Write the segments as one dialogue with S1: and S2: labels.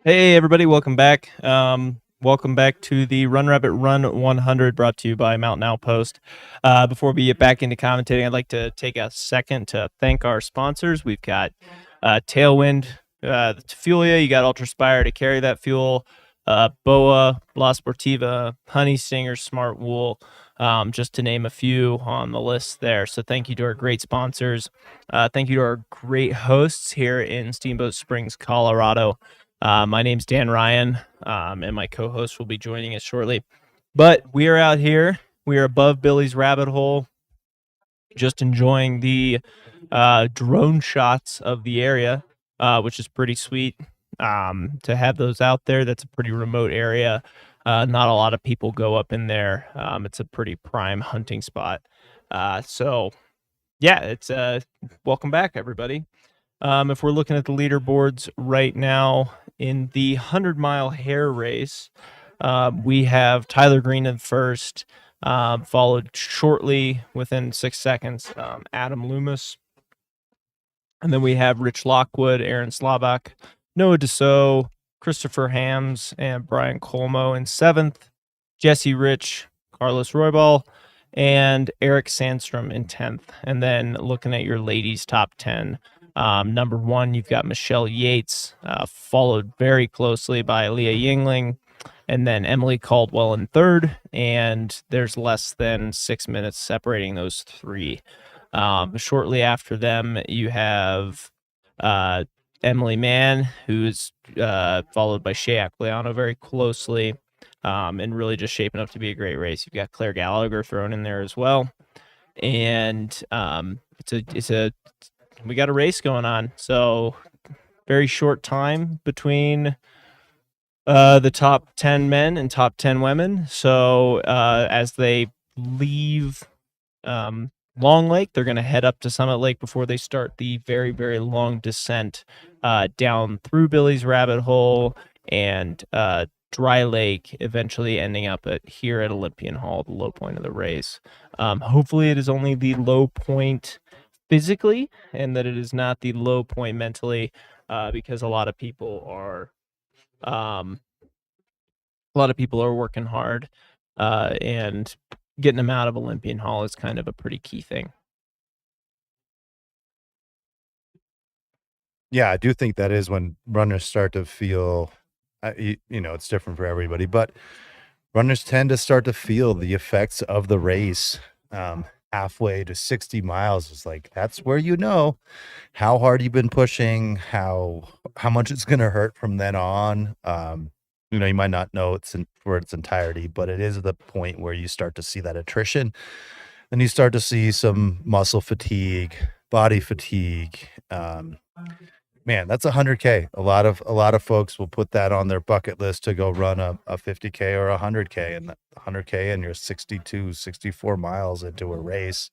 S1: Hey everybody, welcome back. Welcome back to the Run Rabbit Run 100 brought to you by Mountain Outpost. Before we get back into commentating, I'd like to take a second to thank our sponsors. We've got Tailwind, the Fuelia, you got Ultraspire to carry that fuel, BOA, La Sportiva, Honey Stinger, Smart Wool, just to name a few on the list there. So thank you to our great sponsors. Thank you to our great hosts here in Steamboat Springs, Colorado. My name's Dan Ryan, and my co-host will be joining us shortly. But we are out here. We are above Billy's Rabbit Hole, just enjoying the drone shots of the area, which is pretty sweet to have those out there. That's a pretty remote area. Not a lot of people go up in there. It's a pretty prime hunting spot. So, yeah, it's welcome back, everybody. If we're looking at the leaderboards right now in the 100-mile hare race, we have Tyler Green in first, followed shortly within 6 seconds, Adam Lumis. And then we have Rich Lockwood, Aaron Slabak, Noah Dussault, Christopher Hams, and Brian Colmo in seventh, Jesse Rich, Carlos Roybal, and Eric Sandstrom in 10th. And then looking at your ladies' top 10, number one, you've got Michelle Yates, followed very closely by Leah Yingling, and then Emily Caldwell in third. And there's less than 6 minutes separating those three. Shortly after them, you have Emily Mann, who's followed by Shea Aquiliano very closely, and really just shaping up to be a great race. You've got Claire Gallagher thrown in there as well. And we got a race going on. So very short time between the top 10 men and top 10 women. So as they leave Long Lake, they're going to head up to Summit Lake before they start the very, very long descent down through Billy's Rabbit Hole and Dry Lake, eventually ending up here at Olympian Hall, the low point of the race. Hopefully it is only the low point physically and that it is not the low point mentally, because a lot of people are working hard, and getting them out of Olympian Hall is kind of a pretty key thing.
S2: Yeah, I do think that is when runners start to feel, it's different for everybody, but runners tend to start to feel the effects of the race. Halfway to 60 miles is like, that's where you know how hard you've been pushing, how much it's going to hurt from then on. You might not know it's for its entirety, but it is the point where you start to see that attrition. Then you start to see some muscle fatigue, body fatigue. Man, that's 100K. A lot of folks will put that on their bucket list to go run a 50K or 100K, and 100K and you're 62, 64 miles into a race.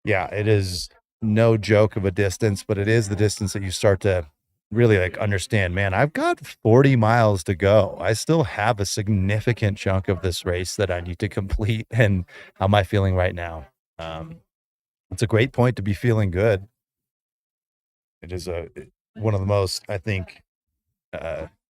S2: Yeah, it is no joke of a distance, but it is the distance that you start to really understand, man, I've got 40 miles to go. I still have a significant chunk of this race that I need to complete. And how am I feeling right now? It's a great point to be feeling good. It is one of the most, I think,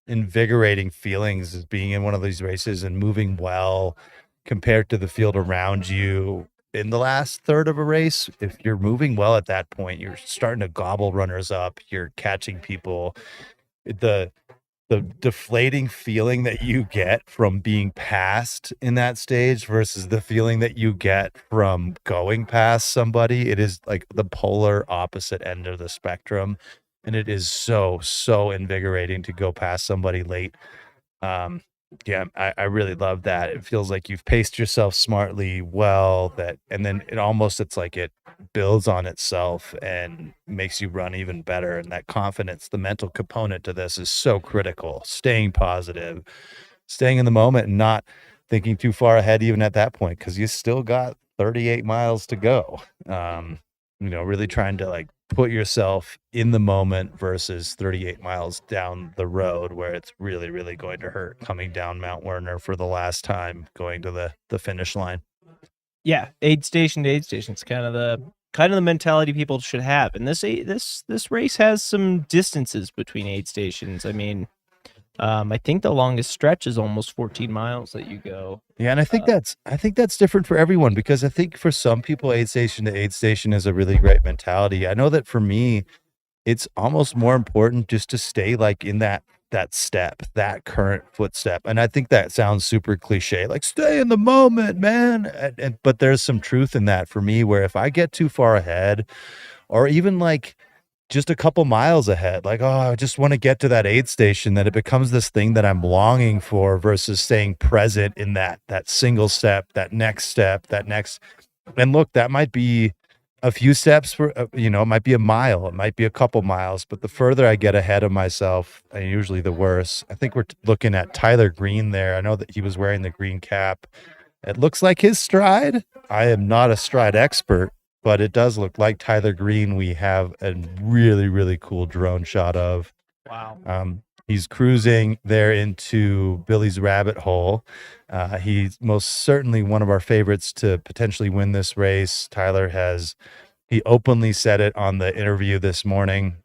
S2: invigorating feelings is being in one of these races and moving well compared to the field around you. In the last third of a race, if you're moving well at that point, you're starting to gobble runners up, you're catching people. The deflating feeling that you get from being passed in that stage versus the feeling that you get from going past somebody, it is like the polar opposite end of the spectrum. And it is so invigorating to go past somebody late. Yeah, I really love that. It feels like you've paced yourself smartly well, and then it's like it builds on itself and makes you run even better. And that confidence, the mental component to this is so critical. Staying positive, staying in the moment and not thinking too far ahead even at that point, because you still got 38 miles to go. Really trying to put yourself in the moment versus 38 miles down the road where it's really, really going to hurt coming down Mount Werner for the last time going to the finish line.
S1: Yeah, aid station to aid station. It's kind of the mentality people should have. And this race has some distances between aid stations. I mean, I think the longest stretch is almost 14 miles that you go.
S2: Yeah, and I think that's different for everyone, because I think for some people, aid station to aid station is a really great mentality. I know that for me, it's almost more important just to stay like in that step, that current footstep. And I think that sounds super cliche, like stay in the moment, man. But there's some truth in that for me, where if I get too far ahead, or even like just a couple miles ahead, like, oh, I just want to get to that aid station, that it becomes this thing that I'm longing for, versus staying present in that single step, that next step, that next. And look, that might be a few steps for, it might be a mile, it might be a couple miles, but the further I get ahead of myself, and usually the worse. I think we're looking at Tyler Green there. I know that he was wearing the green cap. It looks like his stride. I am not a stride expert, but it does look like Tyler Green. We have a really, really cool drone shot of.
S1: Wow.
S2: He's cruising there into Billy's rabbit hole. He's most certainly one of our favorites to potentially win this race. He openly said it on the interview this morning,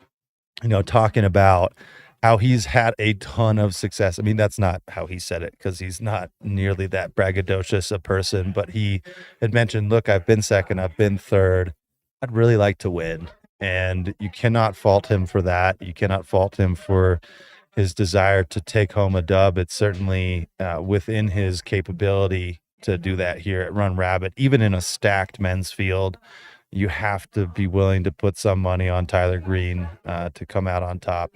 S2: talking about how he's had a ton of success. I mean, that's not how he said it, because he's not nearly that braggadocious a person, but he had mentioned, look, I've been second, I've been third. I'd really like to win. And you cannot fault him for that. You cannot fault him for his desire to take home a dub. It's certainly within his capability to do that here at Run Rabbit. Even in a stacked men's field, you have to be willing to put some money on Tyler Green to come out on top.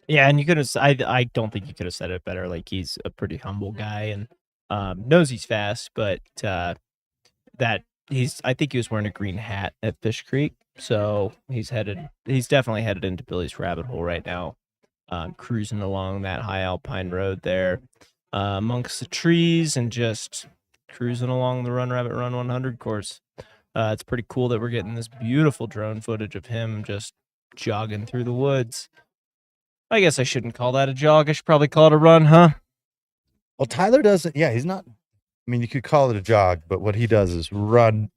S1: Yeah, and you could have. I don't think you could have said it better. Like, he's a pretty humble guy, and knows he's fast, but that I think he was wearing a green hat at Fish Creek, so he's definitely headed into Billy's rabbit hole right now, cruising along that high alpine road there, amongst the trees, and just cruising along the Run Rabbit Run 100 course. It's pretty cool that we're getting this beautiful drone footage of him just jogging through the woods. I guess I shouldn't call that a jog. I should probably call it a run, huh?
S2: Well, Tyler doesn't. Yeah, he's not. I mean, you could call it a jog, but what he does is running,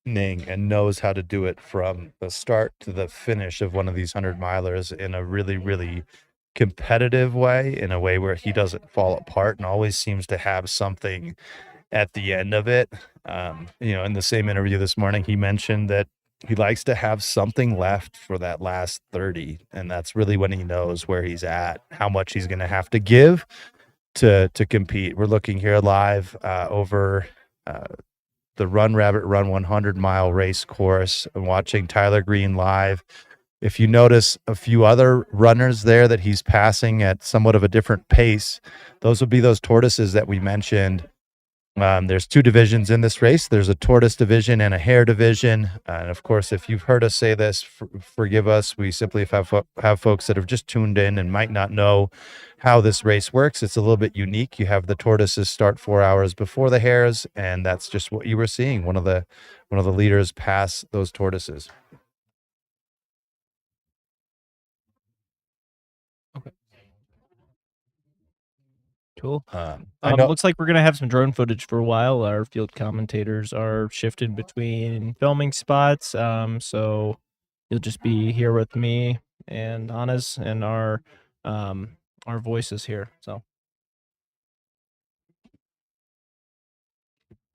S2: and knows how to do it from the start to the finish of one of these 100-milers in a really, really competitive way, in a way where he doesn't fall apart and always seems to have something at the end of it. In the same interview this morning, he mentioned that he likes to have something left for that last 30. And that's really when he knows where he's at, how much he's going to have to give to compete. We're looking here live over the Run Rabbit Run 100-mile race course, and watching Tyler Green live. If you notice a few other runners there that he's passing at somewhat of a different pace, those would be those tortoises that we mentioned. There's two divisions in this race. There's a tortoise division and a hare division. And of course, if you've heard us say this, forgive us. We simply have folks that have just tuned in and might not know how this race works. It's a little bit unique. You have the tortoises start 4 hours before the hares, and that's just what you were seeing. One of the leaders pass those tortoises.
S1: Okay. Cool.
S2: I know.
S1: Looks like we're gonna have some drone footage for a while. Our field commentators are shifted between filming spots, so you'll just be here with me and Anna's and our voices here. So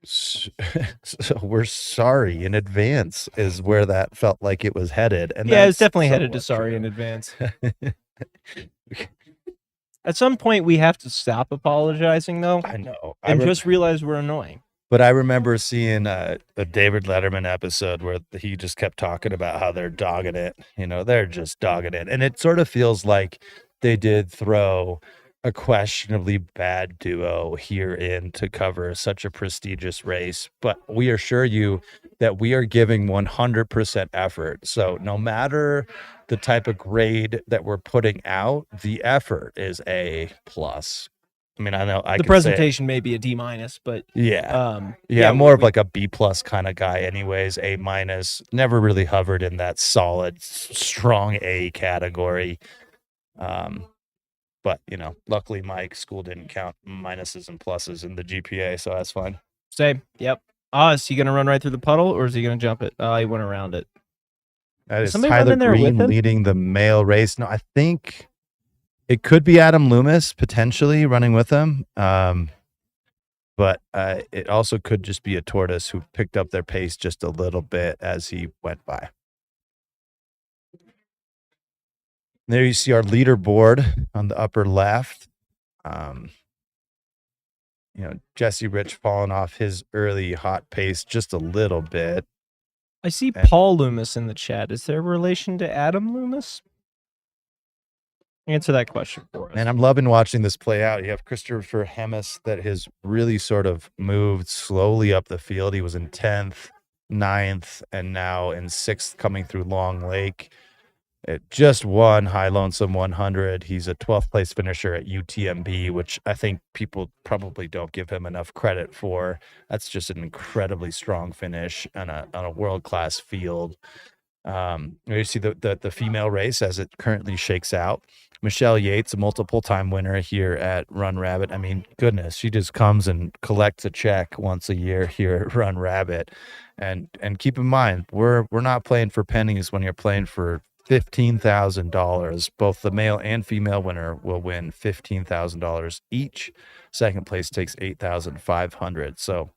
S2: So we're sorry in advance is where that felt like it was headed. And
S1: yeah, it's
S2: that's
S1: definitely headed to
S2: somewhat
S1: sorry
S2: true.
S1: in advance. At some point, we have to stop apologizing, though,
S2: I know.
S1: and just realize we're annoying.
S2: But I remember seeing a David Letterman episode where he just kept talking about how they're dogging it. They're just dogging it. And it sort of feels like they did throw a questionably bad duo here in to cover such a prestigious race. But we assure you that we are giving 100% effort. So no matter the type of grade that we're putting out, the effort is A+. I mean, I know
S1: the presentation may be a D-, but
S2: yeah, I'm more of like a B+ kind of guy anyways. A-, never really hovered in that solid, strong A category. But luckily my school didn't count minuses and pluses in the GPA, so that's fine.
S1: Same. Yep. Is he gonna run right through the puddle, or is he gonna jump it? He went around it.
S2: That is Tyler Green leading the male race. No, I think It could be Adam Lumis potentially running with him. But it also could just be a Tortoise who picked up their pace just a little bit as he went by. There you see our leaderboard on the upper left. Jesse Rich falling off his early hot pace just a little bit.
S1: I see Paul Lumis in the chat. Is there a relation to Adam Lumis? Answer that question for us.
S2: And I'm loving watching this play out. You have Christopher Hemis that has really sort of moved slowly up the field. He was in 10th, 9th, and now in 6th coming through Long Lake. It just won High Lonesome 100. He's a 12th place finisher at UTMB, which I think people probably don't give him enough credit for. That's just an incredibly strong finish on a world-class field. You see the female race as it currently shakes out. Michelle Yates, a multiple-time winner here at Run Rabbit. I mean, goodness, she just comes and collects a check once a year here at Run Rabbit. And keep in mind, we're not playing for pennies when you're playing for $15,000. Both the male and female winner will win $15,000 each. Second place takes $8,500. So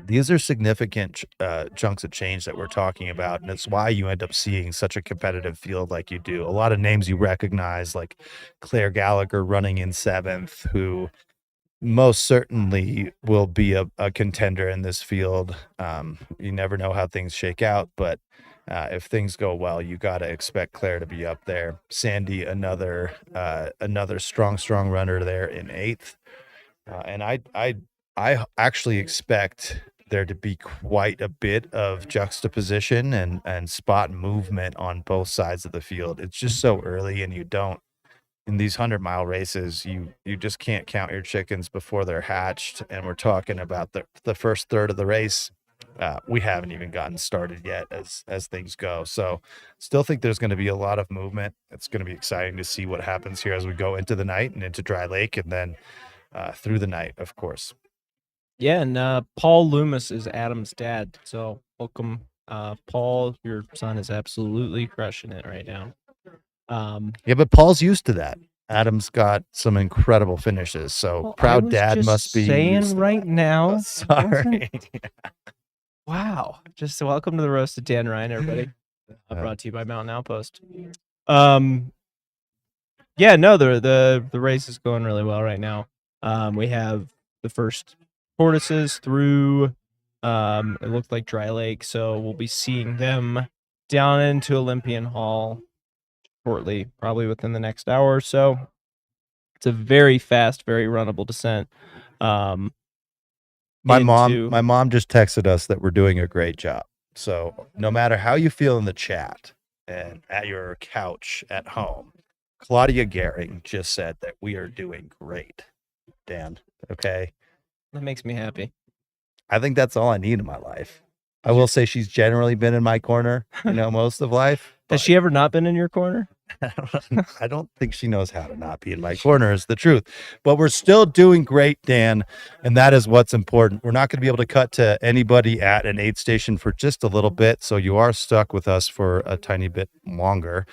S2: these are significant chunks of change that we're talking about, and it's why you end up seeing such a competitive field like you do. A lot of names you recognize, like Claire Gallagher running in 7th, who most certainly will be a contender in this field. You never know how things shake out, but if things go well, you got to expect Claire to be up there. Sandy, another strong runner there in 8th. And I actually expect there to be quite a bit of juxtaposition and spot movement on both sides of the field. It's just so early, and in these 100-mile races, you just can't count your chickens before they're hatched. And we're talking about the first third of the race. We haven't even gotten started yet as things go. So still think there's going to be a lot of movement. It's going to be exciting to see what happens here as we go into the night and into Dry Lake, and then through the night, of course.
S1: Yeah, and Paul Lumis is Adam's dad. So welcome, Paul. Your son is absolutely crushing it right now.
S2: Yeah, but Paul's used to that. Adam's got some incredible finishes. So proud dad must be
S1: saying right now.
S2: Sorry.
S1: Wow. Just welcome to the roast of Dan Ryan, everybody. Brought to you by Mountain Outpost. Yeah, no, the race is going really well right now. We have the first Tortoises through it looked like Dry Lake, so we'll be seeing them down into Olympian Hall shortly, probably within the next hour or so. It's a very fast, very runnable descent.
S2: My mom just texted us that we're doing a great job. So no matter how you feel in the chat and at your couch at home, Claudia Gehring just said that we are doing great. Dan, okay?
S1: That makes me happy.
S2: I think that's all I need in my life. I will say she's generally been in my corner, most of life.
S1: Has she ever not been in your corner?
S2: I don't think she knows how to not be in my corner, is the truth. But we're still doing great, Dan, and that is what's important. We're not going to be able to cut to anybody at an aid station for just a little bit, so you are stuck with us for a tiny bit longer.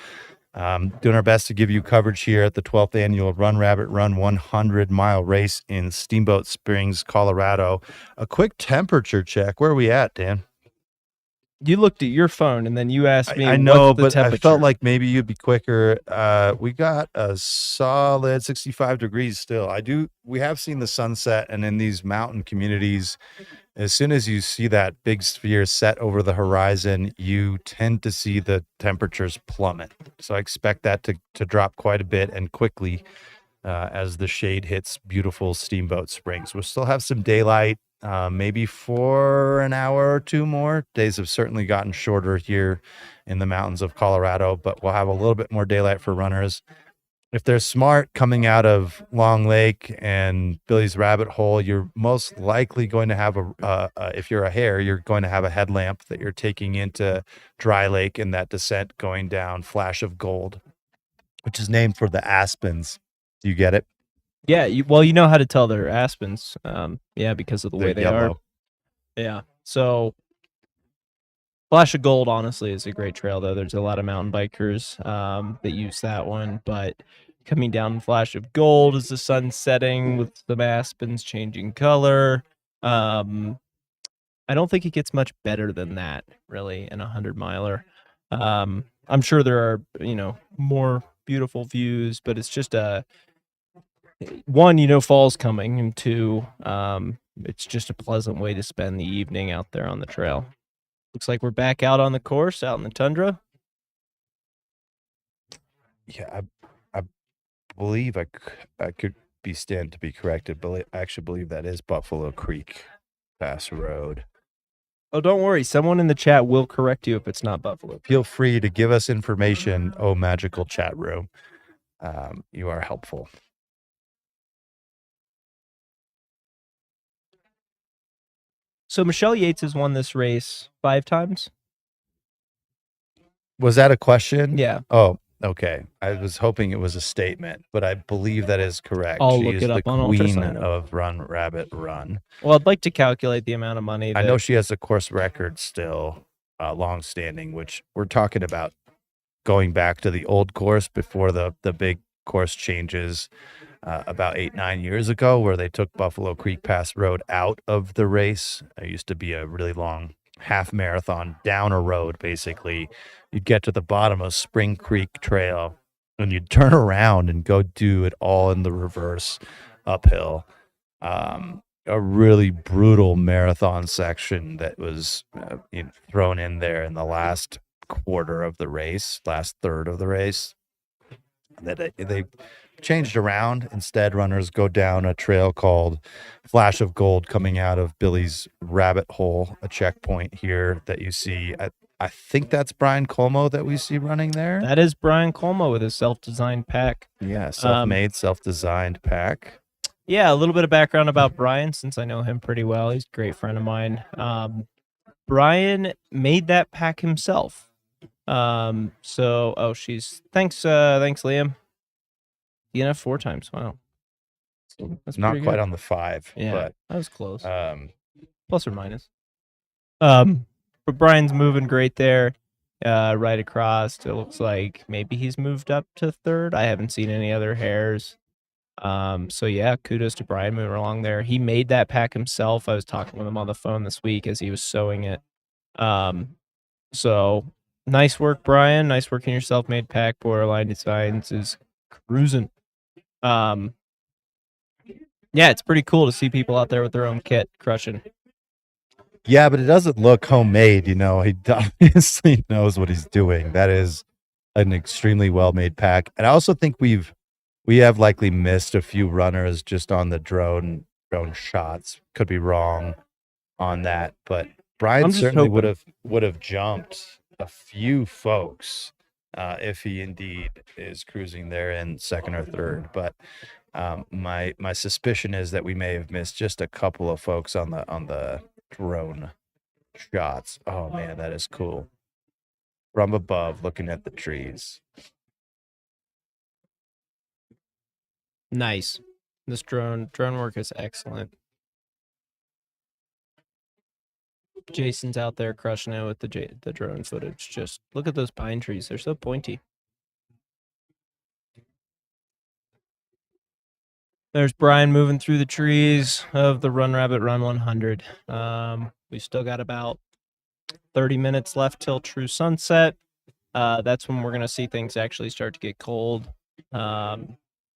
S2: Doing our best to give you coverage here at the 12th annual Run Rabbit Run 100-mile race in Steamboat Springs, Colorado. A quick temperature check. Where are we at, Dan?
S1: You looked at your phone and then you asked me.
S2: I know,
S1: what's the
S2: but
S1: temperature?
S2: I felt like maybe you'd be quicker. We got a solid 65 degrees still. We have seen the sunset, and in these mountain communities, as soon as you see that big sphere set over the horizon, you tend to see the temperatures plummet. So I expect that to drop quite a bit and quickly as the shade hits beautiful Steamboat Springs. We'll still have some daylight, maybe for an hour or two more. Days have certainly gotten shorter here in the mountains of Colorado, but we'll have a little bit more daylight for runners. If they're smart coming out of Long Lake and Billy's Rabbit Hole, you're most likely going to have if you're a hare, you're going to have a headlamp that you're taking into Dry Lake in that descent going down Flash of Gold, which is named for the aspens. Do you get it?
S1: Yeah, you know how to tell they're aspens. Yeah, because of the way they are. Yeah. So Flash of Gold, honestly, is a great trail, though. There's a lot of mountain bikers that use that one. But coming down in flash of gold as the sun's setting with some aspens changing color. I don't think it gets much better than that, really, in a 100-miler. I'm sure there are, more beautiful views, but it's just one, fall's coming, and two, it's just a pleasant way to spend the evening out there on the trail. Looks like we're back out on the course, out in the tundra.
S2: Yeah, I believe I could be stand to be corrected, but I actually believe that is Buffalo Creek Pass Road.
S1: Oh, don't worry. Someone in the chat will correct you if it's not Buffalo.
S2: Feel free to give us information. Oh, magical chat room. You are helpful.
S1: So Michelle Yates has won this race 5 times.
S2: Was that a question?
S1: Yeah.
S2: Oh, okay. I was hoping it was a statement, but I believe that is correct.
S1: I'll
S2: She
S1: look
S2: is
S1: it
S2: the
S1: up on
S2: queen
S1: ultrasound.
S2: of Run Rabbit Run.
S1: Well, I'd like to calculate the amount of money.
S2: I know she has a course record still, long-standing, which we're talking about going back to the old course before the big course changes about 8-9 years ago, where they took Buffalo Creek Pass Road out of the race. It used to be a really long half marathon down a road. Basically, you'd get to the bottom of Spring Creek Trail and you'd turn around and go do it all in the reverse uphill. A really brutal marathon section that was thrown in there in the last quarter of the race, last third of the race, that they changed around. Instead, runners go down a trail called Flash of Gold coming out of Billy's Rabbit Hole, a checkpoint here that you see. I think that's Brian Colmo that we see running there.
S1: That is Brian Colmo with his self-designed pack.
S2: Yeah, self-made, self-designed pack.
S1: Yeah, a little bit of background about Brian, since I know him pretty well. He's a great friend of mine. Brian made that pack himself. Thanks, Liam. DNF 4 times. Wow.
S2: That's not quite on the 5.
S1: Yeah,
S2: but
S1: that was close. Plus or minus. But Brian's moving great there. Right across. It looks like maybe he's moved up to 3rd. I haven't seen any other hares. So yeah, kudos to Brian moving along there. He made that pack himself. I was talking with him on the phone this week as he was sewing it. So nice work, Brian. Nice work in your self-made pack. Borderline Designs is cruising. Yeah, it's pretty cool to see people out there with their own kit crushing.
S2: Yeah, but it doesn't look homemade. He obviously knows what he's doing. That is an extremely well-made pack. And I also think we have likely missed a few runners just on the drone shots. Could be wrong on that, but Brian certainly would have jumped a few folks if he indeed is cruising there in 2nd or 3rd. But my suspicion is that we may have missed just a couple of folks on the drone shots. Oh man, that is cool. From above, looking at the trees.
S1: Nice. This drone work is excellent. Jason's out there crushing it with the drone footage. Just look at those pine trees. They're so pointy. There's Brian moving through the trees of the Run Rabbit Run 100. We still got about 30 minutes left till true sunset. That's when we're going to see things actually start to get cold. The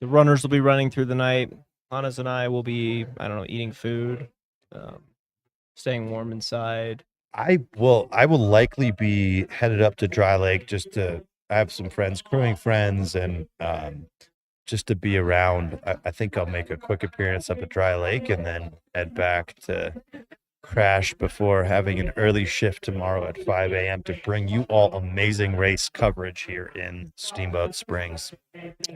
S1: runners will be running through the night. Hannes and I will be, eating food, staying warm inside.
S2: I will likely be headed up to Dry Lake I have some friends, crewing friends, and just to be around. I think I'll make a quick appearance up at Dry Lake and then head back to crash before having an early shift tomorrow at 5 a.m. to bring you all amazing race coverage here in Steamboat Springs.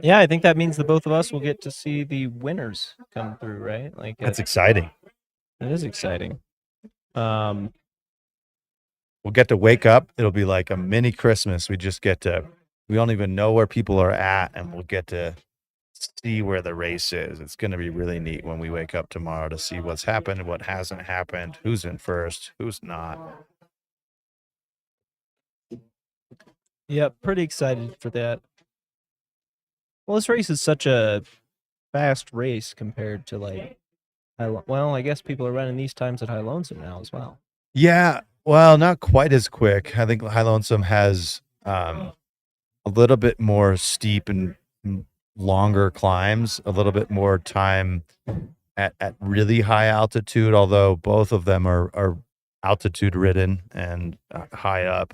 S1: Yeah, I think that means that both of us will get to see the winners come through, right?
S2: That's exciting.
S1: It is exciting.
S2: We'll get to wake up. It'll be like a mini Christmas. We don't even know where people are at, and we'll get to see where the race is. It's going to be really neat when we wake up tomorrow to see what's happened, what hasn't happened, who's in first, who's not.
S1: Yep, pretty excited for that. Well, this race is such a fast race compared to well, I guess people are running these times at High Lonesome now as well.
S2: Yeah, well, not quite as quick. I think High Lonesome has a little bit more steep and longer climbs, a little bit more time at really high altitude, although both of them are altitude ridden and high up.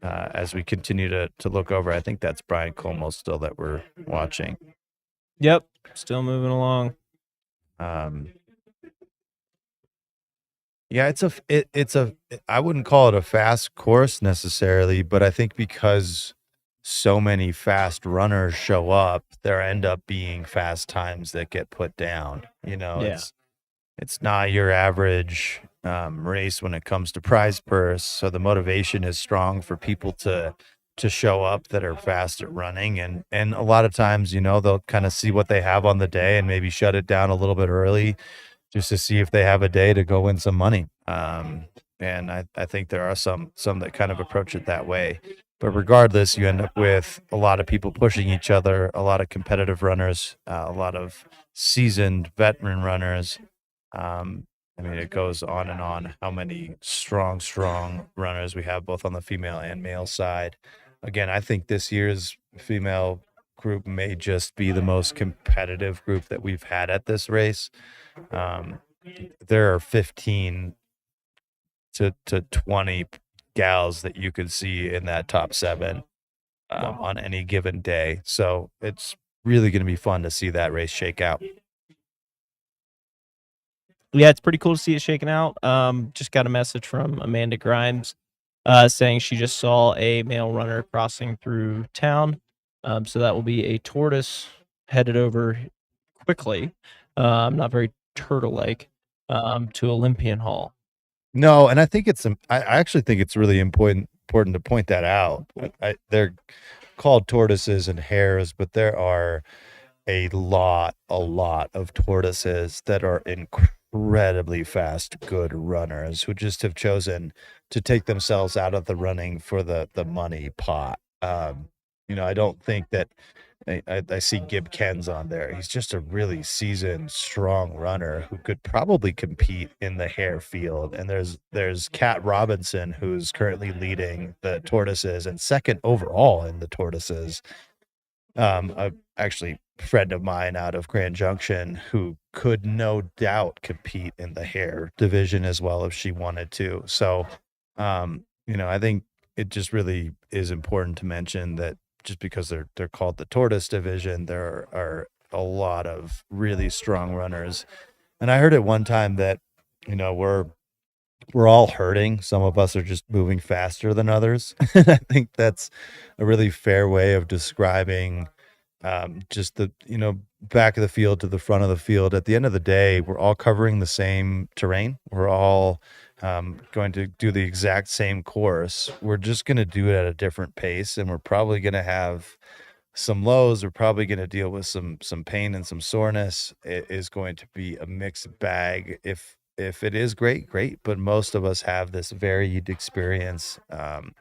S2: As we continue to look over, I think that's Brian Como still that we're watching.
S1: Yep, still moving along.
S2: Yeah, I wouldn't call it a fast course necessarily, but I think because so many fast runners show up, there end up being fast times that get put down.
S1: Yeah.
S2: It's not your average race when it comes to prize purse, so the motivation is strong for people to show up that are fast at running, and a lot of times, they'll kind of see what they have on the day and maybe shut it down a little bit early just to see if they have a day to go win some money. And I think there are some that kind of approach it that way. But regardless, you end up with a lot of people pushing each other, a lot of competitive runners, a lot of seasoned veteran runners. I mean, it goes on and on how many strong runners we have both on the female and male side. Again, I think this year's female group may just be the most competitive group that we've had at this race. There are 15 to 20 gals that you could see in that top 7 on any given day. So it's really going to be fun to see that race shake out.
S1: Yeah, it's pretty cool to see it shaking out. Just got a message from Amanda Grimes saying she just saw a male runner crossing through town. So that will be a tortoise headed over quickly, not very turtle-like, to Olympian Hall.
S2: No, and I think I actually think it's really important to point that out. They're called tortoises and hares, but there are a lot of tortoises that are incredibly fast, good runners who just have chosen to take themselves out of the running for the money pot. I don't think that I see Gib Ken's on there. He's just a really seasoned, strong runner who could probably compete in the hare field. And there's Kat Robinson, who's currently leading the tortoises and second overall in the tortoises. Actually friend of mine out of Grand Junction who could no doubt compete in the hare division as well if she wanted to. So, I think it just really is important to mention that just because they're called the tortoise division, there are a lot of really strong runners. And I heard at one time that, we're all hurting. Some of us are just moving faster than others. And I think that's a really fair way of describing just the back of the field to the front of the field. At the end of the day, we're all covering the same terrain. We're all going to do the exact same course. We're just going to do it at a different pace, and we're probably going to have some lows. We're probably going to deal with some pain and some soreness. It is going to be a mixed bag. If it is great, but most of us have this varied experience. And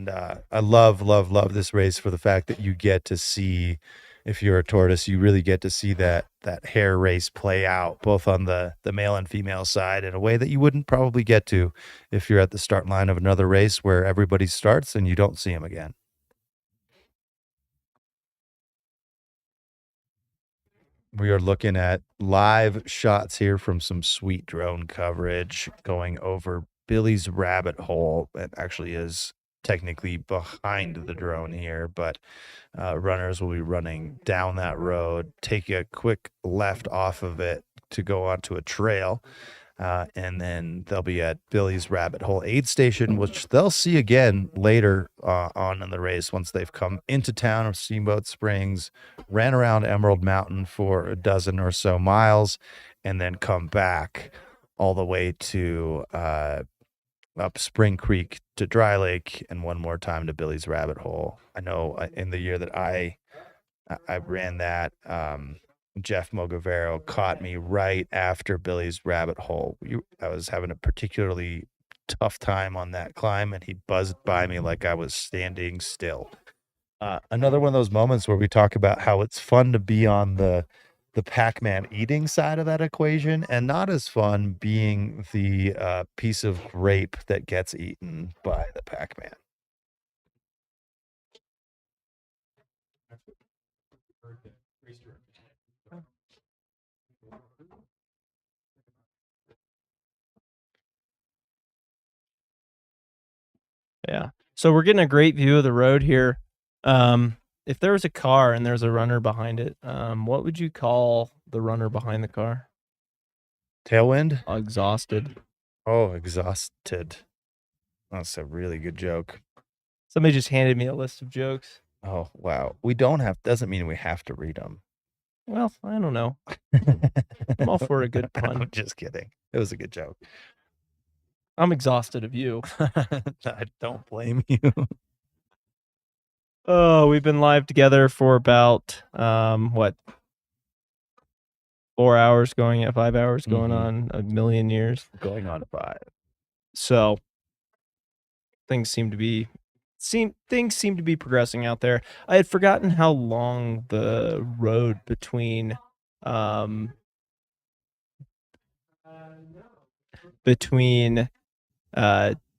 S2: I love this race for the fact that you get to see, if you're a tortoise, you really get to see that hare race play out both on the male and female side in a way that you wouldn't probably get to if you're at the start line of another race where everybody starts and you don't see them again. We are looking at live shots here from some sweet drone coverage going over Billy's rabbit hole. It actually is technically behind the drone here, but runners will be running down that road, take a quick left off of it to go onto a trail. And then they'll be at Billy's Rabbit Hole aid station, which they'll see again later on in the race once they've come into town of Steamboat Springs, ran around Emerald Mountain for a dozen or so miles, and then come back all the way to up Spring Creek to Dry Lake and one more time to Billy's Rabbit Hole. I know in the year that I ran that, Jeff Mogavero caught me right after Billy's Rabbit Hole. I was having a particularly tough time on that climb, and he buzzed by me like I was standing still. Another one of those moments where we talk about how it's fun to be on the Pac-Man eating side of that equation, and not as fun being the piece of grape that gets eaten by the Pac-Man.
S1: Yeah. So we're getting a great view of the road here. If there was a car and there's a runner behind it, what would you call the runner behind the car?
S2: Tailwind?
S1: Exhausted.
S2: Oh, exhausted. That's a really good joke.
S1: Somebody just handed me a list of jokes.
S2: Oh, wow. We don't have, doesn't mean we have to read them.
S1: Well, I don't know. I'm all for a good pun.
S2: I'm just kidding. It was a good joke.
S1: I'm exhausted of you.
S2: I don't blame you.
S1: Oh, we've been live together for about what, 4 hours going at 5 hours going on a million years.
S2: Going on 5.
S1: So things seem to be progressing out there. I had forgotten how long the road between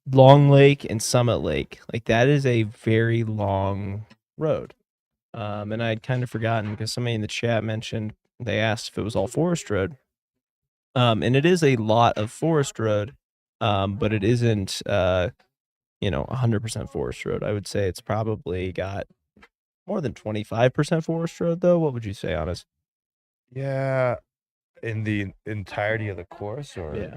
S1: Long Lake and Summit Lake, like that is a very long road. And I had kind of forgotten because somebody in the chat mentioned, they asked if it was all forest road. And it is a lot of forest road, but it isn't 100% forest road. I would say it's probably got more than 25% forest road though. What would you say, Honest?
S2: Yeah. In the entirety of the course, or
S1: Yeah.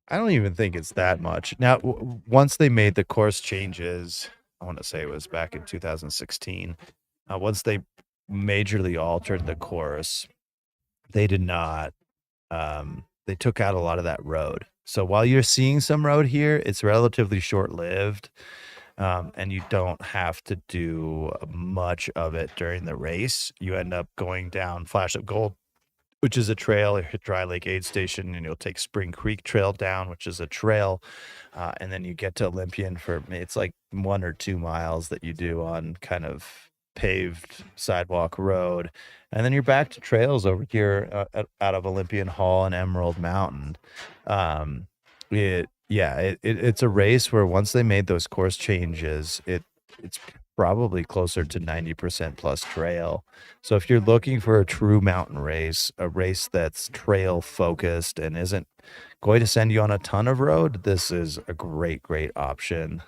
S2: I don't even think it's that much. Now, once they made the course changes, I want to say it was back in 2016. Once they majorly altered the course, they did not. They took out a lot of that road. So while you're seeing some road here, it's relatively short-lived, and you don't have to do much of it during the race. You end up going down Flash of Gold, which is a trail, hit Dry Lake Aid Station, and you'll take Spring Creek Trail down, which is a trail. And then you get to Olympian for, it's like 1 or 2 miles that you do on kind of paved sidewalk road. And then you're back to trails over here out of Olympian Hall and Emerald Mountain. It's a race where once they made those course changes, it's probably closer to 90% plus trail. So if you're looking for a true mountain race, a race that's trail focused and isn't going to send you on a ton of road, this is a great option.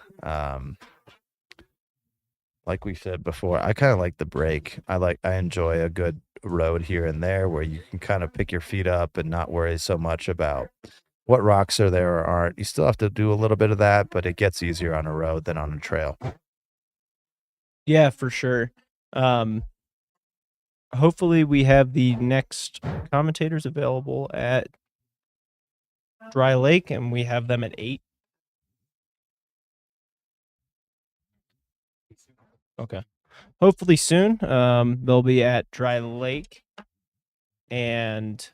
S2: Like we said before, I kind of like the break. I enjoy a good road here and there where you can kind of pick your feet up and not worry so much about what rocks are there or aren't. You still have to do a little bit of that, but it gets easier on a road than on a trail.
S1: Yeah, for sure. Hopefully we have the next commentators available at Dry Lake, and we have them at 8. Okay. Hopefully soon. They'll be at Dry Lake, and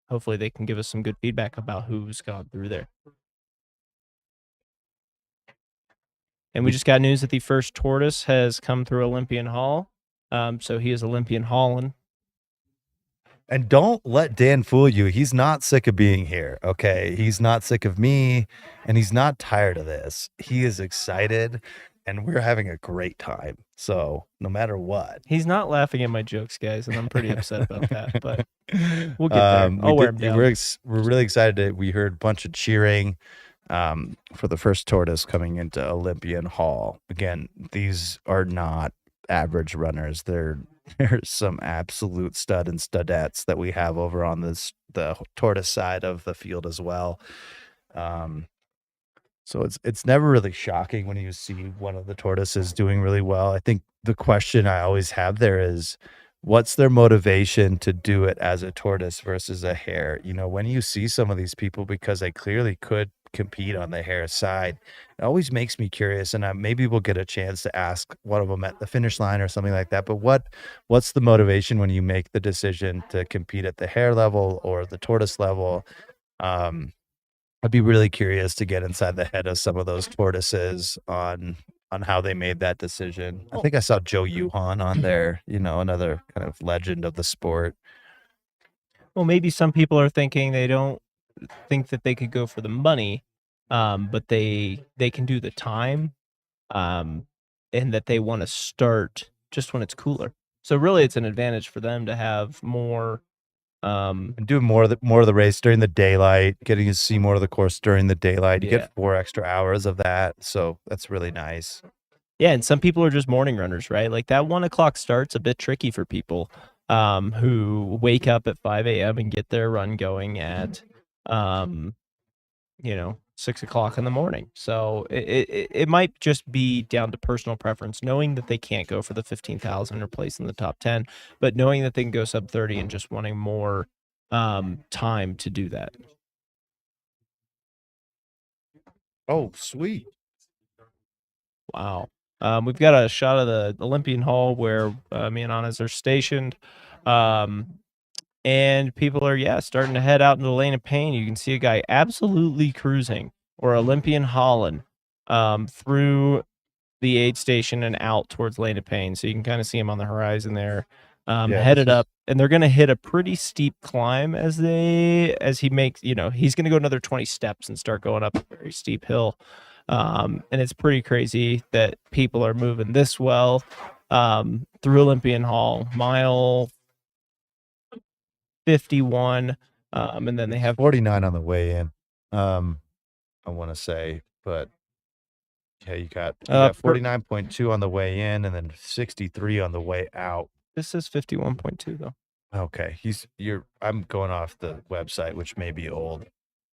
S1: hopefully they can give us some good feedback about who's gone through there. And we just got news that the first Tortoise has come through Olympian Hall. So he is Olympian Hauling.
S2: And don't let Dan fool you. He's not sick of being here, okay? He's not sick of me, and he's not tired of this. He is excited, and we're having a great time. So no matter what.
S1: He's not laughing at my jokes, guys, and I'm pretty upset about that, but we'll get there. I'll wear him down.
S2: We're really excited. We heard a bunch of cheering for the first Tortoise coming into Olympian Hall. Again, these are not average runners. There's some absolute stud and studettes that we have over on the Tortoise side of the field as well. So it's never really shocking when you see one of the Tortoises doing really well. I think the question I always have there is, what's their motivation to do it as a Tortoise versus a hare? You know, when you see some of these people, because they clearly could compete on the hare side, it always makes me curious, and maybe we'll get a chance to ask one of them at the finish line or something like that. But what's the motivation when you make the decision to compete at the hare level or the Tortoise level? I'd be really curious to get inside the head of some of those Tortoises on on how they made that decision. I think I saw Joe Yuhan on there, another kind of legend of the sport.
S1: Well, maybe some people are thinking they don't think that they could go for the money, but they can do the time, and that they want to start just when it's cooler. So really, it's an advantage for them to have more.
S2: And doing more of the race during the daylight, getting to see more of the course during the daylight. You
S1: Yeah.
S2: get 4 extra hours of that, so that's really nice.
S1: Yeah, and some people are just morning runners, right? Like that 1 o'clock start's a bit tricky for people who wake up at 5 a.m. and get their run going at 6 o'clock in the morning. So it might just be down to personal preference, knowing that they can't go for the 15,000 or place in the top 10, but knowing that they can go sub 30 and just wanting more time to do that.
S2: Oh, sweet.
S1: Wow. We've got a shot of the Olympian Hall where me and Anna's are stationed. And people are, starting to head out into the lane of pain. You can see a guy absolutely cruising, or Olympian Holland, through the aid station and out towards lane of pain. So you can kind of see him on the horizon there, headed up. And they're going to hit a pretty steep climb as he makes, he's going to go another 20 steps and start going up a very steep hill. And it's pretty crazy that people are moving this well through Olympian Hall, mile 51, and then they have
S2: 49 on the way in. I want to say, but yeah, you got 49.2 on the way in, and then 63 on the way out.
S1: This is 51.2 though.
S2: Okay, I'm going off the website, which may be old.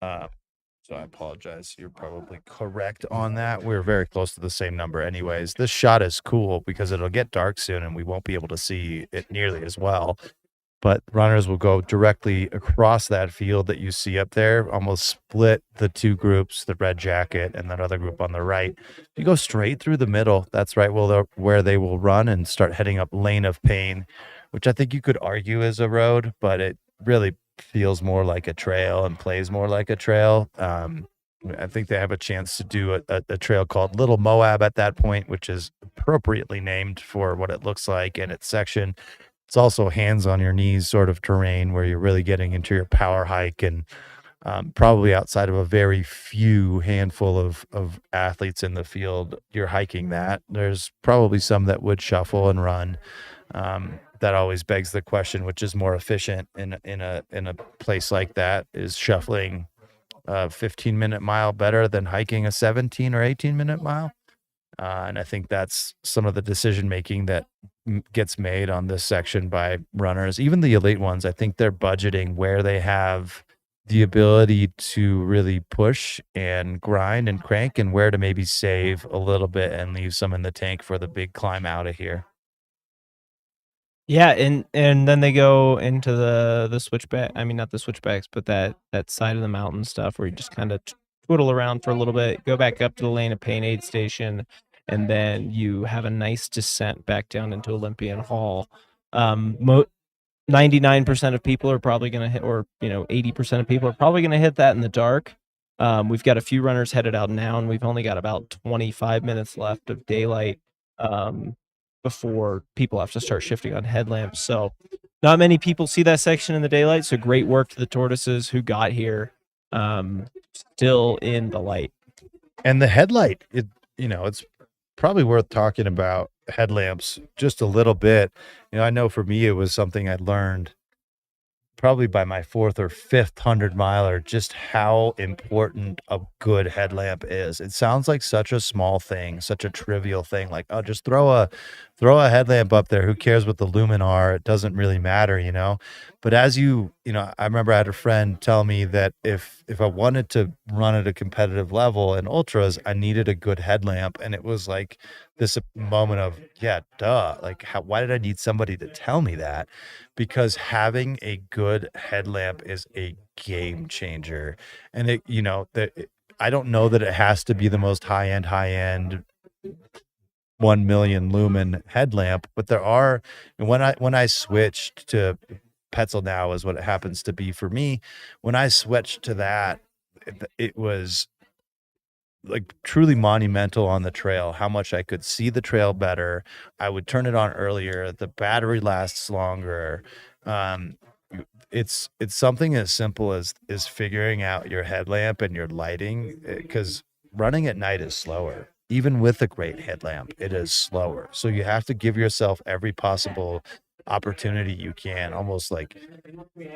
S2: So I apologize. You're probably correct on that. We're very close to the same number anyways. This shot is cool because it'll get dark soon and we won't be able to see it nearly as well. But runners will go directly across that field that you see up there, almost split the two groups, the red jacket and that other group on the right. You go straight through the middle. That's right. Well, where they will run and start heading up Lane of Pain, which I think you could argue is a road, but it really feels more like a trail and plays more like a trail. I think they have a chance to do a trail called Little Moab at that point, which is appropriately named for what it looks like in its section. It's also hands on your knees sort of terrain where you're really getting into your power hike, and probably outside of a very few handful of athletes in the field, you're hiking that. There's probably some that would shuffle and run. That always begs the question, which is more efficient in a place like that? Is shuffling a 15-minute mile better than hiking a 17 or 18-minute mile? And I think that's some of the decision making that gets made on this section by runners. Even the elite ones, I think they're budgeting where they have the ability to really push and grind and crank, and where to maybe save a little bit and leave some in the tank for the big climb out of here.
S1: Yeah, and then they go into the switchback. I mean, not the switchbacks, but that side of the mountain stuff where you just kind of twiddle around for a little bit, go back up to the Lane of Pain aid station, and then you have a nice descent back down into Olympian Hall. 99% of people are probably going to hit, or 80% of people are probably going to hit that in the dark. We've got a few runners headed out now, and we've only got about 25 minutes left of daylight before people have to start shifting on headlamps. So not many people see that section in the daylight. So great work to the Tortoises who got here still in the light.
S2: And the headlight, it's probably worth talking about headlamps just a little bit. I know for me, it was something I learned probably by my 4th or 5th 100-miler, just how important a good headlamp is. It sounds like such a small thing, such a trivial thing, like, oh, just throw a headlamp up there. Who cares what the lumen are? It doesn't really matter. But as I remember I had a friend tell me that if I wanted to run at a competitive level in ultras, I needed a good headlamp. And it was like this moment of, yeah, duh. Like, why did I need somebody to tell me that? Because having a good headlamp is a game changer. And I don't know that it has to be the most high-end 1 million lumen headlamp, but there are. When I switched to Petzl now is what it happens to be for me. When I switched to that, it was like truly monumental on the trail, how much I could see the trail better. I would turn it on earlier. The battery lasts longer. Um, it's something as simple as is figuring out your headlamp and your lighting, because running at night is slower. Even with a great headlamp, it is slower. So you have to give yourself every possible opportunity you can, almost like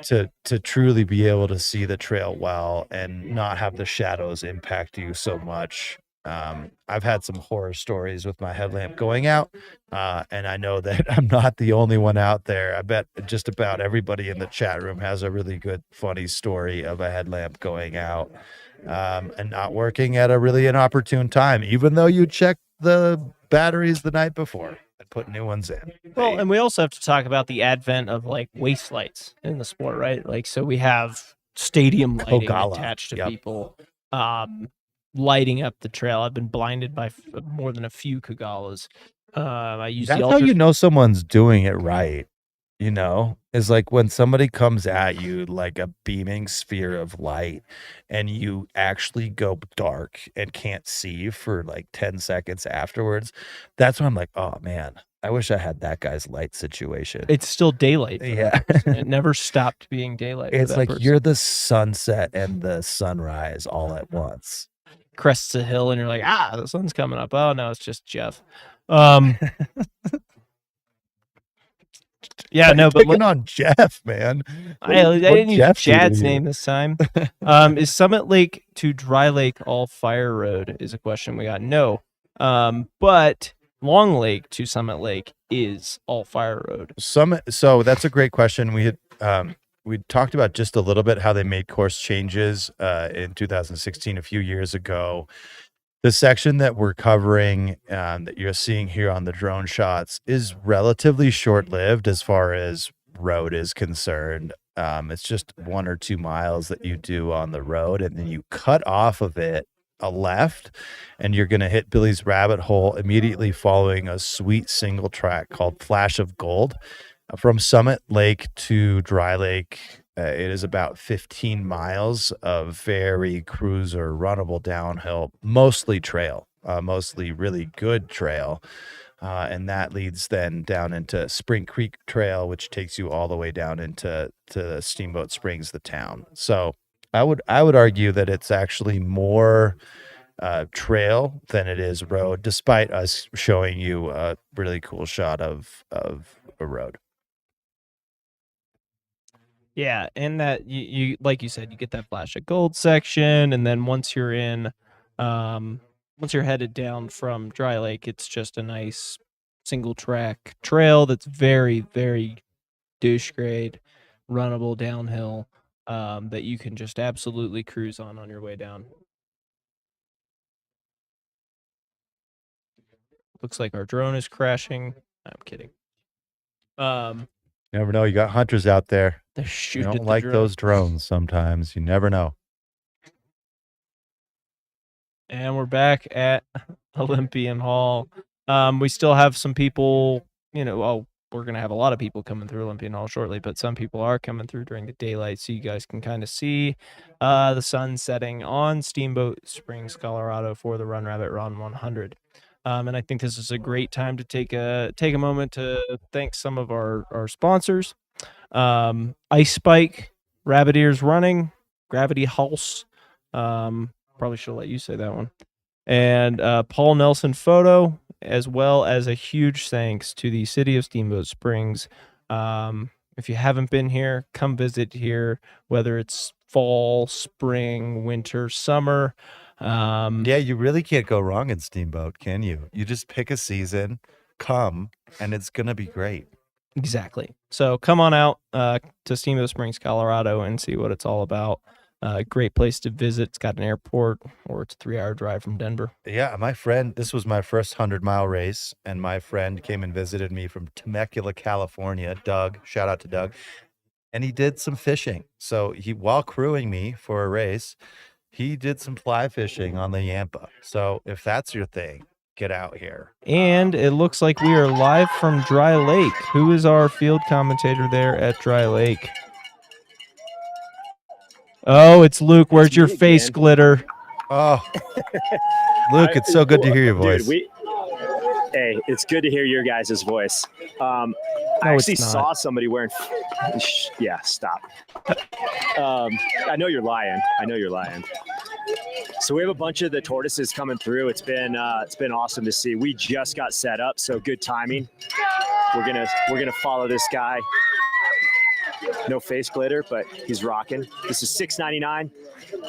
S2: to truly be able to see the trail well and not have the shadows impact you so much. I've had some horror stories with my headlamp going out, and I know that I'm not the only one out there. I bet just about everybody in the chat room has a really good, funny story of a headlamp going out, and not working at a really inopportune time, even though you checked the batteries the night before and put new ones in.
S1: Well, and we also have to talk about the advent of like waist lights in the sport, right? Like, so we have stadium lighting
S2: Kogala.
S1: attached to
S2: Yep.
S1: people, lighting up the trail. I've been blinded by more than a few Kagalas. I use
S2: That's
S1: the
S2: how you know someone's doing it right. You know, is like when somebody comes at you like a beaming sphere of light and you actually go dark and can't see for like 10 seconds afterwards. That's when I'm like, oh man, I wish I had that guy's light situation.
S1: It's still daylight.
S2: Yeah.
S1: It never stopped being daylight.
S2: It's like you're the sunset and the sunrise all at once.
S1: Crests a hill and you're like, the sun's coming up. Oh no, it's just Jeff. Yeah, no, but
S2: picking on Jeff, man.
S1: I didn't use Chad's name this time. Is Summit Lake to Dry Lake all fire road is a question we got. No. But Long Lake to Summit Lake is all fire road.
S2: So that's a great question. We talked about just a little bit how they made course changes in 2016, a few years ago. The section that we're covering, that you're seeing here on the drone shots, is relatively short-lived as far as road is concerned. It's just 1 or 2 miles that you do on the road, and then you cut off of it a left, and you're going to hit Billy's Rabbit Hole immediately following a sweet single track called Flash of Gold. From Summit Lake to Dry Lake, it is about 15 miles of very cruiser runnable downhill, mostly trail, mostly really good trail. And that leads then down into Spring Creek Trail, which takes you all the way down into Steamboat Springs, the town. So I would argue that it's actually more trail than it is road, despite us showing you a really cool shot of a road.
S1: Yeah, and that you like you said, you get that Flash of Gold section, and then once you're headed down from Dry Lake, it's just a nice single track trail that's very, very douche grade, runnable downhill, that you can just absolutely cruise on your way down. Looks like our drone is crashing. I'm kidding.
S2: Never know. You got hunters out there.
S1: They're
S2: You
S1: shooting
S2: don't
S1: at the
S2: like
S1: drone.
S2: those drones sometimes. You never know.
S1: And we're back at Olympian Hall. We still have some people, we're going to have a lot of people coming through Olympian Hall shortly, but some people are coming through during the daylight, so you guys can kind of see the sun setting on Steamboat Springs, Colorado for the Run Rabbit Run 100. And I think this is a great time to take a moment to thank some of our sponsors. Ice Bike, Rabbit Ears Running, Gravity House. Probably should let you say that one. And Paul Nelson Photo, as well as a huge thanks to the city of Steamboat Springs. If you haven't been here, come visit here, whether it's fall, spring, winter, summer.
S2: Yeah, you really can't go wrong in Steamboat, can you? You just pick a season, come, and it's going to be great.
S1: Exactly. So come on out to Steamboat Springs, Colorado, and see what it's all about. Great place to visit. It's got an airport, or it's a 3-hour drive from Denver.
S2: Yeah, this was my first 100-mile race, and my friend came and visited me from Temecula, California. Doug, shout out to Doug. And he did some fishing. So while crewing me for a race, he did some fly fishing on the Yampa. So if that's your thing, get out here.
S1: And it looks like we are live from Dry Lake. Who is our field commentator there at Dry Lake? Oh, it's Luke. Where's your face glitter?
S2: Oh, Luke, it's so good to hear your voice.
S3: Dude, hey, it's good to hear your guys' voice. I actually saw somebody wearing. Yeah, stop. I know you're lying. So we have a bunch of the tortoises coming through. It's been awesome to see. We just got set up, so good timing. We're gonna follow this guy. No face glitter, but he's rocking. This is $6.99.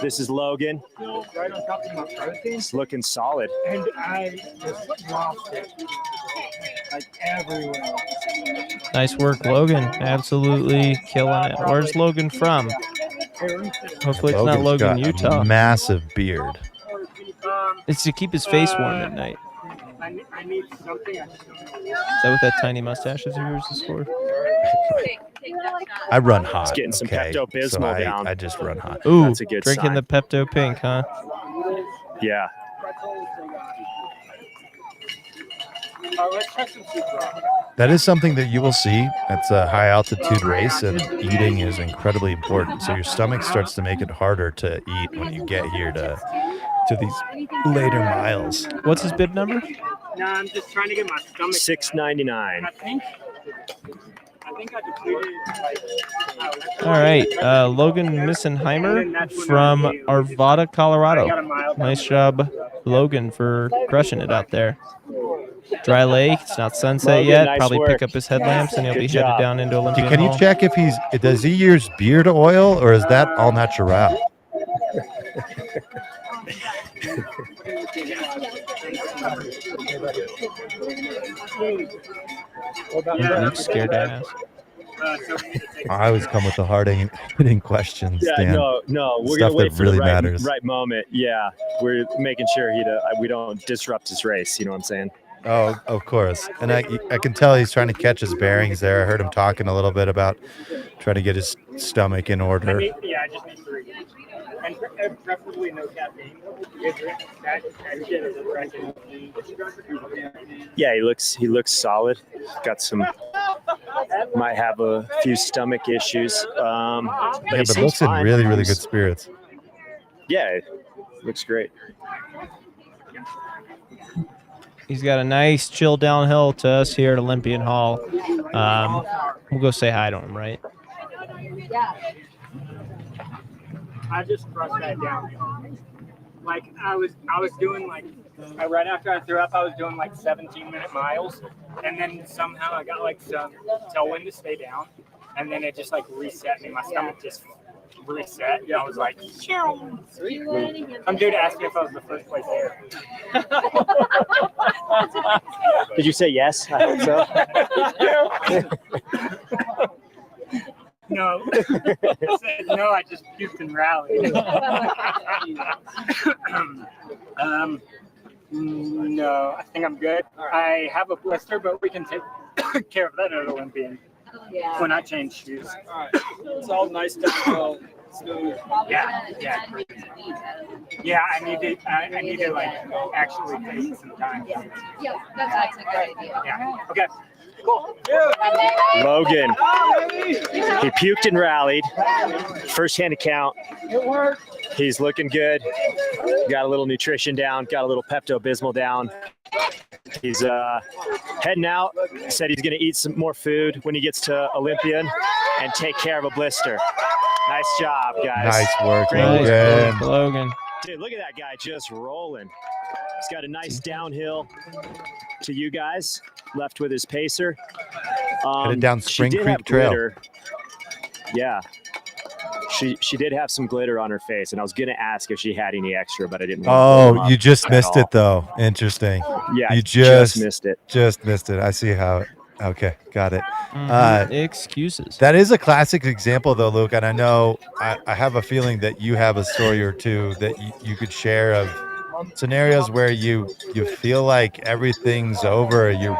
S3: This is Logan.
S4: Right on top of my protein.
S3: It's looking solid.
S4: And I just lost it. Like everywhere.
S1: Nice work, Logan. Absolutely killing it. Where's Logan from? Hopefully it's not Logan, Utah.
S2: Massive beard.
S1: It's to keep his face warm at night.
S4: I need something.
S1: Is that what that tiny mustache of yours is for?
S2: I run hot.
S3: It's getting some Pepto-Bismol down.
S2: I just run hot.
S1: Ooh,
S3: that's a good
S1: drinking
S3: sign.
S1: the Pepto Pink, huh?
S3: Yeah.
S4: Let's try some soup.
S2: That is something that you will see. It's a high altitude race, and eating is incredibly important. So your stomach starts to make it harder to eat when you get here to these later miles.
S1: What's his bib number?
S4: No, I'm just trying to get my stomach.
S3: $6.99.
S4: I think I depleted
S1: All right, Logan Missenheimer from Arvada, Colorado. Nice job, Logan, for crushing it out there. Dry lake. It's not sunset
S3: Logan,
S1: yet.
S3: nice
S1: Probably
S3: work.
S1: pick up his headlamps and he'll
S3: Good
S1: be
S3: job.
S1: headed down into Olympian
S2: Can you
S1: Hall.
S2: check if does he use beard oil or is that all natural?
S1: Luke's scared ass.
S2: I always come with the hard-hitting questions,
S3: Yeah,
S2: Dan.
S3: no, we're
S2: Stuff
S3: gonna wait
S2: that
S3: for
S2: really
S3: the
S2: matters.
S3: right moment. Yeah, we're making sure we don't disrupt his race. You know what I'm saying?
S2: Oh, of course. And I can tell he's trying to catch his bearings there. I heard him talking a little bit about trying to get his stomach in order.
S4: I just need 3. And preferably no caffeine.
S3: Yeah, he looks solid. Got might have a few stomach issues.
S2: But looks in really, really good spirits.
S3: Yeah, it looks great.
S1: He's got a nice chill downhill to us here at Olympian Hall. We'll go say hi to him, right?
S4: I just crushed that down. Like I was doing right after I threw up, I was doing 17-minute miles, and then somehow I got some tailwind to stay down, and then it just reset me. My stomach just reset. Yeah, I was like, some dude asked me if I was the first place there.
S3: Did you say yes? I hope so.
S4: No. I said no, I just puked and rallied. No, I think I'm good. I have a blister, but we can take care of that at Olympian when I change shoes.
S5: All right. It's all nice to go.
S4: Yeah. Yeah, I need to actually take some time.
S6: Yeah, that's a good idea.
S4: Yeah. Okay. Cool.
S3: Logan, he puked and rallied. First-hand account.
S4: It worked.
S3: He's looking good. Got a little nutrition down. Got a little Pepto-Bismol down. He's heading out. Said he's going to eat some more food when he gets to Olympian and take care of a blister. Nice job, guys.
S2: Nice work,
S1: Nice
S2: Logan.
S1: work, Logan.
S3: Dude, look at that guy just rolling. He's got a nice downhill to you guys. Left with his pacer.
S2: Headed down
S3: she
S2: Spring
S3: did
S2: Creek
S3: have
S2: Trail.
S3: glitter. Yeah. She did have some glitter on her face, and I was going to ask if she had any extra, but I didn't.
S2: Oh, you just missed it, though. Interesting.
S3: Yeah,
S2: You
S3: I
S2: just
S3: missed it.
S2: Just missed it. I see how. Okay, got it.
S1: Excuses.
S2: That is a classic example, though, Luke. And I know I have a feeling that you have a story or two that you could share of scenarios where you feel like everything's over. You're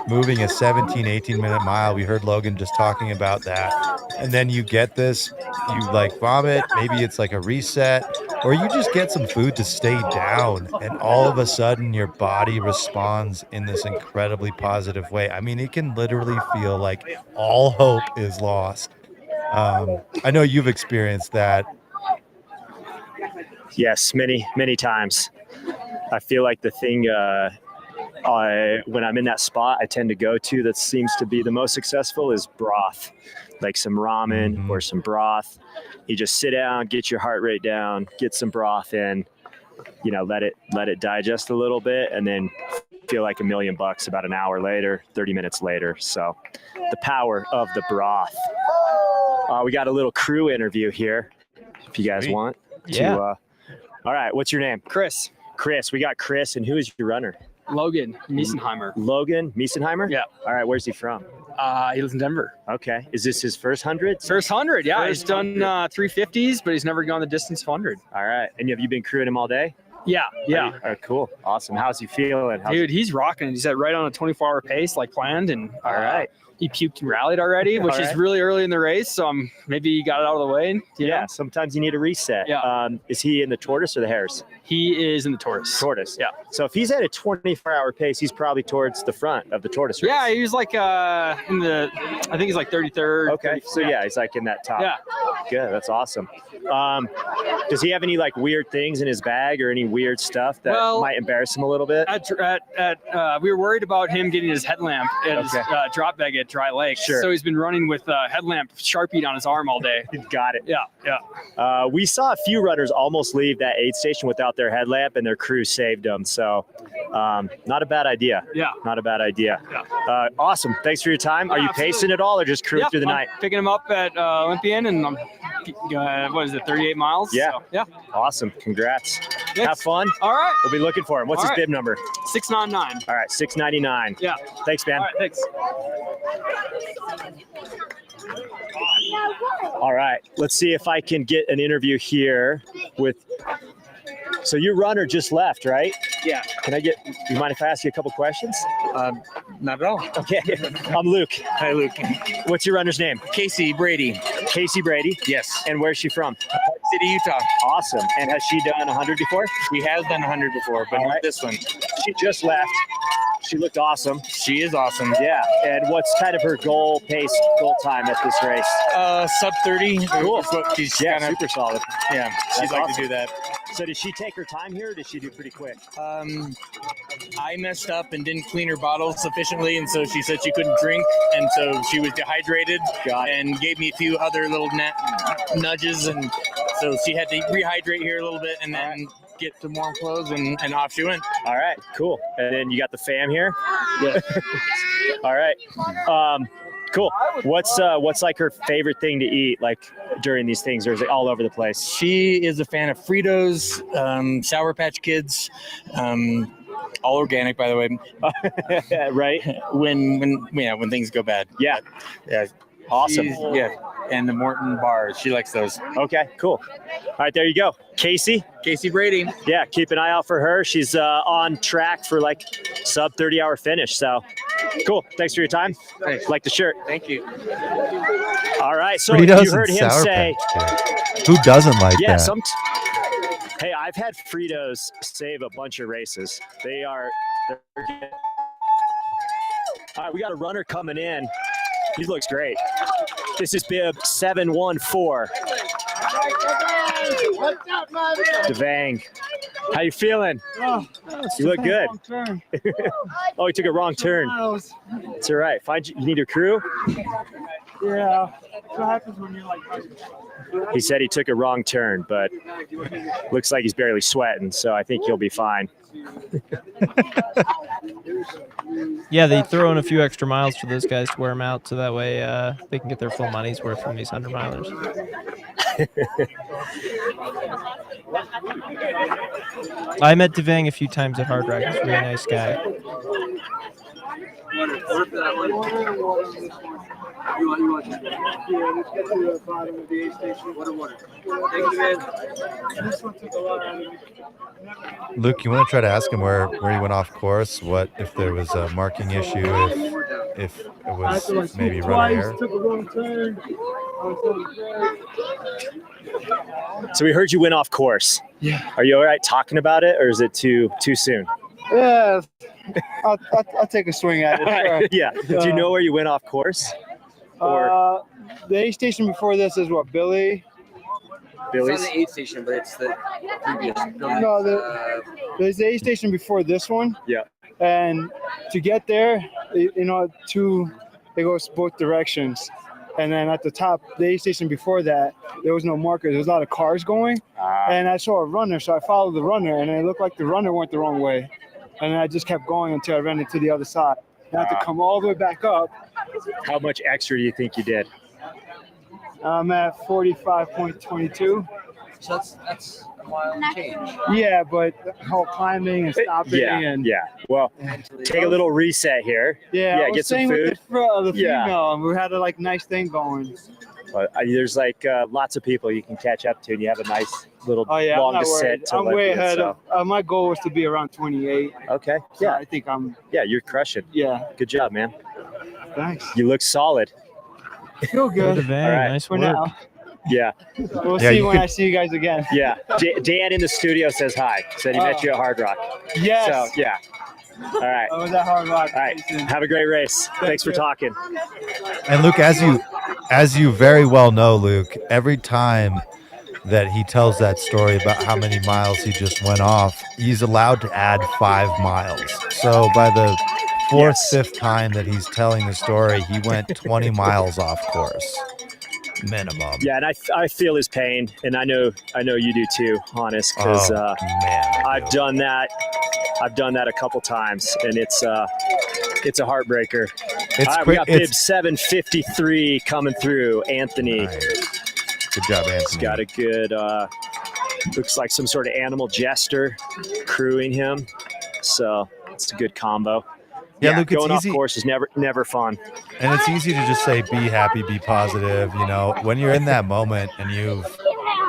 S2: moving a 17, 18-minute mile. We heard Logan just talking about that. And then you get this, you vomit. Maybe it's a reset, or you just get some food to stay down. And all of a sudden your body responds in this incredibly positive way. I mean, it can literally feel like all hope is lost. I know you've experienced that.
S3: Yes, many times. I feel like the thing when I'm in that spot, I tend to go to that seems to be the most successful is broth, like some ramen or some broth. You just sit down, get your heart rate down, get some broth in, let it digest a little bit, and then feel like $1 million about an hour later, 30 minutes later. So the power of the broth. We got a little crew interview here if you guys want to. All right, what's your name?
S5: Chris.
S3: Chris, we got Chris, and who is your runner?
S5: Logan Miesenheimer.
S3: Logan Miesenheimer?
S5: Yeah.
S3: All right, where's he from?
S5: He lives in Denver.
S3: Okay. Is this his first 100?
S5: First 100, yeah.
S3: First
S5: He's done 350s, but he's never gone the distance of 100.
S3: All right. And have you been crewing him all day?
S5: Yeah.
S3: All right, cool. Awesome. How's he feeling?
S5: Dude, he's rocking. He's right on a 24-hour pace like planned. And
S3: all right.
S5: He puked and rallied already, which is really early in the race. So maybe he got it out of the way.
S3: Yeah, sometimes you need a reset.
S5: Yeah.
S3: Is he in the Tortoise or the Hares?
S5: He is in the Tortoise.
S3: Tortoise.
S5: Yeah.
S3: So if he's at a 24-hour pace, he's probably towards the front of the Tortoise race.
S5: Yeah, he was like I think he's like 33rd.
S3: Okay. So yeah, he's like in that top.
S5: Yeah.
S3: Good. That's awesome. Does he have any like weird things in his bag or any weird stuff that might embarrass him a little bit?
S5: We were worried about him getting his headlamp at his drop bag at Dry Lake.
S3: Sure.
S5: So he's been running with headlamp Sharpied on his arm all day.
S3: Got it.
S5: Yeah.
S3: We saw a few runners almost leave that aid station without their headlamp, and their crew saved them. So not a bad idea.
S5: Yeah.
S3: Not a bad idea.
S5: Yeah.
S3: Awesome. Thanks for your time. Are you pacing at all or just crewing through the night?
S5: Picking him up at Olympian, and I'm 38 miles?
S3: Yeah.
S5: So, yeah.
S3: Awesome. Congrats.
S5: Thanks.
S3: Have fun.
S5: All right.
S3: We'll be looking for him. What's his bib number?
S5: 699.
S3: All right. 699.
S5: Yeah.
S3: Thanks, man.
S5: All right. Thanks.
S3: All right. Let's see if I can get an interview here with. So your runner just left, right?
S7: Yeah.
S3: You mind if I ask you a couple questions?
S7: Not at all.
S3: Okay. I'm Luke.
S7: Hi, Luke.
S3: What's your runner's name?
S7: Casey Brady.
S3: Casey Brady?
S7: Yes.
S3: And where's she from?
S7: City, Utah.
S3: Awesome. And has she done 100 before?
S7: She has done 100 before, but not this one.
S3: She just left. She looked awesome.
S7: She is awesome.
S3: Yeah. And what's kind of her goal time at this race?
S7: Sub 30.
S3: Cool.
S7: She's
S3: super solid.
S7: Yeah. She'd like to do that.
S3: So did she take her time here or did she do pretty quick?
S7: I messed up and didn't clean her bottle sufficiently, and so she said she couldn't drink, and so she was dehydrated and gave me a few other little nudges, and so she had to rehydrate here a little bit and then get some warm clothes, and off she went.
S3: All right, cool. And then you got the fam here? Yeah. All right. Cool. What's like her favorite thing to eat like during these things, or is it all over the place?
S7: She is a fan of Fritos, Sour Patch Kids, all organic, by the way.
S3: Right.
S7: When things go bad.
S3: Yeah.
S7: Yeah.
S3: Awesome.
S7: And the Morton bars. She likes those.
S3: Okay, cool. All right, there you go. Casey
S7: Brady.
S3: Yeah, keep an eye out for her. She's on track for like sub 30-hour finish. So cool. Thanks for your time.
S7: Thanks.
S3: Like the shirt.
S7: Thank you.
S3: All right. So
S2: Fritos
S3: you heard
S2: and
S3: him
S2: Sour
S3: say,
S2: Patch. Who doesn't like that?
S3: Hey, I've had Fritos save a bunch of races. They're good. All right, we got a runner coming in. He looks great. This is bib 714. Devang. How you feeling? You look good. Oh, he took a wrong turn. It's all right. You need a crew?
S4: Yeah. What happens when you're like...
S3: He said he took a wrong turn, but looks like he's barely sweating, so I think he'll be fine.
S1: Yeah, they throw in a few extra miles for those guys to wear them out, so that way they can get their full money's worth from these 100-milers. I met Devang a few times at Hard Rock. He's a really nice guy.
S2: Luke, you want to try to ask him where he went off course? What if there was a marking issue? If it was maybe run air?
S3: So we heard you went off course.
S4: Yeah.
S3: Are you all right talking about it, or is it too soon?
S4: Yeah. I'll take a swing at it.
S3: Yeah. Do you know where you went off course? Or
S4: The A station before this is what, Billy?
S3: Billy's?
S8: It's on the aid station, but it's the previous building.
S9: No, there's the aid station before this one.
S3: Yeah.
S9: And to get there, it goes both directions. And then at the top, the aid station before that, there was no marker. There was a lot of cars going. And I saw a runner, so I followed the runner, and it looked like the runner went the wrong way. And I just kept going until I ran into the other side. I had to come all the way back up.
S3: How much extra do you think you did?
S9: I'm at 45.22.
S8: So that's a mile and change.
S9: Yeah, but the whole climbing and stopping and
S3: Well, take a little reset here.
S9: I was
S3: get some
S9: staying
S3: food.
S9: with the
S3: Yeah.
S9: female, and we had a nice thing going.
S3: There's lots of people you can catch up to, and you have a nice little
S9: Oh yeah,
S3: long
S9: I'm not
S3: descent
S9: worried.
S3: to
S9: I'm way
S3: Olympia,
S9: ahead
S3: so.
S9: of. My goal was to be around 28.
S3: Okay.
S9: So
S3: Yeah.
S9: I think I'm.
S3: Yeah, you're crushing.
S9: Yeah.
S3: Good job, man.
S9: Thanks.
S3: You look solid.
S9: Feel good.
S1: Good event.
S3: All right.
S1: Nice
S9: For
S1: work.
S9: now.
S3: Yeah.
S9: We'll
S2: Yeah,
S9: see
S2: you
S9: when
S2: could-
S9: I see you guys again.
S3: Yeah. Dan in the studio says hi. Said he met you at Hard Rock.
S9: Yes.
S3: So yeah. All right.
S9: I was at Hard Rock.
S3: All right. Have a great race. Thanks for
S9: you.
S3: talking.
S2: And Luke, as you very well know, Luke, every time that he tells that story about how many miles he just went off, he's allowed to add 5 miles. So by the fourth, fifth time that he's telling the story, he went 20 miles off course, minimum.
S3: Yeah, and I feel his pain, and I know you do too, honest, because
S2: man, I
S3: I've
S2: do.
S3: done that. I've done that a couple times, and it's a heartbreaker.
S2: It's
S3: All right, we
S2: quick.
S3: got bib
S2: It's
S3: 753 coming through. Anthony.
S2: nice. Good job,
S3: He's
S2: Anthony.
S3: got a good, looks like some sort of animal jester crewing him. So it's a good combo.
S2: Yeah, Luke, it's
S3: going off
S2: easy.
S3: course is never fun.
S2: And it's easy to just say, be happy, be positive. You know, when you're in that moment and you've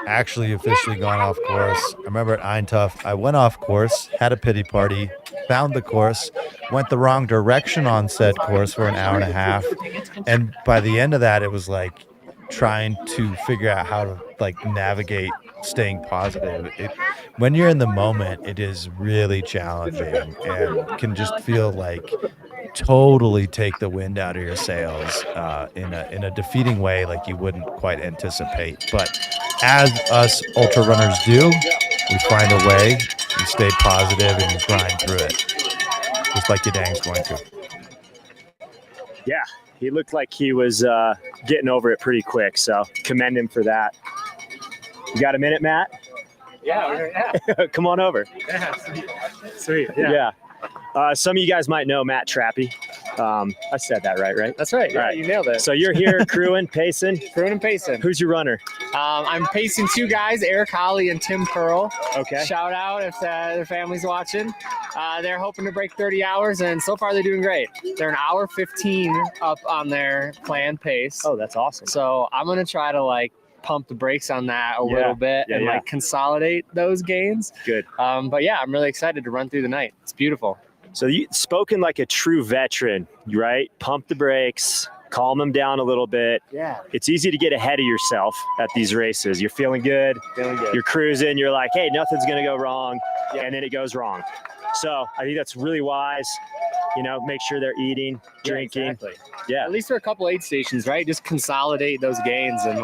S2: actually officially gone off course. I remember at Einthoff, I went off course, had a pity party, found the course, went the wrong direction on said course for an hour and a half. And by the end of that, it was like trying to figure out how to navigate staying positive. When you're in the moment, it is really challenging and can just feel like totally take the wind out of your sails in a defeating way like you wouldn't quite anticipate. But as us ultra runners do, we find a way, we stay positive, and we grind through it, just like Yadang's going to.
S3: Yeah, he looked like he was getting over it pretty quick, so commend him for that. You got a minute, Matt?
S8: Yeah.
S3: Come on over.
S8: Yeah. Sweet.
S3: Yeah. Some of you guys might know Matt Trappy. I said that right?
S8: That's right. Yeah,
S3: All right.
S8: you nailed it.
S3: So you're here crewing, pacing.
S8: Crewing and pacing.
S3: Who's your runner?
S8: I'm pacing 2 guys, Eric Holly and Tim Pearl.
S3: Okay.
S8: Shout out if their family's watching. They're hoping to break 30 hours, and so far they're doing great. They're an hour 15 up on their planned pace.
S3: Oh, that's awesome.
S8: So I'm going to try to pump the brakes on that a little bit and consolidate those gains.
S3: Good.
S8: But yeah, I'm really excited to run through the night. It's beautiful.
S3: So you spoken like a true veteran, right? Pump the brakes, calm them down a little bit.
S8: Yeah.
S3: It's easy to get ahead of yourself at these races. You're feeling good. You're cruising. You're like, hey, nothing's going to go wrong. Yeah. And then it goes wrong. So I think that's really wise. Make sure they're eating, drinking.
S8: Yeah, exactly.
S3: Yeah.
S8: At least for a couple aid stations, right? Just consolidate those gains and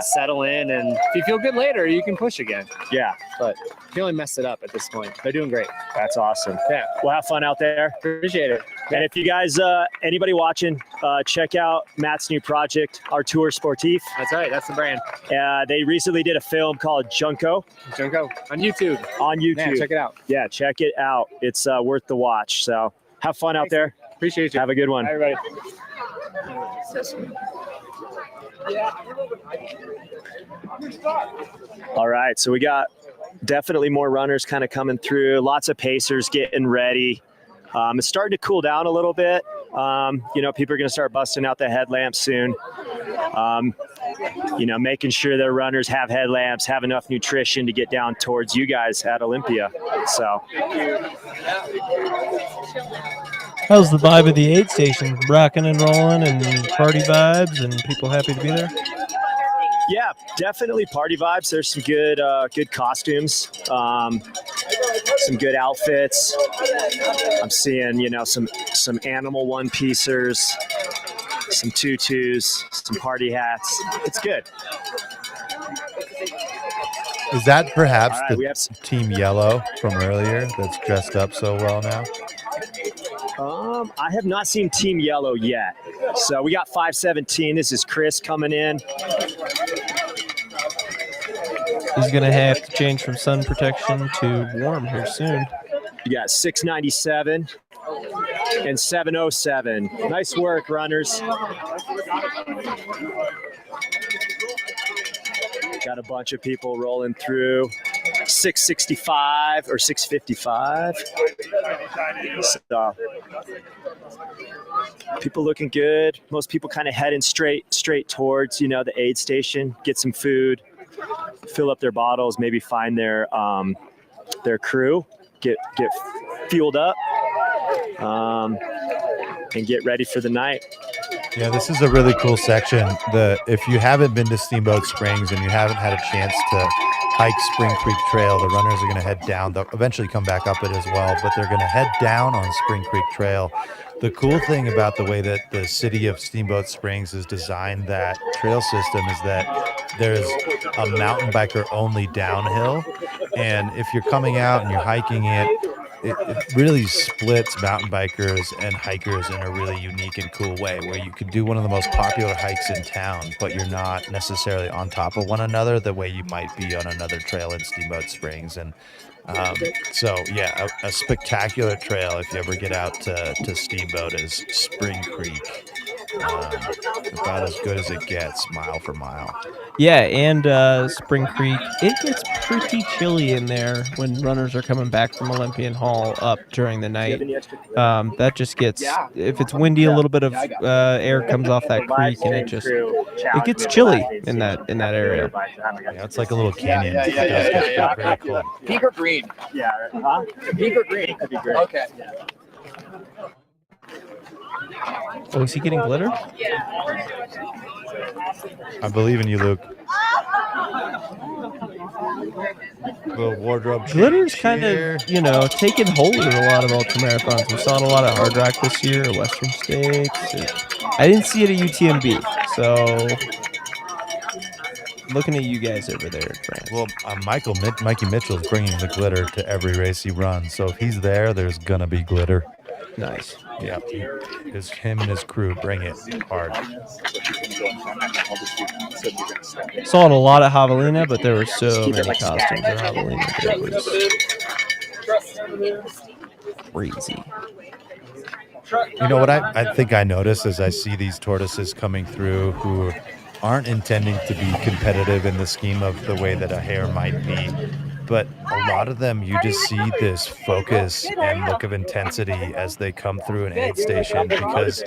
S8: settle in. And if you feel good later, you can push again.
S3: Yeah.
S8: But you only messed it up at this point. They're doing great.
S3: That's awesome.
S8: Yeah.
S3: Well, have fun out there.
S8: Appreciate it.
S3: And if you guys, anybody watching, check out Matt's new project, Artour Sportif.
S8: That's right. That's the brand.
S3: They recently did a film called Junko
S8: Junko on YouTube.
S3: on YouTube.
S8: Yeah, check it out.
S3: Yeah, check it out. It's worth the watch. So have fun out there.
S8: Appreciate you.
S3: Have a good one.
S8: Bye, everybody.
S3: All right, so we got definitely more runners kind of coming through. Lots of pacers getting ready. It's starting to cool down a little bit. People are going to start busting out the headlamps soon. Making sure their runners have headlamps, have enough nutrition to get down towards you guys at Olympia. So
S1: How's the vibe of the aid station? Rocking and rolling and party vibes and people happy to be there?
S3: yeah, definitely party vibes. There's some good costumes, some good outfits. I'm seeing, some animal one-piecers, some tutus, some party hats. It's good.
S2: Is that perhaps
S3: All right,
S2: the
S3: we have
S2: team yellow from earlier that's dressed up so well now?
S3: I have not seen Team Yellow yet. So we got 517. This is Chris coming in.
S1: He's going to have to change from sun protection to warm here soon.
S3: You got 697 and 707. Nice work, runners. Got a bunch of people rolling through. 665 or 655. So, people looking good. Most people kind of heading straight towards, the aid station, get some food, fill up their bottles, maybe find their crew, get fueled up, and get ready for the night.
S2: Yeah, this is a really cool section. If you haven't been to Steamboat Springs and you haven't had a chance to hike Spring Creek Trail, the runners are going to head down. They'll eventually come back up it as well, but they're going to head down on Spring Creek Trail. The cool thing about the way that the city of Steamboat Springs has designed that trail system is that there's a mountain biker only downhill. And if you're coming out and you're hiking it really splits mountain bikers and hikers in a really unique and cool way, where you could do one of the most popular hikes in town, but you're not necessarily on top of one another the way you might be on another trail in Steamboat Springs. And so, yeah, a spectacular trail if you ever get out to Steamboat is Spring Creek. About as good as it gets, mile for mile.
S1: Yeah, and Spring Creek, it gets pretty chilly in there when runners are coming back from Olympian Hall up during the night. That just gets, if it's windy, a little bit of air comes off that creek, and it gets chilly in that area.
S2: Yeah, it's like a little canyon. Yeah. Very cool.
S10: Pink or green?
S3: Yeah. Huh?
S10: Pink or green?
S3: Could be great.
S10: Okay.
S1: Oh, is he getting glitter?
S2: I believe in you, Luke. Little wardrobe.
S1: Glitter's kind of, taking hold in a lot of ultramarathons. We saw it a lot at Hard Rock this year, at Western States. I didn't see it at UTMB, so looking at you guys over there in France.
S2: Well, Mikey Mitchell's bringing the glitter to every race he runs, so if he's there, there's gonna be glitter.
S1: Nice.
S2: Yeah, it's him and his crew bring it hard.
S1: Saw it a lot at Javelina, but there were so many costumes at Javelina. It was crazy.
S2: You know what I think I notice as I see these tortoises coming through who aren't intending to be competitive in the scheme of the way that a hare might be, but a lot of them, you just see this focus and look of intensity as they come through an aid station, because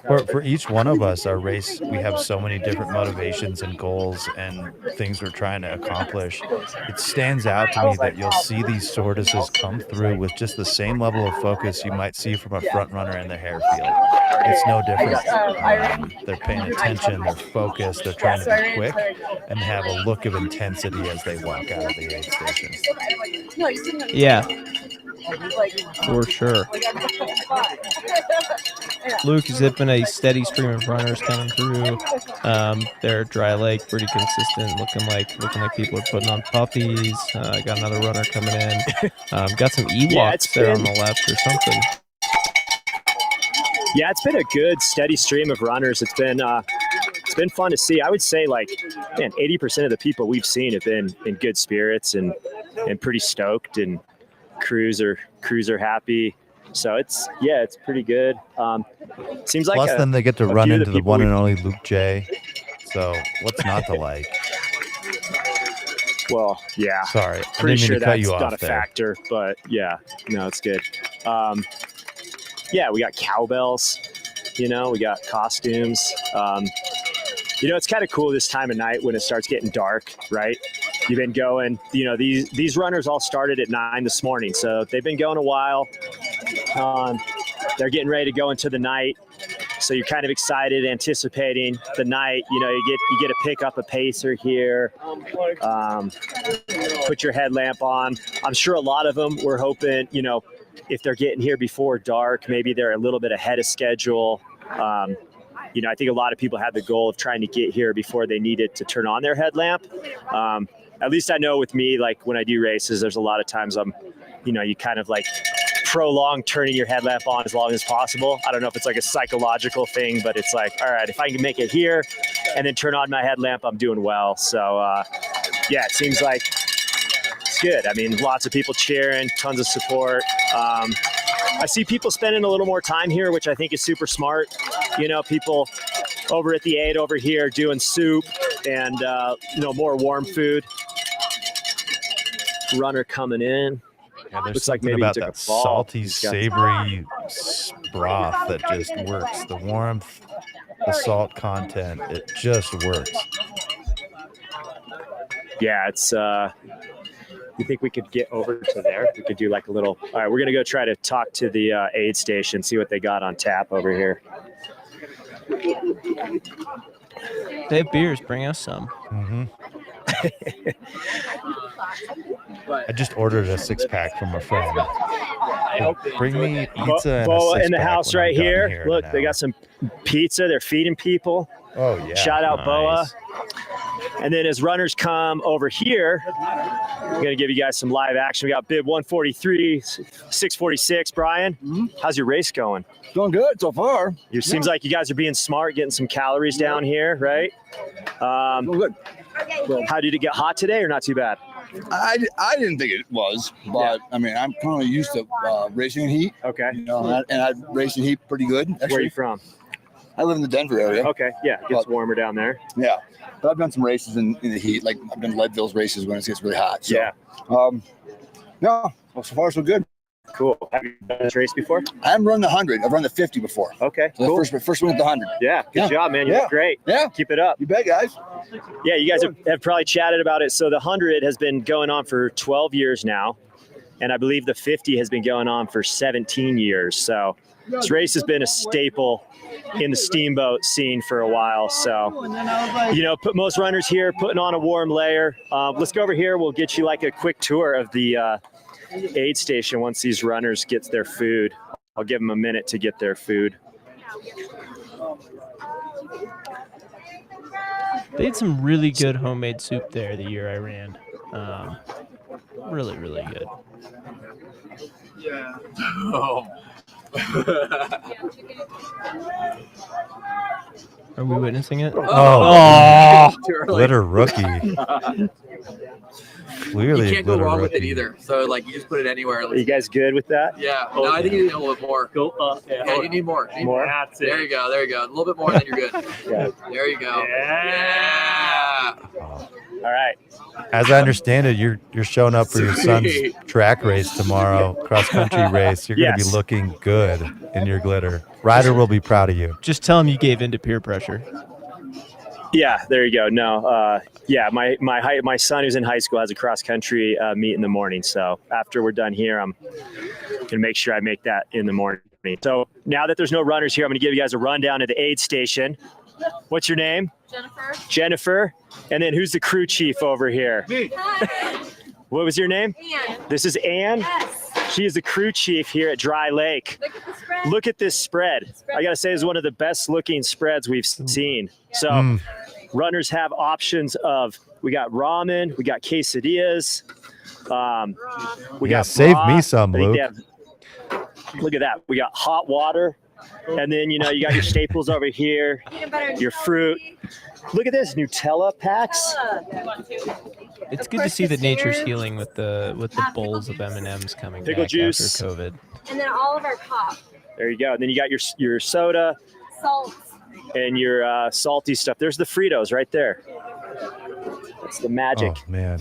S2: for each one of us, our race, we have so many different motivations and goals and things we're trying to accomplish. It stands out to me that you'll see these tortoises come through with just the same level of focus you might see from a front runner in the hare field. It's no different. They're paying attention, they're focused, they're trying to be quick and have a look of intensity as they walk out of the aid station.
S1: Yeah, for sure. Luke, has it been a steady stream of runners coming through? They're Dry Lake, pretty consistent, looking like people are putting on puppies. Got another runner coming in. Got some Ewoks there on the left or something.
S3: Yeah, it's been a good steady stream of runners. It's been fun to see. I would say 80% of the people we've seen have been in good spirits and pretty stoked, and crews are happy. So it's pretty good. Seems like
S2: plus then they get to run into the one and only Luke J. So what's not to like?
S3: Well, yeah.
S2: Sorry,
S3: pretty sure that's
S2: you
S3: not
S2: off
S3: a factor, but yeah, no, it's good. Yeah, we got cowbells, we got costumes. It's kind of cool this time of night when it starts getting dark, right? You've been going, these runners all started at 9 this morning, so they've been going a while. They're getting ready to go into the night, so you're kind of excited, anticipating the night. You get to pick up a pacer here, put your headlamp on. I'm sure a lot of them were hoping, if they're getting here before dark, maybe they're a little bit ahead of schedule. I think a lot of people had the goal of trying to get here before they needed to turn on their headlamp. at least I know with me, like when I do races, there's a lot of times you kind of like prolong turning your headlamp on as long as possible. I don't know if it's like a psychological thing, but it's like, all right, if I can make it here and then turn on my headlamp, I'm doing well. So yeah, it seems like it's good. I mean, lots of people cheering, tons of support. I see people spending a little more time here, which I think is super smart. People over at the 8 over here doing soup and, more warm food. Runner coming in.
S2: Yeah, there's
S3: Looks like
S2: something
S3: maybe he
S2: about
S3: took a
S2: that
S3: fall.
S2: salty,
S3: He's got-
S2: savory broth that just works. The warmth, the salt content, it just works.
S3: Yeah, it's you think we could get over to there? We could do like a little. All right, we're gonna go try to talk to the aid station, see what they got on tap over here.
S1: They have beers. Bring us some.
S2: Mm-hmm. I just ordered a 6-pack from a friend. Bring me pizza and a
S3: Boa in the
S2: 6-pack
S3: house
S2: when I'm
S3: right
S2: done
S3: here.
S2: in
S3: Look,
S2: an
S3: they
S2: hour.
S3: got some pizza. They're feeding people.
S2: Oh yeah.
S3: Shout out Boa.
S1: Nice.
S3: And then as runners come over here, I'm going to give you guys some live action. We got bib 143, 646. Brian, how's your race going?
S10: Doing good so far.
S3: It seems like you guys are being smart, getting some calories down here, right?
S10: Doing good.
S3: How did it get hot today or not too bad?
S10: I didn't think it was, but I mean, I'm kind of used to racing in heat.
S3: Okay.
S10: And I race in heat pretty good. Actually.
S3: Where are you from?
S10: I live in the Denver area.
S3: Okay, yeah, it gets warmer down there.
S10: Yeah, but I've done some races in the heat. Like I've done Leadville's races when it gets really hot. So,
S3: Yeah,
S10: no, well, so far so good.
S3: cool. Have you done this race before?
S10: I haven't run the 100. I've run the 50 before.
S3: Okay,
S10: So
S3: cool.
S10: the first one at the 100.
S3: Yeah, good
S10: Yeah.
S3: job, man. You
S10: Yeah.
S3: did great.
S10: Yeah,
S3: Keep it up.
S10: you bet, guys.
S3: Yeah, you guys have probably chatted about it. So the 100 has been going on for 12 years now, and I believe the 50 has been going on for 17 years. So this race has been a staple in the steamboat scene for a while. So, put most runners here putting on a warm layer. Let's go over here. We'll get you like a quick tour of the aid station once these runners get their food. I'll give them a minute to get their food.
S1: They had some really good homemade soup there the year I ran. Really, really good.
S11: Yeah. Oh.
S1: Are we witnessing it?
S2: Oh,
S11: Too early.
S2: glitter rookie. Clearly,
S11: You
S2: a
S11: can't go
S2: glitter
S11: wrong with it
S2: rookie.
S11: either. So like you just put it anywhere.
S3: Are you guys good with that?
S11: Yeah. No, I think you need a little bit more.
S4: Go up.
S11: Yeah, you need more. You need
S3: More?
S4: That's
S11: There
S4: it.
S11: you go. There you go. A little bit more, then you're good.
S3: Yeah.
S11: There you go.
S4: Yeah.
S2: Oh.
S3: All right.
S2: As I understand it, you're showing up for your son's track race tomorrow, cross country race. You're going to
S3: Yes.
S2: be looking good in your glitter. Ryder will be proud of you.
S1: Just tell him you gave in to peer pressure.
S3: Yeah, there you go. No, yeah, my son who's in high school has a cross country meet in the morning. So after we're done here, I'm gonna make sure I make that in the morning. So now that there's no runners here, I'm gonna give you guys a rundown of the aid station. What's your name?
S6: Jennifer.
S3: Jennifer. And then who's the crew chief over here?
S6: Hi.
S3: What was your name?
S6: Ann.
S3: This is Ann.
S6: Yes.
S3: She is the crew chief here at Dry Lake.
S6: Look at the spread.
S3: Look at this spread. I gotta say, it's one of the best looking spreads we've seen. So runners have options of, we got ramen, we got quesadillas. We
S2: Yeah,
S3: got
S2: save
S3: broth.
S2: me some,
S3: I think they
S2: Luke.
S3: have- look at that. We got hot water. And then, you got your staples over here,
S6: Peanut butter and
S3: your fruit. Look at this, Nutella packs.
S1: It's good to see that nature's healing with the bowls of M&Ms coming
S3: Pickle
S1: back
S3: juice.
S1: after COVID.
S6: And then all of our pop.
S3: There you go. And then you got your soda
S6: Salt.
S3: and your salty stuff. There's the Fritos right there. That's the magic.
S2: Oh, man.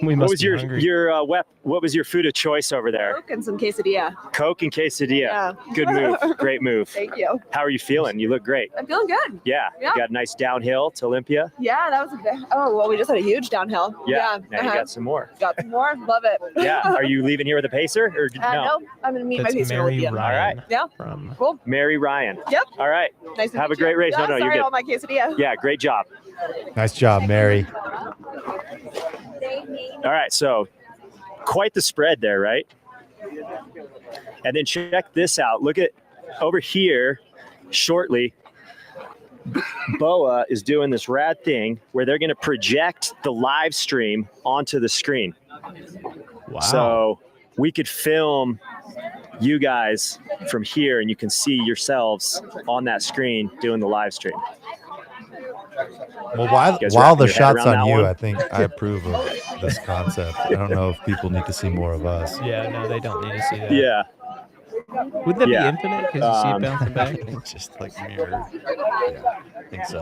S1: We
S3: What
S1: must
S3: was
S1: be
S3: your
S1: hungry.
S3: what was your food of choice over there?
S12: Coke and some quesadilla.
S3: Coke and quesadilla.
S12: Yeah.
S3: Good move. Great move.
S12: Thank you.
S3: How are you feeling? You look great.
S12: I'm feeling good.
S3: Yeah.
S12: Yeah.
S3: You got a nice downhill to Olympia.
S12: Yeah, that was a bit. Oh, well, we just had a huge downhill.
S3: Yeah. Now you
S12: uh-huh.
S3: got some more.
S12: Got some more. Love it.
S3: Yeah. Are you leaving here with a pacer or
S12: No, I'm going to meet
S1: That's
S12: my pacer
S1: Mary
S12: Olympian.
S1: Ryan.
S3: All right.
S12: Yeah.
S1: From
S12: Cool.
S3: Mary Ryan.
S12: Yep.
S3: All right.
S12: Nice to
S3: Have
S12: meet
S3: a great
S12: you.
S3: race. No,
S12: Yeah,
S3: no, you're
S12: sorry,
S3: good.
S12: all my quesadilla.
S3: Yeah. Great job.
S2: Nice job, Mary.
S3: All right. So quite the spread there, right? And then check this out. Look at over here shortly. BOA is doing this rad thing where they're going to project the live stream onto the screen.
S1: Wow.
S3: So we could film you guys from here and you can see yourselves on that screen doing the live stream.
S2: Well,
S3: You guys
S2: while
S3: wrapping
S2: the
S3: your head
S2: shot's
S3: around
S2: on
S3: that
S2: you,
S3: one?
S2: I think I approve of this concept. I don't know if people need to see more of us.
S1: Yeah, no, they don't need to see that.
S3: Yeah.
S1: Wouldn't that
S3: Yeah.
S1: be infinite? Because you see it bouncing back.
S2: Just like mirror. Yeah, I think so.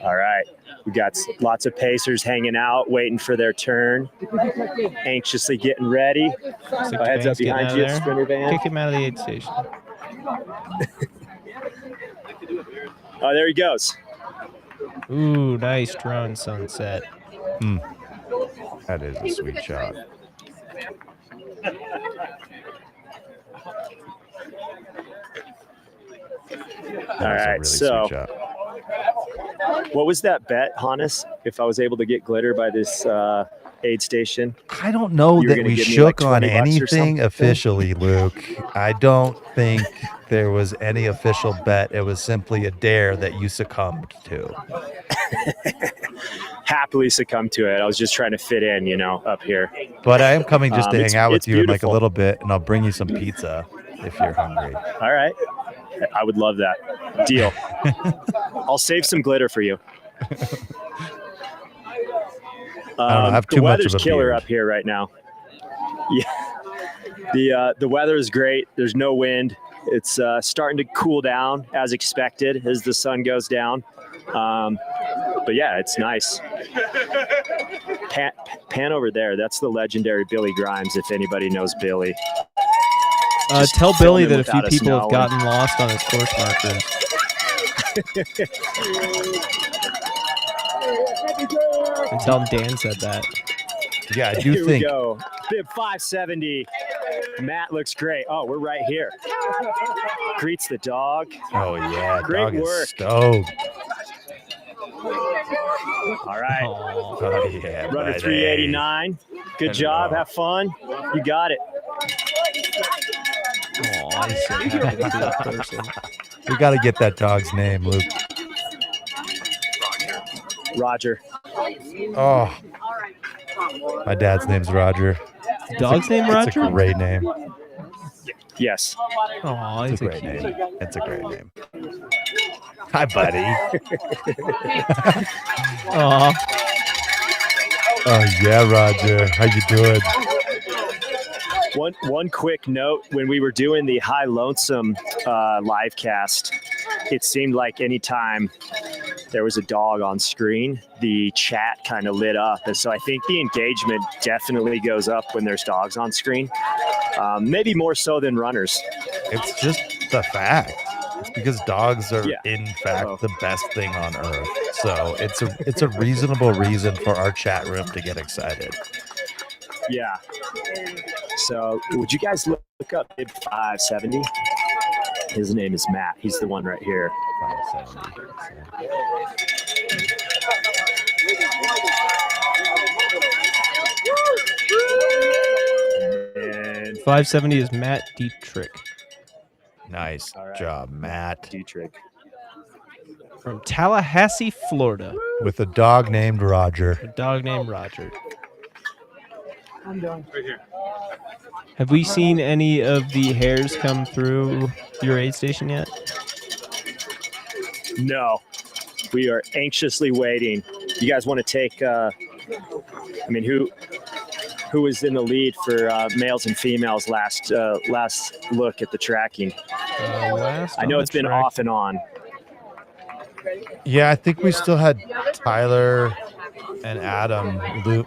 S3: All right. We got lots of pacers hanging out, waiting for their turn, anxiously getting ready.
S1: Looks like
S3: Oh, heads up
S1: Bank's getting
S3: behind
S1: out
S3: you,
S1: of there.
S3: sprinter van.
S1: Kick him out of the aid station.
S3: Oh, there he goes.
S1: Ooh, nice drone sunset.
S2: That is a sweet shot.
S3: All right, so what was that bet, Hannes? If I was able to get glitter by this aid station?
S2: I don't know
S3: You were
S2: that
S3: gonna
S2: we
S3: give me,
S2: shook
S3: like,
S2: on
S3: 20 bucks or
S2: anything
S3: something?
S2: officially, Luke. I don't think there was any official bet. It was simply a dare that you succumbed to.
S3: Happily succumbed to it. I was just trying to fit in, up here.
S2: But I am coming just to
S3: It's-
S2: hang out with
S3: it's
S2: you in like a
S3: beautiful.
S2: little bit, and I'll bring you some pizza if you're hungry.
S3: All right. I would love that. Deal. I'll save some glitter for you.
S2: I have
S3: the
S2: too much
S3: weather's
S2: of a
S3: killer
S2: beard.
S3: up here right now. Yeah. The weather is great. There's no wind. It's starting to cool down as expected as the sun goes down. But yeah, it's nice. Pan over there. That's the legendary Billy Grimes, if anybody knows Billy. Just
S1: Tell Billy
S3: filming
S1: that a few
S3: without us
S1: people have
S3: knowing.
S1: gotten lost on his course markers. And tell him Dan said that.
S2: Yeah, I do
S3: Here
S2: think
S3: we go. Bib 570. Matt looks great. Oh, we're right here. Greets the dog.
S2: Oh yeah,
S3: Great
S2: dog
S3: work.
S2: is stoked.
S3: All right.
S1: Aw.
S2: Oh yeah,
S3: Runner
S2: buddy.
S3: 389. Good job.
S2: Hello.
S3: Have fun. You got it.
S1: Aw, he's so happy to be a person.
S2: We got to get that dog's name, Luke.
S3: Roger.
S2: Oh, my dad's name's Roger.
S1: The dog's name
S2: It's
S1: Roger?
S2: a great name.
S3: Yes.
S1: Aw,
S2: It's
S1: he's
S2: a
S1: a
S2: great
S1: cutie.
S2: name. It's a great name. Hi, buddy.
S1: Aw.
S2: Oh yeah, Roger. How you doing?
S3: One quick note: when we were doing the High Lonesome live cast, it seemed like anytime there was a dog on screen, the chat kind of lit up, and so I think the engagement definitely goes up when there's dogs on screen. Maybe more so than runners.
S2: It's just the fact. It's because dogs are,
S3: Yeah.
S2: in fact, the best thing on earth. So it's a reasonable reason for our chat room to get excited.
S3: Yeah. So would you guys look up Bib 570? His name is Matt. He's the one right here.
S2: 570.
S3: And
S1: 570 is Matt Dietrich
S2: Nice
S3: All right.
S2: job, Matt.
S3: Dietrich.
S1: from Tallahassee, Florida.
S2: With a dog named Roger.
S1: A dog named Roger.
S9: I'm done.
S1: Have we seen any of the hares come through your aid station yet?
S3: No, we are anxiously waiting. You guys want to take? Who was in the lead for males and females last look at the tracking?
S1: Last
S3: I
S1: on
S3: know
S1: the
S3: it's been
S1: track.
S3: off and on.
S2: Yeah, I think we still had Tyler and Adam,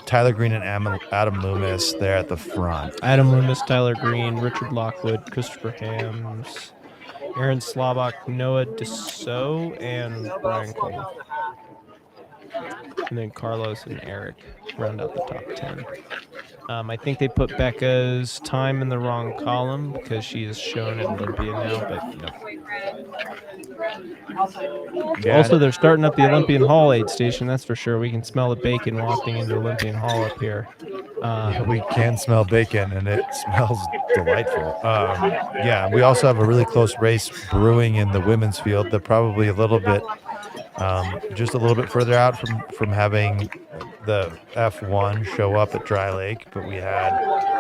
S2: Tyler Green and Adam Loomis there at the front.
S1: Adam Lumis, Tyler Green, Richard Lockwood, Christopher Hams, Aaron Slabach, Noah Dussault, and Brian Cole. And then Carlos and Eric round out the top 10. I think they put Becca's time in the wrong column because she is shown at Olympian now, but no.
S2: Yeah,
S1: Also, they're starting up the Olympian Hall aid station, that's for sure. We can smell the bacon wafting into Olympian Hall up here.
S2: We can smell bacon, and it smells delightful. Yeah, we also have a really close race brewing in the women's field. They're probably a little bit, just a little bit further out from having the F1 show up at Dry Lake. But we had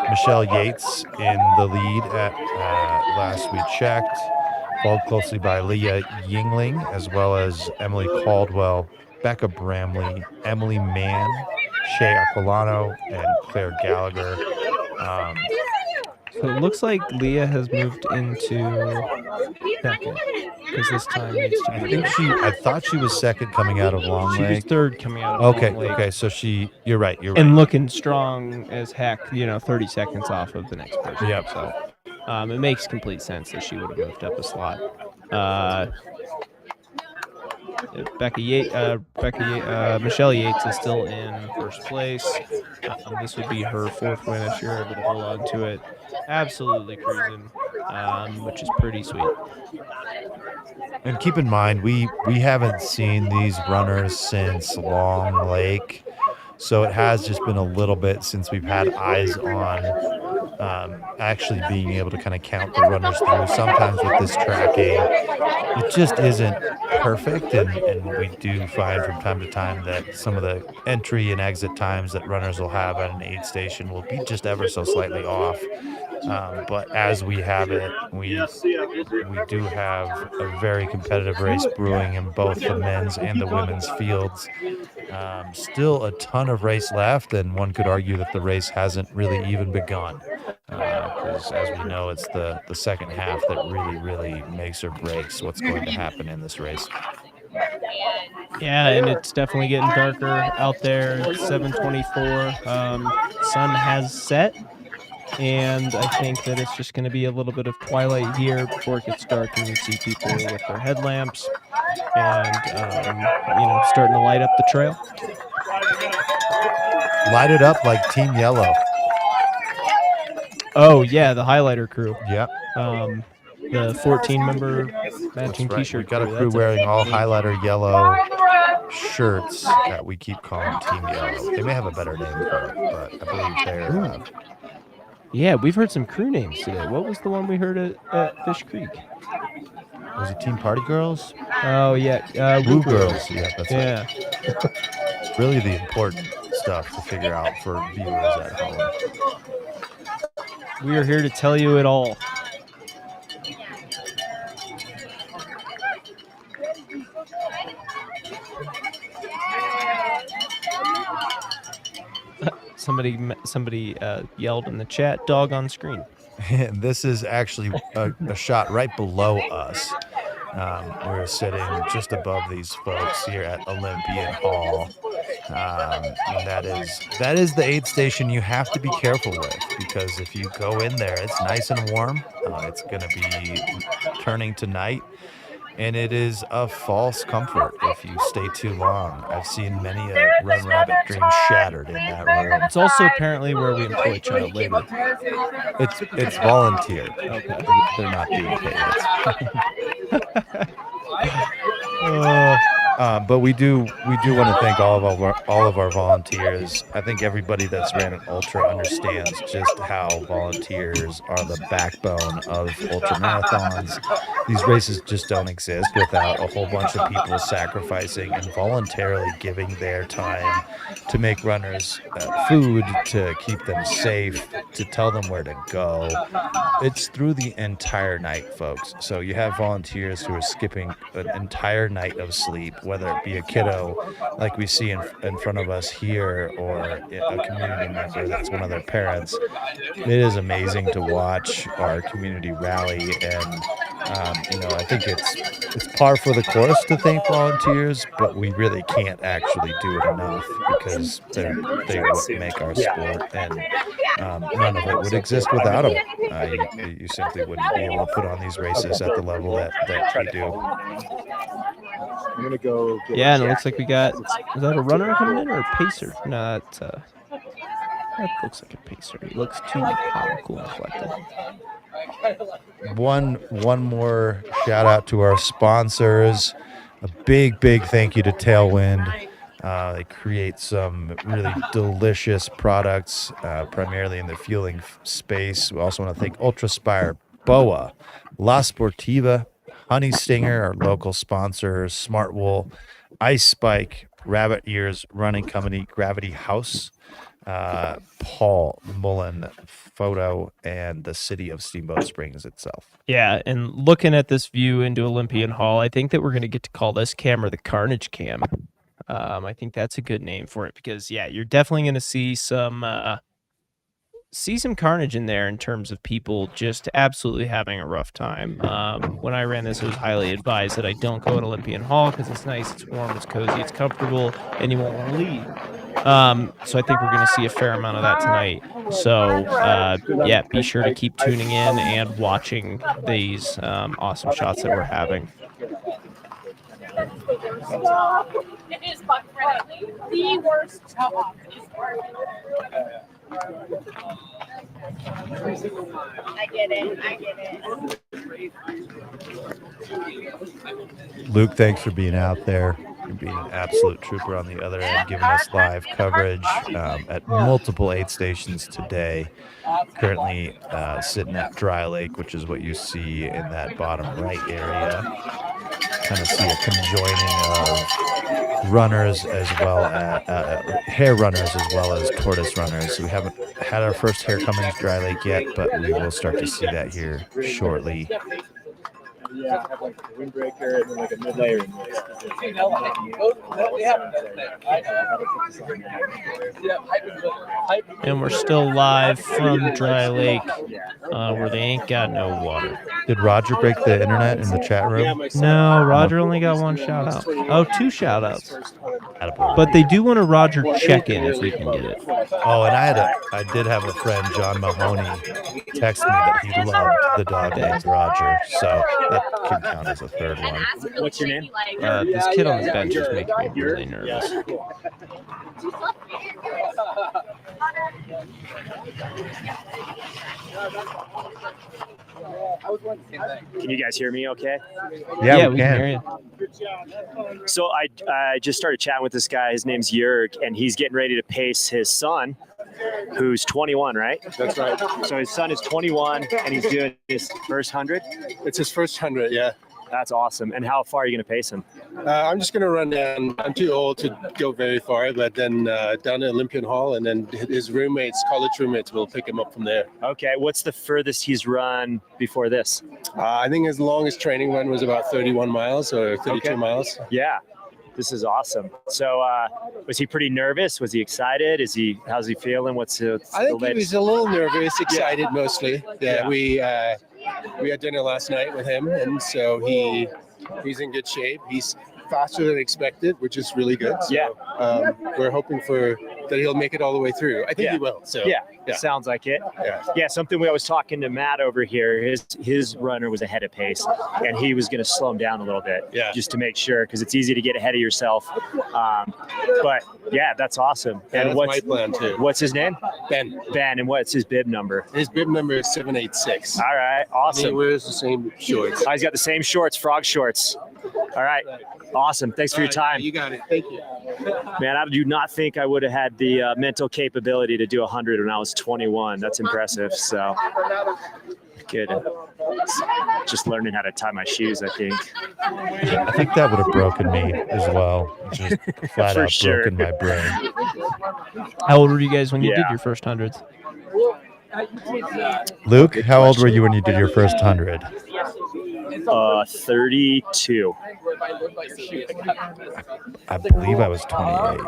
S2: Michelle Yates in the lead at last we checked, followed closely by Leah Yingling, as well as Emily Caldwell, Becca Bramley, Emily Mann, Shea Apolano, and Claire Gallagher.
S1: So it looks like Leah has moved into second because this time needs to be.
S2: I thought she was second coming out of Long
S1: She was
S2: Lake.
S1: third coming out of Long Lake.
S2: Okay. So you're right.
S1: And looking strong as heck. 30 seconds off of the next person.
S2: Yep.
S1: So it makes complete sense that she would have moved up a slot. Michelle Yates is still in first place. This would be her fourth win if you're able to hold on to it. Absolutely cruising, which is pretty sweet.
S2: And keep in mind, we haven't seen these runners since Long Lake, so it has just been a little bit since we've had eyes on actually being able to kind of count the runners through. Sometimes with this tracking, it just isn't perfect, and we do find from time to time that some of the entry and exit times that runners will have at an aid station will be just ever so slightly off. But as we have it, we do have a very competitive race brewing in both the men's and the women's fields. Still a ton of race left, and one could argue that the race hasn't really even begun. Because as we know, it's the second half that really makes or breaks what's going to happen in this race.
S1: Yeah, and it's definitely getting darker out there. It's 7:24. Sun has set, and I think that it's just going to be a little bit of twilight here before it gets dark, and you see people with their headlamps and starting to light up the trail.
S2: Light it up like Team Yellow.
S1: Oh yeah, the highlighter crew.
S2: Yep.
S1: The 14-member matching
S2: Right.
S1: T-shirt.
S2: We've got a crew wearing all highlighter yellow shirts that we keep calling Team Yellow. They may have a better name for it, but I believe they're.
S1: Yeah, we've heard some crew names today. What was the one we heard at Fish Creek?
S2: Was it Team Party Girls?
S1: Oh yeah,
S2: Woo Girls. Yeah, that's
S1: yeah.
S2: right. Really the important stuff to figure out for viewers at home.
S1: We are here to tell you it all. Somebody yelled in the chat, "Dog on screen."
S2: And this is actually a shot right below us. We're sitting just above these folks here at Olympian Hall. And that is the aid station you have to be careful with, because if you go in there, it's nice and warm. It's going to be turning to night. And it is a false comfort if you stay too long. I've seen many a Run Rabbit dream shattered in that room.
S1: It's also apparently where we employ child labor.
S2: It's volunteer.
S1: Okay.
S2: They're not being paid. But we do want to thank all of our volunteers. I think everybody that's ran an ultra understands just how volunteers are the backbone of ultra marathons. These races just don't exist without a whole bunch of people sacrificing and voluntarily giving their time to make runners food, to keep them safe, to tell them where to go. It's through the entire night, folks. So you have volunteers who are skipping an entire night of sleep, whether it be a kiddo like we see in front of us here, or a community member that's one of their parents. It is amazing to watch our community rally, and I think it's par for the course to thank volunteers, but we really can't actually do it enough, because they what make our sport, and none of it would exist without them. You simply wouldn't be able to put on these races at the level that we do.
S3: I'm gonna go.
S1: Yeah, and it looks like we got. Is that a runner coming in or a pacer? No, that looks like a pacer. He looks too calm, cool, and collected.
S2: One more shout out to our sponsors. A big thank you to Tailwind. They create some really delicious products, primarily in the fueling space. We also want to thank Ultraspire, BOA, La Sportiva, Honey Stinger, our local sponsors, Smart Wool, Ice Spike, Rabbit Ears Running Company, Gravity House, Paul Mullen Photo, and the city of Steamboat Springs itself.
S1: Yeah, and looking at this view into Olympian Hall, I think that we're going to get to call this camera the Carnage Cam. I think that's a good name for it because, yeah, you're definitely going to see some carnage in there in terms of people just absolutely having a rough time. When I ran this, it was highly advised that I don't go to Olympian Hall because it's nice, it's warm, it's cozy, it's comfortable, and you won't want to leave. So I think we're going to see a fair amount of that tonight. So, yeah, be sure to keep tuning in and watching these awesome shots that we're having.
S6: It is buck friendly. The worst top. I get it.
S2: Luke, thanks for being out there. You're being an absolute trooper on the other end, giving us live coverage at multiple aid stations today. Currently sitting at Dry Lake, which is what you see in that bottom right area. Kind of see a conjoining of runners as well as hare runners as well as tortoise runners. We haven't had our first hare coming to Dry Lake yet, but we will start to see that here shortly.
S3: Yeah, have like a windbreaker and then like a mid-layer.
S1: And we're still live from Dry Lake, where they ain't got no water.
S2: Did Roger break the internet in the chat room?
S1: No, Roger only got one shout out. Oh, 2 shout outs. But they do want a Roger check-in if we can get it.
S2: Oh, and I did have a friend, John Mahoney, text me that he loved the dog named Roger, so that can count as a third one.
S3: What's your name?
S1: This kid on the bench is making me really nervous.
S3: Can you guys hear me okay?
S2: Yeah,
S1: we can hear you.
S3: So I just started chatting with this guy. His name's Jurg, and he's getting ready to pace his son, who's 21, right?
S13: That's right.
S3: So his son is 21, and he's doing his first 100?
S13: It's his first 100, yeah.
S3: That's awesome. And how far are you going to pace him?
S13: I'm just going to run down. I'm too old to go very far, but then down to Olympian Hall, and then his roommates, college roommates, will pick him up from there.
S3: Okay. What's the furthest he's run before this?
S13: I think his longest training run was about 31 miles or 32 miles.
S3: Yeah. This is awesome. So was he pretty nervous? Was he excited? How's he feeling? What's the
S13: I think he was a little nervous, excited mostly. Yeah,
S3: Yeah.
S13: we had dinner last night with him, and so he's in good shape. He's faster than expected, which is really good. So,
S3: Yeah.
S13: We're hoping that he'll make it all the way through. I think he will. So
S3: yeah, sounds like it. Yeah, something I was talking to Matt over here. His runner was ahead of pace, and he was going to slow him down a little bit, just to make sure, because it's easy to get ahead of yourself. But yeah, that's awesome.
S13: And
S3: And
S13: that's my plan too.
S3: what's his name?
S13: Ben.
S3: Ben, and what's his bib number?
S13: His bib number is 786.
S3: All right,
S13: And he
S3: awesome.
S13: wears the same shorts.
S3: Oh, he's got the same shorts, frog shorts. All right, awesome. Thanks for your time.
S13: You got it. Thank you.
S3: Man, I do not think I would have had the mental capability to do 100 when I was 21. That's impressive. So good. Just learning how to tie my shoes, I think.
S2: I think that would have broken me as well. Just flat
S3: For
S2: out
S3: sure.
S2: broken my brain.
S1: How old were you guys when you did
S3: Yeah.
S1: your first hundreds?
S2: Luke, how old were you when you did your first 100?
S3: 32.
S2: I believe I was 28.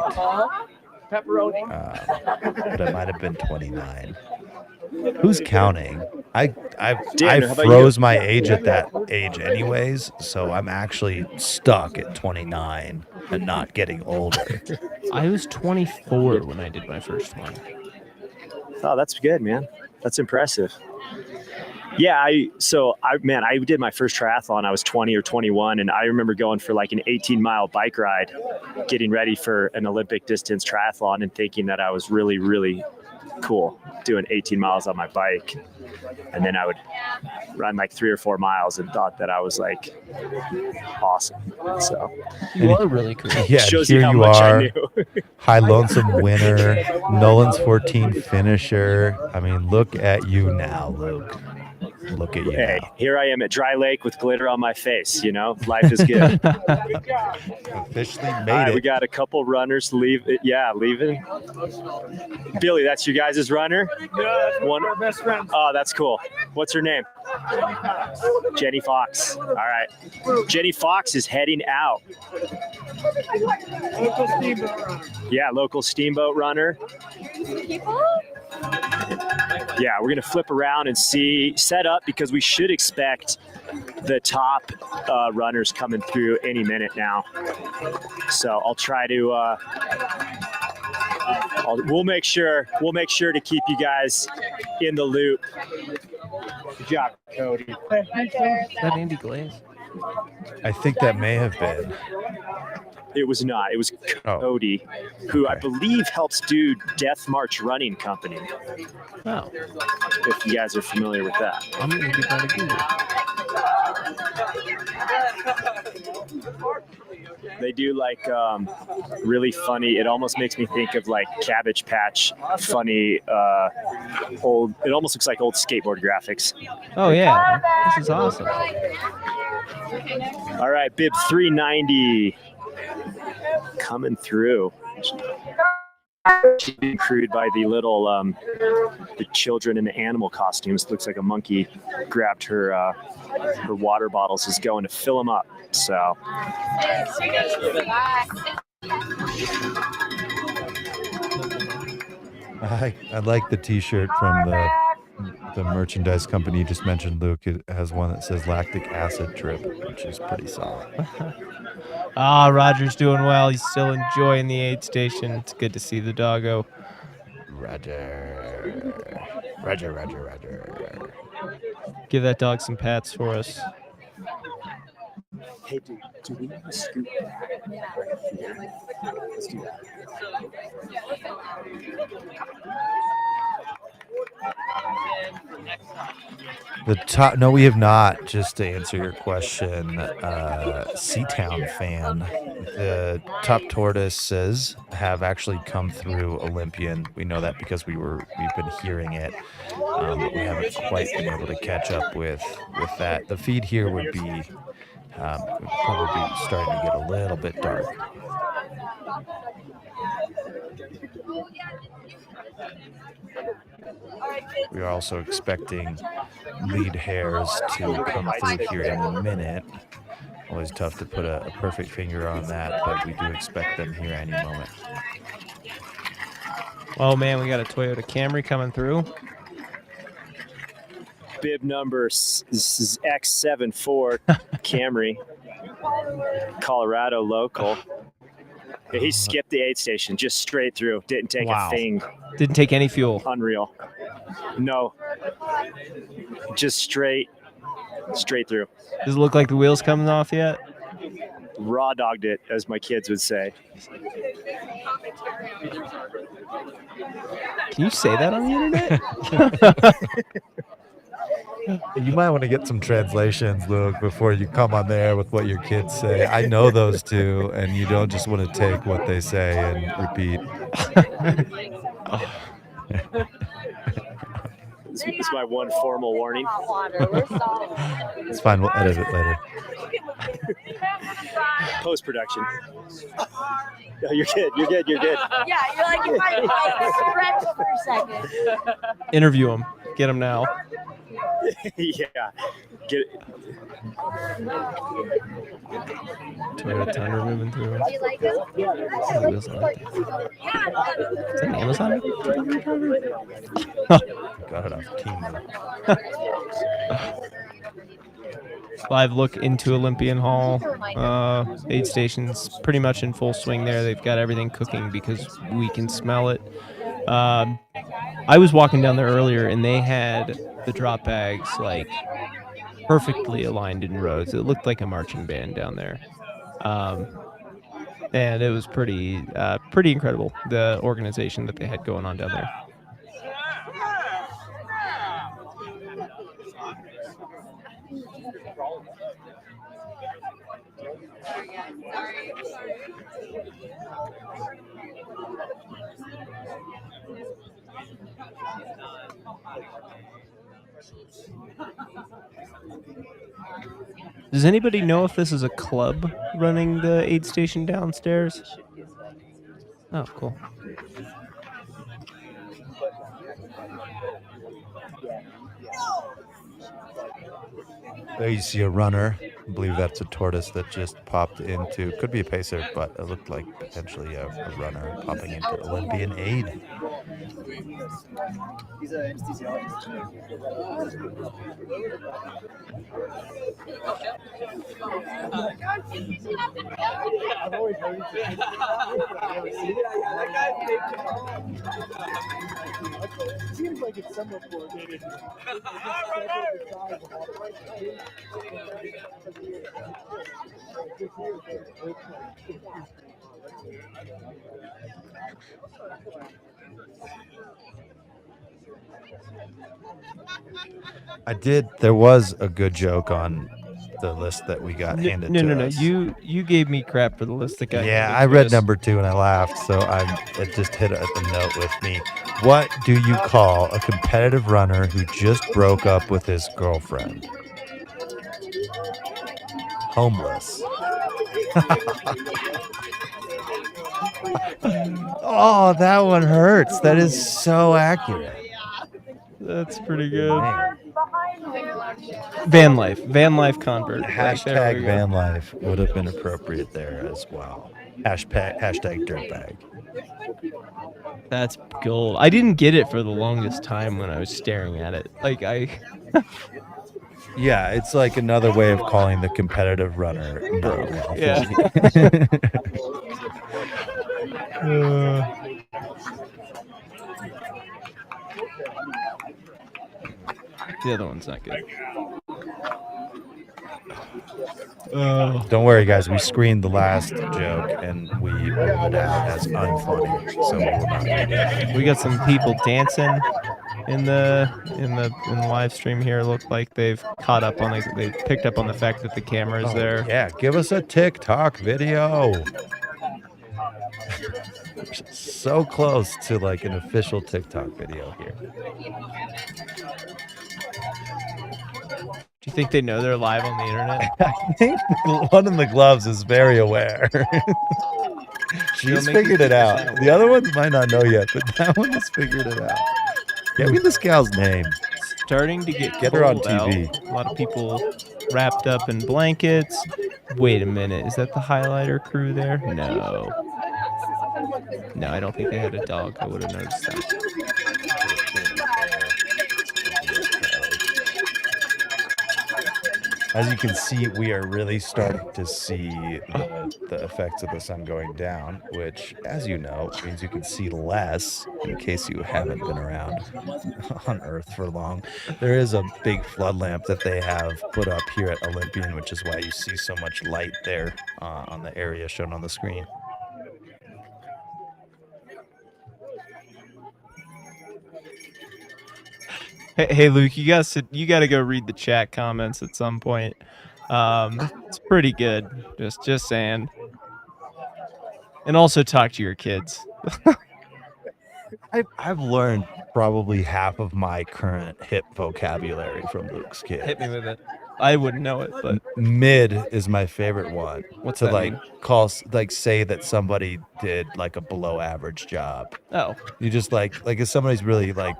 S2: But I might have been 29. Who's counting? I
S3: Dan, how about
S2: froze my age at that age anyways, so I'm actually stuck at 29 and not getting older.
S1: I was 24 when I did my first one.
S3: Oh, that's good, man. That's impressive. Yeah, I did my first triathlon. I was 20 or 21, and I remember going for like an 18-mile bike ride, getting ready for an Olympic distance triathlon, and thinking that I was really, really cool, doing 18 miles on my bike. And then I would run like 3 or 4 miles and thought that I was like awesome. So
S1: You are really cool.
S2: Yeah,
S3: shows
S2: here
S3: you how
S2: you
S3: much I
S2: are,
S3: knew.
S2: high lonesome winner, Nolan's 14 finisher. I mean, look at you now, Luke. Look at you
S3: Hey,
S2: now.
S3: here I am at Dry Lake with glitter on my face. You know, life is good.
S2: Officially
S3: All
S2: made
S3: right,
S2: it.
S3: we got a couple runners leaving. Billy, that's your guys' runner? One.
S4: Our best friends.
S3: Oh, that's cool. What's her name? Jenny Fox. All right. Jenny Fox is heading out.
S4: Local steamboat runner.
S3: Yeah, local steamboat runner. Yeah, we're going to flip around and set up because we should expect the top runners coming through any minute now. So I'll try to we'll make sure to keep you guys in the loop. Good job, Cody.
S1: Is that Andy Glaze?
S2: I think that may have been.
S3: It was not. It was Cody, who I believe helps do Death March Running Company.
S1: Oh,
S3: If you guys are familiar with that.
S1: I'm gonna give that a Google.
S3: They do like really funny. It almost makes me think of like Cabbage Patch, funny old. It almost looks like old skateboard graphics.
S1: Oh yeah, this is awesome.
S3: All right, bib 390 coming through. She's being crewed by the little the children in the animal costumes. Looks like a monkey grabbed her her water bottles, is going to fill them up. So
S2: I like the T-shirt from the merchandise company you just mentioned, Luke. It has one that says lactic acid trip, which is pretty solid.
S1: Roger's doing well. He's still enjoying the aid station. It's good to see the doggo.
S2: Roger.
S1: Give that dog some pats for us.
S3: hey, do we have a scoop right here? Let's do that.
S2: The top? No, we have not. Just to answer your question, Seatown fan, the top tortoises have actually come through Olympian. We know that because we've been hearing it, but we haven't quite been able to catch up with that. The feed here would be probably starting to get a little bit dark. We are also expecting lead hares to come through here in a minute. Always tough to put a perfect finger on that, but we do expect them here any moment.
S1: Oh man, we got a Toyota Camry coming through.
S3: Bib number is X74 Camry, Colorado local. Yeah, he skipped the aid station just straight through. Didn't take a thing.
S1: Didn't take any fuel.
S3: Unreal. No. Just straight through.
S1: Does it look like the wheels coming off yet?
S3: Raw dogged it, as my kids would say.
S1: Can you say that on the internet?
S2: You might want to get some translations, Luke, before you come on there with what your kids say. I know those two, and you don't just want to take what they say and repeat.
S3: It's my one formal warning.
S2: It's fine. We'll edit it later.
S3: Post-production. No, you're good.
S12: Yeah, you're like, if I stretch for a second.
S1: Interview him. Get him now.
S3: Yeah. Get it.
S1: Toyota Tundra moving through.
S12: Do you like it?
S1: Is that an Amazon?
S2: Got it off team.
S1: Live look into Olympian Hall. Aid station's pretty much in full swing there. They've got everything cooking because we can smell it. I was walking down there earlier and they had the drop bags like perfectly aligned in rows. It looked like a marching band down there. And it was pretty incredible, the organization that they had going on down there. Does anybody know if this is a club running the aid station downstairs? Oh, cool.
S2: There you see a runner. I believe that's a tortoise that just popped into, could be a pacer, but it looked like potentially a runner popping into Olympian aid.
S3: He's an anesthesiologist.
S4: I've always heard it. I've never seen it. Seems like it's somewhat coordinated.
S2: There was a good joke on the list that we got handed to us.
S1: You gave me crap for the list that got
S2: Yeah,
S1: handed
S2: I
S1: to
S2: read
S1: us.
S2: number 2 and I laughed, so it just hit a note with me. What do you call a competitive runner who just broke up with his girlfriend? Homeless. Oh, that one hurts. That is so accurate.
S1: That's pretty good.
S2: Man.
S1: Van life convert.
S2: Hashtag van life would have been appropriate there as well. Hashtag dirtbag.
S1: That's gold. I didn't get it for the longest time when I was staring at it.
S2: Yeah, it's like another way of calling the competitive runner broke.
S1: Yeah. The other one's not good.
S2: Don't worry, guys. We screened the last joke and we ruled it out as unfunny. So we will not read it.
S1: We got some people dancing in the live stream here. It looked like they've caught up on they picked up on the fact that the camera is there.
S2: Yeah, give us a TikTok video. So close to like an official TikTok video here.
S1: Do you think they know they're live on the internet?
S2: I think the one in the gloves is very aware. She's figured it out. The other ones might not know yet, but that one has figured it out. Get me this gal's name.
S1: Starting to get
S2: her on
S1: cold
S2: TV.
S1: out. A lot of people wrapped up in blankets. Wait a minute, is that the highlighter crew there? No. No, I don't think they had a dog. I would have noticed that.
S2: As you can see, we are really starting to see the effects of the sun going down, which, as you know, means you can see less in case you haven't been around on Earth for long. There is a big flood lamp that they have put up here at Olympian, which is why you see so much light there on the area shown on the screen.
S1: Hey Luke, you got to go read the chat comments at some point. It's pretty good. Just saying. And also talk to your kids.
S2: I've learned probably half of my current hip vocabulary from Luke's kids.
S1: Hit me with it. I wouldn't know it, but
S2: mid is my favorite one.
S1: What's
S2: to
S1: that
S2: like
S1: mean?
S2: say that somebody did like a below average job.
S1: Oh.
S2: You just like if somebody's really like,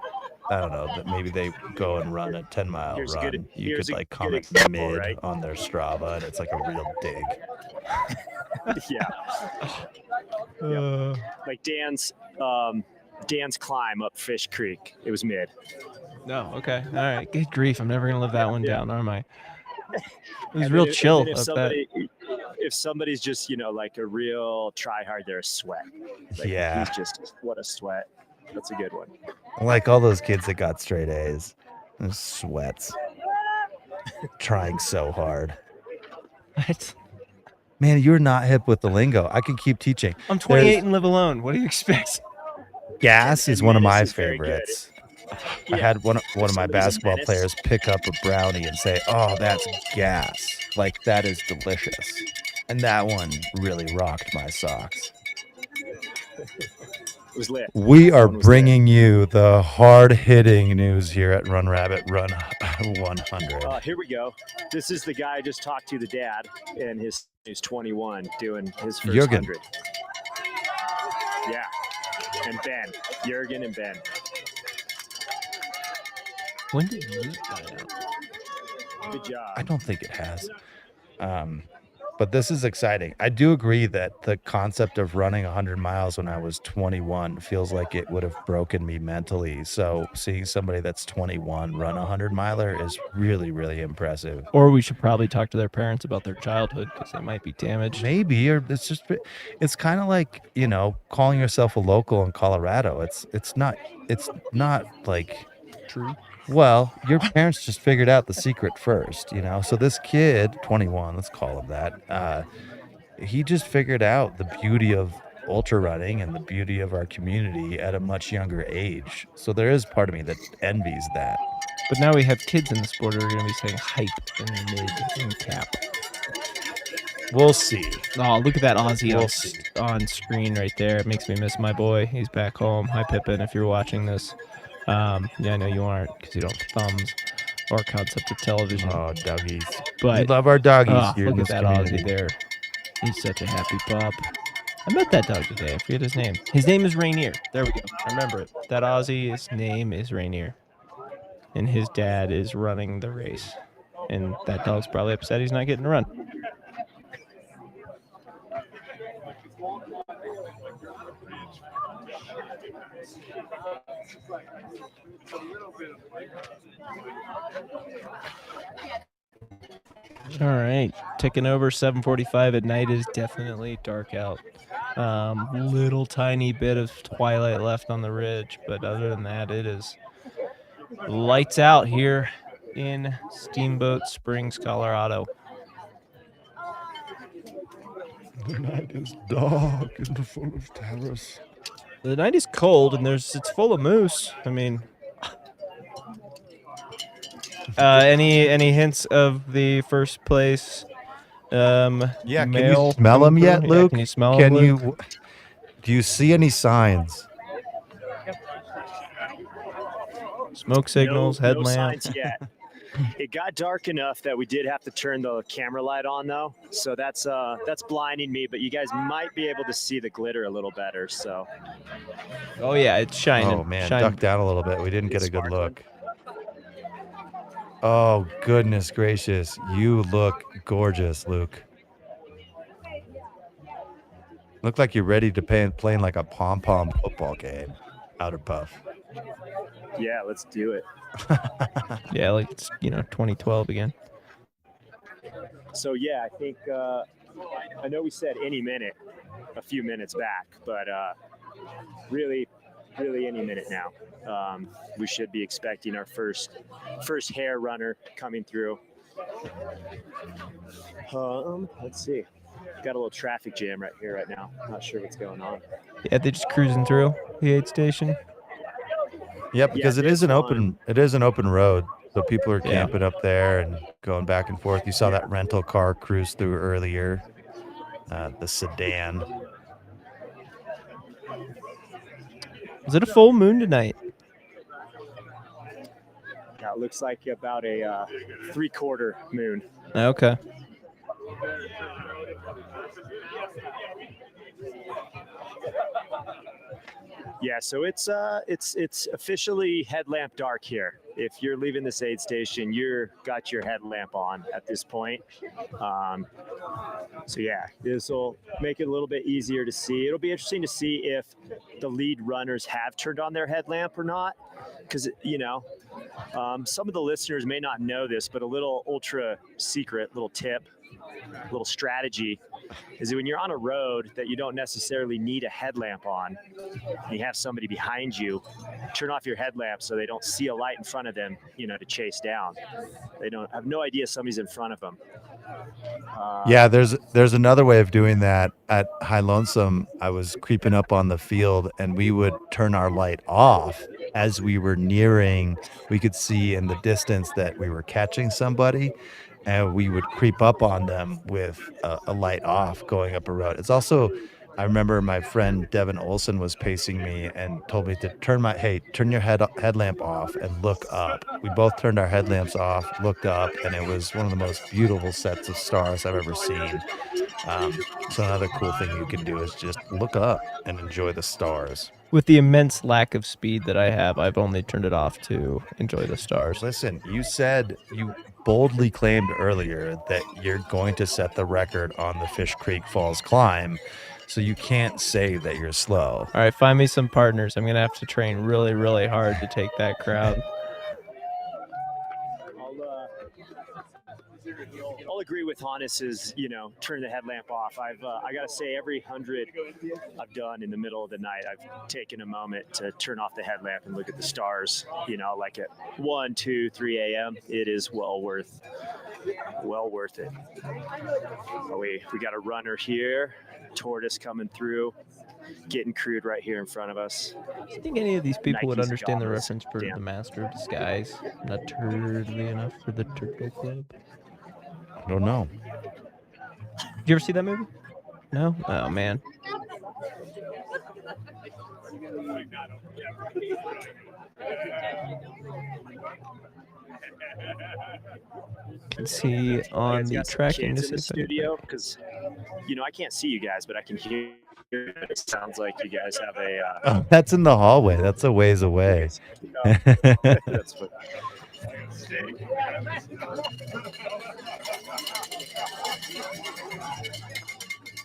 S2: I don't know, that maybe they go and run a 10-mile
S3: Here's a
S2: run.
S3: good-
S2: You
S3: here's
S2: could
S3: a
S2: like
S3: good
S2: comment
S3: example,
S2: mid
S3: right?
S2: on their Strava, and it's like a real dig.
S3: Yeah. Like Dan's climb up Fish Creek. It was mid.
S1: No, okay. All right. Good grief. I'm never going to live that one down, am I? It was
S3: And
S1: real
S3: then-
S1: chill
S3: and then
S1: up that.
S3: if somebody's just, like a real try hard, they're a sweat. Like,
S2: Yeah.
S3: He's just, what a sweat. That's a good one.
S2: Like all those kids that got straight A's. Those sweats. Trying so hard.
S1: What?
S2: Man, you're not hip with the lingo. I can keep teaching.
S1: I'm 28 and live alone. What do you expect?
S2: Gas is one of my
S3: Is very good.
S2: favorites. I had one of my basketball players pick up a brownie and say, "Oh, that's gas. Like, that is delicious." And that one really rocked my socks.
S3: It was lit.
S2: We are bringing you the hard-hitting news here at Run Rabbit Run 100.
S3: Here we go. This is the guy I just talked to, the dad, and he's 21, doing his first
S2: Jürgen.
S3: 100. Yeah, and Ben, Jürgen and Ben.
S1: When did you find out?
S3: Good job.
S2: I don't think it has. But this is exciting. I do agree that the concept of running 100 miles when I was 21 feels like it would have broken me mentally. So seeing somebody that's 21 run a 100-miler is really, really impressive.
S1: Or we should probably talk to their parents about their childhood because they might be damaged.
S2: Maybe, or it's kind of like, calling yourself a local in Colorado. It's not like
S1: True.
S2: Well, your parents just figured out the secret first, So this kid, 21, let's call him that, he just figured out the beauty of ultra running and the beauty of our community at a much younger age. So there is part of me that envies that.
S1: But now we have kids in the sport who are going to be saying hype in mid and cap.
S2: We'll see.
S1: Oh, look at that Aussie on screen right there. It makes me miss my boy. He's back home. Hi, Pippin, if you're watching this. Yeah, I know you aren't because you don't have thumbs or concept of television.
S2: Oh, doggies.
S1: But
S2: we love our doggies here in
S1: look
S2: this
S1: at that
S2: community.
S1: Aussie there. He's such a happy pup. I met that dog today. I forget his name. His name is Rainier. There we go. I remember it. That Aussie's name is Rainier. And his dad is running the race. And that dog's probably upset he's not getting to run. All right, ticking over 7:45 at night. Is definitely dark out. Little tiny bit of twilight left on the ridge, but other than that, it is lights out here in Steamboat Springs, Colorado.
S2: The night is dark and full of terrors.
S1: The night is cold and it's full of moose. I mean, any hints of the first place?
S2: Yeah, can
S1: male
S2: you smell them yet,
S1: Yeah,
S2: Luke?
S1: can you smell them, Luke?
S2: Do you see any signs?
S1: Smoke signals,
S3: No
S1: headlamp.
S3: signs yet. It got dark enough that we did have to turn the camera light on, though. So that's blinding me. But you guys might be able to see the glitter a little better. So.
S1: Oh yeah, it's shining.
S2: Oh man,
S1: shining.
S2: duck down a little bit. We didn't get a good look. Oh goodness gracious, you look gorgeous, Luke. Look like you're ready to playing like a pom-pom football game. Outer Puff.
S3: Yeah, let's do it.
S1: Yeah, like it's 2012 again.
S3: So yeah, I think I know we said any minute a few minutes back, but really any minute now. We should be expecting our first hare runner coming through. Let's see. Got a little traffic jam right now. Not sure what's going on.
S1: Yeah, they're just cruising through the aid station.
S2: Yep, because it is an open road, so people are camping up there and going back and forth. You saw that rental car cruise through earlier, the sedan.
S1: Was it a full moon tonight?
S3: Yeah, it looks like about a 3/4 moon.
S1: Okay.
S3: Yeah, so it's officially headlamp dark here. If you're leaving this aid station, you're got your headlamp on at this point. So yeah, this will make it a little bit easier to see. It'll be interesting to see if the lead runners have turned on their headlamp or not, because some of the listeners may not know this, but a little ultra secret little tip, little strategy is that when you're on a road that you don't necessarily need a headlamp on, and you have somebody behind you, turn off your headlamp so they don't see a light in front of them, to chase down. They don't have no idea somebody's in front of them.
S2: Yeah, there's another way of doing that. At High Lonesome, I was creeping up on the field, and we would turn our light off as we were nearing, we could see in the distance that we were catching somebody, and we would creep up on them with a light off going up a road. It's also, I remember my friend Devin Olson was pacing me and told me to turn your headlamp off and look up. We both turned our headlamps off, looked up, and it was one of the most beautiful sets of stars I've ever seen. So another cool thing you can do is just look up and enjoy the stars.
S1: With the immense lack of speed that I have, I've only turned it off to enjoy the stars.
S2: Listen, you boldly claimed earlier that you're going to set the record on the Fish Creek Falls climb, so you can't say that you're slow.
S1: All right, find me some partners. I'm going to have to train really, really hard to take that crowd.
S3: I'll agree with Hannes's, turn the headlamp off. I got to say, every 100 I've done in the middle of the night, I've taken a moment to turn off the headlamp and look at the stars, like at 1, 2, 3 a.m. It is well worth it. Oh, we got a runner here, Tortoise coming through, getting crewed right here in front of us.
S1: Do you think any of these people would
S3: Nikes,
S1: understand the
S3: Goggles.
S1: reference for the Master of Disguise? Not turdly enough for the Turtle Club?
S2: I don't know.
S1: Did you ever see that movie? No? Oh, man. Can see on the tracking
S3: Kids in the
S1: this
S3: studio because, I can't see you guys, but I can hear. It sounds like you guys have a.
S2: Oh, that's in the hallway. That's a ways away.
S3: That's what.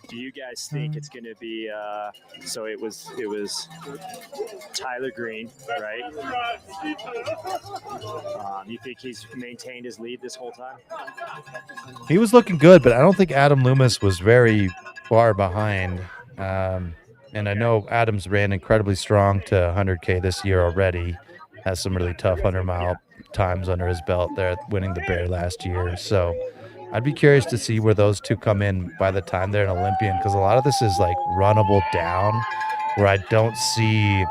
S3: Do you guys think it's going to be? So it was Tyler Green, right? You think he's maintained his lead this whole time?
S2: He was looking good, but I don't think Adam Lumis was very far behind. And I know Adams ran incredibly strong to 100K this year already. Has some really tough 100-mile times under his belt there, winning the Bear last year. So I'd be curious to see where those two come in by the time they're an Olympian, because a lot of this is like runnable down, where I don't see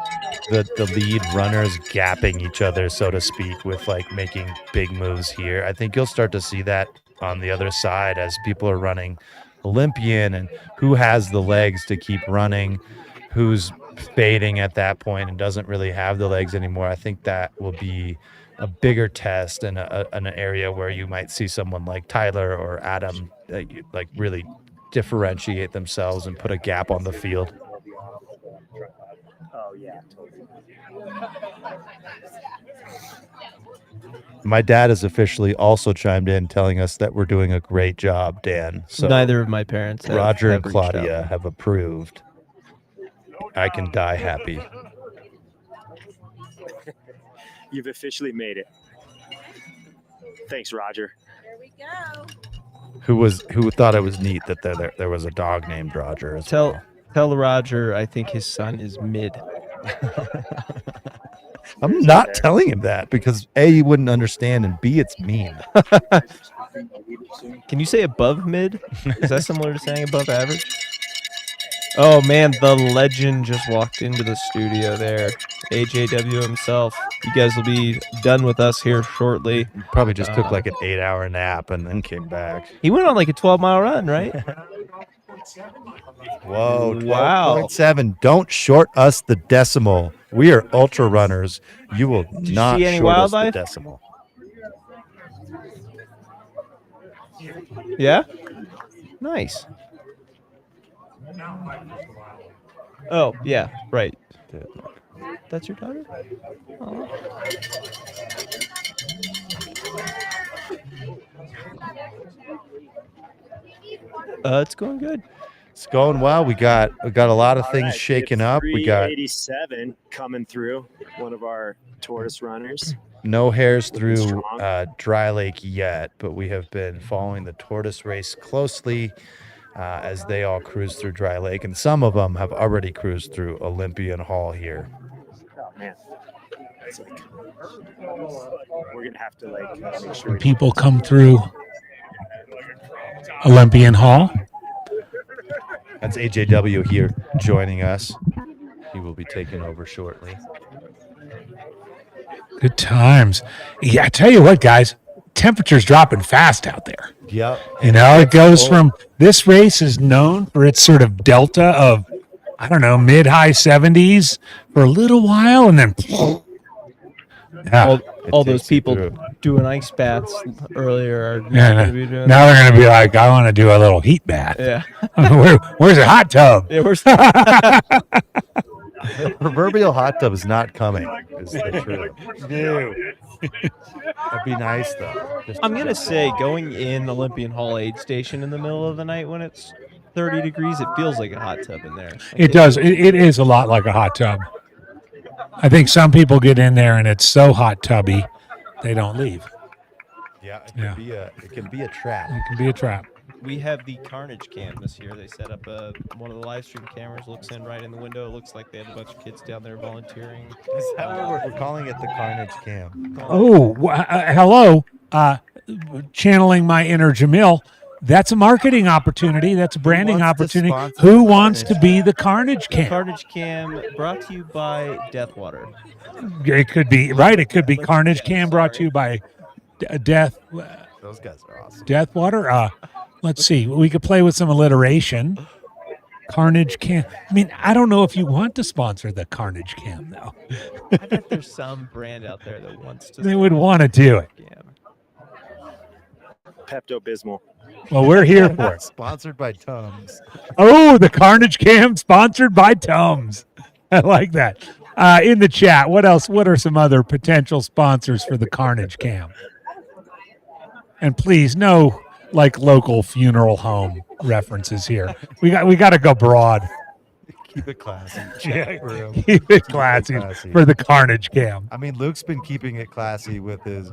S2: the lead runners gapping each other, so to speak, with like making big moves here. I think you'll start to see that on the other side as people are running Olympian, and who has the legs to keep running, who's fading at that point and doesn't really have the legs anymore. I think that will be a bigger test and an area where you might see someone like Tyler or Adam like really differentiate themselves and put a gap on the field.
S3: Oh yeah, totally.
S2: My dad has officially also chimed in telling us that we're doing a great job, Dan. So
S1: neither of my parents have,
S2: Roger and
S1: have reached
S2: Claudia
S1: out.
S2: have approved. I can die happy.
S3: You've officially made it. Thanks, Roger.
S12: There we go.
S2: Who thought it was neat that there was a dog named Roger as well.
S1: Tell Roger I think his son is mid.
S2: I'm not telling him that because A, he wouldn't understand, and B, it's mean.
S1: Can you say above mid? Is that similar to saying above average? Oh man, the legend just walked into the studio there. AJW himself. You guys will be done with us here shortly.
S2: Probably just took like an 8-hour nap and then came back.
S1: He went on like a 12-mile run, right?
S2: Whoa,
S1: wow.
S2: 12.7. Don't short us the decimal. We are ultra runners. You will not
S1: see any
S2: short
S1: wildlife?
S2: us the decimal.
S1: Yeah? Nice. Oh, yeah, right. That's your daughter? Oh. It's going good.
S2: It's going well. We got a lot of things shaking up. We got
S3: 387 coming through, one of our Tortoise runners.
S2: no Hares through Dry Lake yet, but we have been following the Tortoise race closely as they all cruise through Dry Lake, and some of them have already cruised through Olympian Hall here.
S3: Oh man, it's like we're gonna have to make sure
S14: people come through Olympian Hall.
S2: That's AJW here joining us. He will be taking over shortly.
S14: Good times. Yeah, I tell you what, guys, temperature's dropping fast out there.
S2: Yep.
S14: You know, it goes from this race is known for its sort of delta of, I don't know, mid-high 70s for a little while, and then yeah.
S1: All those people doing ice baths earlier are
S14: Yeah,
S1: going to be doing
S14: now they're going to be like, I want to do a little heat bath.
S1: Yeah.
S14: Where's the hot tub?
S1: Yeah, where's
S2: the proverbial hot tub is not coming. Is the truth.
S14: No.
S2: That'd be nice though.
S1: I'm going to say going in Olympian Hall aid station in the middle of the night when it's 30 degrees, it feels like a hot tub in there.
S14: It does. It is a lot like a hot tub. I think some people get in there and it's so hot tubby, they don't leave.
S2: Yeah, it can be a trap.
S14: It can be a trap.
S1: We have the Carnage Cam this year. They set up one of the live stream cameras, looks in right in the window. It looks like they have a bunch of kids down there volunteering.
S2: Is that what we're calling it, the Carnage Cam?
S14: Oh, hello. Channeling my inner Jamil. That's a marketing opportunity. That's a branding opportunity. Who wants to be the Carnage Cam?
S1: Carnage Cam brought to you by Deathwater.
S14: It could be, right. It could be Carnage Cam brought to you by Death.
S2: Those guys are awesome.
S14: Deathwater. Let's see. We could play with some alliteration. Carnage Cam. I mean, I don't know if you want to sponsor the Carnage Cam, though.
S1: I bet there's some brand out there that wants to.
S14: They would want to do it.
S3: Pepto-Bismol.
S14: Well, we're here for it.
S2: Sponsored by Tums.
S14: Oh, the Carnage Cam sponsored by Tums. I like that. In the chat, what else? What are some other potential sponsors for the Carnage Cam? And please, no like local funeral home references here. We got to go broad.
S2: Keep it classy.
S14: Keep it classy for the Carnage Cam.
S2: I mean, Luke's been keeping it classy with his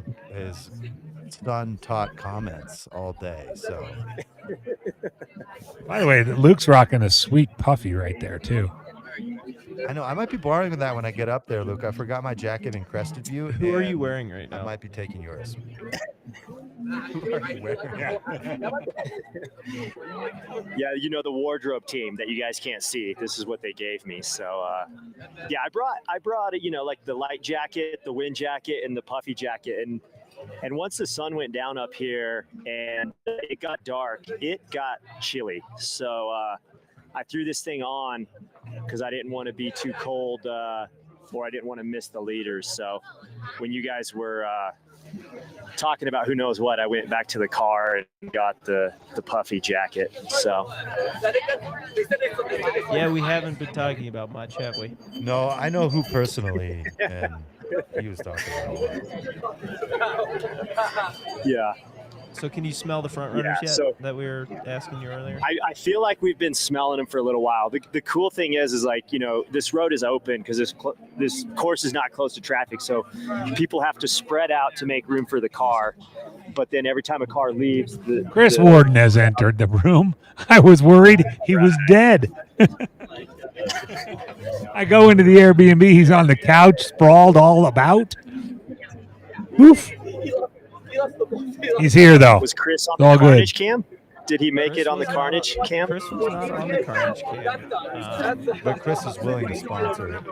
S2: son-taught comments all day. So,
S14: by the way, Luke's rocking a sweet puffy right there too.
S2: I know. I might be borrowing that when I get up there, Luke. I forgot my jacket in Crested View.
S1: Who are you wearing right now?
S2: I might be taking yours.
S3: Who are you wearing? Yeah, you know the wardrobe team that you guys can't see. This is what they gave me. So, yeah, I brought it. You know, like the light jacket, the wind jacket, and the puffy jacket. And once the sun went down up here and it got dark, it got chilly. So I threw this thing on because I didn't want to be too cold or I didn't want to miss the leaders. So when you guys were talking about who knows what, I went back to the car and got the puffy jacket. So
S1: yeah, we haven't been talking about much, have we?
S2: No, I know who personally, and he was talking about.
S3: Yeah.
S1: So can you smell the front runners yet that we were asking you earlier?
S3: I feel like we've been smelling them for a little while. The cool thing is like, you know, this road is open because this course is not close to traffic. So people have to spread out to make room for the car. But then every time a car leaves,
S14: Chris Warden has entered the room. I was worried he was dead. I go into the Airbnb. He's on the couch, sprawled all about. Oof. He's here, though.
S3: Was Chris on
S14: It's all
S3: the Carnage
S14: good.
S3: Cam? Did he make it on the Carnage Cam?
S1: Chris was not on the Carnage Cam.
S2: But Chris is willing to sponsor it.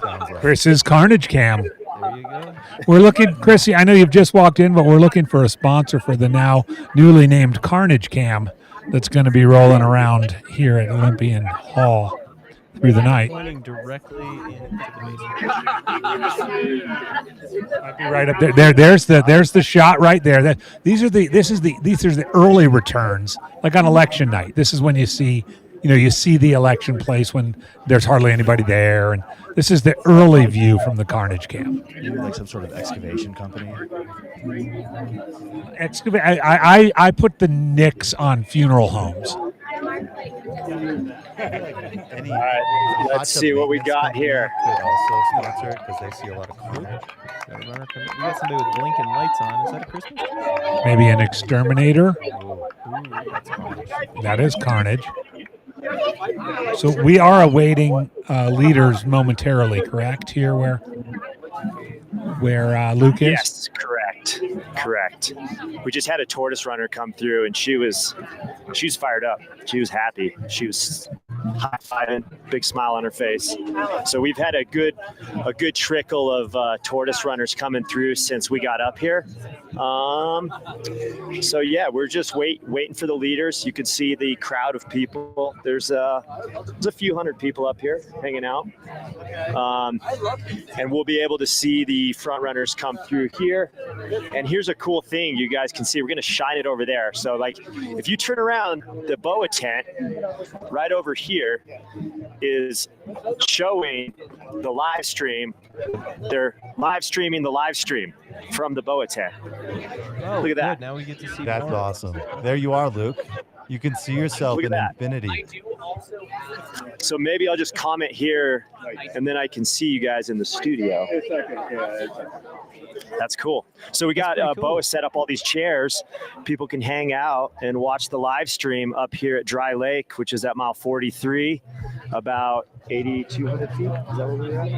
S2: Sounds like.
S14: Chris's Carnage Cam.
S1: There you go.
S14: We're looking, Chrissy, I know you've just walked in, but we're looking for a sponsor for the now newly named Carnage Cam that's going to be rolling around here at Olympian Hall through the night.
S1: Pointing directly into the
S14: Might be right up there. There's the shot right there. These are the early returns, like on election night. This is when you see the election place when there's hardly anybody there, and this is the early view from the Carnage Cam.
S15: Maybe like some sort of excavation company.
S14: I put the nix on funeral homes.
S3: All right, let's see what we got here.
S2: Could also sponsor it because they see a lot of carnage.
S1: We got somebody with blinking lights on. Is that a Christmas tree?
S14: Maybe an exterminator.
S1: Ooh, that's carnage.
S14: That is carnage. So we are awaiting leaders momentarily, correct? Here where Luke is?
S3: Yes, correct. We just had a tortoise runner come through, and she was fired up. She was happy. She was high-fiving, big smile on her face. So we've had a good trickle of tortoise runners coming through since we got up here. So yeah, we're just waiting for the leaders. You can see the crowd of people. There's a few hundred people up here hanging out, and we'll be able to see the front runners come through here. And here's a cool thing you guys can see. We're going to shine it over there. So like, if you turn around, the boa tent right over here is showing the live stream. They're live streaming the live stream from the boa tent.
S1: Oh,
S3: look at that.
S1: good. Now we get to see
S2: That's
S1: more.
S2: awesome. There you are, Luke. You can see yourself
S3: Look at
S2: in
S3: that.
S2: infinity.
S3: So maybe I'll just comment here, and then I can see you guys in the studio. That's cool. So we got Boa set up all these chairs. People can hang out and watch the live stream up here at Dry Lake, which is at mile 43, about 8,200 feet. Is that what we're at?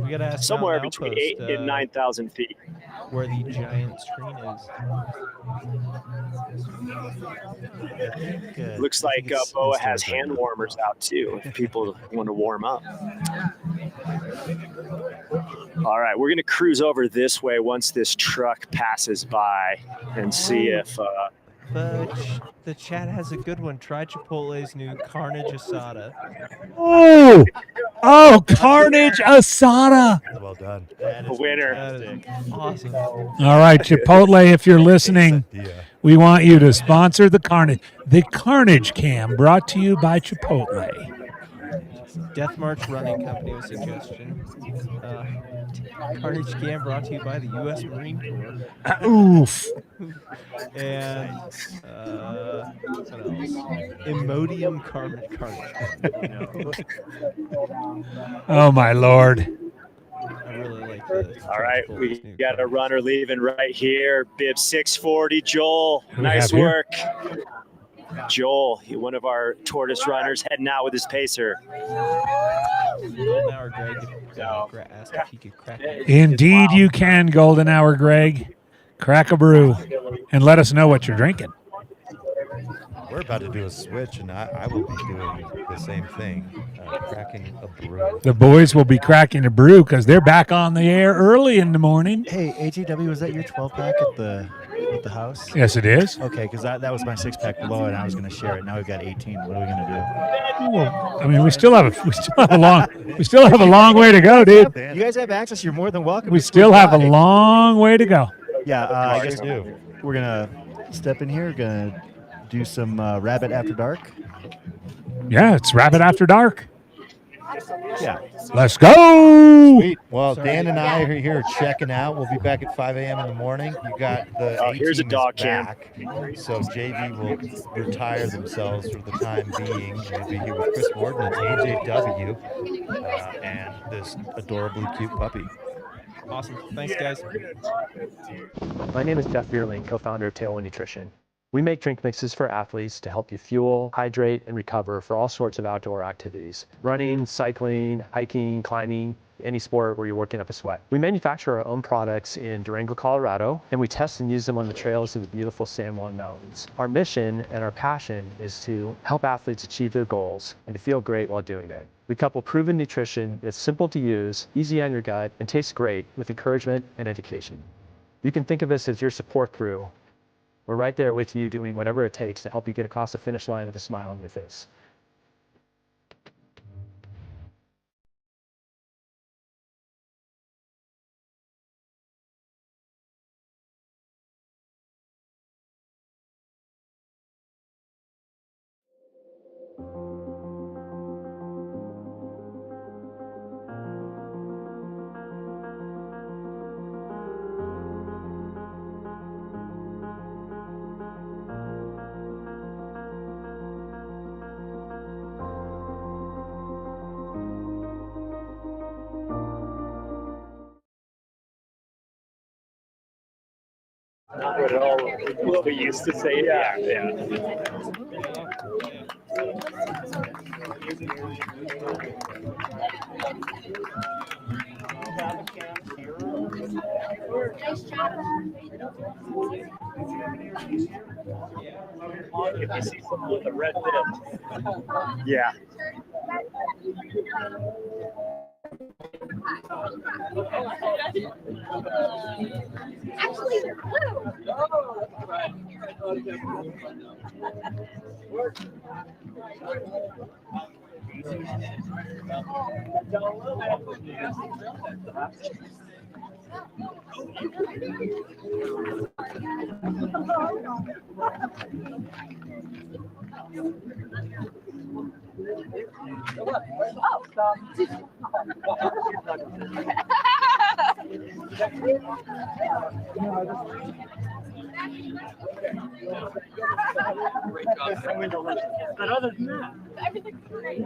S1: We gotta ask
S3: somewhere
S1: Mountain
S3: between
S1: Outpost,
S3: 8,000 and 9,000 feet.
S1: Where the giant screen is.
S3: Looks like Boa has hand warmers out too, if people want to warm up. All right, we're going to cruise over this way once this truck passes by and see if...
S1: The chat has a good one. Try Chipotle's new Carnage Asada.
S14: Oh, Carnage Asada.
S2: Well done.
S3: A winner.
S1: Awesome.
S14: All right, Chipotle, if you're listening, we want you to sponsor the Carnage Cam, brought to you by Chipotle.
S1: Death March Running Company with suggestion. Carnage Cam brought to you by the U.S. Marine Corps.
S14: Oof.
S1: And what else? Imodium Carnage.
S14: Oh, my Lord.
S1: I really like the.
S3: All right, we got a runner leaving right here. Bib 640, Joel.
S14: Who we
S3: Nice
S14: have here?
S3: work. Joel, one of our tortoise runners, heading out with his pacer.
S1: Golden Hour Greg asked if he could crack it.
S14: Indeed, you can, Golden Hour Greg. Crack a brew and let us know what you're drinking.
S2: We're about to do a switch, and I will be doing the same thing, cracking a brew.
S14: The boys will be cracking a brew because they're back on the air early in the morning.
S15: Hey, AJW, was that your 12-pack at the house?
S14: Yes, it is.
S15: Okay, because that was my 6-pack below, and I was going to share it. Now we've got 18. What are we going to do?
S14: Well, I mean, we still have a long way to go, dude.
S15: You guys have access. You're more than welcome.
S14: We
S15: to
S14: still
S15: swing
S14: have a
S15: by.
S14: long way to go.
S15: Yeah, I guess
S2: do.
S15: we're gonna step in here. Gonna do some Rabbit After Dark.
S14: Yeah, it's Rabbit After Dark.
S15: Yeah.
S14: Let's go.
S2: Sweet. Well, Dan and I are here checking out. We'll be back at 5 a.m. in the morning. You got the
S3: here's a
S2: A-team is
S3: dog cam.
S2: back. So JV will retire themselves for the time being. We'll be here with Chris Morton and AJW and this adorably cute puppy.
S1: Awesome. Thanks, guys.
S16: My name is Jeff Bierling, co-founder of Tailwind Nutrition. We make drink mixes for athletes to help you fuel, hydrate, and recover for all sorts of outdoor activities. Running, cycling, hiking, climbing, any sport where you're working up a sweat. We manufacture our own products in Durango, Colorado, and we test and use them on the trails of the beautiful San Juan Mountains. Our mission and our passion is to help athletes achieve their goals and to feel great while doing it. We couple proven nutrition that's simple to use, easy on your gut, and tastes great with encouragement and education. You can think of us as your support crew. We're right there with you doing whatever it takes to help you get across the finish line with a smile on your face.
S3: Not what all we used to say. Yeah.
S6: Nice job.
S3: If you see someone with a red bib. Yeah.
S6: Actually, they're blue.
S4: But other than that,
S6: Everything's great.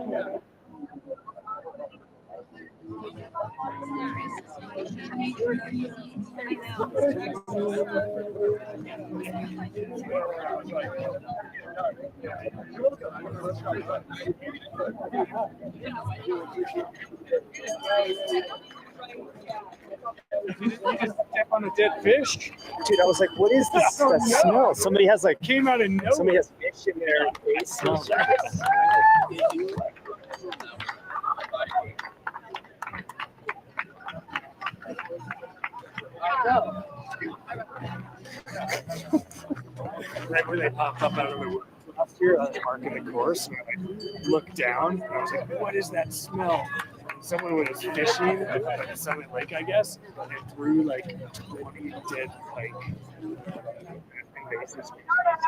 S4: you just step on a dead fish.
S3: Dude, I was like, what is this that smell? Somebody has like
S4: Came out of nowhere.
S3: somebody has fish in their face.
S4: Right where they popped up out of the wood. Last year, I was marking the course, and I looked down, and I was like, what is that smell? Someone was fishing at the Summit Lake, I guess, and threw like 20 dead pike invasive species, like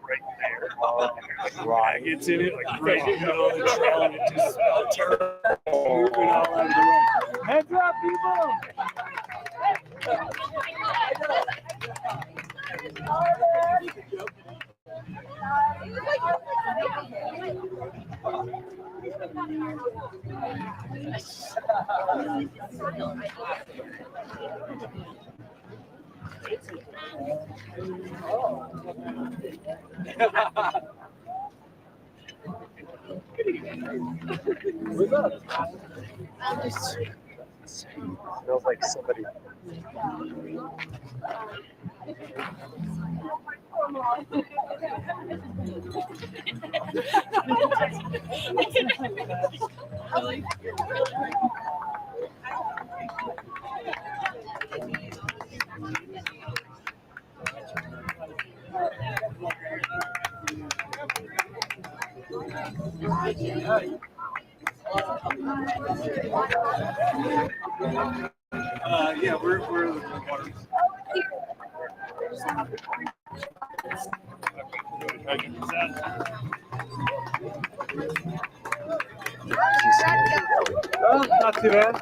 S4: right there. And like maggots in it, like right in the middle of the trail, and it just smelled terrible. Moving all out of the way. Heads up,
S3: What's up? Smells like somebody.
S4: Yeah, we're in the water. Oh, not too bad.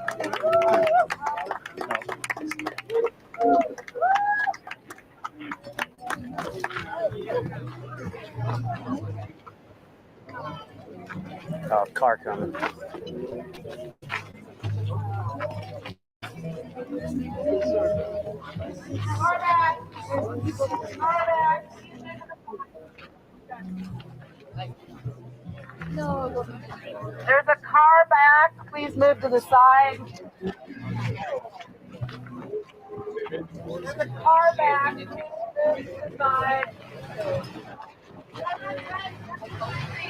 S3: Oh, car coming.
S12: There's a car back. Please move to the side. There's a car back. Please move to the side.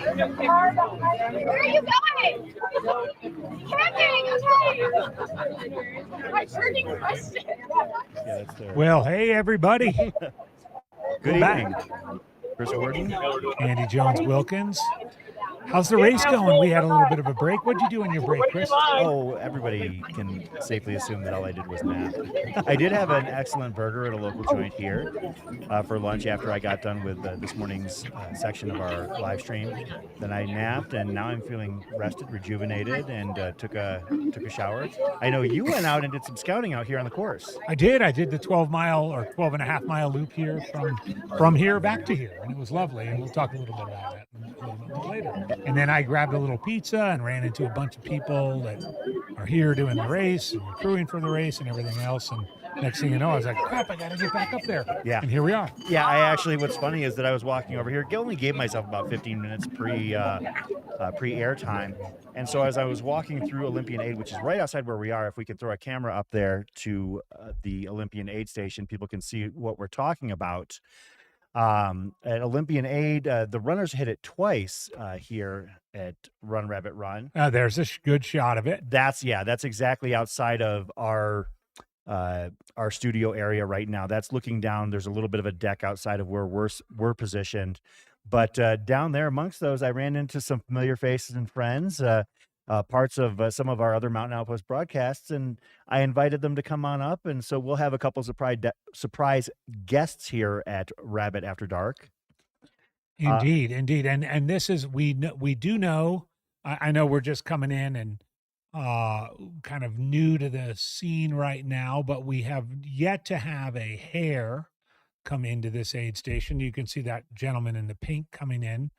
S12: There's a car behind you.
S6: Where are you going? Camping, okay. My burning question.
S15: Yeah, that's there.
S14: Well, hey, everybody.
S15: Good
S14: Back.
S15: evening. Chris Gordon.
S14: Andy Jones Wilkins. How's the race going? We had a little bit of a break. What'd you do in your break, Chris?
S15: Oh, everybody can safely assume that all I did was nap. I did have an excellent burger at a local joint here for lunch after I got done with this morning's section of our live stream. Then I napped, and now I'm feeling rested, rejuvenated, and took a shower. I know you went out and did some scouting out here on the course.
S14: I did. I did the 12-mile or 12.5-mile loop here from here back to here, and it was lovely. And we'll talk a little bit about that a little bit more later. And then I grabbed a little pizza and ran into a bunch of people that are here doing the race and crewing for the race and everything else. And next thing you know, I was like, crap, I got to get back up there.
S15: Yeah.
S14: And here we are.
S15: Yeah, I actually, what's funny is that I was walking over here. I only gave myself about 15 minutes pre-air time. And so as I was walking through Olympian Aid, which is right outside where we are, if we could throw a camera up there to the Olympian Aid station, people can see what we're talking about. At Olympian Aid, the runners hit it twice here at Run Rabbit Run.
S14: There's a good shot of it.
S15: That's exactly outside of our studio area right now. That's looking down. There's a little bit of a deck outside of where we're positioned. But down there amongst those, I ran into some familiar faces and friends, parts of some of our other Mountain Outpost broadcasts, and I invited them to come on up. And so we'll have a couple surprise guests here at Rabbit After Dark.
S14: Indeed. And this is, we do know, I know we're just coming in and kind of new to the scene right now, but we have yet to have a hare come into this aid station. You can see that gentleman in the pink coming in.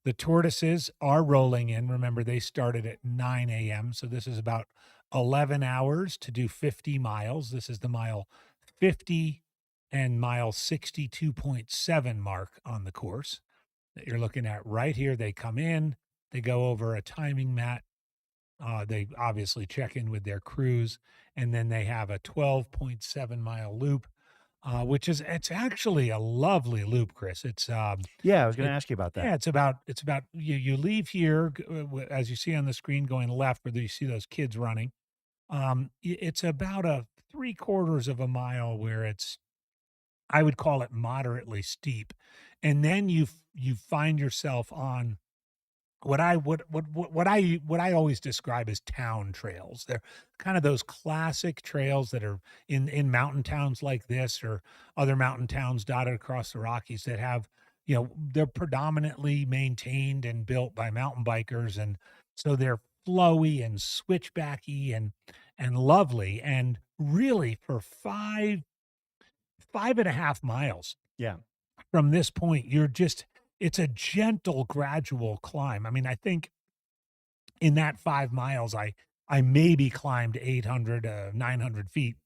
S14: The tortoises are rolling in. Remember, they started at 9 a.m. So this is about 11 hours to do 50 miles. This is the mile 50 and mile 62.7 mark on the course that you're looking at right here. They come in, they go over a timing mat. They obviously check in with their crews, and then they have a 12.7 mile loop, which is, it's actually a lovely loop, Chris. It's
S15: I was going to ask you about that.
S14: Yeah, it's about you leave here, as you see on the screen going left, where you see those kids running. It's about a 3/4 of a mile where it's, I would call it moderately steep, and then you find yourself on what I always describe as town trails. They're kind of those classic trails that are in mountain towns like this, or other mountain towns dotted across the Rockies, that have, they're predominantly maintained and built by mountain bikers, and so they're flowy and switchbacky and lovely, and really for 5.5 miles.
S15: Yeah.
S14: From this point, it's a gentle, gradual climb. I mean, I think in that 5 miles, I maybe climbed 800, 900 feet.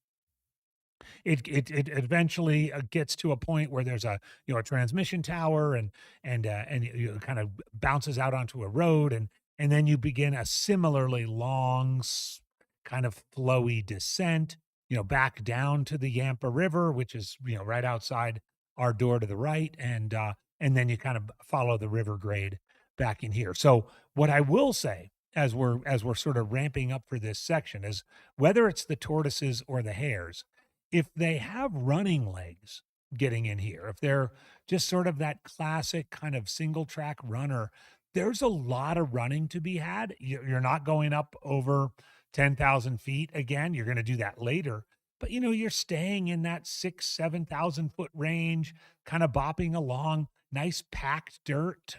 S14: It eventually gets to a point where there's a transmission tower, and it kind of bounces out onto a road, and then you begin a similarly long, kind of flowy descent, back down to the Yampa River, which is right outside our door to the right, and then you kind of follow the river grade back in here. So what I will say, as we're sort of ramping up for this section, is whether it's the tortoises or the hares, if they have running legs getting in here, if they're just sort of that classic kind of single track runner, there's a lot of running to be had. You're not going up over 10,000 feet again. You're going to do that later. But, you're staying in that 6,000-7,000 foot range, kind of bopping along, nice packed dirt,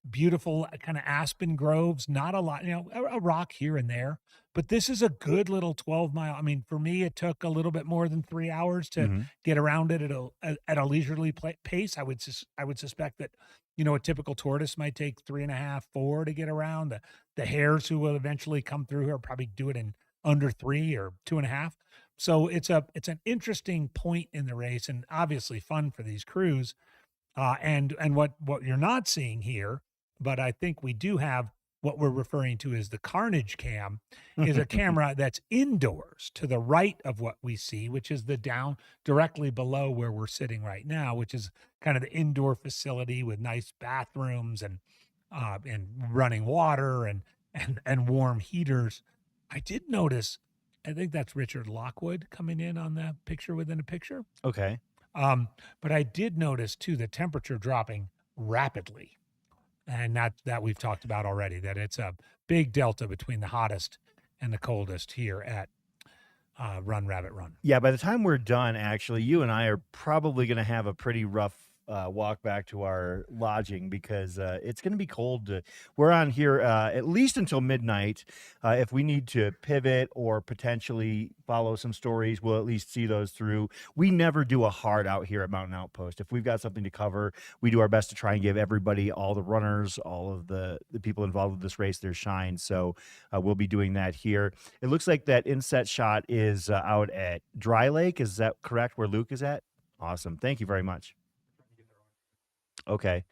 S14: beautiful kind of aspen groves, not a lot, a rock here and there. But this is a good little 12-mile. I mean, for me, it took a little bit more than 3 hours to get around it at a leisurely pace. I would suspect that, a typical tortoise might take 3.5, 4 to get around. The hares who will eventually come through here probably do it in under 3 or 2.5. So it's an interesting point in the race, and obviously fun for these crews. And what you're not seeing here, but I think we do have what we're referring to as the Carnage Cam, is a camera that's indoors to the right of what we see, which is the down directly below where we're sitting right now, which is kind of the indoor facility with nice bathrooms and running water and warm heaters. I did notice, I think that's Richard Lockwood coming in on the picture within a picture.
S15: Okay.
S14: But I did notice too the temperature dropping rapidly, and that we've talked about already, that it's a big delta between the hottest and the coldest here at Run Rabbit Run.
S15: Yeah, by the time we're done, actually, you and I are probably going to have a pretty rough walk back to our lodging, because it's going to be cold. We're on here at least until midnight. If we need to pivot or potentially follow some stories, we'll at least see those through. We never do a hard out here at Mountain Outpost. If we've got something to cover, we do our best to try and give everybody, all the runners, all of the people involved with this race, their shine. So we'll be doing that here. It looks like that inset shot is out at Dry Lake. Is that correct, where Luke is at? Awesome. Thank you very much. Okay.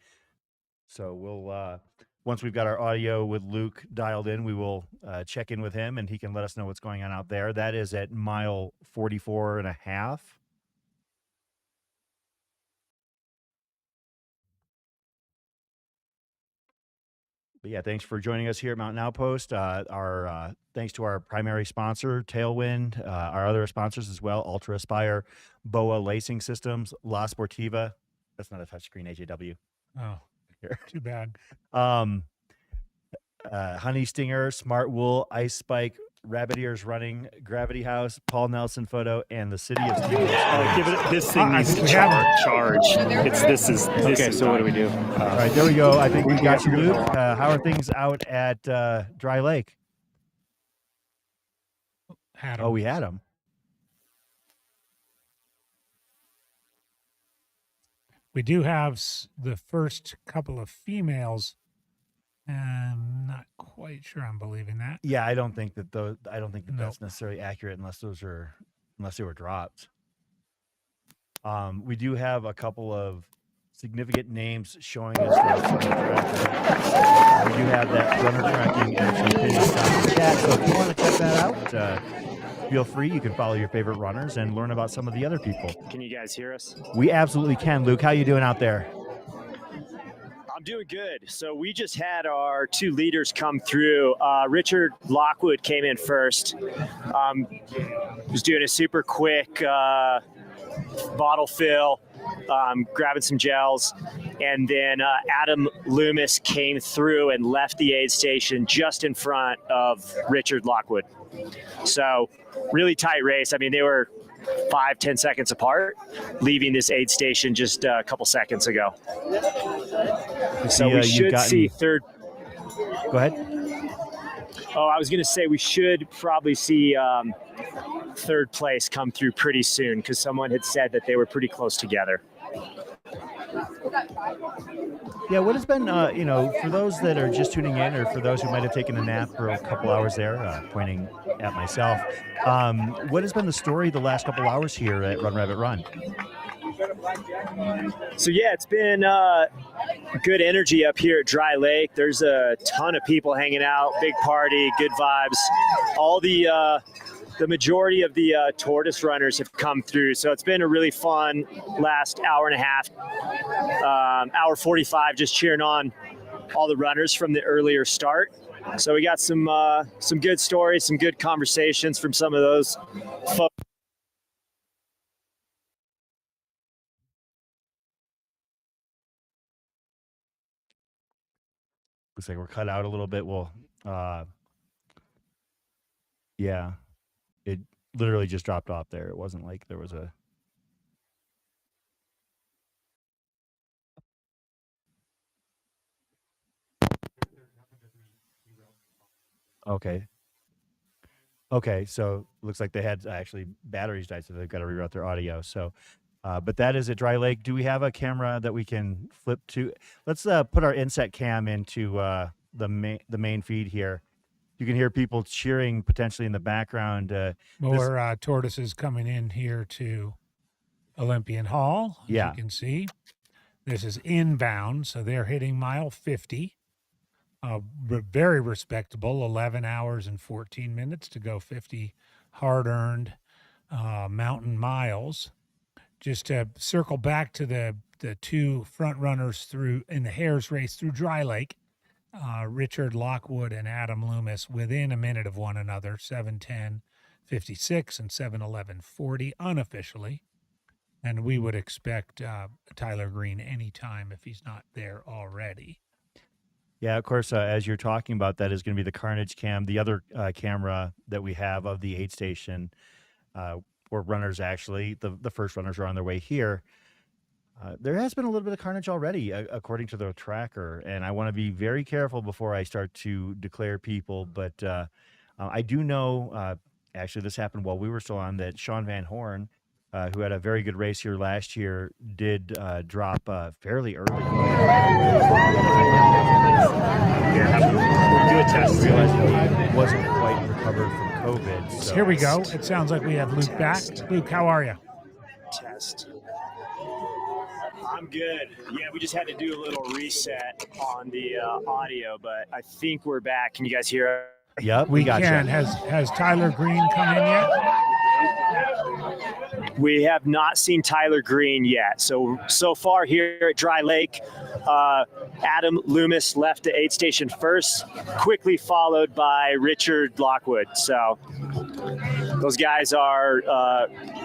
S15: So once we've got our audio with Luke dialed in, we will check in with him and he can let us know what's going on out there. That is at mile 44 and a half. But yeah, thanks for joining us here at Mountain Outpost. Our thanks to our primary sponsor, Tailwind, our other sponsors as well, Ultra Aspire, BOA Lacing Systems, La Sportiva. That's not a touchscreen, AJW.
S14: Oh, too bad.
S15: Honey Stinger, Smart Wool, Ice Spike, Rabbit Ears Running, Gravity House, Paul Nelson Photo, and the City of Steamboat Springs.
S3: Give it. This thing needs to charge. Okay. So what do we do?
S15: All right, there we go. I think we got you, Luke. How are things out at Dry Lake?
S14: Had
S15: we had him.
S14: We do have the first couple of females. I'm not quite sure I'm believing that.
S15: Yeah, I don't think that that's necessarily accurate unless they were dropped. We do have a couple of significant names showing us that we do have that runner tracking actually pinned on the chat. So if you want to check that out, feel free. You can follow your favorite runners and learn about some of the other people.
S3: Can you guys hear us?
S15: We absolutely can, Luke. How you doing out there?
S3: I'm doing good. So we just had our two leaders come through. Richard Lockwood came in first. Was doing a super quick bottle fill, grabbing some gels. And then Adam Lumis came through and left the aid station just in front of Richard Lockwood. So really tight race. I mean, they were 5-10 seconds apart, leaving this aid station just a couple seconds ago. So we should see third.
S15: Go ahead.
S3: Oh, I was going to say we should probably see third place come through pretty soon because someone had said that they were pretty close together.
S15: Yeah, what has been, for those that are just tuning in or for those who might have taken a nap for a couple hours there, pointing at myself, what has been the story the last couple hours here at Run Rabbit Run?
S3: So, yeah, it's been good energy up here at Dry Lake. There's a ton of people hanging out, big party, good vibes. All the majority of the Tortoise runners have come through. So it's been a really fun last hour and a half, hour 45, just cheering on all the runners from the earlier start. So we got some good stories, some good conversations from some of those folks.
S15: Looks like we're cut out a little bit. Well, yeah, it literally just dropped off there. It wasn't like there was a. Okay, so looks like they had actually batteries died, so they've got to reroute their audio. So, but that is at Dry Lake. Do we have a camera that we can flip to? Let's put our inset cam into the main feed here. You can hear people cheering potentially in the background.
S14: More tortoises coming in here to Olympian Hall, as you can see. This is inbound, so they're hitting mile 50. Very respectable, 11 hours and 14 minutes to go 50 hard-earned mountain miles. Just to circle back to the two front runners through in the Hares race through Dry Lake, Richard Lockwood and Adam Lumis within a minute of one another, 7:10:56 and 7:11:40 unofficially. And we would expect Tyler Green anytime if he's not there already.
S15: Yeah, of course, as you're talking about, that is going to be the Carnage Cam, the other camera that we have of the aid station, where runners actually, the first runners are on their way here. There has been a little bit of carnage already, according to the tracker, and I want to be very careful before I start to declare people, but I do know, actually this happened while we were still on, that Sean Van Horn, who had a very good race here last year, did drop fairly early.
S3: Do a test.
S15: Realized he wasn't quite recovered from COVID. So.
S14: Here we go. It sounds like we have Luke back. Luke, how are you?
S3: Test. I'm good. Yeah, we just had to do a little reset on the audio, but I think we're back. Can you guys hear?
S15: Yep,
S14: We
S15: got
S14: can.
S15: you.
S14: Has Tyler Green come in yet?
S3: We have not seen Tyler Green yet. So far here at Dry Lake, Adam Lumis left the aid station first, quickly followed by Richard Lockwood. So those guys are,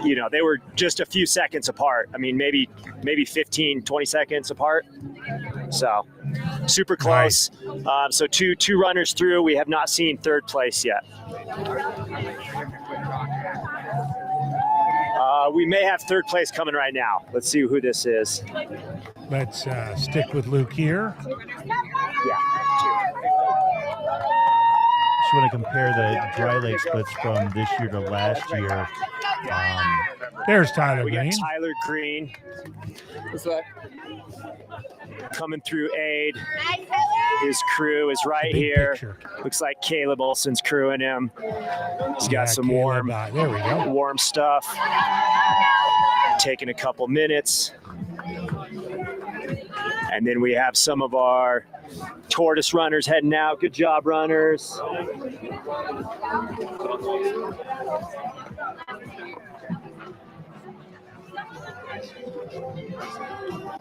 S3: they were just a few seconds apart. I mean, maybe 15, 20 seconds apart. So super close.
S14: Nice.
S3: So two runners through. We have not seen third place yet. We may have third place coming right now. Let's see who this is.
S14: Let's stick with Luke here.
S3: Yeah.
S15: Just want to compare the Dry Lake splits from this year to last year.
S14: There's Tyler
S3: We
S14: Green.
S3: got Tyler Green.
S11: What's that?
S3: Coming through aid. His crew is right
S14: Big
S3: here.
S14: picture.
S3: Looks like Caleb Olson's crewing him. He's got
S14: Yeah,
S3: some
S14: Caleb,
S3: warm,
S14: there we go.
S3: warm stuff. Taking a couple minutes. And then we have some of our Tortoise runners heading out. Good job, runners.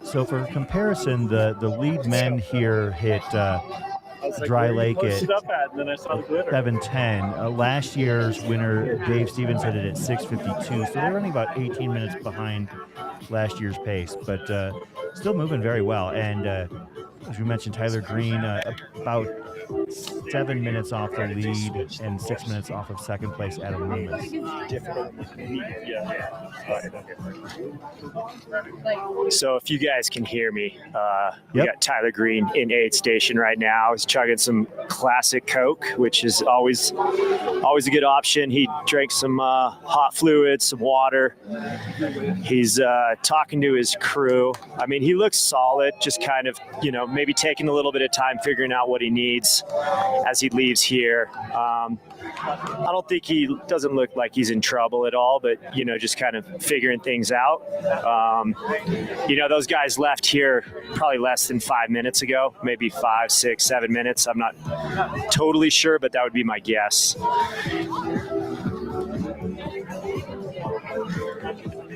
S15: So for comparison, the lead men here hit Dry Lake at 7:10. Last year's winner, Dave Stevens, hit it at 6:52. So they're running about 18 minutes behind last year's pace, but still moving very well. And as we mentioned, Tyler Green about 7 minutes off the lead and 6 minutes off of second place, Adam Lumis.
S3: So if you guys can hear me, we got Tyler Green in aid station right now. He's chugging some classic Coke, which is always a good option. He drank some hot fluids, some water. He's talking to his crew. I mean, he looks solid, just kind of, maybe taking a little bit of time figuring out what he needs as he leaves here. I don't think he doesn't look like he's in trouble at all, but, just kind of figuring things out. Those guys left here probably less than 5 minutes ago, maybe 5, 6, 7 minutes. I'm not totally sure, but that would be my guess.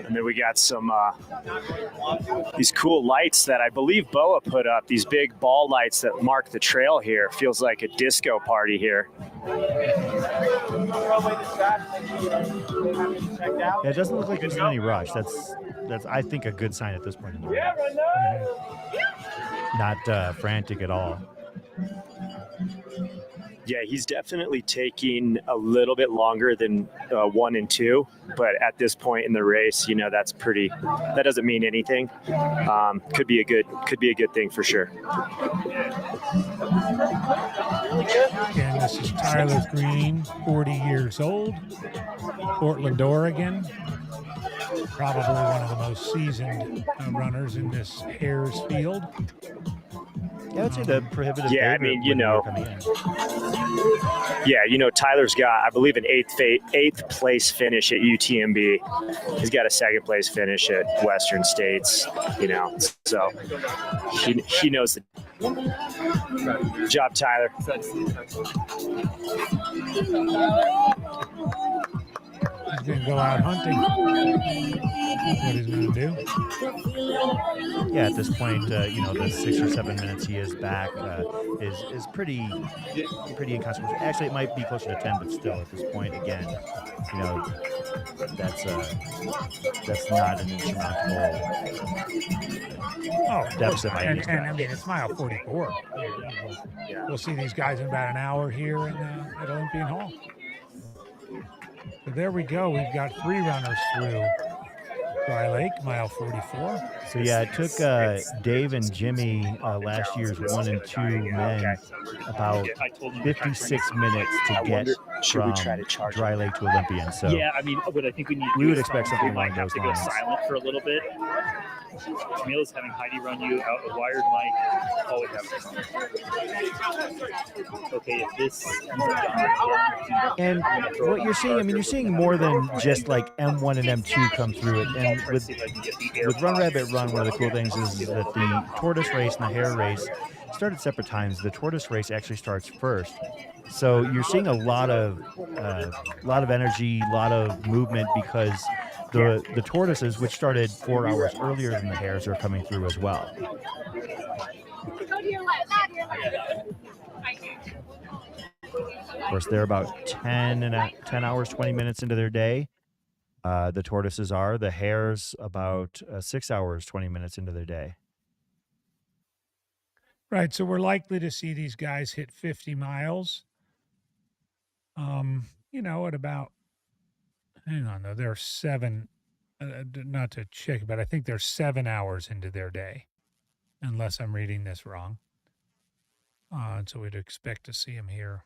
S3: And then we got some these cool lights that I believe Boa put up, these big ball lights that mark the trail here. Feels like a disco party here.
S15: Yeah, it doesn't look like there's any rush. That's I think a good sign at this point in the race. Not frantic at all.
S3: Yeah, he's definitely taking a little bit longer than 1 and 2, but at this point in the race, that doesn't mean anything. Could be a good thing for sure.
S14: Again, this is Tyler Green, 40 years old, Portland, Oregon. Probably one of the most seasoned runners in this Hares field.
S15: Yeah, I would say the prohibitive.
S3: Yeah, I mean, Tyler's got, I believe, an eighth place finish at UTMB. He's got a second place finish at Western States. So he knows the job, Tyler.
S14: He's going to go out hunting. That's what he's going to do.
S15: Yeah, at this point, the 6 or 7 minutes he is back is pretty inconsequential. Actually, it might be closer to 10, but still, at this point, again, that's not an insurmountable deficit by any
S14: and I mean, it's mile 44. We'll see these guys in about an hour here at Olympian Hall. So there we go. We've got 3 runners through Dry Lake, mile 44.
S15: So yeah, it took Dave and Jimmy, last year's 1 and 2 men, about 56 minutes to get
S3: Should we
S15: from
S3: try to charge
S15: Dry
S3: him?
S15: Lake to Olympian. So
S17: Yeah, I mean, but I think we need to
S15: we
S17: do
S15: would
S17: is
S15: expect
S17: we
S15: something
S17: might
S15: along
S17: have
S15: those
S17: to go
S15: lines.
S17: silent for a little bit. Camila's having Heidi run you out a wired mic. Oh, we have. Okay, if this.
S15: And what you're seeing, I mean, you're seeing more than just like M1 and M2 come through it. And with Run Rabbit Run, one of the cool things is that the tortoise race and the hare race start at separate times. The tortoise race actually starts first. So you're seeing a lot of energy, a lot of movement because the tortoises, which started 4 hours earlier than the hares, are coming through as well. Of course, they're about 10 hours, 20 minutes into their day. The tortoises are. The hares about 6 hours, 20 minutes into their day.
S14: Right. So we're likely to see these guys hit 50 miles. At about, hang on, though, they're 7, not to check, but I think they're 7 hours into their day, unless I'm reading this wrong. So we'd expect to see them here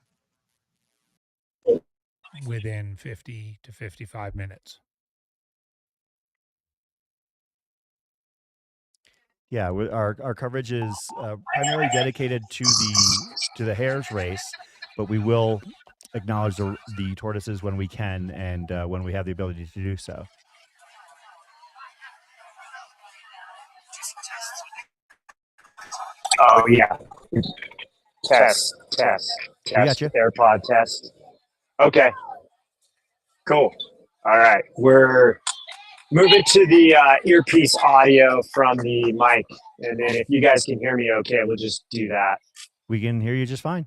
S14: within 50 to 55 minutes.
S15: Yeah, our coverage is primarily dedicated to the hares race, but we will acknowledge the tortoises when we can and when we have the ability to do so.
S3: Oh yeah. Test.
S15: got you.
S3: AirPod test. Okay. Cool. All right. We're moving to the earpiece audio from the mic, and then if you guys can hear me okay, we'll just do that.
S15: We can hear you just fine.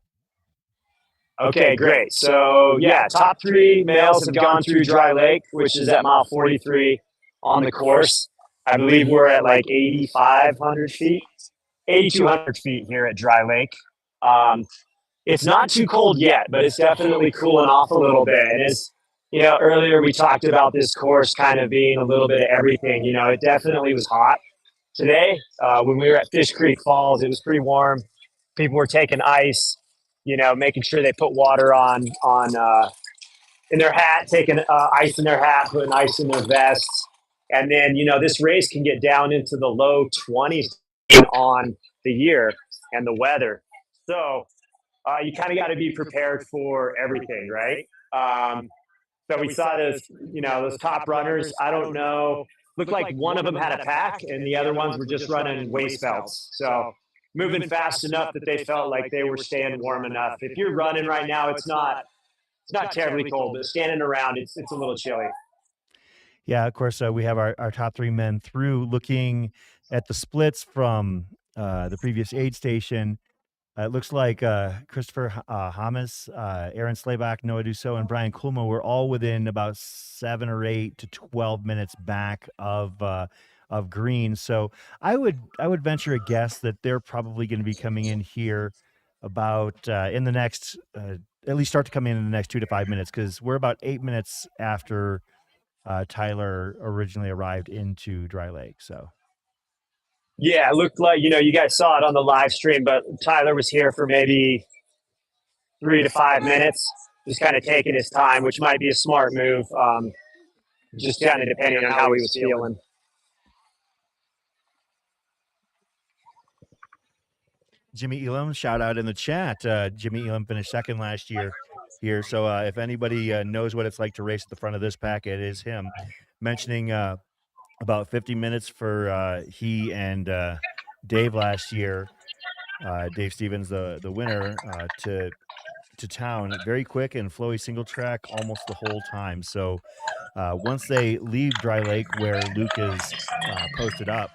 S3: Okay, great. So yeah, top 3 males have gone through Dry Lake, which is at mile 43 on the course. I believe we're at like 8,500 feet, 8,200 feet here at Dry Lake. It's not too cold yet, but it's definitely cooling off a little bit. And as you know, earlier we talked about this course kind of being a little bit of everything. You know, it definitely was hot today. When we were at Fish Creek Falls, it was pretty warm. People were taking ice, making sure they put water on in their hat, taking ice in their hat, putting ice in their vests. And then, this race can get down into the low 20s on the year and the weather. So you kind of got to be prepared for everything, right? So we saw those top runners. I don't know. Looked like one of them had a pack and the other ones were just running waist belts. So moving fast enough that they felt like they were staying warm enough. If you're running right now, it's not terribly cold, but standing around, it's a little chilly.
S15: Yeah, of course, we have our top 3 men through. Looking at the splits from the previous aid station, it looks like Christopher Hamas, Aaron Slayback, Noah Dussault, and Brian Kulmo were all within about 7 or 8 to 12 minutes back of green. So I would venture a guess that they're probably going to be coming in here about in the next at least start to come in the next 2 to 5 minutes, because we're about 8 minutes after Tyler originally arrived into Dry Lake. So
S3: yeah, it looked like, you guys saw it on the live stream, but Tyler was here for maybe 3 to 5 minutes, just kind of taking his time, which might be a smart move, just kind of depending on how he was feeling.
S15: Jimmy Elam, shout out in the chat. Jimmy Elam finished second last year here. So if anybody knows what it's like to race at the front of this pack, it is him. Mentioning about 50 minutes for he and Dave last year. Dave Stevens, the winner, to town. Very quick and flowy single track almost the whole time. So once they leave Dry Lake where Luke is posted up,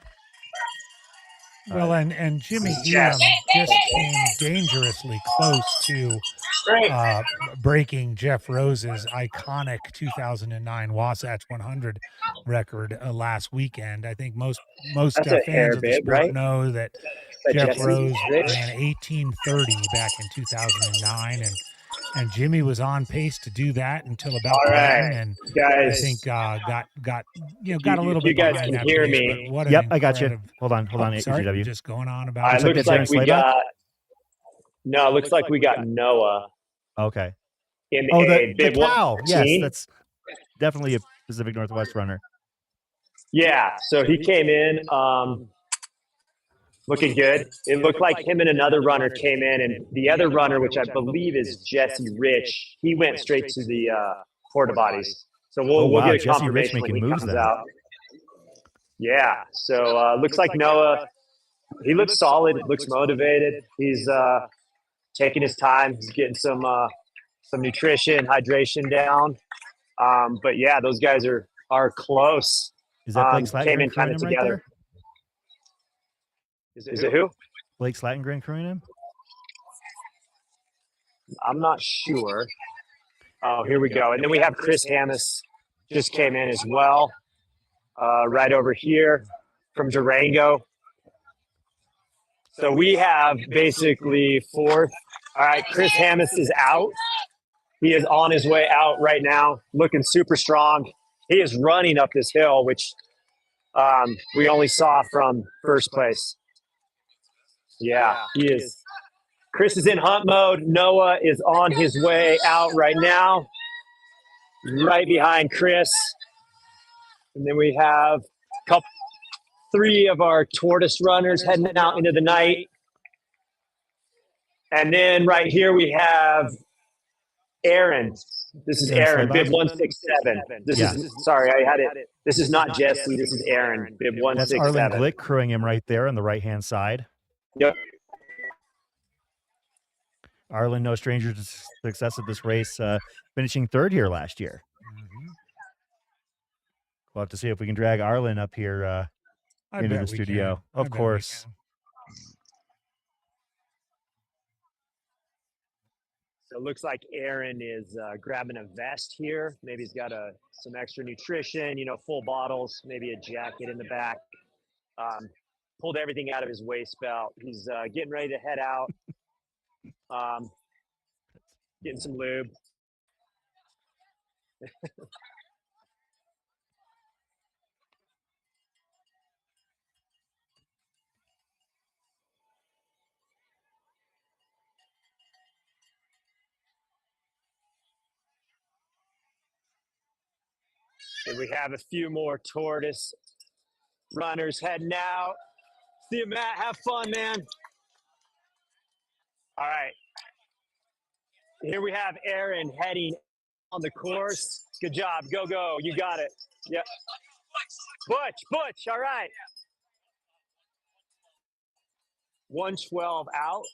S14: well, and Jimmy Elam just came dangerously close to breaking Jeff Rose's iconic 2009 Wasatch 100 record last weekend. I think most fans of the sport know that Jeff Rose ran 18:30 back in 2009, and Jimmy was on pace to do that until about the end, and
S3: guys,
S14: I think got a little bit
S3: guys
S14: behind
S3: can
S14: that
S3: hear
S14: pace.
S3: me.
S14: But what an
S15: yep, I got you. Hold on,
S14: sorry,
S15: AGW.
S14: just going on about
S3: it. Looks like we got Noah.
S15: Okay.
S3: in
S15: Oh,
S3: a
S15: the
S3: bib
S15: cow. Yes,
S3: 114.
S15: that's definitely a Pacific Northwest runner.
S3: Yeah, so he came in looking good. It looked like him and another runner came in, and the other runner, which I believe is Jesse Rich, he went straight to the porta potties. So we'll get a
S15: Jesse Rich
S3: confirmation when he
S15: making moves
S3: comes
S15: then.
S3: out. Yeah, so looks like Noah. He looks solid. Looks motivated. He's taking his time. He's getting some nutrition, hydration down. But yeah, those guys are close.
S15: Is that Blake
S3: Came in
S15: Slatengren
S3: kind of
S15: crewing him right
S3: together.
S15: there?
S3: Is it who?
S15: Blake Slatengren crewing him?
S3: I'm not sure. Oh, here we go. And then we have Chris Hammis just came in as well. Right over here from Durango. So we have basically fourth. All right, Chris Hammis is out. He is on his way out right now, looking super strong. He is running up this hill, which we only saw from first place. Yeah, he is. Chris is in hunt mode. Noah is on his way out right now, right behind Chris. And then we have three of our Tortoise runners heading out into the night. And then right here we have Aaron. This is Aaron, bib 167. This is sorry, I had it. This is not Jesse. This is Aaron, bib 167.
S15: That's Arlen Glick crewing him right there on the right-hand side.
S3: Yep.
S15: Arlen, no stranger to success at this race, finishing third here last year. We'll have to see if we can drag Arlen up here into the studio. Of course.
S3: So it looks like Aaron is grabbing a vest here. Maybe he's got some extra nutrition, full bottles, maybe a jacket in the back. Pulled everything out of his waist belt. He's getting ready to head out. Getting some lube. And we have a few more Tortoise runners heading out. See you, Matt. Have fun, man. All right. Here we have Aaron heading on the course. Good job. Go, go. You got it. Yep. Butch. All right. 112 out.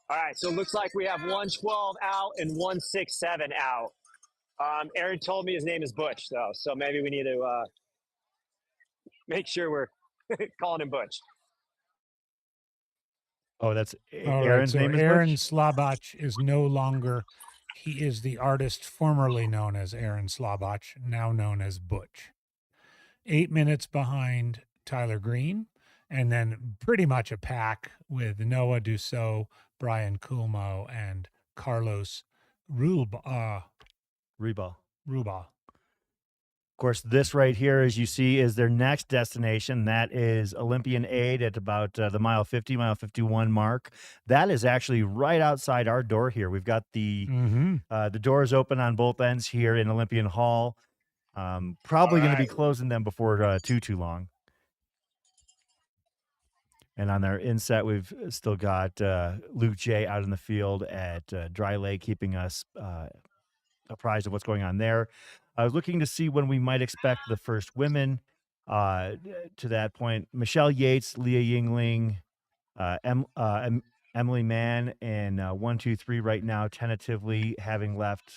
S3: All right. So it looks like we have 112 out and 167 out. Aaron told me his name is Butch, though. So maybe we need to make sure we're calling him Butch.
S15: Oh, that's
S14: All
S15: Aaron's
S14: right, so
S15: name is
S14: Aaron
S15: Butch?
S14: Slabach is no longer, he is the artist formerly known as Aaron Slabach, now known as Butch. 8 minutes behind Tyler Green, and then pretty much a pack with Noah Dussault, Brian Coolmo, and Carlos Ruba.
S15: Of course, this right here, as you see, is their next destination. That is Olympian Aid at about the mile 50, mile 51 mark. That is actually right outside our door here. We've got the doors open on both ends here in Olympian Hall. Probably going to be closing them before too long. And on their inset, we've still got Luke J out in the field at Dry Lake, keeping us apprised of what's going on there. I was looking to see when we might expect the first women. To that point, Michelle Yates, Leah Yingling, Emily Mann, and 1, 2, 3 right now, tentatively having left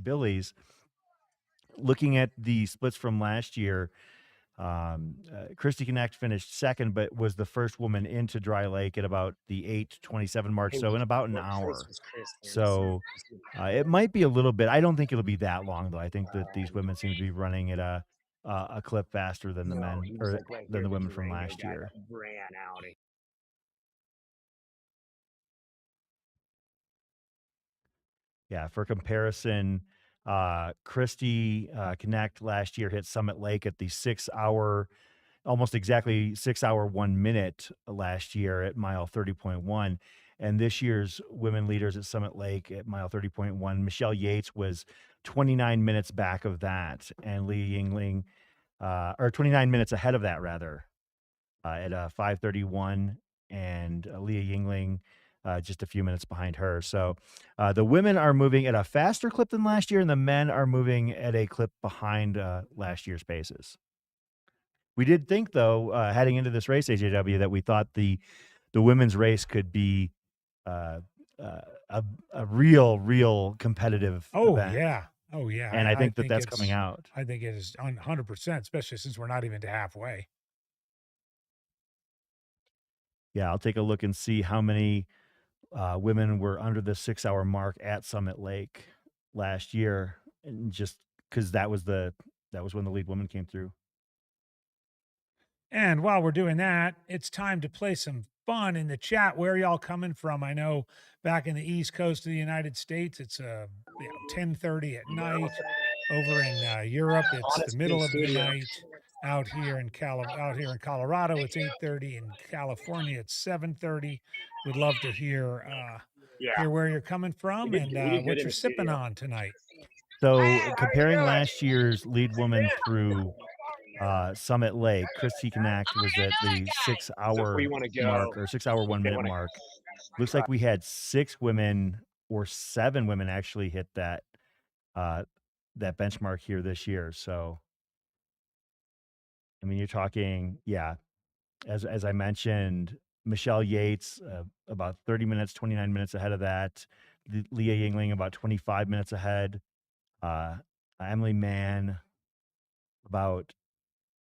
S15: Billy's. Looking at the splits from last year, Christy Connect finished second, but was the first woman into Dry Lake at about the 8:27 mark. So in about an hour. So it might be a little bit. I don't think it'll be that long though. I think that these women seem to be running at a clip faster than the men or than the women from last year. Yeah, for comparison, Christy Connect last year hit Summit Lake at the 6 hour, almost exactly 6 hour 1 minute last year at mile 30.1. And this year's women leaders at Summit Lake at mile 30.1, Michelle Yates was 29 minutes back of that, and Leah Yingling, or 29 minutes ahead of that, rather, at 5:31, and Leah Yingling just a few minutes behind her. So the women are moving at a faster clip than last year, and the men are moving at a clip behind last year's paces. We did think, though, heading into this race, AJW, that we thought the women's race could be a real competitive event.
S14: Yeah. Oh, yeah.
S15: And I think that that's
S14: it's-
S15: coming out.
S14: I think it is 100%, especially since we're not even to halfway.
S15: Yeah, I'll take a look and see how many women were under the 6-hour mark at Summit Lake last year, and just because that was when the lead woman came through.
S14: And while we're doing that, it's time to play some fun in the chat. Where are y'all coming from? I know back in the East Coast of the United States, it's 10:30 at night. Over in Europe, it's the middle of the night. Out here in Colorado, it's 8:30. In California, it's 7:30. We'd love to hear where you're coming from and what you're sipping on tonight.
S15: So comparing last year's lead woman through Summit Lake, Christy Knacht was at the 6-hour mark, or 6-hour 1-minute mark. Looks like we had 6 women or 7 women actually hit that that benchmark here this year. So I mean, you're talking, as I mentioned, Michelle Yates about 30 minutes, 29 minutes ahead of that. Leah Yingling about 25 minutes ahead. Emily Mann about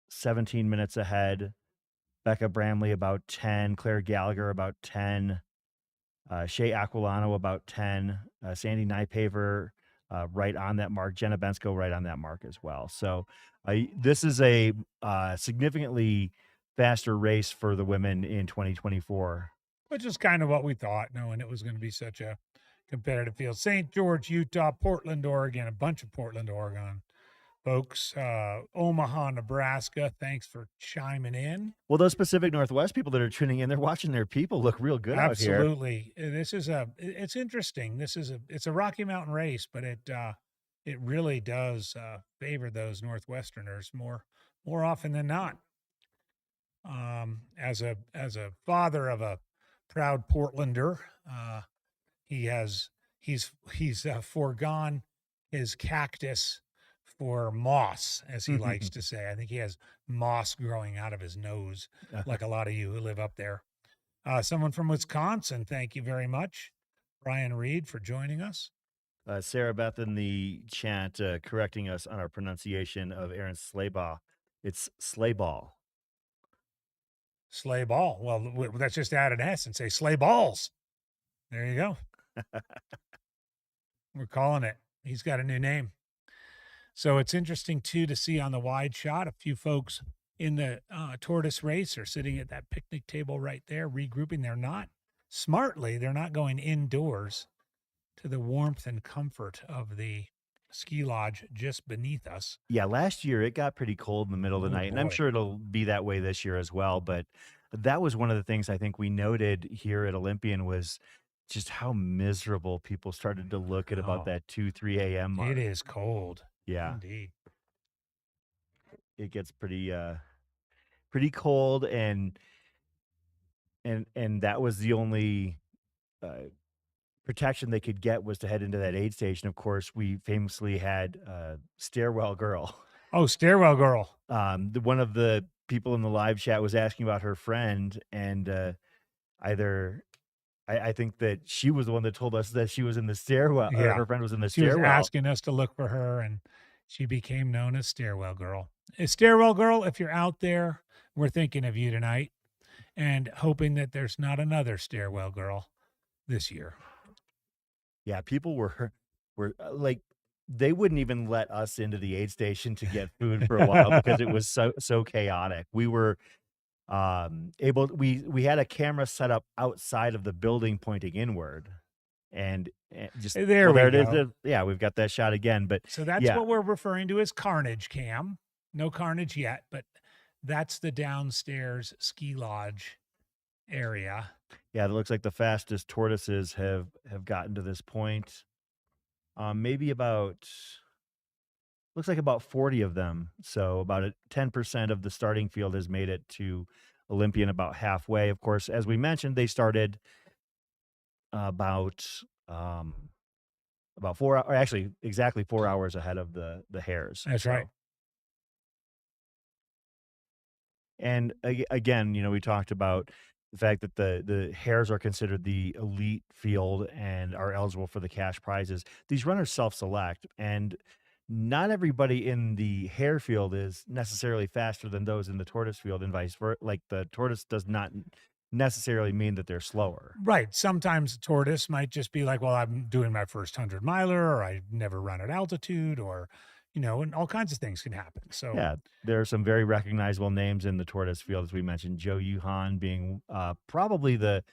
S15: 17 minutes ahead. Becca Bramley about 10. Claire Gallagher about 10. Shea Aquilano about 10. Sandy Nypaver right on that mark. Jenna Bensko right on that mark as well. So this is a significantly faster race for the women in 2024.
S14: Which is kind of what we thought, knowing it was going to be such a competitive field. St. George, Utah, Portland, Oregon, a bunch of Portland, Oregon folks. Omaha, Nebraska, thanks for chiming in.
S15: Well, those Pacific Northwest people that are tuning in, they're watching their people look real good out here.
S14: Absolutely. It's interesting. It's a Rocky Mountain race, but it really does favor those Northwesterners more often than not. As a father of a proud Portlander, he's foregone his cactus for moss, as he likes to say. I think he has moss growing out of his nose, like a lot of you who live up there. Someone from Wisconsin, thank you very much. Brian Reed for joining us.
S15: Sarah Beth in the chat correcting us on our pronunciation of Aaron's sleigh ball. It's sleigh ball.
S14: Sleigh ball. Well, let's just add an S and say sleigh balls. There you go. We're calling it. He's got a new name. So it's interesting, too, to see on the wide shot a few folks in the Tortoise race are sitting at that picnic table right there, regrouping. They're not going indoors to the warmth and comfort of the ski lodge just beneath us.
S15: Yeah, last year it got pretty cold in the middle of the night, and I'm
S14: boy.
S15: sure it'll be that way this year as well. But that was one of the things I think we noted here at Olympian was just how miserable people started to look at about that 2-3 a.m. mark.
S14: It is cold.
S15: Yeah.
S14: Indeed.
S15: It gets pretty cold, and that was the only protection they could get was to head into that aid station. Of course, we famously had Stairwell Girl.
S14: Oh, Stairwell Girl.
S15: One of the people in the live chat was asking about her friend, and I think that she was the one that told us that she was in the stairwell, or her friend was in the stairwell.
S14: She was asking us to look for her, and she became known as Stairwell Girl. Stairwell Girl, if you're out there, we're thinking of you tonight and hoping that there's not another Stairwell Girl this year.
S15: Yeah, people were like, they wouldn't even let us into the aid station to get food for a while because it was so chaotic. We were we had a camera set up outside of the building pointing inward, and just
S14: there
S15: it
S14: go.
S15: is. Yeah, we've got that shot again. But
S14: So that's what we're referring to as carnage cam. No carnage yet, but that's the downstairs ski lodge area.
S15: Yeah, it looks like the fastest tortoises have gotten to this point. Maybe about looks like about 40 of them. So about 10% of the starting field has made it to Olympian, about halfway. Of course, as we mentioned, they started about 4 or actually exactly 4 hours ahead of the Hares.
S14: That's right.
S15: And again, we talked about the fact that the Hares are considered the elite field and are eligible for the cash prizes. These runners self-select, and not everybody in the hare field is necessarily faster than those in the tortoise field, and vice versa. Like the tortoise does not necessarily mean that they're slower.
S14: Right. Sometimes a tortoise might just be like, well, I'm doing my first 100 miler, or I never run at altitude, or, and all kinds of things can happen. So
S15: yeah, there are some very recognizable names in the tortoise field, as we mentioned, Joe Yuhan being probably the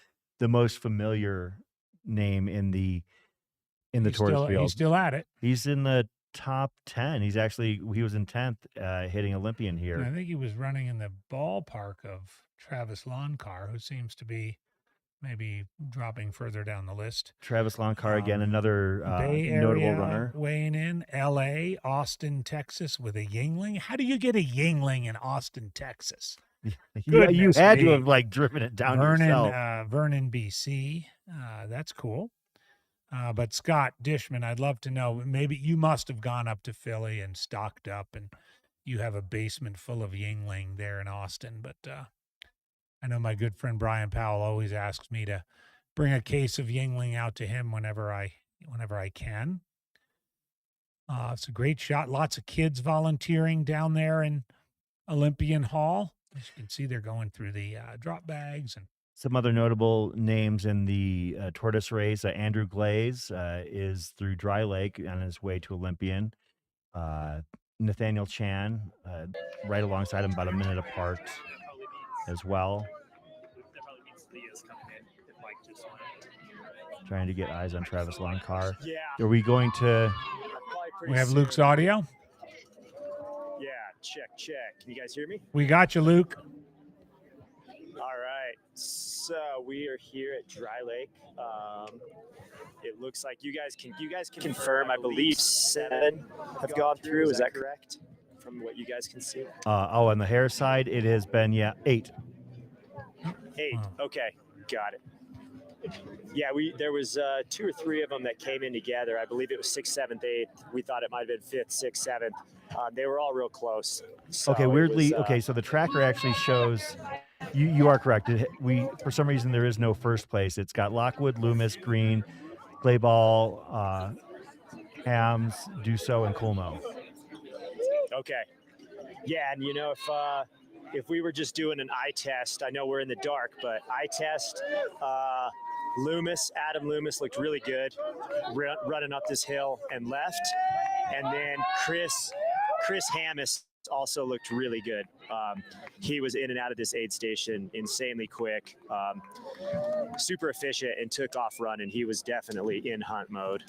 S15: most familiar name in the tortoise field.
S14: He's still at it.
S15: He's in the top 10. He was in 10th, hitting Olympian here.
S14: And I think he was running in the ballpark of Travis Loncar, who seems to be maybe dropping further down the list.
S15: Travis Loncar, again, another
S14: Bay
S15: notable
S14: Area
S15: runner.
S14: Weighing in, LA, Austin, Texas, with a Yingling. How do you get a Yingling in Austin, Texas?
S15: You had to have driven it down yourself.
S14: Vernon, BC. That's cool. But Scott Dishman, I'd love to know, maybe you must have gone up to Philly and stocked up, and you have a basement full of Yingling there in Austin. But I know my good friend Brian Powell always asks me to bring a case of Yingling out to him whenever I can. It's a great shot. Lots of kids volunteering down there in Olympian Hall. As you can see, they're going through the drop bags. And
S15: some other notable names in the tortoise race. Andrew Glaze is through Dry Lake on his way to Olympian. Nathaniel Chan, right alongside him, about a minute apart as well. Trying to get eyes on Travis Loncar.
S3: Yeah.
S15: Are we going to...
S14: We have Luke's audio?
S3: Yeah, check. Can you guys hear me?
S14: We got you, Luke.
S3: All right. So we are here at Dry Lake. It looks like you guys can confirm, I believe 7 have gone through. Is that correct? From what you guys can see?
S15: On the Hare side, it has been, 8.
S3: 8. Okay, got it. Yeah, there was 2 or 3 of them that came in together. I believe it was 6th, 7th, 8th. We thought it might have been 5th, 6th, 7th. They were all real close. So
S15: okay, weirdly, so the tracker actually shows you are correct. For some reason there is no first place. It's got Lockwood, Lumis, Green, Clayball, Hams, Duso, and Coolmo.
S3: Okay. Yeah, and if we were just doing an eye test, I know we're in the dark, but eye test, Adam Lumis looked really good running up this hill and left. And then Chris Hammis also looked really good. He was in and out of this aid station insanely quick, super efficient, and took off running. He was definitely in hunt mode.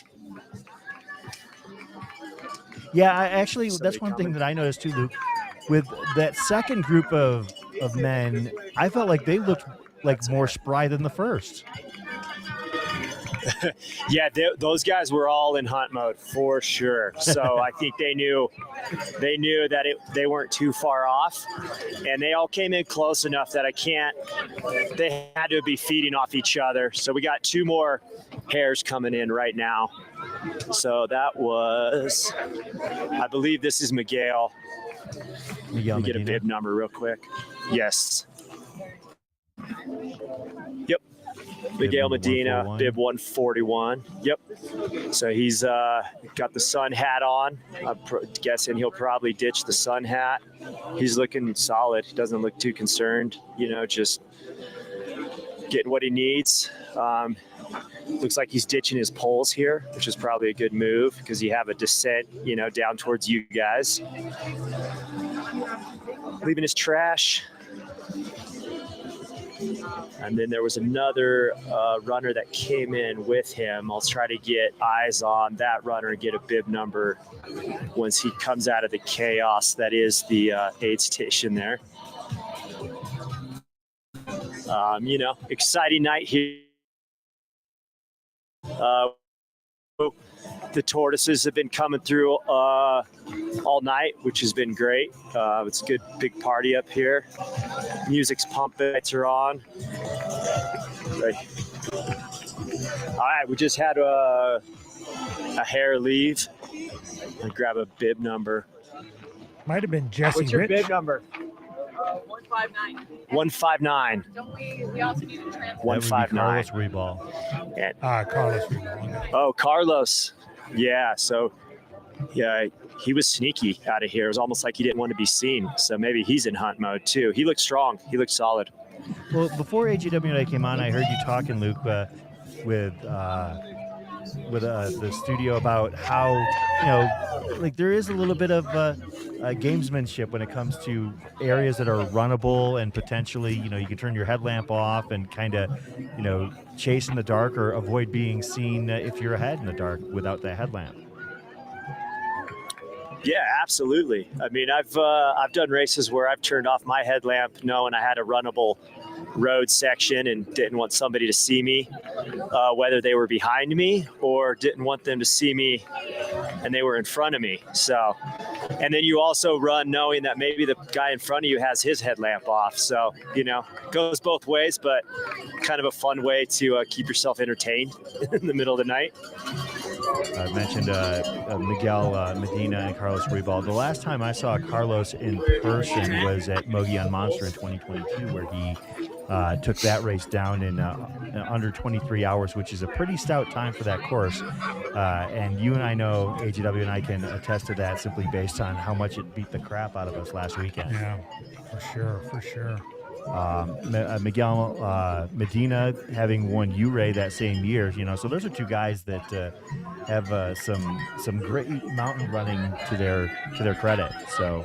S15: Yeah, that's one thing that I noticed too, Luke. With that second group of men, I felt like they looked like more spry than the first.
S3: Yeah, those guys were all in hunt mode for sure. So I think they knew that they weren't too far off, and they all came in close enough that they had to be feeding off each other. So we got 2 more hares coming in right now. So that was, I believe this is Miguel.
S15: Let
S3: me get a bib number real quick. Yes. Yep. Miguel Medina, bib 141. Yep. So he's got the sun hat on. I'm guessing he'll probably ditch the sun hat. He's looking solid. He doesn't look too concerned, just getting what he needs. Looks like he's ditching his poles here, which is probably a good move because you have a descent, down towards you guys. Leaving his trash. And then there was another runner that came in with him. I'll try to get eyes on that runner and get a bib number once he comes out of the chaos that is the aid station there. Exciting night here. The Tortoises have been coming through all night, which has been great. It's a good big party up here. Music's pumping, lights are on. Right. All right, we just had a hare leave. I'll grab a bib number.
S14: Might have been Jesse
S3: What's your
S14: Rich.
S3: bib number?
S6: 159.
S3: 159.
S6: Don't we also need to transfer?
S3: 159.
S15: Carlos Reball.
S14: Carlos Reball.
S3: Oh, Carlos. Yeah, so he was sneaky out of here. It was almost like he didn't want to be seen. So maybe he's in hunt mode too. He looked strong. He looked solid.
S15: Well, before AGW and I came on, I heard you talking, Luke, with the studio about how, like there is a little bit of gamesmanship when it comes to areas that are runnable and potentially, you can turn your headlamp off and kind of, chase in the dark or avoid being seen if you're ahead in the dark without the headlamp.
S3: Yeah, absolutely. I mean, I've done races where I've turned off my headlamp knowing I had a runnable road section and didn't want somebody to see me, whether they were behind me or didn't want them to see me and they were in front of me. So, and then you also run knowing that maybe the guy in front of you has his headlamp off. So, goes both ways, but kind of a fun way to keep yourself entertained in the middle of the night.
S15: I mentioned Miguel Medina and Carlos Rebal. The last time I saw Carlos in person was at Mogi on Monster in 2022, where he took that race down in under 23 hours, which is a pretty stout time for that course. And you and I know, AGW and I can attest to that simply based on how much it beat the crap out of us last weekend.
S14: Yeah, for sure.
S15: Miguel Medina having won URAY that same year, so those are two guys that have some great mountain running to their credit. So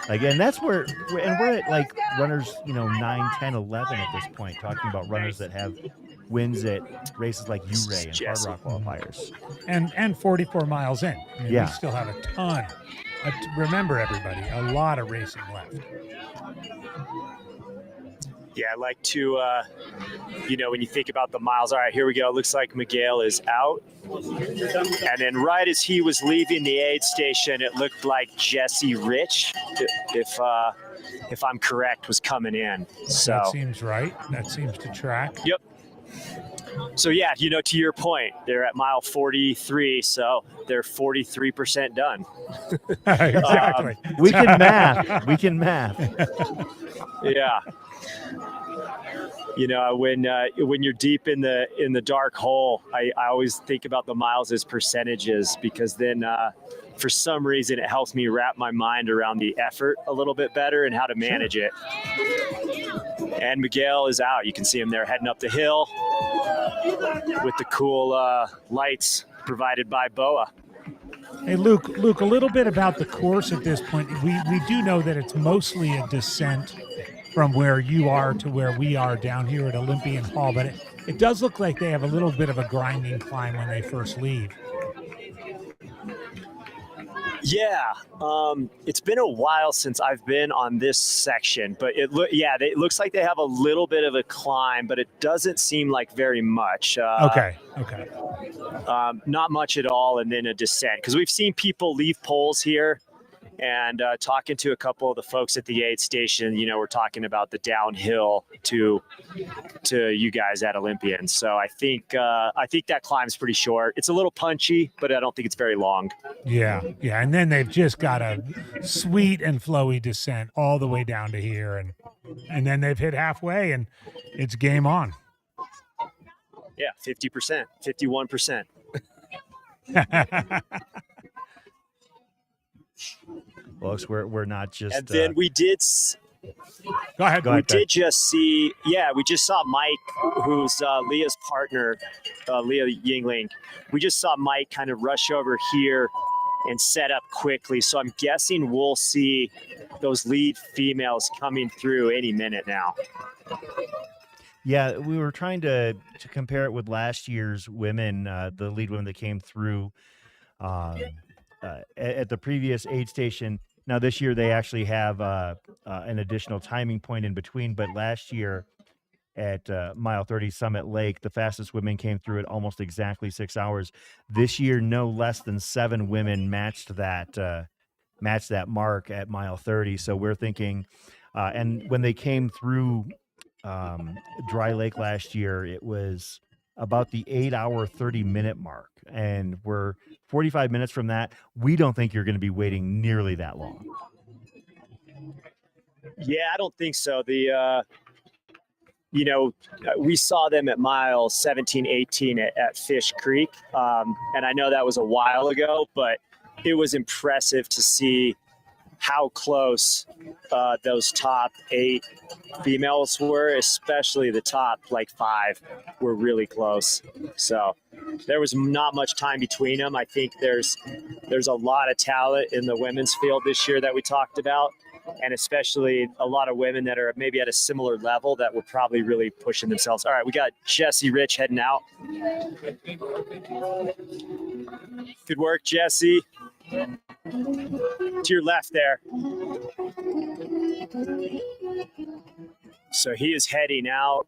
S15: again, that's where we're at like runners 9, 10, 11 at this point, talking about runners that have wins at races like URAY and Hard Rock qualifiers
S14: and 44 miles in. I mean,
S15: yeah,
S14: we still have a ton. Remember, everybody, a lot of racing left.
S3: Yeah, I like to, when you think about the miles, all right, here we go. Looks like Miguel is out. And then right as he was leaving the aid station, it looked like Jesse Rich, if I'm correct, was coming in. So
S14: that seems right. That seems to track.
S3: Yep. So, yeah, to your point, they're at mile 43, so they're 43% done.
S14: Exactly.
S15: We can math. We can math.
S3: Yeah. When you're deep in the dark hole, I always think about the miles as percentages, because then for some reason it helps me wrap my mind around the effort a little bit better and how to manage it. And Miguel is out. You can see him there heading up the hill with the cool lights provided by BOA.
S14: Hey, Luke, a little bit about the course at this point. We do know that it's mostly a descent from where you are to where we are down here at Olympian Hall, but it does look like they have a little bit of a grinding climb when they first leave.
S3: Yeah, it's been a while since I've been on this section, but it looks like they have a little bit of a climb, but it doesn't seem like very much.
S14: Okay.
S3: Not much at all, and then a descent, because we've seen people leave poles here. And talking to a couple of the folks at the aid station, we're talking about the downhill to you guys at Olympian. So I think that climb's pretty short. It's a little punchy, but I don't think it's very long.
S14: Yeah. And then they've just got a sweet and flowy descent all the way down to here, and then they've hit halfway, and it's game on.
S3: Yeah, 50%, 51%.
S15: Folks, we're not just.
S3: And then we did.
S14: Go ahead.
S3: We did just see. Yeah, we just saw Mike, who's Leah's partner, Leah Yingling. We just saw Mike kind of rush over here and set up quickly. So I'm guessing we'll see those lead females coming through any minute now.
S15: Yeah, we were trying to compare it with last year's women, the lead women that came through at the previous aid station. Now, this year they actually have an additional timing point in between, but last year at mile 30 Summit Lake. The fastest women came through it almost exactly 6 hours. This year, no less than 7 women matched that mark at mile 30. So we're thinking, and when they came through Dry Lake last year, it was about the 8-hour 30-minute mark, and we're 45 minutes from that. We don't think you're going to be waiting nearly that long.
S3: Yeah, I don't think so. We saw them at mile 17, 18 at Fish Creek. And I know that was a while ago, but it was impressive to see how close those top 8 females were, especially the top 5 were really close. So there was not much time between them. I think there's a lot of talent in the women's field this year that we talked about, and especially a lot of women that are maybe at a similar level that were probably really pushing themselves. All right, we got Jesse Rich heading out. Good work, Jesse. To your left there. So he is heading out,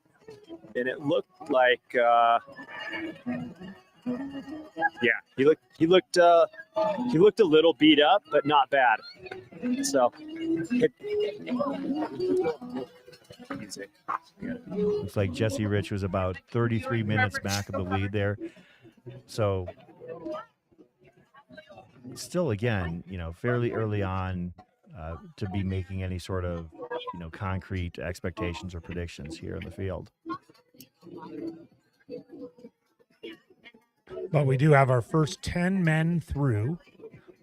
S3: and it looked like, he looked a little beat up, but not bad. So,
S15: looks like Jesse Rich was about 33 minutes back of the lead there. So, still, again, fairly early on to be making any sort of, concrete expectations or predictions here in the field.
S14: But we do have our first 10 men through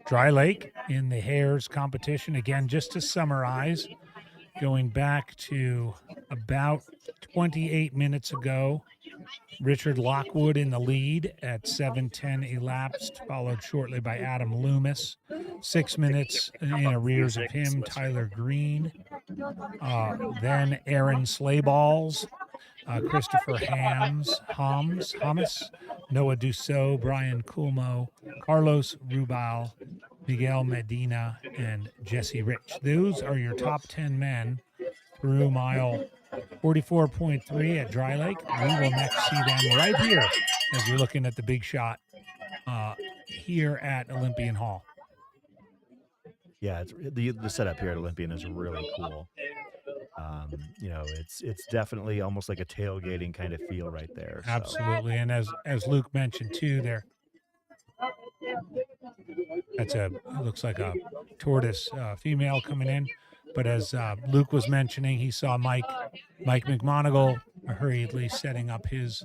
S14: Dry Lake in the Hares competition. Again, just to summarize, going back to about 28 minutes ago, Richard Lockwood in the lead at 7:10 elapsed, followed shortly by Adam Lumis. 6 minutes in arrears of him, Tyler Green. Then Aaron Slayballs, Christopher Hummus, Noah Dussault, Brian Culmo, Carlos Rubal, Miguel Medina, and Jesse Rich. Those are your top 10 men through mile 44.3 at Dry Lake. We will next see them right here as you're looking at the big shot here at Olympian Hall.
S15: Yeah, the setup here at Olympian is really cool. It's definitely almost like a tailgating kind of feel right there. So.
S14: Absolutely, and as Luke mentioned too, looks like a tortoise female coming in. But as Luke was mentioning, he saw Mike McMonigal hurriedly setting up his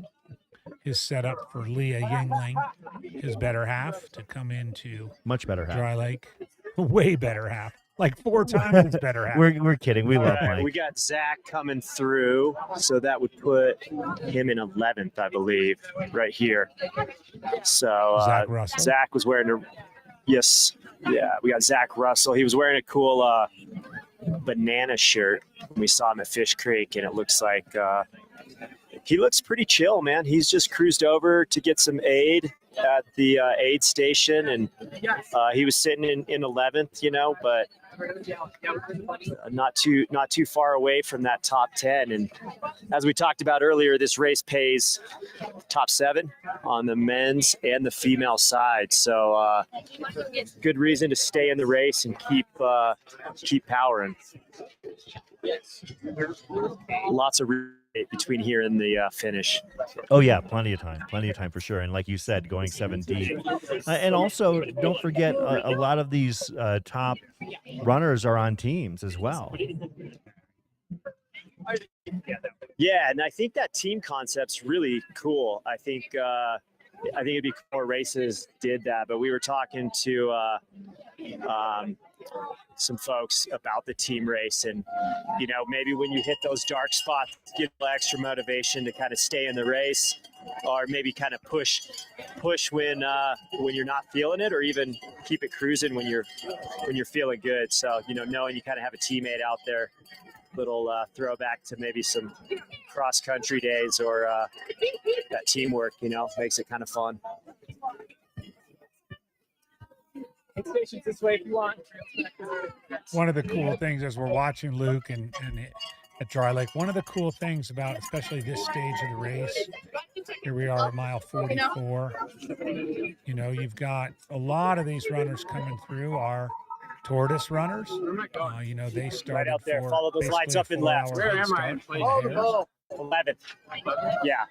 S14: setup for Leah Yingling, his better half, to come into
S15: much better half.
S14: Dry Lake. Way better half. Like 4 times his better half.
S15: We're kidding. We love Mike.
S3: We got Zach coming through, so that would put him in 11th, I believe, right here. So
S14: Zach Russell.
S3: Zach was wearing yes, yeah, we got Zach Russell. He was wearing a cool banana shirt. We saw him at Fish Creek, and it looks like he looks pretty chill, man. He's just cruised over to get some aid at the aid station, and he was sitting in 11th, but not too far away from that top 10. And as we talked about earlier, this race pays top 7 on the men's and the female side, so good reason to stay in the race and keep powering. Lots of between here and the finish.
S15: Oh yeah, plenty of time for sure. And like you said, going 7 deep. And also, don't forget, a lot of these top runners are on teams as well.
S3: Yeah, and I think that team concept's really cool. I think it'd be cool more races did that, but we were talking to some folks about the team race, and maybe when you hit those dark spots, get a little extra motivation to kind of stay in the race, or maybe kind of push when you're not feeling it, or even keep it cruising when you're feeling good. So knowing you kind of have a teammate out there, little throwback to maybe some cross country days, or that teamwork makes it kind of fun.
S8: Stations this way if you want.
S14: One of the cool things as we're watching Luke and at Dry Lake. One of the cool things about especially this stage of the race, here we are at mile 44. You know, you've got a lot of these runners coming through are Tortoise runners. You know, they started
S3: right out there.
S14: for
S3: Follow those lights up and left.
S14: Where am I?
S3: 11th. Yeah.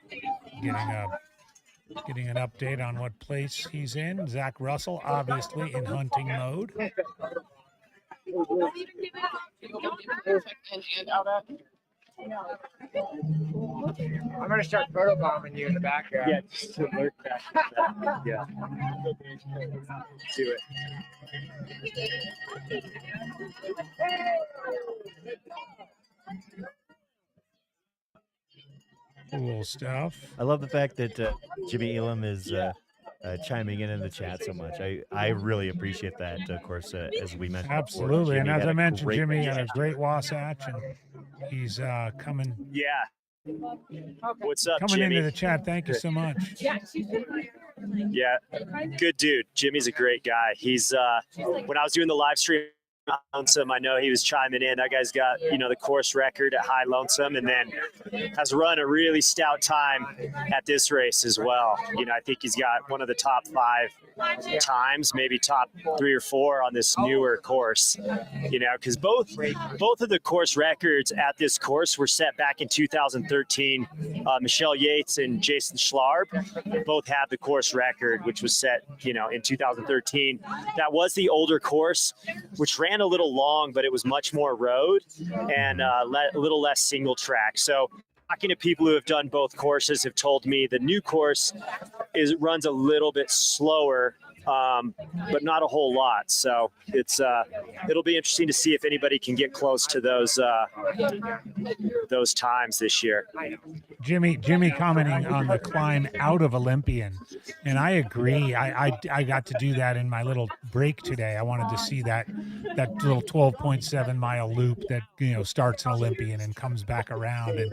S14: Getting an update on what place he's in. Zach Russell, obviously in hunting mode.
S8: I'm gonna start photobombing you in the background.
S3: Yeah, just to alert that. Yeah. Do it.
S14: Cool stuff.
S15: I love the fact that Jimmy Elam is chiming in the chat so much. I really appreciate that. Of course, as we mentioned,
S14: Absolutely, and as I mentioned, Jimmy
S15: race.
S14: had a great Wasatch, and he's coming.
S3: Yeah. What's up,
S14: Coming
S3: Jimmy?
S14: into the chat. Thank you so much.
S3: Yeah, good dude. Jimmy's a great guy. He's when I was doing the live stream on Lonesome, I know he was chiming in. That guy's got, you know, the course record at High Lonesome, and then has run a really stout time at this race as well. You know, I think he's got one of the top 5 times, maybe top 3 or 4 on this newer course. You know, because both of the course records at this course were set back in 2013. Michelle Yates and Jason Schlarb both have the course record, which was set, you know, in 2013. That was the older course, which ran a little long, but it was much more road and a little less single track. So talking to people who have done both courses have told me the new course runs a little bit slower, but not a whole lot. So it'll be interesting to see if anybody can get close to those times this year.
S14: Jimmy commenting on the climb out of Olympian, and I agree. I got to do that in my little break today. I wanted to see that little 12.7 mile loop that, you know, starts in Olympian and comes back around, and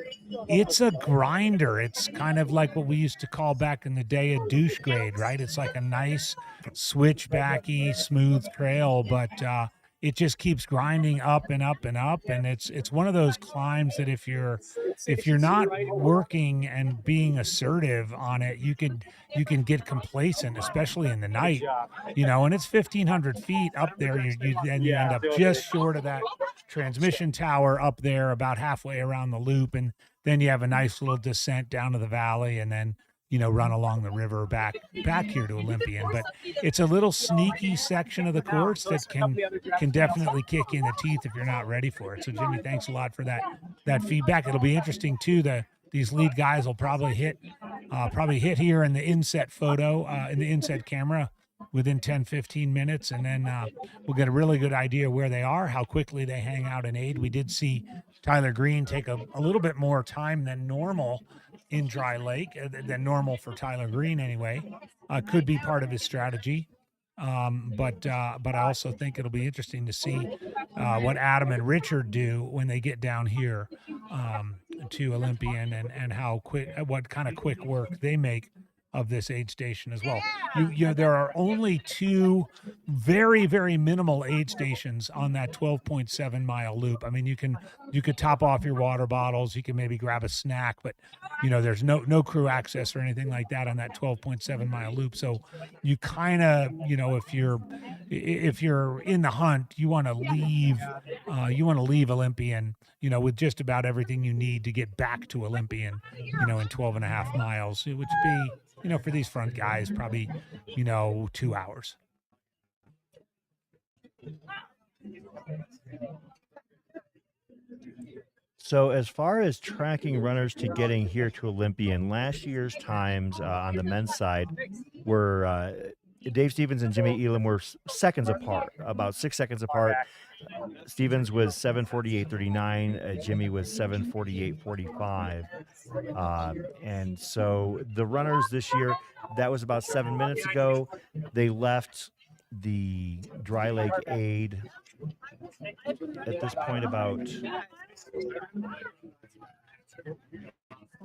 S14: it's a grinder. It's kind of like what we used to call back in the day a douche grade, right? It's like a nice switchbacky smooth trail, but it just keeps grinding up and up and up, and it's one of those climbs that if you're not working and being assertive on it, you can get complacent, especially in the night, you know. And it's 1,500 feet up there. You end up just short of that transmission tower up there, about halfway around the loop, and then you have a nice little descent down to the valley, and then, you know, run along the river back here to Olympian. But it's a little sneaky section of the course that can definitely kick in the teeth if you're not ready for it. So Jimmy, thanks a lot for that feedback. It'll be interesting too. These lead guys will probably hit here in the inset photo, in the inset camera within 10-15 minutes, and then we'll get a really good idea where they are, how quickly they hang out in aid. We did see Tyler Green take a little bit more time than normal in Dry Lake, than normal for Tyler Green anyway. Could be part of his strategy. But I also think it'll be interesting to see what Adam and Richard do when they get down here to Olympian, and what kind of quick work they make of this aid station as well. You know, there are only 2 very, very minimal aid stations on that 12.7 mile loop. I mean, you could top off your water bottles, you can maybe grab a snack, but, you know, there's no crew access or anything like that on that 12.7 mile loop. So you kind of, you know, if you're in the hunt, you want to leave Olympian, you know, with just about everything you need to get back to Olympian, you know, in 12.5 miles, which would be, you know, for these front guys, probably, you know, 2 hours.
S15: So as far as tracking runners to getting here to Olympian, last year's times on the men's side were Dave Stevens and Jimmy Elam were seconds apart, about 6 seconds apart. Stevens was 7:48.39. Jimmy was 7:48.45. And so the runners this year, that was about 7 minutes ago. They left the Dry Lake aid at this point about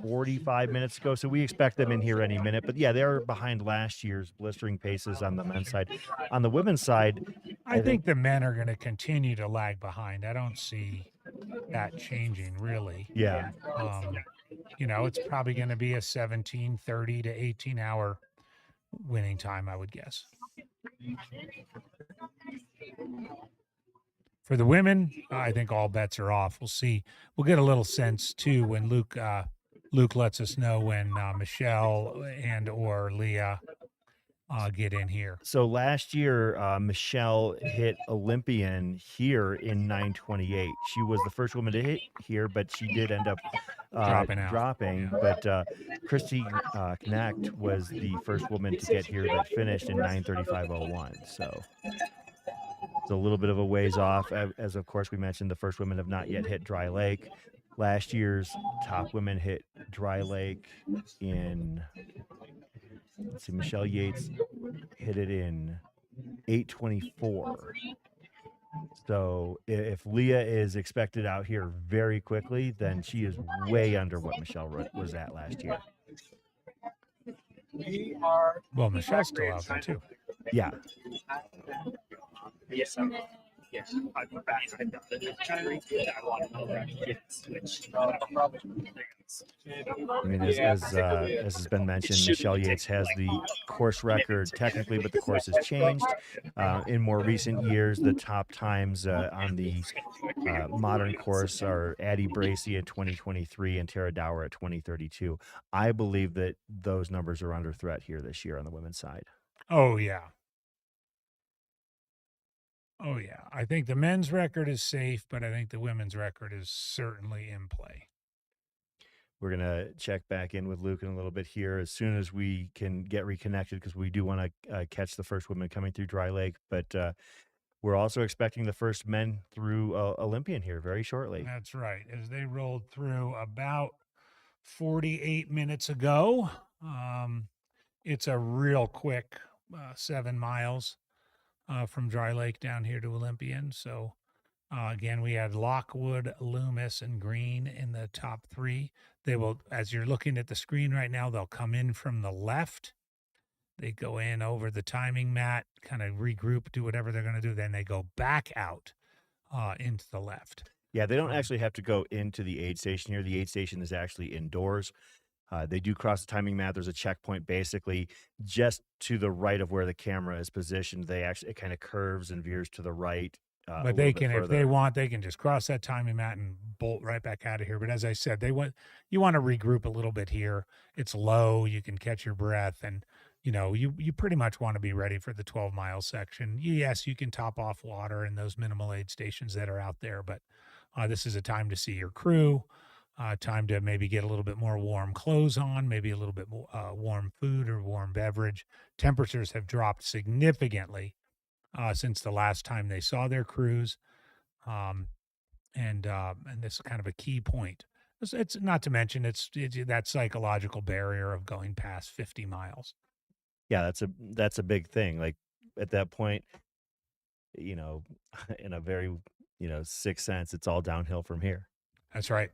S15: 45 minutes ago, so we expect them in here any minute. But yeah, they're behind last year's blistering paces on the men's side. On the women's side,
S14: I think the men are going to continue to lag behind. I don't see that changing really.
S2: Yeah.
S14: It's probably going to be a 17:30 to 18-hour winning time, I would guess. For the women, I think all bets are off. We'll see. We'll get a little sense too when Luke lets us know when Michelle and or Leah get in here.
S15: So last year, Michelle hit Olympian here in 9:28. She was the first woman to hit here, but she did end up
S14: Dropping out.
S15: But Christy Knacht was the first woman to get here that finished in 9:35:01. So it's a little bit of a ways off. As of course we mentioned, the first women have not yet hit Dry Lake. Last year's top women hit Dry Lake in, let's see, Michelle Yates hit it in 8:24. So if Leah is expected out here very quickly, then she is way under what Michelle was at last year.
S14: Well, Michelle's still out there too.
S15: Yeah.
S17: Yes, yes. I want to know that switch.
S15: I mean, as has been mentioned, Michelle Yates has the course record technically, but the course has changed. In more recent years, the top times on the modern course are Addie Bracey at 2023 and Tara Dower at 2032. I believe that those numbers are under threat here this year on the women's side.
S14: Oh yeah. Oh yeah. I think the men's record is safe, but I think the women's record is certainly in play.
S15: We're going to check back in with Luke in a little bit here as soon as we can get reconnected, because we do want to catch the first women coming through Dry Lake. But we're also expecting the first men through Olympian here very shortly.
S14: That's right. As they rolled through about 48 minutes ago, it's a real quick 7 miles from Dry Lake down here to Olympian. So again, we had Lockwood, Lumis, and Green in the top 3. They will, as you're looking at the screen right now, they'll come in from the left. They go in over the timing mat, kind of regroup, do whatever they're going to do. Then they go back out into the left.
S15: Yeah, they don't actually have to go into the aid station here. The aid station is actually indoors. They do cross the timing mat. There's a checkpoint basically just to the right of where the camera is positioned. It kind of curves and veers to the right.
S14: But they can, if they want, they can just cross that timing mat and bolt right back out of here. But as I said, you want to regroup a little bit here. It's low. You can catch your breath, and you pretty much want to be ready for the 12-mile section. Yes, you can top off water in those minimal aid stations that are out there, but this is a time to see your crew. Time to maybe get a little bit more warm clothes on, maybe a little bit more warm food or warm beverage. Temperatures have dropped significantly since the last time they saw their crews, and this is kind of a key point. It's not to mention it's that psychological barrier of going past 50 miles.
S15: Yeah, that's a big thing. Like at that point, in a very sixth sense, it's all downhill from here.
S14: That's right.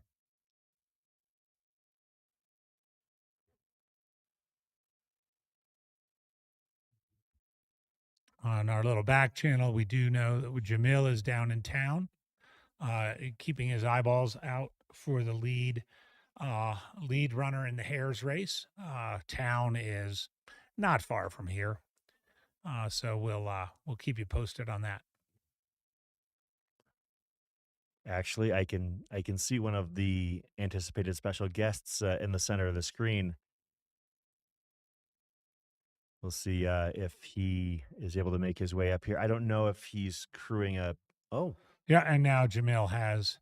S14: On our little back channel, we do know that Jamil is down in town, keeping his eyeballs out for the lead runner in the Hares race. Town is not far from here, so we'll keep you posted on that.
S15: Actually, I can see one of the anticipated special guests in the center of the screen. We'll see if he is able to make his way up here. I don't know if he's crewing a. Oh,
S14: yeah, and now Jamil has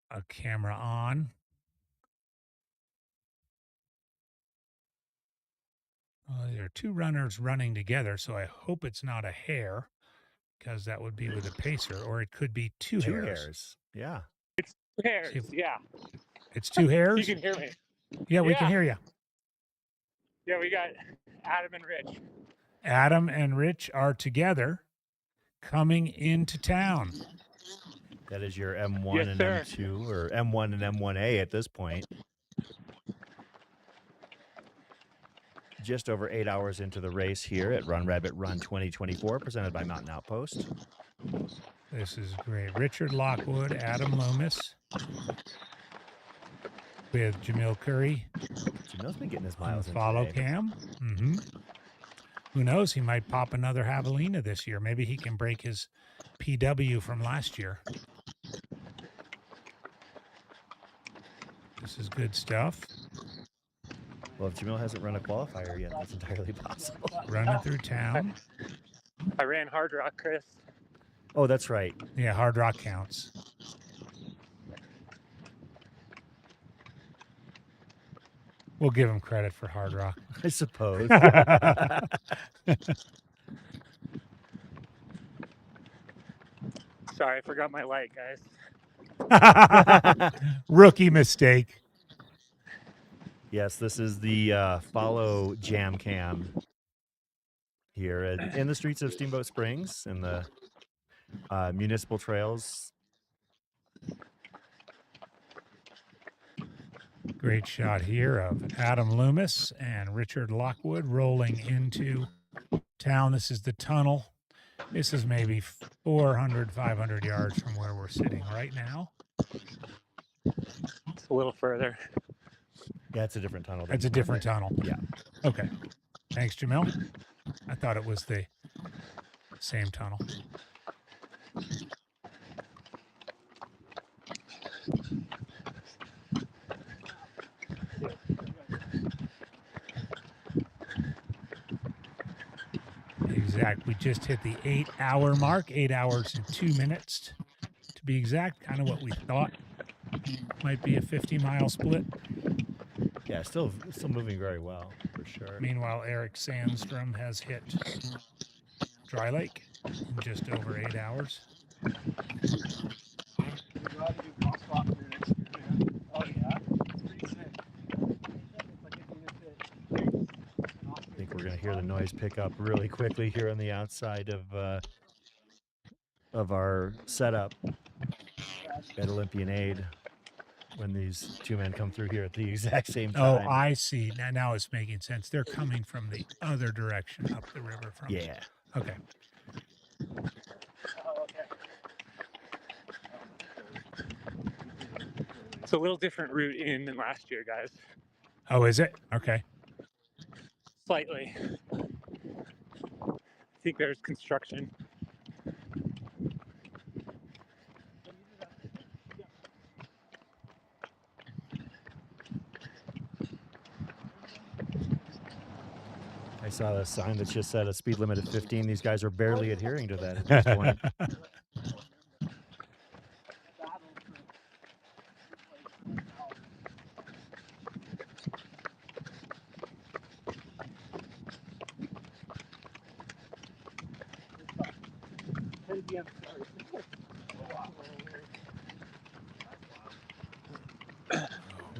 S14: a camera on. There are 2 runners running together, so I hope it's not a hare, because that would be with a pacer, or it could be 2 hares.
S15: Yeah.
S4: It's 2 hares. Yeah.
S14: It's 2 hares?
S4: You can hear me.
S14: Yeah, we can hear you.
S4: Yeah, we got Adam and Rich.
S14: Adam and Rich are together coming into town.
S15: That is your M1 and M2, or M1 and M1A at this point. Just over 8 hours into the race here at Run Rabbit Run 2024, presented by Mountain Outpost.
S14: This is great. Richard Lockwood, Adam Lumis, with Jamil Curry.
S15: Jamil's been getting his
S14: on
S15: miles
S14: the
S15: in
S14: follow
S15: today.
S14: cam. Who knows? He might pop another javelina this year. Maybe he can break his PW from last year. This is good stuff.
S15: Well, if Jamil hasn't run a qualifier yet, that's entirely possible.
S14: Running through town.
S17: I ran Hard Rock, Chris.
S15: Oh, that's right.
S14: Yeah, Hard Rock counts. We'll give him credit for Hard Rock.
S15: I suppose.
S17: Sorry, I forgot my light, guys.
S14: Rookie mistake.
S15: Yes, this is the follow jam cam here in the streets of Steamboat Springs and the municipal trails.
S14: Great shot here of Adam Lumis and Richard Lockwood rolling into town. This is the tunnel. This is maybe 400, 500 yards from where we're sitting right now.
S17: It's a little further.
S15: Yeah, it's a different tunnel.
S14: It's a different tunnel.
S15: Yeah.
S14: Okay. Thanks, Jamil. I thought it was the same tunnel. Exact. We just hit the 8-hour mark, 8 hours and 2 minutes to be exact. Kind of what we thought might be a 50-mile split.
S15: Yeah, still moving very well, for sure.
S14: Meanwhile, Eric Sandstrom has hit Dry Lake in just over 8 hours.
S15: I think we're going to hear the noise pick up really quickly here on the outside of our setup at Olympian Aid when these two men come through here at the exact same time.
S14: Oh, I see. Now it's making sense. They're coming from the other direction up the river from.
S15: Yeah.
S14: Okay.
S17: It's a little different route in than last year, guys.
S14: Oh, is it? Okay.
S17: Slightly. I think there's construction.
S15: I saw a sign that just said a speed limit of 15. These guys are barely adhering to that at this point.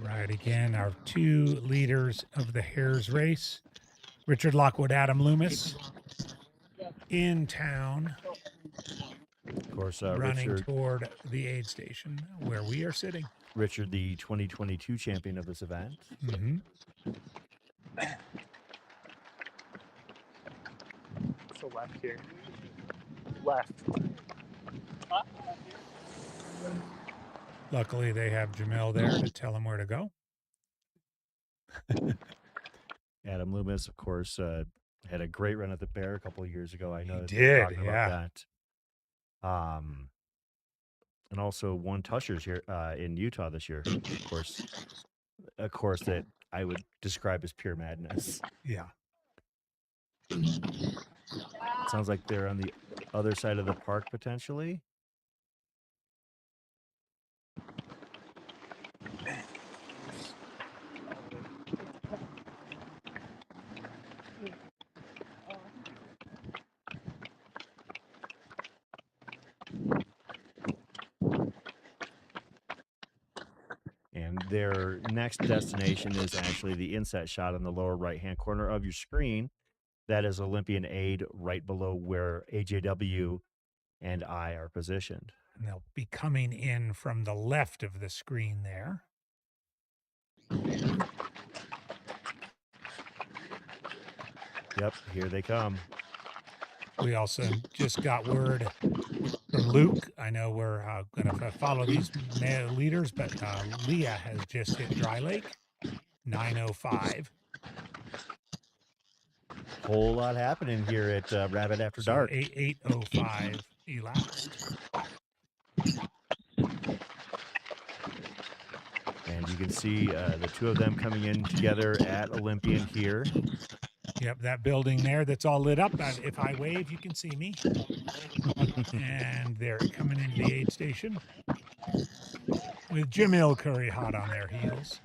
S14: Right, again, our two leaders of the Hares race, Richard Lockwood, Adam Lumis, in town,
S15: Of course,
S14: running
S15: Richard,
S14: toward the aid station where we are sitting.
S15: Richard, the 2022 champion of this event.
S14: Mm-hmm.
S17: So left here. Left.
S14: Luckily, they have Jamil there to tell him where to go.
S15: Adam Lumis, of course, had a great run at the Bear a couple of years ago. I know
S14: He
S15: that
S14: did,
S15: talking about
S14: yeah.
S15: that. And also won Tushers here in Utah this year. A course that I would describe as pure madness.
S14: Yeah.
S15: Sounds like they're on the other side of the park potentially. And their next destination is actually the inset shot in the lower right-hand corner of your screen. That is Olympian Aid right below where AJW and I are positioned.
S14: And they'll be coming in from the left of the screen there.
S15: Yep, here they come.
S14: We also just got word From Luke, I know we're going to follow these leaders, but Leah has just hit Dry Lake, 9:05.
S15: Whole lot happening here at Rabbit After Dark.
S14: 8:05 elapsed.
S15: And you can see the two of them coming in together at Olympian here.
S14: Yep, that building there that's all lit up. If I wave, you can see me. And they're coming into the aid station with Jamil Curry hot on their heels.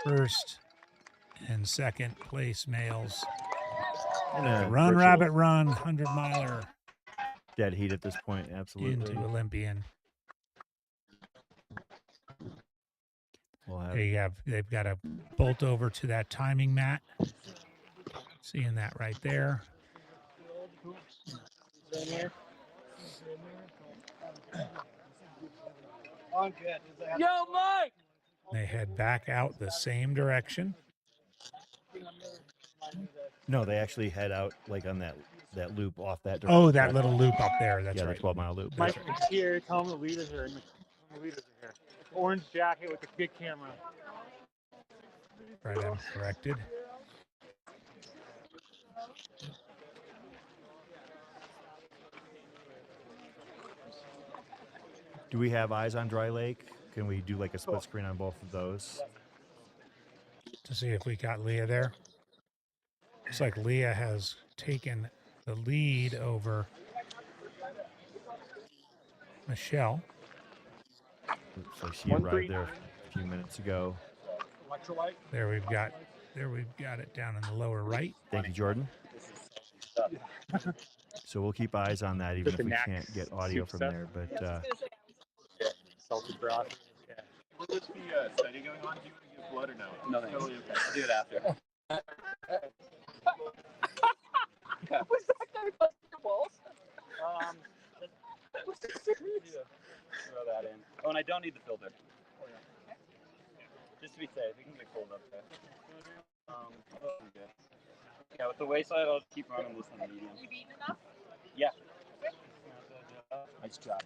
S14: First and second place males. Run, Rabbit, Run, 100-miler.
S15: Dead heat at this point, absolutely.
S14: Into Olympian. They've got to bolt over to that timing mat. Seeing that right there.
S6: Yo, Mike!
S14: They head back out the same direction.
S15: No, they actually head out like on that loop off that direction.
S14: Oh, that little loop up there. That's right.
S15: The 12-mile loop.
S4: Mike, here, tell them the leaders are in the leaders are here. Orange jacket with the big camera.
S14: Right, I'm corrected.
S15: Do we have eyes on Dry Lake? Can we do like a split screen on both of those?
S14: To see if we got Leah there. Looks like Leah has taken the lead over Michelle.
S15: Looks like she arrived there a few minutes ago.
S14: There we've got it down in the lower right.
S15: Thank you, Jordan. So we'll keep eyes on that, even if we can't get audio from there. But
S5: Salted broth. Yeah.
S18: Will this be a study going on? Do you want to give blood or no?
S11: No, thanks.
S18: Totally okay.
S11: I'll do it after.
S6: Was that guy busting your balls?
S18: Throw that in. Oh, and I don't need the filter. Just to be safe, we can get cold up there. Good. Yeah, with the wayside, I'll keep running this on the medium.
S6: You beaten enough?
S18: Yeah. Nice job.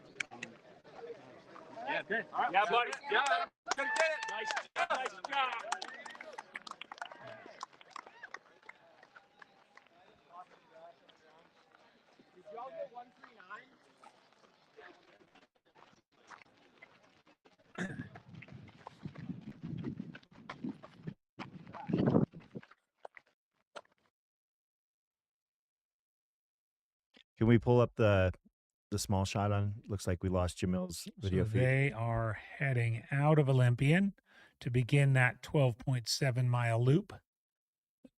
S18: Yeah, good. Right.
S6: Yeah, buddy. Yeah. Come get it. Nice job. Did y'all get 139?
S15: can we pull up the small shot on? Looks like we lost Jamil's video
S14: So
S15: feed.
S14: they are heading out of Olympian to begin that 12.7-mile loop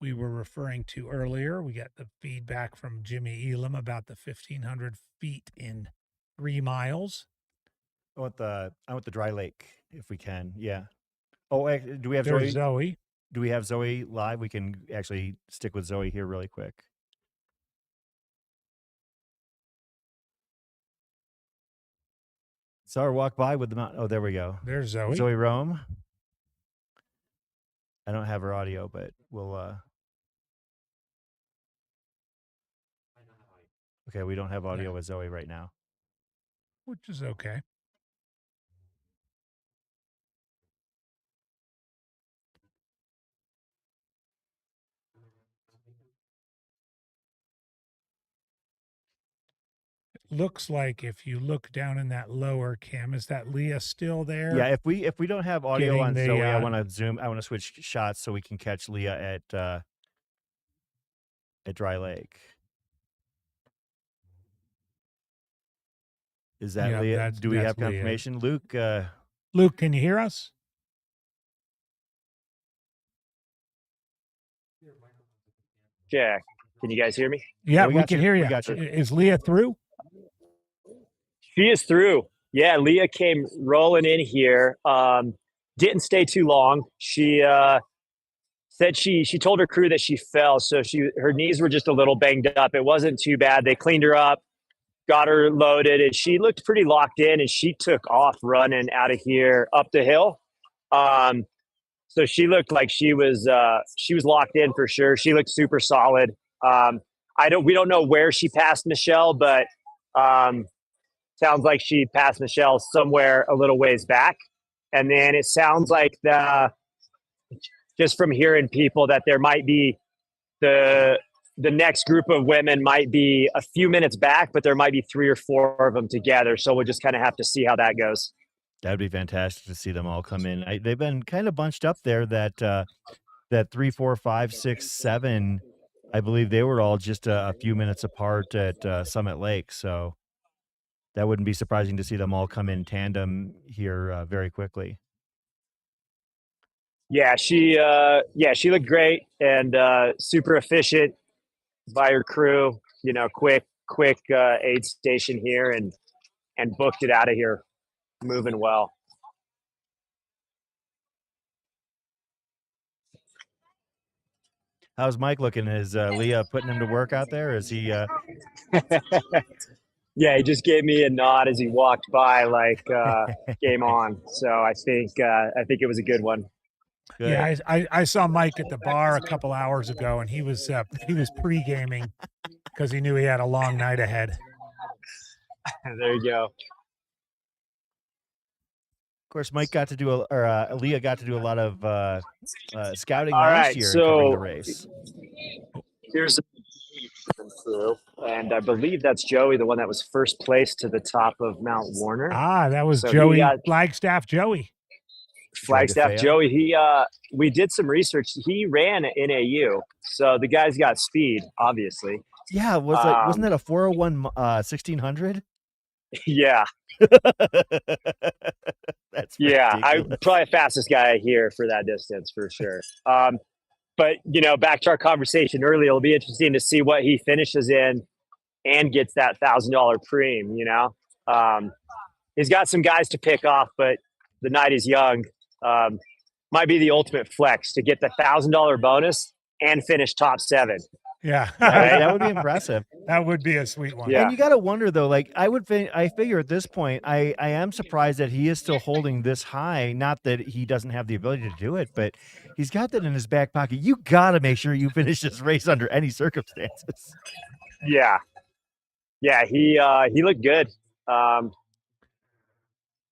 S14: we were referring to earlier. We got the feedback from Jimmy Elam about the 1,500 feet in 3 miles.
S15: I want the Dry Lake if we can. Yeah. Oh, do we have
S14: There's
S15: Zoe?
S14: Zoe.
S15: Do we have Zoe live? We can actually stick with Zoe here really quick. Saw her walk by with the mount. Oh, there we go.
S14: There's Zoe.
S15: Zoe Rome. I don't have her audio, but we'll. Okay, we don't have audio with Zoe right now.
S14: Which is okay. Looks like if you look down in that lower cam, is that Leah still there?
S15: Yeah, if we don't have audio
S14: Getting
S15: on
S14: the,
S15: Zoe, I want to zoom. I want to switch shots so we can catch Leah at Dry Lake. Is that
S14: Yeah,
S15: Leah? Do we
S14: that's
S15: have
S14: Leah.
S15: confirmation, Luke?
S14: Luke, can you hear us?
S3: Yeah. Can you guys hear me?
S14: Yeah,
S15: we
S14: we
S15: got
S14: can
S15: you.
S14: hear
S15: We
S14: you.
S15: got you.
S14: Is Leah through?
S3: She is through. Yeah, Leah came rolling in here. Didn't stay too long. She said she told her crew that she fell, so her knees were just a little banged up. It wasn't too bad. They cleaned her up, got her loaded, and she looked pretty locked in. And she took off running out of here up the hill. So she looked like she was locked in for sure. She looked super solid. We don't know where she passed Michelle, but sounds like she passed Michelle somewhere a little ways back. And then it sounds like just from hearing people that there might be the next group of women might be a few minutes back, but there might be 3 or 4 of them together. So we'll just kind of have to see how that goes.
S15: That'd be fantastic to see them all come in. They've been kind of bunched up there. That 3, 4, 5, 6, 7. I believe they were all just a few minutes apart at Summit Lake. So that wouldn't be surprising to see them all come in tandem here very quickly.
S3: Yeah, she looked great and super efficient by her crew. You know, quick aid station here and booked it out of here, moving well.
S15: How's Mike looking? Is Leah putting him to work out there? Is he?
S3: Yeah, he just gave me a nod as he walked by, like game on. So I think it was a good one.
S14: Good. Yeah, I saw Mike at the bar a couple hours ago, and he was pre-gaming because he knew he had a long night ahead.
S3: There you go.
S15: Of course, Mike got to do Leah got to do a lot of scouting
S3: All
S15: last
S3: right,
S15: year
S3: so
S15: covering the race.
S3: Here's crew, and I believe that's Joey, the one that was first place to the top of Mount Warner.
S14: Ah, that was
S3: So
S14: Joey, Flagstaff Joey.
S3: Flagstaff Joey. We did some research. He ran at NAU, so the guy's got speed, obviously.
S15: Yeah, wasn't that a 401 1600?
S3: Yeah.
S15: That's
S3: I'm probably the fastest guy here for that distance for sure. But back to our conversation earlier, it'll be interesting to see what he finishes in and gets that $1,000 preem. He's got some guys to pick off, but the night is young. Might be the ultimate flex to get the $1,000 bonus and finish top 7.
S14: Yeah,
S15: right? That would be impressive.
S14: That would be a sweet one.
S15: Yeah. And you got to wonder though, like I figure at this point, I am surprised that he is still holding this high. Not that he doesn't have the ability to do it, but he's got that in his back pocket. You got to make sure you finish this race under any circumstances.
S3: Yeah. He looked good.
S15: Of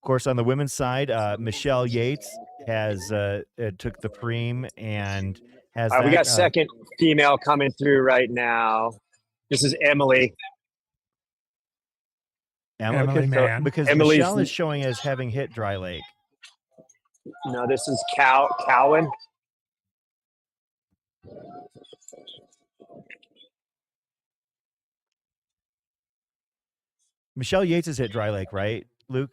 S15: course, on the women's side, Michelle Yates has took the preem and has.
S3: We got second female coming through right now. This is Emily.
S14: Emily Mann.
S15: Because Michelle is showing as having hit Dry Lake.
S3: No, this is Cowan.
S15: Michelle Yates has hit Dry Lake, right, Luke?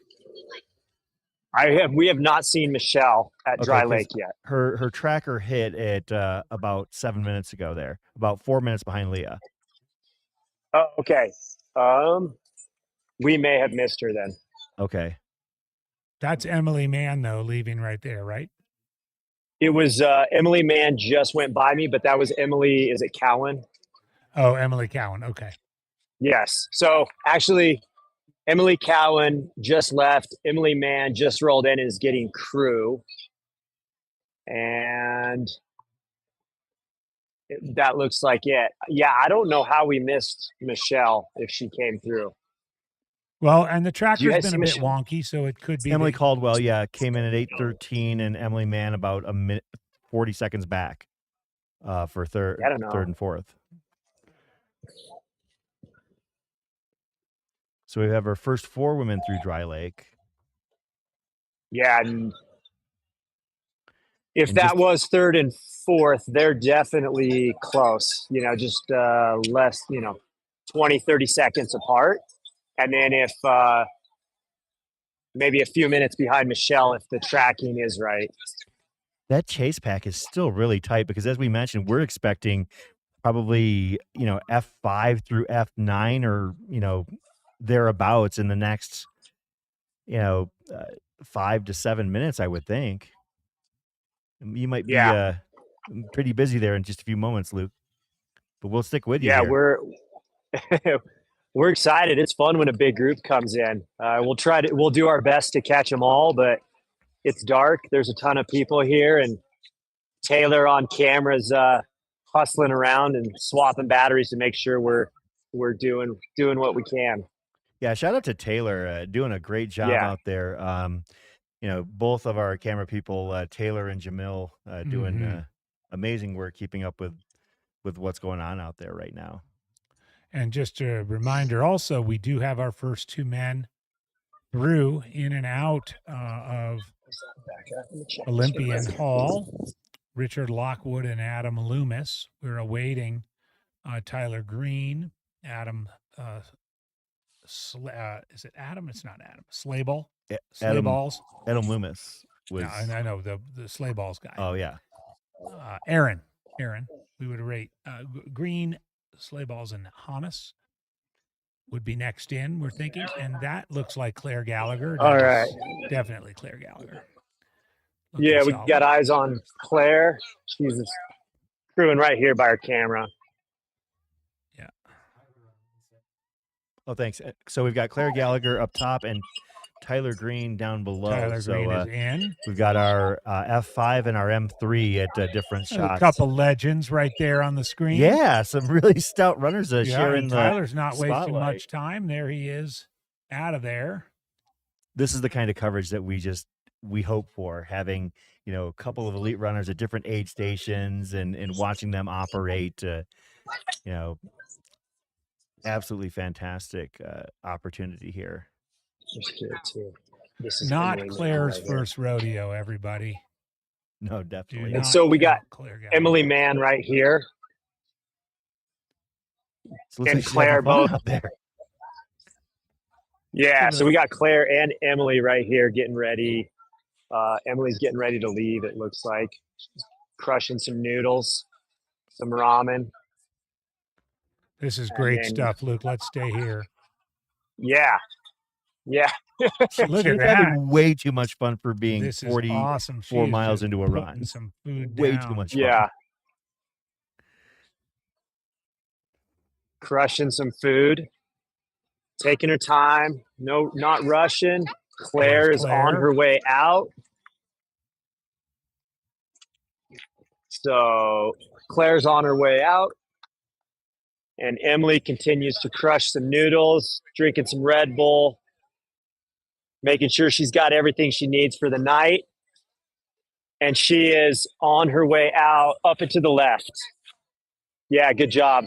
S3: We have not seen Michelle at Dry Lake yet.
S15: Her tracker hit at about 7 minutes ago there, about 4 minutes behind Leah.
S3: Oh, okay. We may have missed her then.
S15: Okay.
S14: That's Emily Mann, though, leaving right there, right?
S3: It was Emily Mann just went by me, but that was Emily, is it Cowan?
S14: Oh, Emily Cowan. Okay.
S3: Yes. So actually, Emily Cowan just left. Emily Mann just rolled in and is getting crew. And that looks like it. Yeah, I don't know how we missed Michelle if she came through.
S14: Well, and the tracker's been a bit wonky, so it could be
S15: Emily Caldwell, came in at 8:13, and Emily Mann about a minute 40 seconds back for third and fourth. So we have our first 4 women through Dry Lake.
S3: Yeah, and if that was third and fourth, they're definitely close, just less, 20, 30 seconds apart. And then if maybe a few minutes behind Michelle, if the tracking is right.
S15: That chase pack is still really tight because, as we mentioned, we're expecting probably, F5 through F9 or, thereabouts in the next, 5 to 7 minutes, I would think. You might be pretty busy there in just a few moments, Luke, but we'll stick with you.
S3: Yeah,
S15: here.
S3: we're excited. It's fun when a big group comes in. We'll do our best to catch them all, but it's dark. There's a ton of people here, and Taylor on cameras hustling around and swapping batteries to make sure we're doing what we can.
S15: Yeah, shout out to Taylor, doing a great job
S3: Yeah.
S15: out there. Both of our camera people, Taylor and Jamil, doing amazing work keeping up with what's going on out there right now.
S14: And just a reminder also, we do have our first two men through in and out of Olympian Hall, Richard Lockwood and Adam Lumis. We're awaiting Tyler Green, Adam, is it Adam? It's not Adam. Slayball? Slayballs?
S15: Adam Lumis was.
S14: Yeah, I know, the Slayballs guy.
S15: Oh, yeah.
S14: Aaron. We would rate Green, Slayballs, and Hannes would be next in, we're thinking. And that looks like Claire Gallagher.
S3: All right.
S14: Definitely Claire Gallagher.
S3: Yeah, we got eyes on Claire. She's crewing right here by our camera.
S14: Yeah.
S15: Oh, thanks. So we've got Claire Gallagher up top and Tyler Green down below.
S14: Tyler Green is in.
S15: We've got our F5 and our M3 at different shots.
S14: A couple legends right there on the screen.
S15: Yeah, some really stout runners sharing the
S14: Tyler's not wasting
S15: spotlight.
S14: much time. There he is, out of there.
S15: This is the kind of coverage that we hope for, having a couple of elite runners at different aid stations and watching them operate. Absolutely fantastic opportunity here.
S3: This is
S14: Not
S3: Emily
S14: Claire's
S3: right here.
S14: first rodeo, everybody.
S15: No, definitely.
S3: And so we got
S14: Claire Gallagher.
S3: Emily Mann right here.
S15: So it looks
S3: And
S15: like she's
S3: Claire
S15: having fun
S3: both.
S15: out there.
S3: Yeah, so we got Claire and Emily right here getting ready. Emily's getting ready to leave, it looks like. Crushing some noodles, some ramen.
S14: This is great
S3: then-
S14: stuff, Luke. Let's stay here.
S3: Yeah.
S14: Look
S15: She's
S14: at that.
S15: having way too much fun for being
S14: This is
S15: 44
S14: awesome. She is
S15: miles
S14: just
S15: into a
S14: putting
S15: run.
S14: some food
S15: Way
S14: down.
S15: too much fun.
S3: Yeah. Crushing some food. Taking her time. No, not rushing. Claire
S14: There's
S3: is on
S14: Claire.
S3: her way out. So Claire's on her way out. And Emily continues to crush some noodles, drinking some Red Bull, making sure she's got everything she needs for the night. And she is on her way out, up and to the left. Yeah, good job.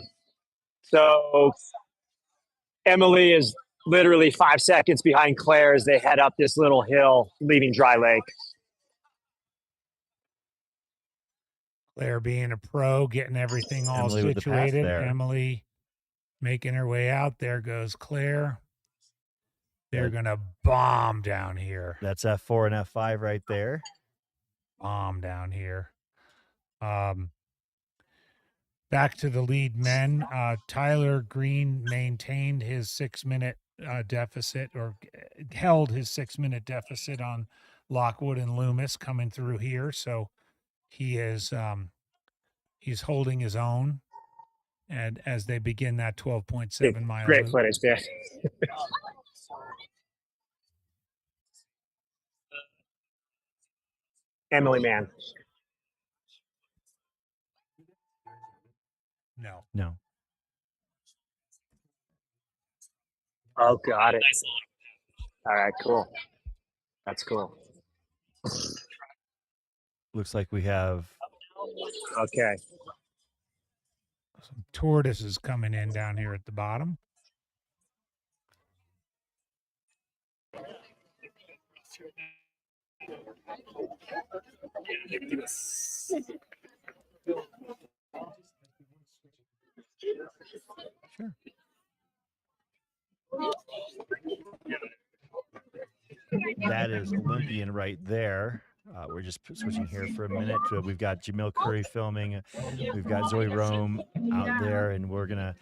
S3: So Emily is literally 5 seconds behind Claire as they head up this little hill leaving Dry Lake.
S14: Claire being a pro, getting everything all
S15: Emily with the pass
S14: situated.
S15: there.
S14: Emily making her way out. There goes Claire. They're going to bomb down here.
S15: That's F4 and F5 right there.
S14: Bomb down here. Back to the lead men. Tyler Green maintained his 6-minute deficit, or held his 6-minute deficit on Lockwood and Lumis coming through here. So he is he's holding his own, and as they begin that 12.7 mile
S3: Great
S14: loop.
S3: footage, man. Emily Mann.
S14: No.
S3: Oh, got it. All right, cool. That's cool.
S15: Looks like we have
S3: Okay.
S14: Some tortoises coming in down here at the bottom.
S15: Sure. That is Olympian right there. We're just switching here for a minute. We've got Jamil Curry filming. We've got Zoe Rome out there, and we're gonna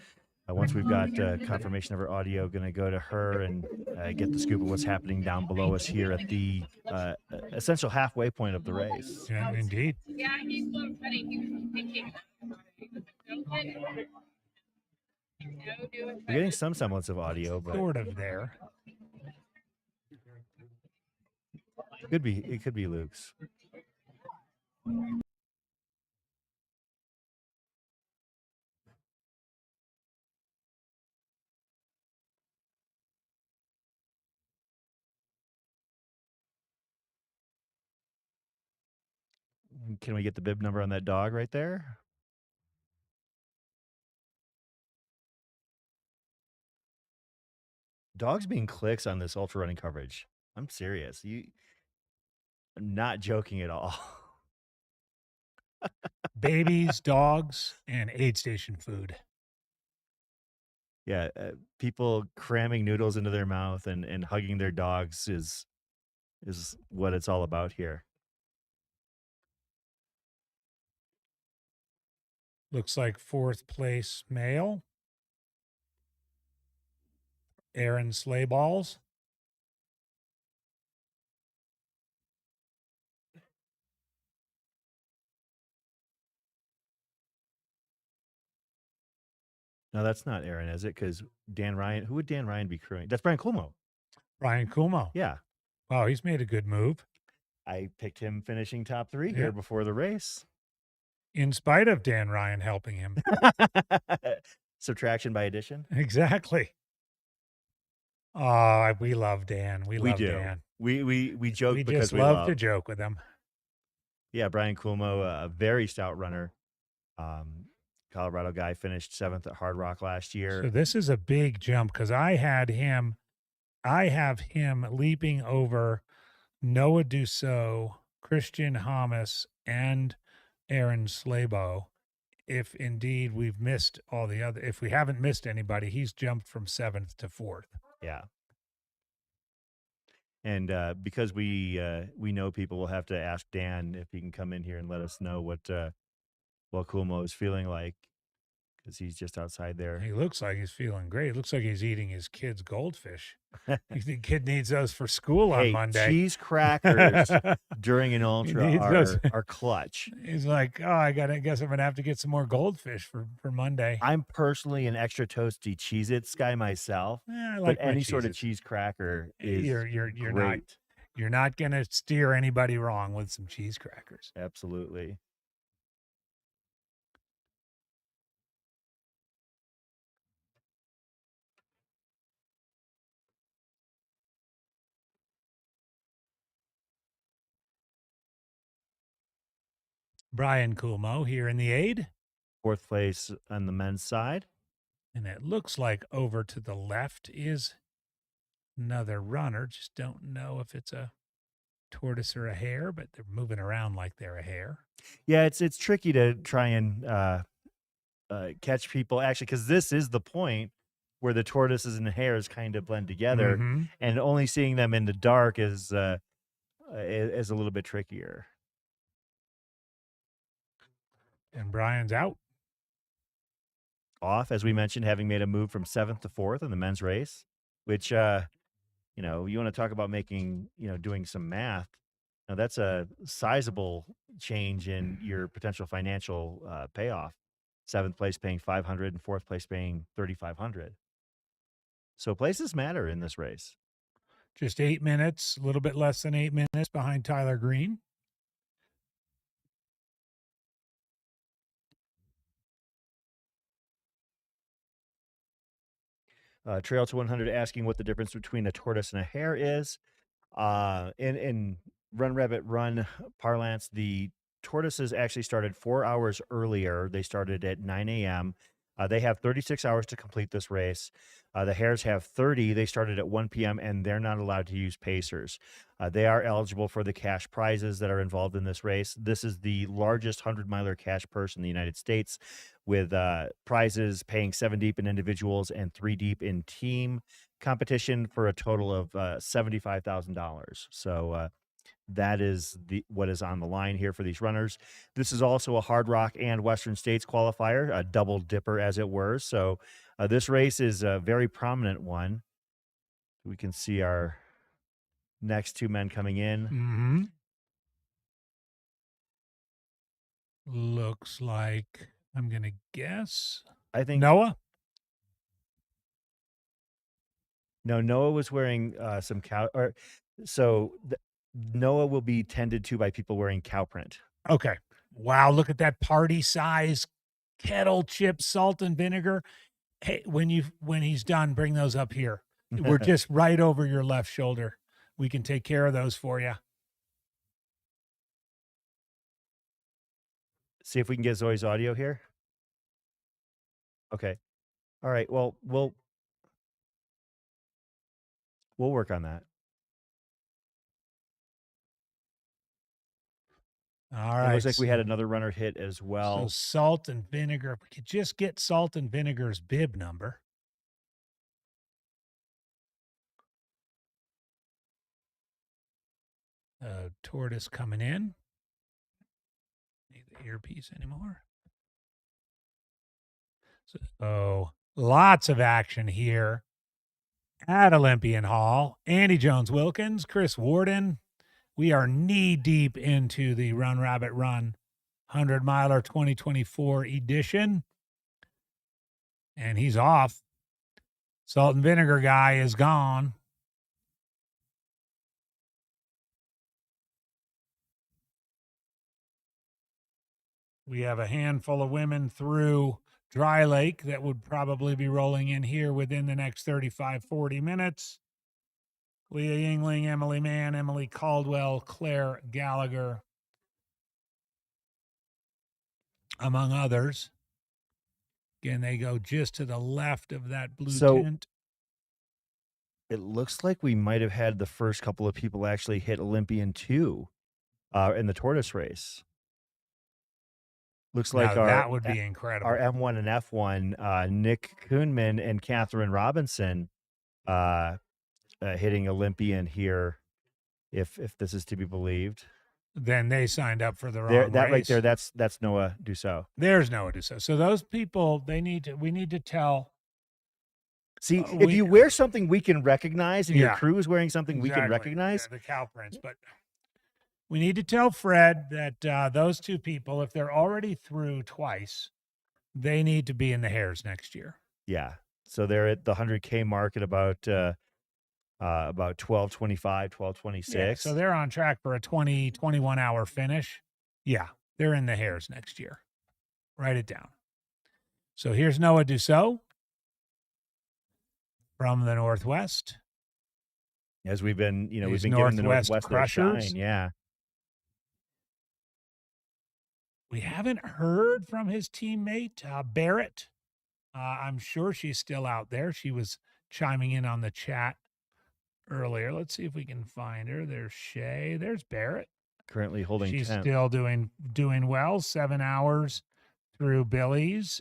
S15: once we've got confirmation of her audio, gonna go to her and get the scoop of what's happening down below us here at the essential halfway point of the race.
S14: Yeah, indeed.
S6: Yeah, he's thinking.
S15: We're getting some semblance of audio, but
S14: Sort of there.
S15: it could be Luke's. Can we get the bib number on that dog right there? Dogs being clicks on this ultra running coverage. I'm serious. I'm not joking at all.
S14: Babies, dogs, and aid station food.
S15: Yeah, people cramming noodles into their mouth and hugging their dogs is what it's all about here.
S14: Looks like 4th place male. Aaron Slayballs.
S15: No, that's not Aaron, is it? Because Dan Ryan, who would Dan Ryan be crewing? That's Brian Culmo.
S14: Brian Culmo.
S15: Yeah.
S14: Wow, he's made a good move.
S15: I picked him finishing top 3
S14: Yeah.
S15: here before the race.
S14: In spite of Dan Ryan helping him.
S15: Subtraction by addition.
S14: Exactly. We love Dan. We love
S15: do.
S14: Dan.
S15: We joke
S14: We
S15: because
S14: just
S15: we
S14: love to joke with him.
S15: Yeah, Brian Culmo, a very stout runner. Colorado guy, finished 7th at Hard Rock last year.
S14: So this is a big jump because I have him leaping over Noah Dussault, Christian Hamas, and Aaron Slaybo. If indeed we've missed all the other, if we haven't missed anybody, he's jumped from 7th to 4th.
S15: Yeah. And because we know people, will have to ask Dan if he can come in here and let us know what Culmo is feeling like, because he's just outside there.
S14: He looks like he's feeling great. It looks like he's eating his kid's goldfish. The kid needs those for school on Monday.
S15: Cheese crackers during an ultra are clutch.
S14: He's like, I guess I'm gonna have to get some more goldfish for Monday.
S15: I'm personally an extra toasty Cheez-Its guy myself.
S14: I like
S15: but any sort of cheese cracker is
S14: you're
S15: great.
S14: You're not gonna steer anybody wrong with some cheese crackers.
S15: Absolutely.
S14: Brian Culmo here in the aid.
S15: 4th place on the men's side.
S14: And it looks like over to the left is another runner. Just don't know if it's a tortoise or a hare, but they're moving around like they're a hare.
S15: Yeah, it's tricky to try and catch people, actually, because this is the point where the tortoises and the hares kind of blend together, and only seeing them in the dark is a little bit trickier.
S14: And Brian's out.
S15: Off, as we mentioned, having made a move from 7th to 4th in the men's race, which, you want to talk about making, doing some math. Now, that's a sizable change in your potential financial payoff. 7th place paying $500 and 4th place paying $3,500. So places matter in this race.
S14: Just 8 minutes, a little bit less than 8 minutes behind Tyler Green.
S15: Trail to 100 asking what the difference between a tortoise and a hare is. In Run Rabbit Run parlance, the tortoises actually started 4 hours earlier. They started at 9 a.m. They have 36 hours to complete this race. The hares have 30. They started at 1 p.m. and they're not allowed to use pacers. They are eligible for the cash prizes that are involved in this race. This is the largest 100-miler cash purse in the United States, with prizes paying 7 deep in individuals and 3 deep in team competition for a total of $75,000. So that is what is on the line here for these runners. This is also a Hard Rock and Western States qualifier, a double dipper, as it were. So this race is a very prominent one. We can see our next 2 men coming in.
S14: Looks like, I'm going to guess,
S15: I think
S14: Noah?
S15: No, Noah was wearing some cow. Noah will be tended to by people wearing cow print.
S14: Okay. Wow, look at that party size kettle chip salt and vinegar. Hey, when he's done, bring those up here. We're just right over your left shoulder. We can take care of those for you.
S15: see if we can get Zoe's audio here. Okay. All right. Well, we'll work on that.
S14: All
S15: It
S14: right.
S15: looks like we had another runner hit as
S14: So
S15: well.
S14: Salt and Vinegar. If we could just get Salt and Vinegar's bib number. Tortoise coming in. Need the earpiece anymore. So lots of action here at Olympian Hall. Andy Jones Wilkins, Chris Warden. We are knee deep into the Run Rabbit Run 100 Miler 2024 edition. And he's off. Salt and Vinegar guy is gone. We have a handful of women through Dry Lake that would probably be rolling in here within the next 35, 40 minutes. Leah Yingling, Emily Mann, Emily Caldwell, Claire Gallagher, among others. Again, they go just to the left of that blue tent.
S15: It looks like we might have had the first couple of people actually hit Olympian 2 in the Tortoise race. Looks like
S14: that would be incredible.
S15: Our M1 and F1, Nick Kuhnman and Catherine Robinson hitting Olympian here, if this is to be believed.
S14: Then they signed up for the wrong
S15: That
S14: race.
S15: right there, that's Noah Dussault.
S14: There's Noah Dussault. So those people, we need to tell.
S15: See, if you wear something we can recognize, and your crew is wearing something we can recognize,
S14: the cow prints. But we need to tell Fred that those two people, if they're already through twice, they need to be in the Hares next year.
S15: Yeah. So they're at the 100K mark at about 12:25, 12:26.
S14: Yeah, so they're on track for a 21 hour finish. Yeah, they're in the Hares next year. Write it down. So here's Noah Dussault from the Northwest.
S15: As we've been, we've
S14: These
S15: been giving the
S14: Northwest
S15: Northwest their
S14: Crushers.
S15: shine. Yeah.
S14: We haven't heard from his teammate, Barrett. I'm sure she's still out there. She was chiming in on the chat earlier. Let's see if we can find her. There's Shay. There's Barrett.
S15: Currently holding
S14: She's
S15: 10th.
S14: still doing well. 7 hours through Billy's.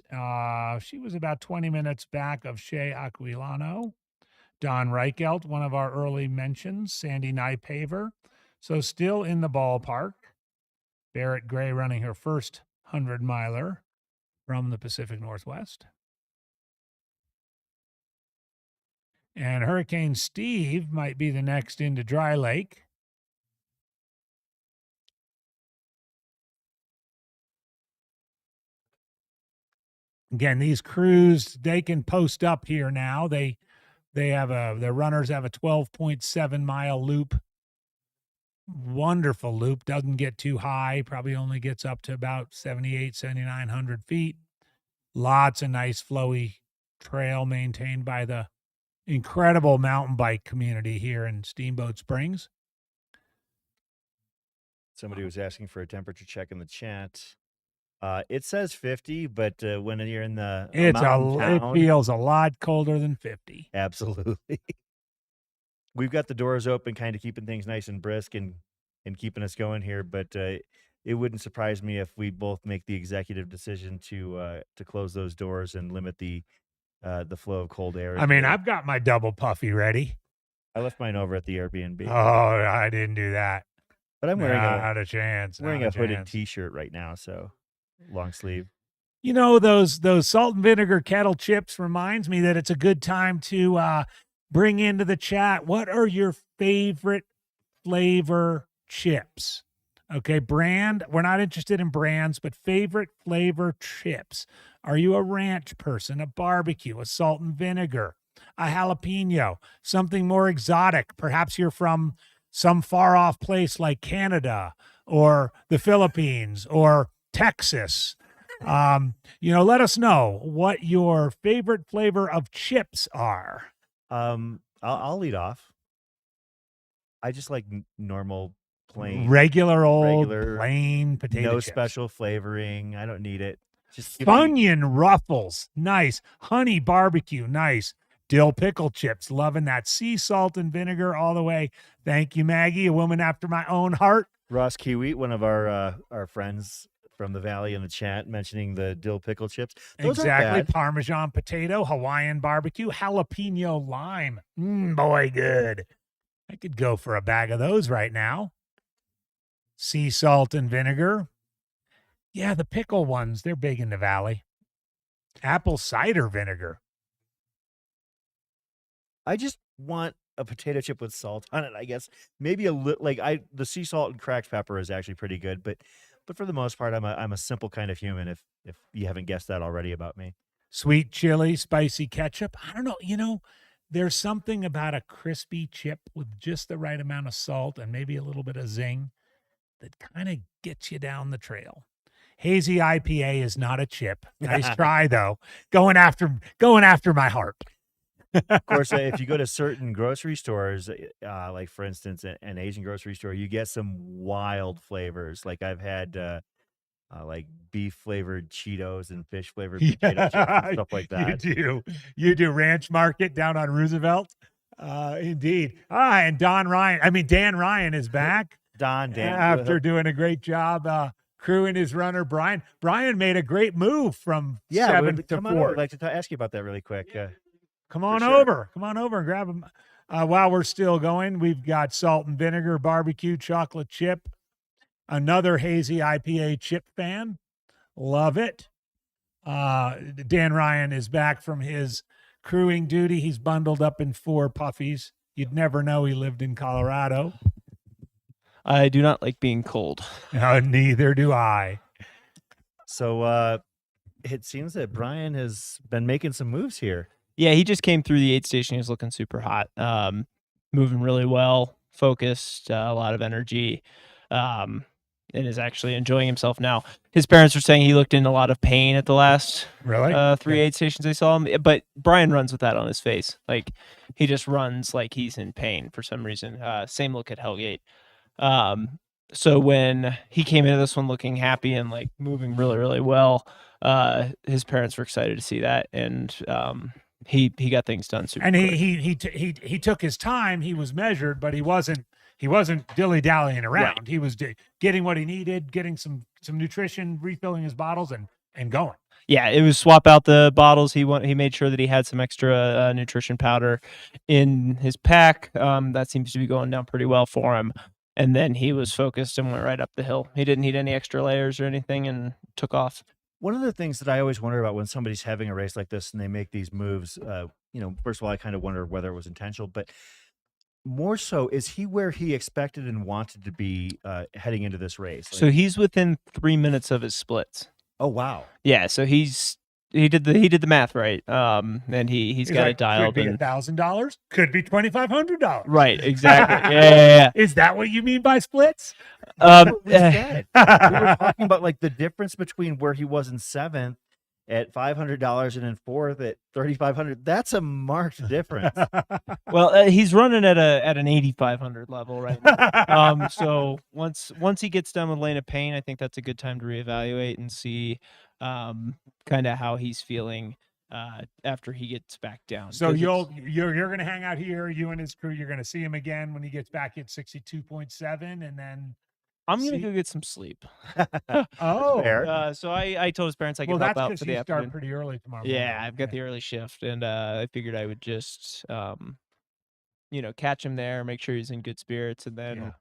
S14: She was about 20 minutes back of Shay Aquilano. Don Reichelt, one of our early mentions. Sandy Nypaver. So still in the ballpark. Barrett Gray running her first 100 miler from the Pacific Northwest. And Hurricane Steve might be the next into Dry Lake. Again, these crews, they can post up here now. They have their runners have a 12.7 mile loop. Wonderful loop. Doesn't get too high. Probably only gets up to about 7,900 feet. Lots of nice flowy trail maintained by the incredible mountain bike community here in Steamboat Springs.
S15: Somebody was asking for a temperature check in the chat. It says 50, but when you're in the
S14: It
S15: town,
S14: feels a lot colder than 50.
S15: Absolutely. We've got the doors open, kind of keeping things nice and brisk and keeping us going here. But it wouldn't surprise me if we both make the executive decision to close those doors and limit the flow of cold air.
S14: I mean, I've got my double puffy ready.
S15: I left mine over at the Airbnb.
S14: Oh, I didn't do that.
S15: But I'm wearing
S14: not a chance.
S15: Wearing a hooded T-shirt right now, so long sleeve.
S14: You know, those salt and vinegar kettle chips reminds me that it's a good time to bring into the chat. What are your favorite flavor chips? Okay, brand. We're not interested in brands, but favorite flavor chips. Are you a ranch person, a barbecue, a salt and vinegar, a jalapeno, something more exotic? Perhaps you're from some far off place like Canada or the Philippines or Texas. Let us know what your favorite flavor of chips are.
S15: I'll lead off. I just like normal plain,
S14: regular old
S15: regular,
S14: plain potato
S15: no
S14: chips.
S15: special flavoring. I don't need it. Just give me-
S14: Funyun Ruffles, nice. Honey barbecue, nice. Dill pickle chips, loving that. Sea salt and vinegar all the way. Thank you, Maggie, a woman after my own heart.
S15: Ross Kiwi, one of our friends from the Valley in the chat, mentioning the dill pickle chips. Those aren't
S14: Exactly.
S15: bad.
S14: Parmesan potato, Hawaiian barbecue, jalapeno lime. Boy, good. I could go for a bag of those right now. Sea salt and vinegar. Yeah, the pickle ones, they're big in the Valley. Apple cider vinegar.
S15: I just want a potato chip with salt on it, I guess. Maybe a little, the sea salt and cracked pepper is actually pretty good, but for the most part, I'm a simple kind of human. If you haven't guessed that already about me.
S14: Sweet chili, spicy ketchup. I don't know. There's something about a crispy chip with just the right amount of salt and maybe a little bit of zing that kind of gets you down the trail. Hazy IPA is not a chip. Nice try though. Going after my heart.
S15: Of course, if you go to certain grocery stores, like for instance, an Asian grocery store, you get some wild flavors. Like I've had like beef flavored Cheetos and fish flavored potato chips and stuff like that.
S14: You do Ranch Market down on Roosevelt. Indeed. And Dan Ryan is back.
S15: Dan
S14: after doing a great job crewing his runner Brian. Brian made a great move from 7th to 4th.
S15: I'd like to ask you about that really quick.
S14: Come on over and grab them. While we're still going, we've got salt and vinegar, barbecue, chocolate chip. Another hazy IPA chip fan. Love it. Dan Ryan is back from his crewing duty. He's bundled up in 4 puffies. You'd never know he lived in Colorado.
S1: I do not like being cold.
S14: No, neither do I.
S15: So it seems that Brian has been making some moves here.
S1: Yeah, he just came through the aid station. He was looking super hot, moving really well, focused, a lot of energy, and is actually enjoying himself now. His parents are saying he looked in a lot of pain at the last 3 aid stations they saw him. But Brian runs with that on his face. Like, he just runs like he's in pain for some reason. Same look at Hellgate. So when he came into this one looking happy and like moving really, really well, his parents were excited to see that. And he got things done super
S14: and
S1: quick.
S14: he took his time. He was measured, but he wasn't dilly-dallying around.
S1: Right.
S14: He was getting what he needed, getting some nutrition, refilling his bottles, and going.
S1: Yeah, it was swap out the bottles. He made sure that he had some extra nutrition powder in his pack. That seems to be going down pretty well for him. And then he was focused and went right up the hill. He didn't need any extra layers or anything and took off.
S15: One of the things that I always wonder about when somebody's having a race like this and they make these moves, first of all, I kind of wonder whether it was intentional, but more so, is he where he expected and wanted to be heading into this race?
S1: So he's within 3 minutes of his splits.
S15: Oh, wow.
S1: Yeah, so he did the math right. And he's got it dialed.
S14: Could be $1,000, could be $2,500.
S1: Right, exactly. Yeah.
S14: Is that what you mean by splits?
S15: We were talking about like the difference between where he was in 7th at $500 and in 4th at $3,500. That's a marked difference.
S1: Well, he's running at an 8,500 level right now. So once he gets done with Lane of Pain, I think that's a good time to reevaluate and see kind of how he's feeling after he gets back down.
S14: So you're going to hang out here, you and his crew. You're going to see him again when he gets back at 62.7, and then
S1: I'm going to go get some sleep.
S14: Oh,
S15: fair.
S1: So I told his parents I could help out for the afternoon.
S14: Start pretty early tomorrow.
S1: Yeah, I've got the early shift, and I figured I would just catch him there, make sure he's in good spirits, and then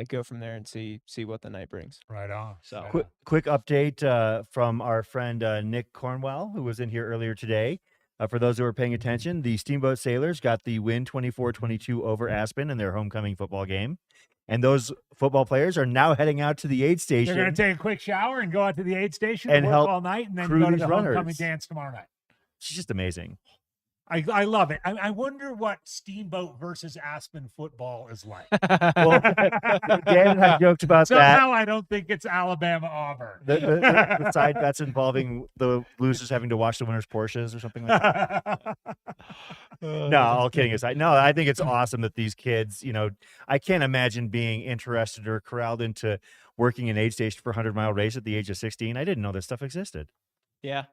S1: go from there and see what the night brings.
S14: Right on.
S1: So
S15: Quick update from our friend Nick Cornwell, who was in here earlier today. For those who are paying attention, the Steamboat Sailors got the win 24-22 over Aspen in their homecoming football game. And those football players are now heading out to the aid station.
S14: They're going to take a quick shower and go out to the aid station
S15: and
S14: work
S15: help
S14: all night, and then
S15: crew
S14: go to
S15: these
S14: the
S15: runners.
S14: homecoming dance tomorrow night.
S15: It's just amazing.
S14: I love it. I wonder what Steamboat versus Aspen football is like.
S15: Well, Dan and I joked about that.
S14: Somehow I don't think it's Alabama-Auburn.
S15: The side bets involving the losers having to wash the winners' Porsches or something like that.
S2: No, all kidding aside. No, I think it's awesome that these kids, I can't imagine being interested or corralled into working an aid station for a 100-mile race at the age of 16. I didn't know this stuff existed.
S1: Yeah.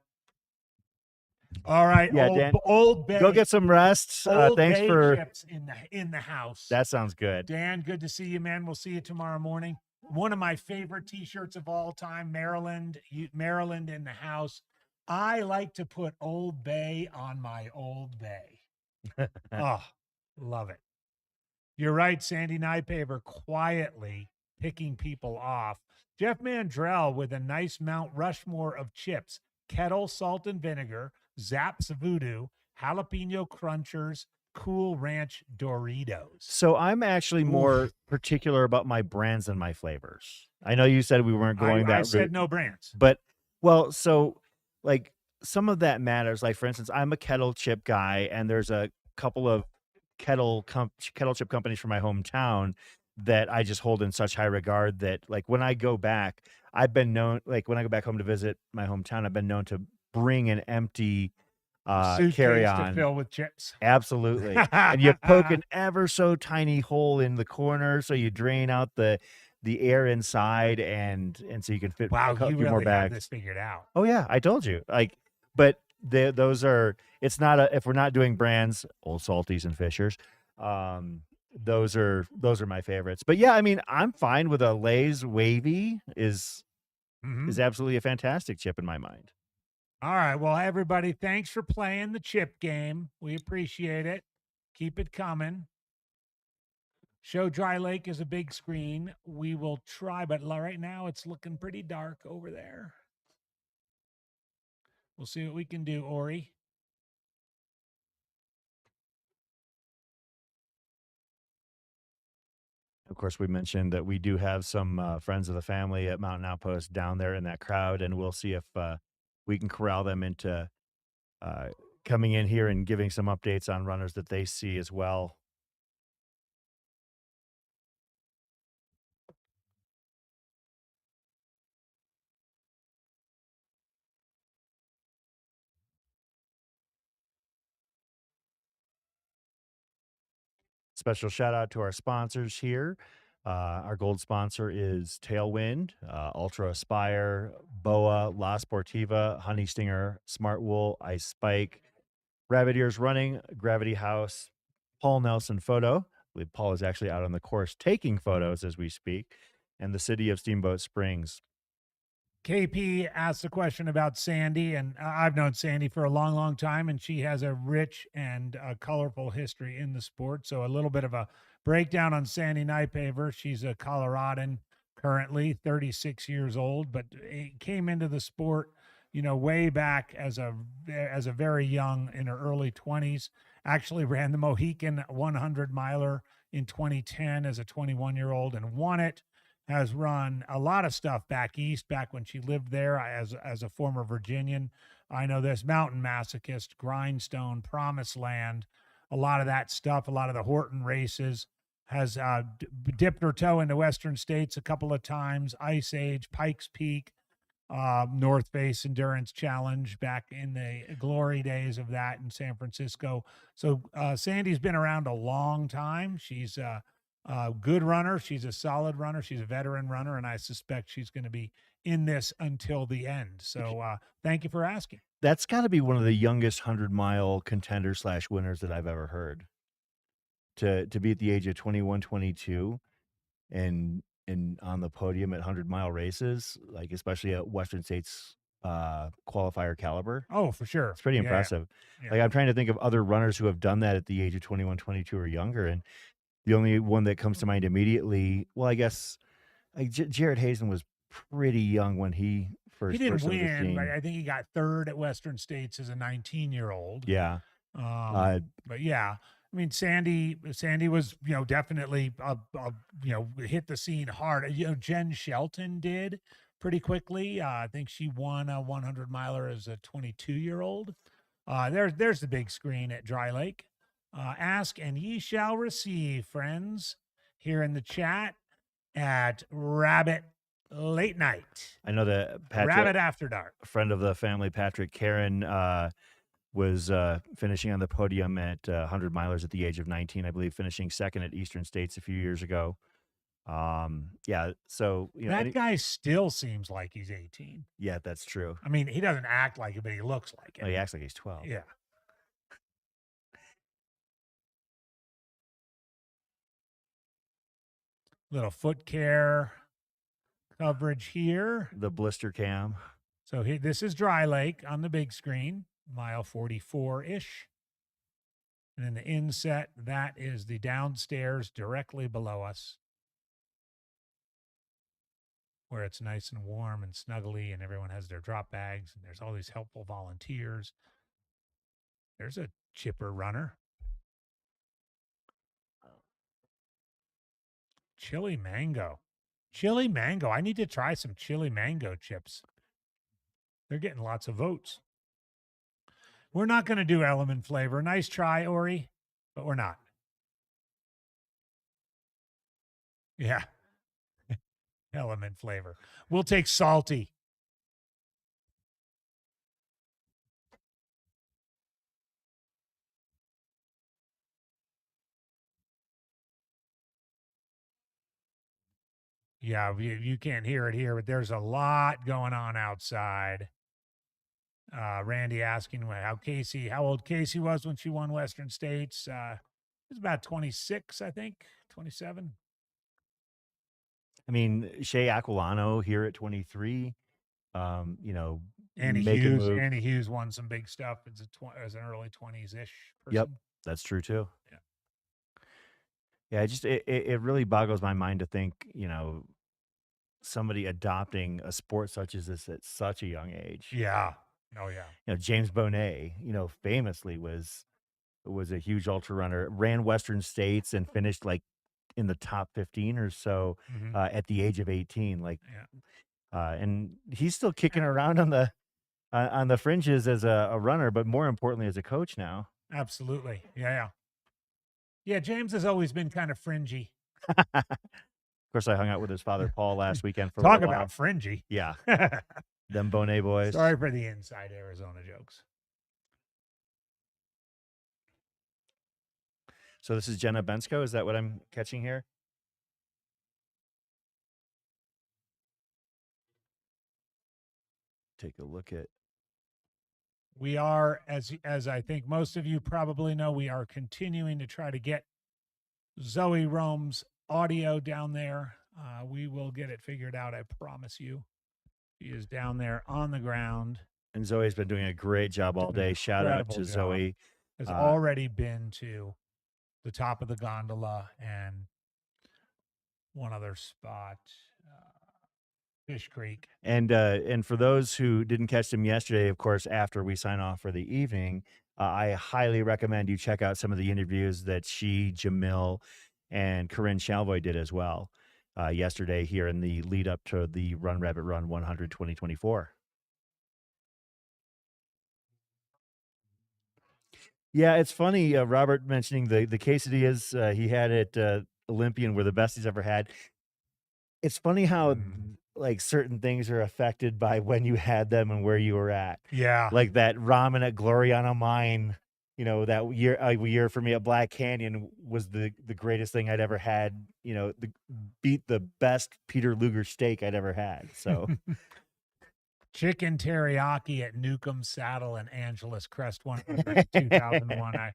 S14: All right.
S2: Yeah,
S14: Old,
S2: Dan,
S14: Old Bay.
S2: go get some rest.
S14: Old
S2: Thanks
S14: Bay
S2: for
S14: chips in the house.
S2: that. Sounds good.
S14: Dan, good to see you, man. We'll see you tomorrow morning. One of my favorite T-shirts of all time, Maryland in the house. I like to put Old Bay on my Old Bay. Oh, love it. You're right, Sandy Nypaver, quietly picking people off. Jeff Mandrell with a nice Mount Rushmore of chips: Kettle Salt and Vinegar, Zapp's Voodoo, Jalapeno Crunchers, Cool Ranch Doritos.
S2: So I'm actually more particular about my brands than my flavors. I know you said we weren't going that
S14: I
S2: route.
S14: said no brands.
S2: But, so like some of that matters. Like, for instance, I'm a kettle chip guy, and there's a couple of kettle chip companies from my hometown that I just hold in such high regard that, like, when I go back, when I go back home to visit my hometown, I've been known to bring an empty
S14: Suitcase
S2: carry-on
S14: to fill with chips.
S2: Absolutely. And you poke an ever so tiny hole in the corner so you drain out the air inside, and so you can fit
S14: Wow,
S2: a few
S14: you really
S2: more
S14: have
S2: bags.
S14: this figured out.
S2: Oh yeah, I told you. But those are, it's not if we're not doing brands, Old Salties and Fishers, those are my favorites. But yeah, I mean, I'm fine with a Lay's Wavy is absolutely a fantastic chip in my mind.
S14: All right. Well, everybody, thanks for playing the chip game. We appreciate it. Keep it coming. Show Dry Lake is a big screen. We will try, but right now it's looking pretty dark over there. We'll see what we can do, Ori.
S2: Of course, we mentioned that we do have some friends of the family at Mountain Outpost down there in that crowd, and we'll see if we can corral them into coming in here and giving some updates on runners that they see as well. Special shout out to our sponsors here. Our gold sponsor is Tailwind, Ultra Aspire, BOA, La Sportiva, Honey Stinger, Smart Wool, Ice Spike, Rabbit Ears Running, Gravity House, Paul Nelson Photo. I believe Paul is actually out on the course taking photos as we speak, and the city of Steamboat Springs.
S14: KP asked a question about Sandy, and I've known Sandy for a long, long time, and she has a rich and colorful history in the sport. So a little bit of a breakdown on Sandy Nypaver. She's a Coloradan, currently 36 years old, but came into the sport, way back as a very young, in her early 20s. Actually ran the Mohican 100-miler in 2010 as a 21-year-old and won it. Has run a lot of stuff back east, back when she lived there as a former Virginian. I know this Mountain Masochist, Grindstone, Promised Land, a lot of that stuff, a lot of the Horton races. Has dipped her toe into Western States a couple of times, Ice Age, Pikes Peak, North Face Endurance Challenge back in the glory days of that in San Francisco. So Sandy's been around a long time. She's a good runner. She's a solid runner. She's a veteran runner, and I suspect she's going to be in this until the end. So thank you for asking.
S2: That's got to be one of the youngest 100-mile contenders / winners that I've ever heard. To be at the age of 21, 22 and on the podium at 100-mile races, like especially at Western States qualifier caliber.
S14: Oh, for sure.
S2: It's pretty impressive.
S14: Yeah.
S2: Like, I'm trying to think of other runners who have done that at the age of 21, 22 or younger, and the only one that comes to mind immediately, well, I guess Jared Hazen was pretty young when he first.
S14: He didn't
S2: burst onto the
S14: win,
S2: scene.
S14: but I think he got third at Western States as a 19-year-old.
S2: Yeah.
S14: But yeah, I mean, Sandy was, definitely, hit the scene hard. Jen Shelton did pretty quickly. I think she won a 100-miler as a 22-year-old. There's the big screen at Dry Lake. Ask and ye shall receive, friends, here in the chat at Rabbit Late Night.
S2: I know that Patrick,
S14: Rabbit After Dark.
S2: a friend of the family, Patrick Karen,
S15: was finishing on the podium at 100 milers at the age of 19, I believe, finishing second at Eastern States a few years ago. Yeah, so
S14: that guy still seems like he's 18.
S15: Yeah, that's true.
S14: I mean, he doesn't act like it, but he looks like it.
S15: Oh, he acts like he's 12.
S14: Yeah. Little foot care coverage here.
S15: The blister cam.
S14: So this is Dry Lake on the big screen, mile 44-ish. And then the inset, that is the downstairs directly below us, where it's nice and warm and snuggly, and everyone has their drop bags, and there's all these helpful volunteers. There's a chipper runner. Chili mango. Chili mango. I need to try some chili mango chips. They're getting lots of votes. We're not going to do element flavor. Nice try, Ori, but we're not. Yeah. Element flavor. We'll take salty. Yeah, you can't hear it here, but there's a lot going on outside. Randy asking how old Casey was when she won Western States. It was about 26, I think, 27.
S15: I mean, Shea Aquilano here at 23,
S14: Annie
S15: make a
S14: Hughes.
S15: move.
S14: Annie Hughes won some big stuff as an early 20s-ish person.
S15: Yep, that's true too.
S14: Yeah.
S15: Yeah, it really boggles my mind to think, somebody adopting a sport such as this at such a young age.
S14: Yeah. Oh yeah.
S15: James Bonnet, famously was a huge ultra runner, ran Western States and finished like in the top 15 or so at the age of 18. And he's still kicking around on the fringes as a runner, but more importantly as a coach now.
S14: Absolutely. Yeah. Yeah, James has always been kind of fringy.
S15: Of course, I hung out with his father, Paul, last weekend for a
S14: Talk
S15: little
S14: about
S15: while.
S14: fringy.
S15: Yeah. Them Bonnet boys.
S14: Sorry for the inside Arizona jokes.
S15: So this is Jenna Bensko. Is that what I'm catching here? Take a look at.
S14: We are, as I think most of you probably know, we are continuing to try to get Zoe Rome's audio down there. We will get it figured out, I promise you. She is down there on the ground.
S15: And Zoe's been doing a great job all day. Shout out to Zoe.
S14: Has already been to the top of the gondola and one other spot, Fish Creek.
S15: And for those who didn't catch them yesterday, of course, after we sign off for the evening, I highly recommend you check out some of the interviews that she, Jamil, and Corinne Chalvoy did as well yesterday here in the lead up to the Run Rabbit Run 100 2024. Yeah, it's funny, Robert mentioning the quesadillas he had at Olympian were the best he's ever had. It's funny how like certain things are affected by when you had them and where you were at.
S14: Yeah.
S15: Like that ramen at Gloriana Mine, that year for me at Black Canyon was the greatest thing I'd ever had, beat the best Peter Luger steak I'd ever had. So
S14: Chicken teriyaki at Newcomb Saddle and Angeles Crest 2001.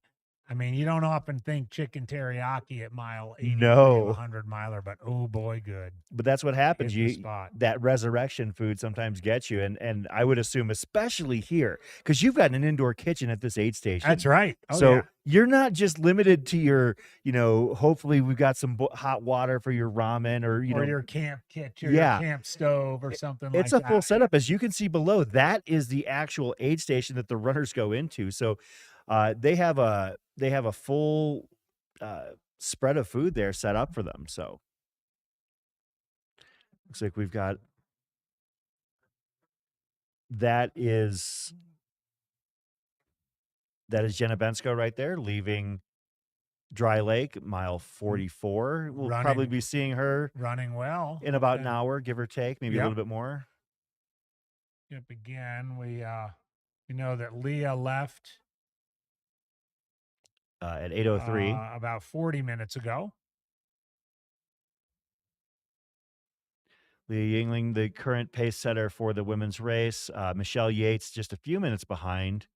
S14: I mean, you don't often think chicken teriyaki at mile 80
S15: No.
S14: 100 miler, but oh boy, good.
S15: But that's what happens.
S14: Hit the spot.
S15: That resurrection food sometimes gets you. And I would assume, especially here, because you've got an indoor kitchen at this aid station.
S14: That's right. Oh,
S15: so
S14: yeah.
S15: you're not just limited to your, hopefully we've got some hot water for your ramen or,
S14: your camp kitchen, or your camp stove or something like that.
S15: It's a full setup. As you can see below, that is the actual aid station that the runners go into. So they have a full spread of food there set up for them. So looks like we've got that is Jenna Bensko right there, leaving Dry Lake, mile 44. We'll probably be seeing her
S14: running well
S15: in about an hour, give or take, maybe a little bit more.
S14: Yep. Again, we know that Leah left
S15: at 8:03.
S14: About 40 minutes ago.
S15: Leah Yingling, the current pace setter for the women's race. Michelle Yates, just a few minutes behind.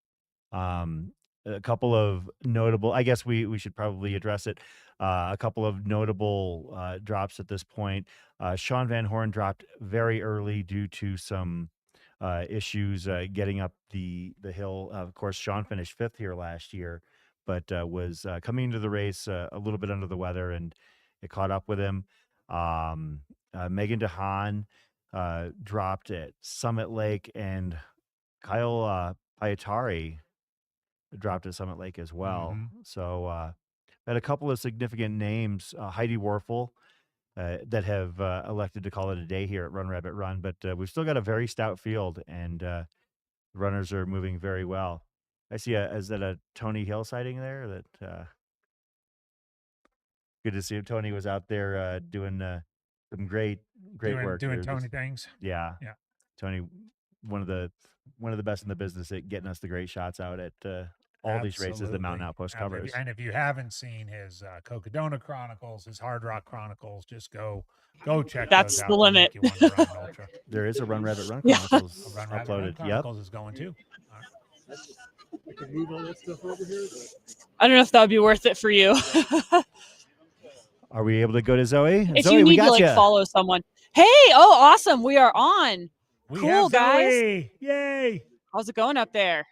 S15: A couple of notable, I guess we should probably address it. A couple of notable drops at this point. Sean Van Horn dropped very early due to some issues getting up the hill. Of course, Sean finished 5th here last year, but was coming into the race a little bit under the weather, and it caught up with him. Megan DeHaan dropped at Summit Lake, and Kyle Pietari dropped at Summit Lake as well. So had a couple of significant names, Heidi Warfel, that have elected to call it a day here at Run Rabbit Run, but we've still got a very stout field, and runners are moving very well. I see is that a Tony Hill sighting there? That good to see him. Tony was out there doing some great work.
S14: Doing Tony things.
S15: Yeah.
S14: Yeah.
S15: Tony, one of the best in the business at getting us the great shots out at all these races the Mountain Outpost covers.
S14: And if you haven't seen his Cocodona Chronicles, his Hard Rock Chronicles, just go check
S19: That's
S14: those out.
S19: the limit.
S14: If you want to run an ultra.
S15: There is a Run Rabbit Run
S19: Yeah.
S15: Chronicles
S14: Run Rabbit
S15: uploaded.
S14: Run Chronicles is going too.
S13: I can move all that stuff over here.
S19: I don't know if that would be worth it for you.
S15: Are we able to go to Zoe?
S19: If
S15: Zoe,
S19: you
S15: we
S19: need to
S15: got
S19: like
S15: ya.
S19: follow someone. Hey, oh awesome. We are on.
S14: We
S19: Cool,
S14: have
S19: guys.
S14: Zoe. Yay.
S19: How's it going up there?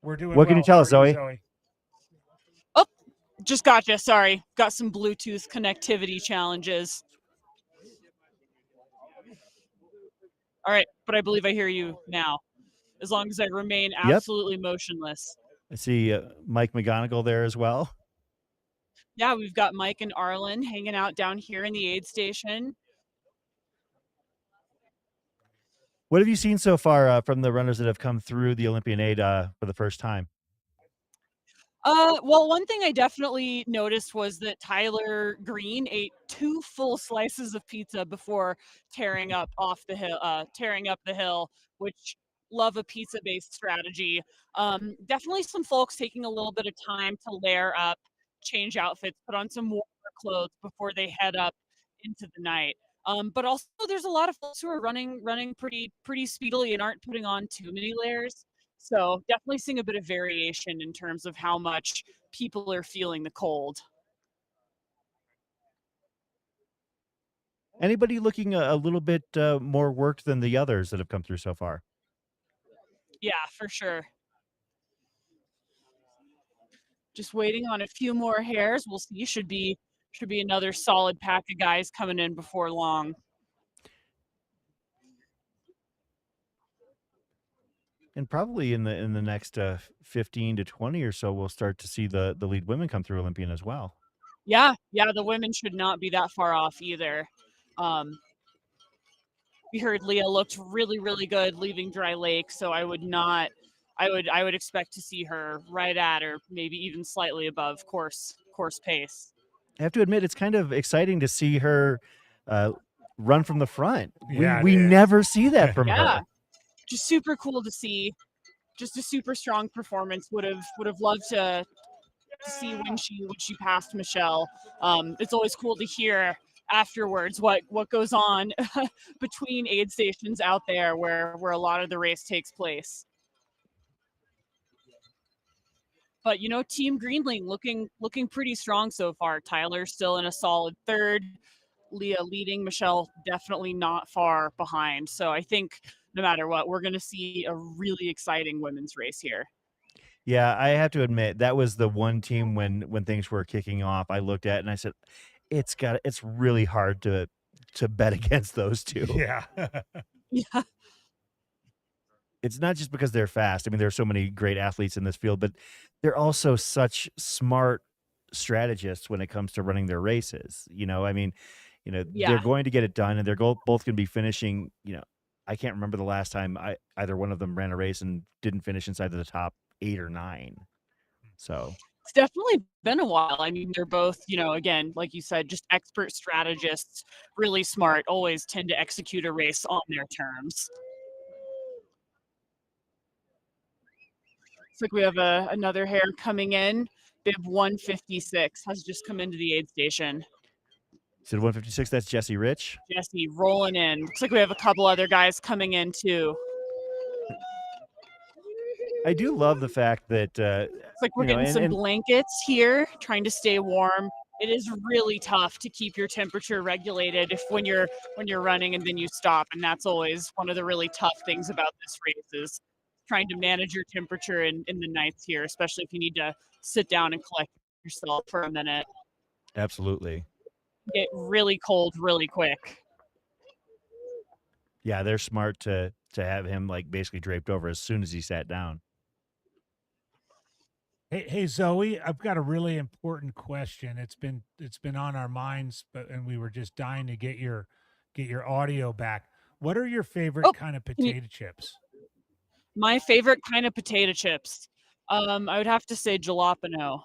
S14: We're doing
S15: What can you tell us, Zoe?
S19: Oh, just gotcha. Sorry. Got some Bluetooth connectivity challenges. All right, but I believe I hear you now. As long as I remain absolutely motionless.
S15: I see Mike McGonigal there as well.
S19: Yeah, we've got Mike and Arlen hanging out down here in the aid station.
S15: What have you seen so far from the runners that have come through the Olympian aid for the first time?
S19: Well, one thing I definitely noticed was that Tyler Green ate 2 full slices of pizza before tearing up the hill, which love a pizza-based strategy. Definitely some folks taking a little bit of time to layer up, change outfits, put on some warmer clothes before they head up into the night. But also there's a lot of folks who are running pretty speedily and aren't putting on too many layers. So definitely seeing a bit of variation in terms of how much people are feeling the cold.
S15: Anybody looking a little bit more worked than the others that have come through so far?
S19: Yeah, for sure. Just waiting on a few more hairs. We'll see. Should be another solid pack of guys coming in before long.
S15: And probably in the next 15 to 20 or so, we'll start to see the lead women come through Olympian as well.
S19: Yeah, the women should not be that far off either. We heard Leah looked really, really good leaving Dry Lake, so I would expect to see her right at or maybe even slightly above course pace.
S15: I have to admit, it's kind of exciting to see her run from the front.
S14: Yeah,
S15: we never see that from
S19: Yeah.
S15: her.
S19: Just super cool to see. Just a super strong performance. Would have loved to see when she passed Michelle. It's always cool to hear afterwards what goes on between aid stations out there where a lot of the race takes place. But Team Greenling looking pretty strong so far. Tyler still in a solid 3rd. Leah leading, Michelle definitely not far behind. So I think no matter what, we're going to see a really exciting women's race here.
S15: Yeah, I have to admit that was the one team when things were kicking off, I looked at and I said, it's really hard to bet against those two.
S14: Yeah.
S19: Yeah.
S15: It's not just because they're fast. I mean, there are so many great athletes in this field, but they're also such smart strategists when it comes to running their races. I mean, they're
S19: Yeah.
S15: going to get it done, and they're both going to be finishing. I can't remember the last time either one of them ran a race and didn't finish inside of the top 8 or 9. So
S19: It's definitely been a while. I mean, they're both, again, like you said, just expert strategists, really smart, always tend to execute a race on their terms. Looks like we have another hare coming in. Bib 156 has just come into the aid station.
S15: So 156, that's Jesse Rich.
S19: Jesse rolling in. Looks like we have a couple other guys coming in too.
S15: I do love the fact that
S19: It's like we're getting some blankets here, trying to stay warm. It is really tough to keep your temperature regulated when you're running and then you stop, and that's always one of the really tough things about this race is trying to manage your temperature in the nights here, especially if you need to sit down and collect yourself for a minute.
S15: Absolutely.
S19: Get really cold really quick.
S15: Yeah, they're smart to have him like basically draped over as soon as he sat down.
S14: Hey Zoe, I've got a really important question. It's been on our minds, and we were just dying to get your audio back. What are your favorite kind of potato chips?
S19: My favorite kind of potato chips. I would have to say jalapeno.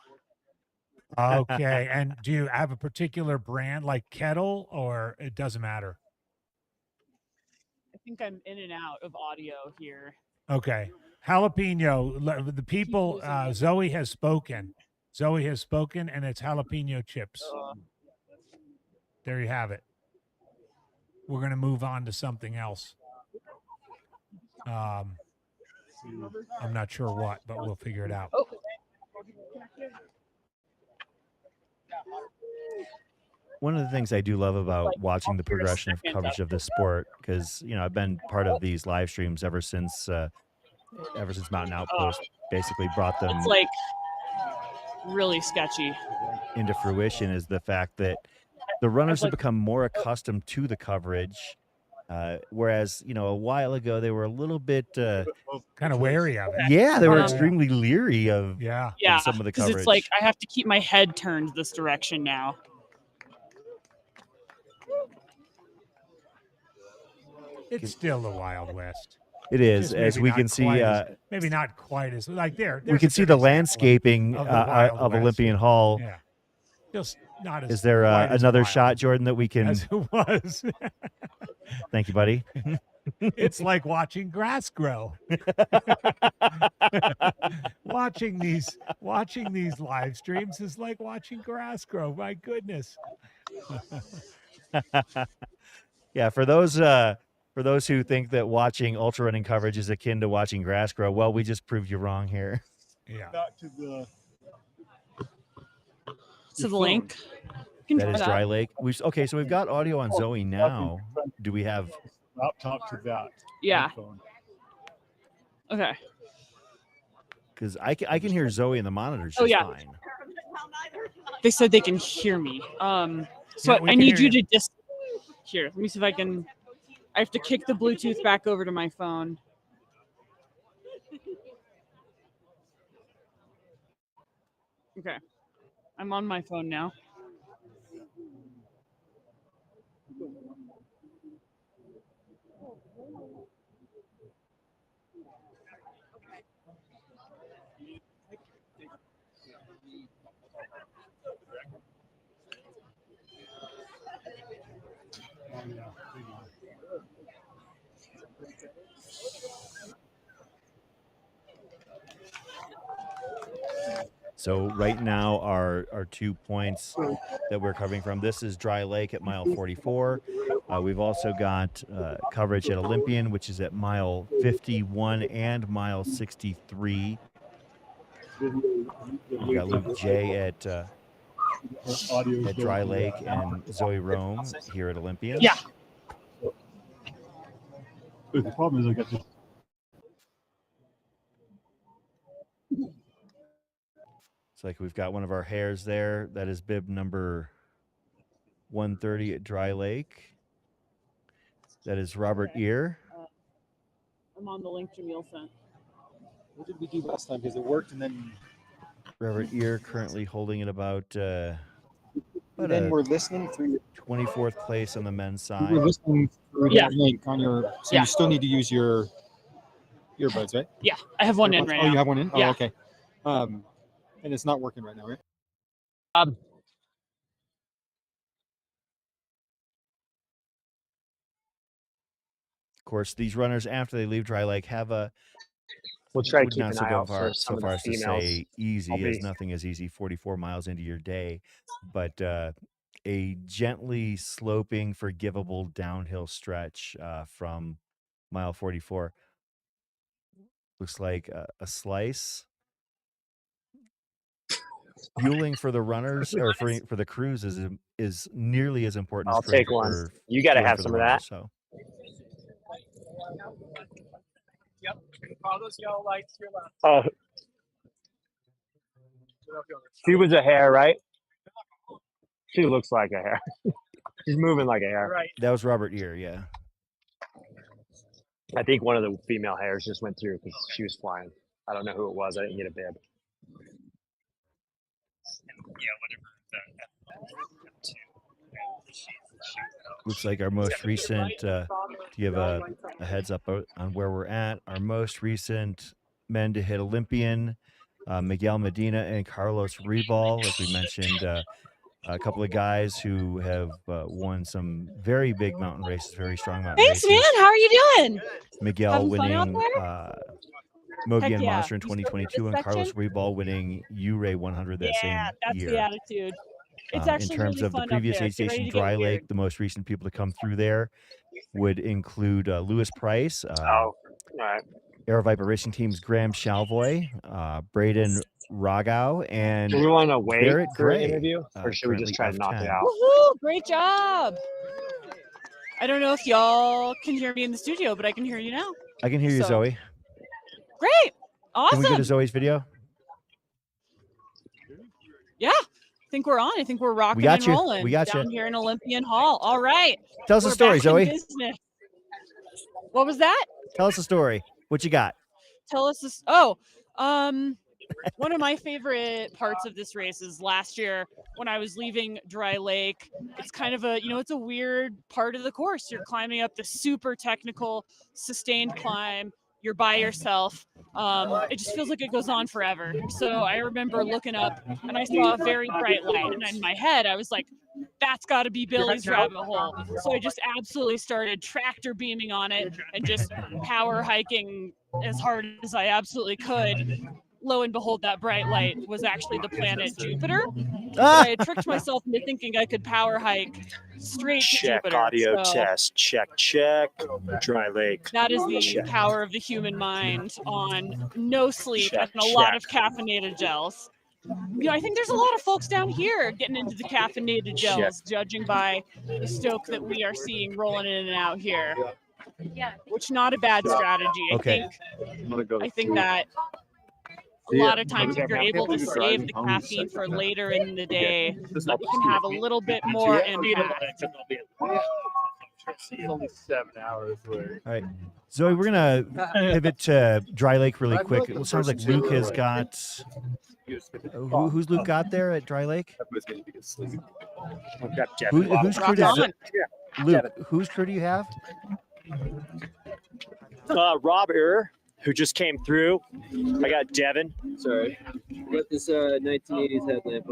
S14: Okay, and do you have a particular brand like Kettle, or it doesn't matter?
S19: I think I'm in and out of audio here.
S14: Okay. Jalapeno, the people, Zoe has spoken. Zoe has spoken, and it's jalapeno chips. There you have it. We're going to move on to something else. I'm not sure what, but we'll figure it out.
S15: One of the things I do love about watching the progression of coverage of this sport, because I've been part of these live streams ever since Mountain Outpost basically brought them.
S19: It's like really sketchy
S15: into fruition, is the fact that the runners have become more accustomed to the coverage, whereas a while ago they were a little bit
S14: kind of wary of it.
S15: Yeah, they were extremely leery of
S19: of
S15: some of the
S19: because
S15: coverage.
S19: it's like I have to keep my head turned this direction now.
S14: It's still the Wild West.
S15: It is, as we can see.
S14: Maybe not quite as like there.
S15: We can see the landscaping of Olympian Hall.
S14: Yeah. Just not as.
S15: Is there another shot, Jordan, that we can?
S14: As it was.
S15: Thank you, buddy.
S14: It's like watching grass grow. watching these live streams is like watching grass grow. My goodness.
S15: Yeah, for those who think that watching ultra running coverage is akin to watching grass grow, well, we just proved you wrong here.
S14: Yeah.
S18: Back to the
S19: link.
S15: That is Dry Lake. Okay, so we've got audio on Zoe now. Do we have
S18: laptop to that?
S19: Yeah. Okay.
S15: Because I can hear Zoe in the monitors just fine.
S19: They said they can hear me. So
S14: Yeah,
S19: I need you to just here. Let me see if I can. I have to kick the Bluetooth back over to my phone. Okay. I'm on my phone now.
S15: So right now our 2 points that we're covering from, this is Dry Lake at mile 44. We've also got coverage at Olympian, which is at mile 51 and mile 63. We got Luke J at Dry Lake and Zoe Rome here at Olympian.
S19: Yeah.
S18: The problem is I got this.
S15: It's like we've got one of our hares there. That is bib number 130 at Dry Lake. That is Robert Ear.
S19: I'm on the link Jamil sent.
S18: What did we do last time? Because it worked, and then
S15: Robert Ear currently holding it about
S18: then we're listening through
S15: 24th place on the men's side.
S18: We're listening through that link on your. So you still need to use your earbuds, right?
S19: Yeah, I have one in right now.
S18: Oh, you have one in?
S19: Yeah.
S18: Oh, okay. And it's not working right now, right?
S15: Of course, these runners, after they leave Dry Lake, have a
S3: We'll try to
S15: would
S3: keep
S15: not
S3: an
S15: so
S3: eye
S15: go
S3: out
S15: far
S3: for
S15: so
S3: some of
S15: far
S3: the
S15: as to
S3: females.
S15: say easy,
S3: I'll
S15: as
S3: be-
S15: nothing is easy 44 miles into your day, but a gently sloping, forgivable downhill stretch from mile 44. Looks like a slice. Fueling for the runners or for the crews is nearly as important
S3: I'll
S15: as
S3: take one.
S15: for
S3: You got to
S15: fueling
S3: have
S15: for the
S3: some of
S15: runners,
S3: that.
S15: So
S4: Yep. All those yellow lights to your left.
S3: Oh, she was a hare, right? She looks like a hare. She's moving like a hare.
S4: Right.
S15: that was Robert Ear, yeah.
S3: I think one of the female hares just went through because she was flying. I don't know who it was. I didn't get a bib.
S15: Looks like our most recent, to give a heads up on where we're at, our most recent men to hit Olympian, Miguel Medina and Carlos Rebal, as we mentioned, a couple of guys who have won some very big mountain races, very strong mountain
S19: Thanks,
S15: races.
S19: man. How are you doing?
S15: Miguel
S19: Having fun out
S15: winning
S19: there?
S15: Mogi
S19: Heck
S15: and
S19: yeah.
S15: Monster in
S19: You still in
S15: 2022,
S19: this
S15: and Carlos
S19: section?
S15: Rebal winning U-Ray 100 that same
S19: That's
S15: year.
S19: the attitude. It's
S15: In
S19: actually
S15: terms
S19: really
S15: of the
S19: fun up
S15: previous
S19: there.
S15: aid
S19: Get ready
S15: station,
S19: to get
S15: Dry
S19: weird.
S15: Lake, the most recent people to come through there would include Lewis Price,
S3: All right.
S15: Air Viper Racing Team's Graham Shalvoy, Braden Ragau, and
S3: Do we want to wait
S15: Barrett
S3: for an
S15: Gray,
S3: interview, or should we just try to knock it out?
S19: Woohoo! Great job. I don't know if y'all can hear me in the studio, but I can hear you now.
S15: I can hear you,
S19: So-
S15: Zoe.
S19: Great.
S15: Can we go to
S19: Awesome.
S15: Zoe's video?
S19: Yeah. I think we're on. I think we're rocking
S15: got
S19: and
S15: you.
S19: rolling
S15: We got
S19: down
S15: you.
S19: here in Olympian Hall. All right.
S15: Tell us a
S19: We're
S15: story,
S19: back in
S15: Zoe.
S19: business. What was that?
S15: Tell us a story. What you got?
S19: Tell us this. One of my favorite parts of this race is last year when I was leaving Dry Lake. It's kind of it's a weird part of the course. You're climbing up the super technical, sustained climb. You're by yourself. It just feels like it goes on forever. So I remember looking up and I saw a very bright light. And in my head, I was like, that's got to be Billy's rabbit hole. So I just absolutely started tractor beaming on it and just power hiking as hard as I absolutely could. Lo and behold, that bright light was actually the planet Jupiter. But I had tricked myself into thinking I could power hike straight to
S3: Check
S19: Jupiter.
S3: audio
S19: So
S3: test. Check. Dry Lake.
S19: that is the
S3: Check.
S19: power of the human mind on no sleep
S3: Check,
S19: and a lot of caffeinated gels. I think there's a lot of folks down here getting into the caffeinated gels, judging by the stoke that we are seeing rolling in and out here. Which not a bad strategy.
S15: Okay.
S19: I think that a lot of times if you're able to save the caffeine for later in the day, you can have a little bit more impact.
S13: It's only 7 hours.
S15: All right, Zoe, we're gonna pivot to Dry Lake really quick. It sounds like Luke has got. Who's Luke got there at Dry Lake? Whose crew does Luke? Whose crew do you have?
S3: Rob Ur, who just came through. I got Devin.
S20: Sorry. Got this 1980s headlamp.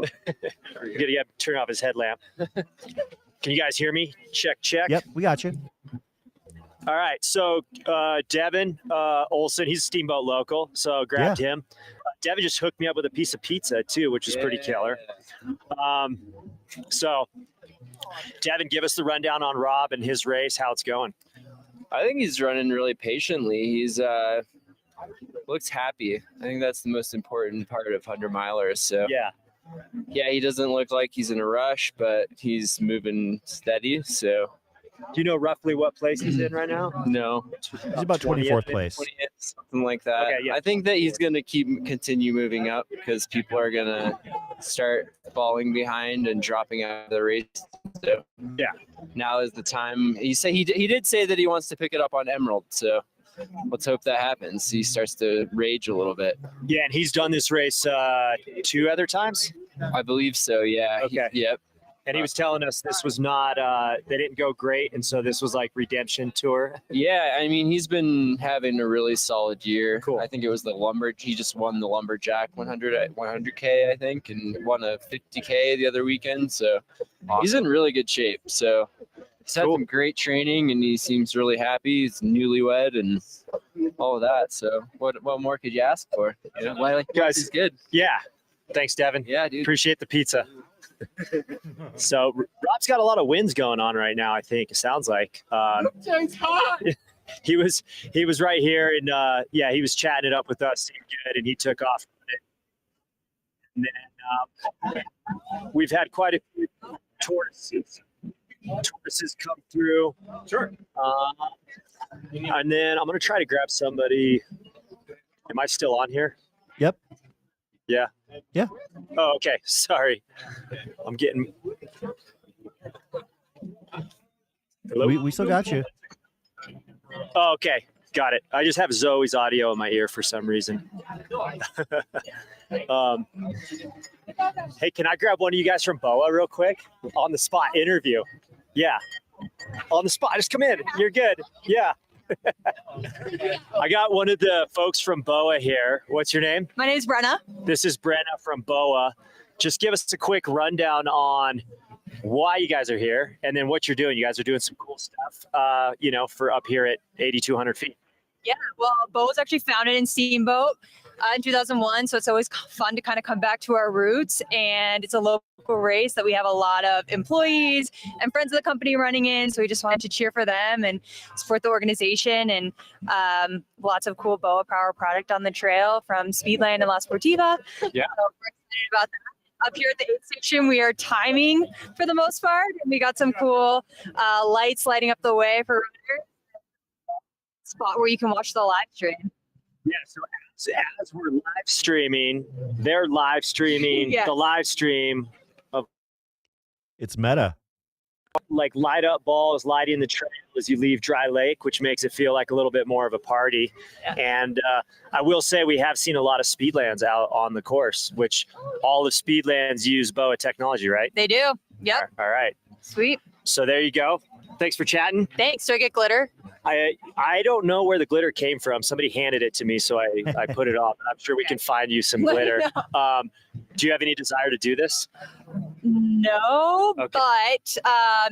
S3: You gotta turn off his headlamp. Can you guys hear me? Check.
S15: Yep, we got you.
S3: All right, so Devin Olson, he's a Steamboat local, so grabbed him. Devin just hooked me up with a piece of pizza too, which is pretty killer. So Devin, give us the rundown on Rob and his race, how it's going.
S20: I think he's running really patiently. He's looks happy. I think that's the most important part of 100 milers. So yeah, he doesn't look like he's in a rush, but he's moving steady. So
S3: do you know roughly what place he's in right now?
S20: No,
S15: he's about 24th place,
S20: 20th, something like that.
S3: Okay, yeah.
S20: I think that he's going to continue moving up because people are going to start falling behind and dropping out of the race. So now is the time. He did say that he wants to pick it up on Emerald. So let's hope that happens. He starts to rage a little bit.
S3: Yeah, and he's done this race 2 other times?
S20: I believe so, yeah.
S3: Okay.
S20: Yep.
S3: And he was telling us this was not, they didn't go great, and so this was like redemption tour.
S20: Yeah, I mean, he's been having a really solid year. Cool. I think it was he just won the Lumberjack 100K, I think, and won a 50K the other weekend. So he's in really good shape. So he's had some great training, and he seems really happy. He's newlywed, and all of that. So what more could you ask for? You know, like
S3: Guys,
S20: is good.
S3: Yeah. Thanks, Devin.
S20: Yeah, dude.
S3: Appreciate the pizza. So Rob's got a lot of wins going on right now, I think. It sounds like. He was right here, and yeah, he was chatting it up with us. Seemed good, and he took off. And then we've had quite a few tortoises come through. Sure. And then I'm gonna try to grab somebody. Am I still on here?
S15: Yep.
S3: Yeah.
S15: Yeah.
S3: Oh, okay. Sorry. I'm getting. Hello?
S15: We still got you.
S3: Oh, okay. Got it. I just have Zoe's audio in my ear for some reason. Hey, can I grab one of you guys from BOA real quick? On the spot interview. Yeah. On the spot. Just come in. You're good. Yeah. I got one of the folks from BOA here. What's your name?
S21: My name is Brenna.
S3: This is Brenna from BOA. Just give us a quick rundown on why you guys are here and then what you're doing. You guys are doing some cool stuff, for up here at 8,200 feet.
S21: Yeah, well, BOA was actually founded in Steamboat in 2001, so it's always fun to kind of come back to our roots. And it's a local race that we have a lot of employees and friends of the company running in, so we just wanted to cheer for them and support the organization. And lots of cool BOA Power product on the trail from Speedland and La Sportiva.
S3: Yeah.
S21: So we're excited about that. Up here at the 8th station, we are timing for the most part, and we got some cool lights lighting up the way for runners. Spot where you can watch the live stream.
S3: Yeah, so as we're live streaming, they're live streaming
S21: Yes.
S3: the live stream of
S15: It's meta.
S3: like light up balls lighting the trail as you leave Dry Lake, which makes it feel like a little bit more of a party.
S21: Yeah.
S3: And I will say we have seen a lot of Speedlands out on the course, which all of Speedlands use BOA technology, right?
S21: They do. Yep.
S3: All right.
S21: Sweet.
S3: So there you go. Thanks for chatting.
S21: Thanks. Do I get glitter?
S3: I don't know where the glitter came from. Somebody handed it to me, so I put it on. I'm sure we can find you some glitter. Do you have any desire to do this?
S21: No,
S3: Okay.
S21: but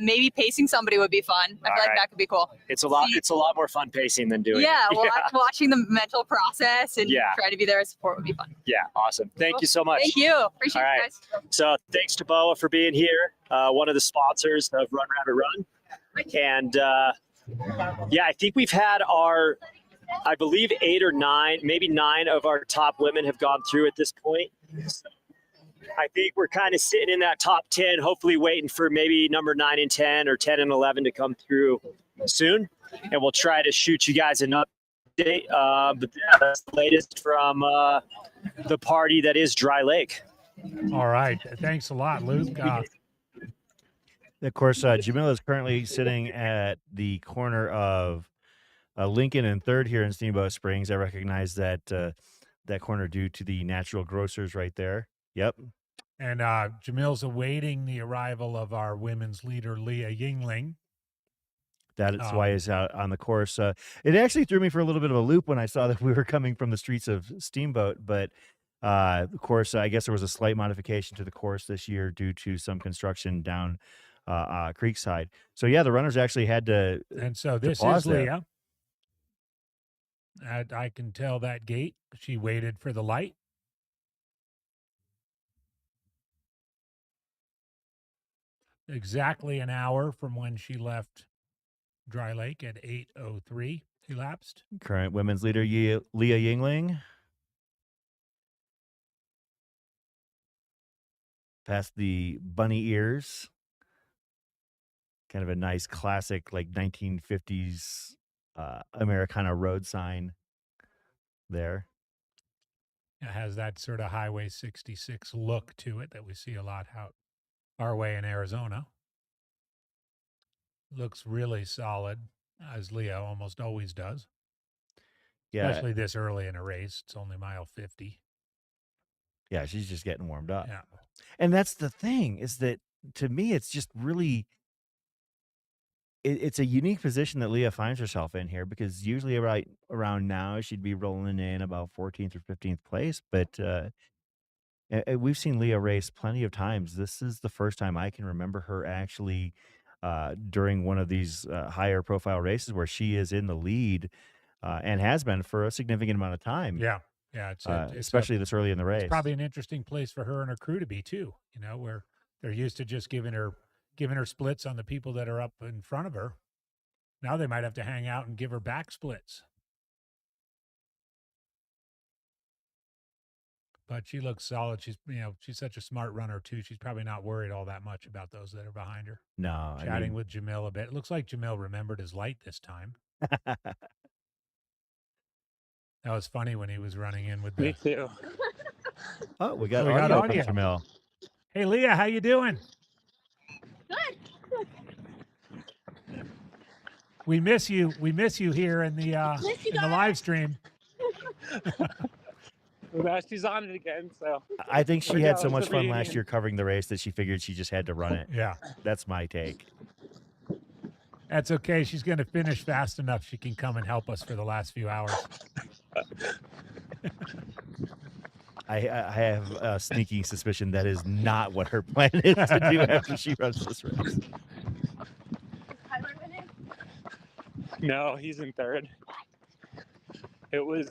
S21: maybe pacing somebody would be fun. I feel like
S3: right.
S21: that could be cool.
S3: It's a lot more fun pacing than doing
S21: Yeah,
S3: it.
S21: well, watching the mental process and
S3: Yeah.
S21: trying to be there as support would be fun.
S3: Yeah, awesome. Thank you so much.
S21: Thank you. Appreciate
S3: All
S21: it,
S3: right.
S21: guys.
S3: So thanks to BOA for being here, one of the sponsors of Run Rabbit Run. And yeah, I think we've had I believe 8 or 9, maybe 9 of our top women have gone through at this point. So I think we're kind of sitting in that top 10, hopefully waiting for maybe number 9 and 10 or 10 and 11 to come through soon. And we'll try to shoot you guys an update. But yeah, that's the latest from the party that is Dry Lake.
S14: All right. Thanks a lot, Luke.
S15: Of course, Jamila is currently sitting at the corner of Lincoln and 3rd here in Steamboat Springs. I recognize that that corner due to the natural grocers right there. Yep.
S14: And Jamil's awaiting the arrival of our women's leader, Leah Yingling.
S15: That is why he's out on the course. It actually threw me for a little bit of a loop when I saw that we were coming from the streets of Steamboat, but of course, I guess there was a slight modification to the course this year due to some construction down Creekside. So yeah, the runners actually had to.
S14: And so this
S15: pause
S14: is
S15: there.
S14: Leah. I can tell that gait. She waited for the light. Exactly an hour from when she left Dry Lake at 8:03 elapsed.
S15: Current women's leader Leah Yingling past the bunny ears. Kind of a nice classic, like 1950s Americana road sign there.
S14: It has that sort of Highway 66 look to it that we see a lot out our way in Arizona. Looks really solid, as Leah almost always does.
S15: Yeah.
S14: Especially this early in a race. It's only mile 50.
S15: Yeah, she's just getting warmed up.
S14: Yeah.
S15: And that's the thing, is that to me, it's just really, it's a unique position that Leah finds herself in here, because usually right around now she'd be rolling in about 14th or 15th place. But we've seen Leah race plenty of times. This is the first time I can remember her actually during one of these higher profile races where she is in the lead and has been for a significant amount of time.
S14: Yeah. Yeah. It's
S15: especially this early in the race.
S14: It's probably an interesting place for her and her crew to be too, where they're used to just giving her splits on the people that are up in front of her. Now they might have to hang out and give her back splits. But she looks solid. She's such a smart runner too. She's probably not worried all that much about those that are behind her.
S15: No,
S14: Chatting with Jamil a bit. It looks like Jamil remembered his light this time. That was funny when he was running in with
S5: Me too.
S15: Oh, we got audio from Jamil.
S14: Hey, Leah, how you doing?
S6: Good.
S14: We miss you. We miss you here in the live stream.
S5: Well, she's on it again, so
S15: I think she had so much fun last year covering the race that she figured she just had to run it.
S14: Yeah.
S15: That's my take.
S14: That's okay. She's going to finish fast enough. She can come and help us for the last few hours.
S15: I have a sneaking suspicion that is not what her plan is to do after she runs this race.
S6: Is Tyler winning?
S5: no, he's in third. It was